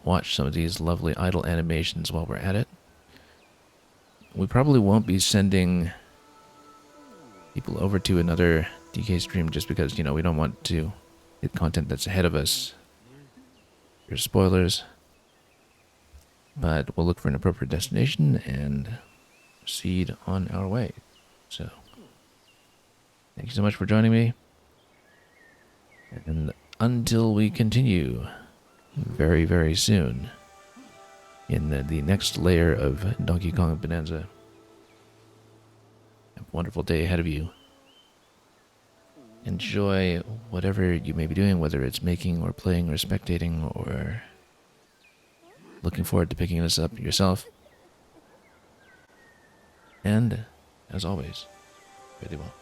watch some of these lovely idle animations while we're at it. We probably won't be sending people over to another DK stream just because, you know, we don't want to get content that's ahead of us. Here's spoilers. But we'll look for an appropriate destination and proceed on our way. So, thank you so much for joining me. And until we continue very, very soon in the next layer of Donkey Kong Bonanza. Have a wonderful day ahead of you. Enjoy whatever you may be doing, whether it's making or playing or spectating or looking forward to picking this up yourself. And, as always, very well.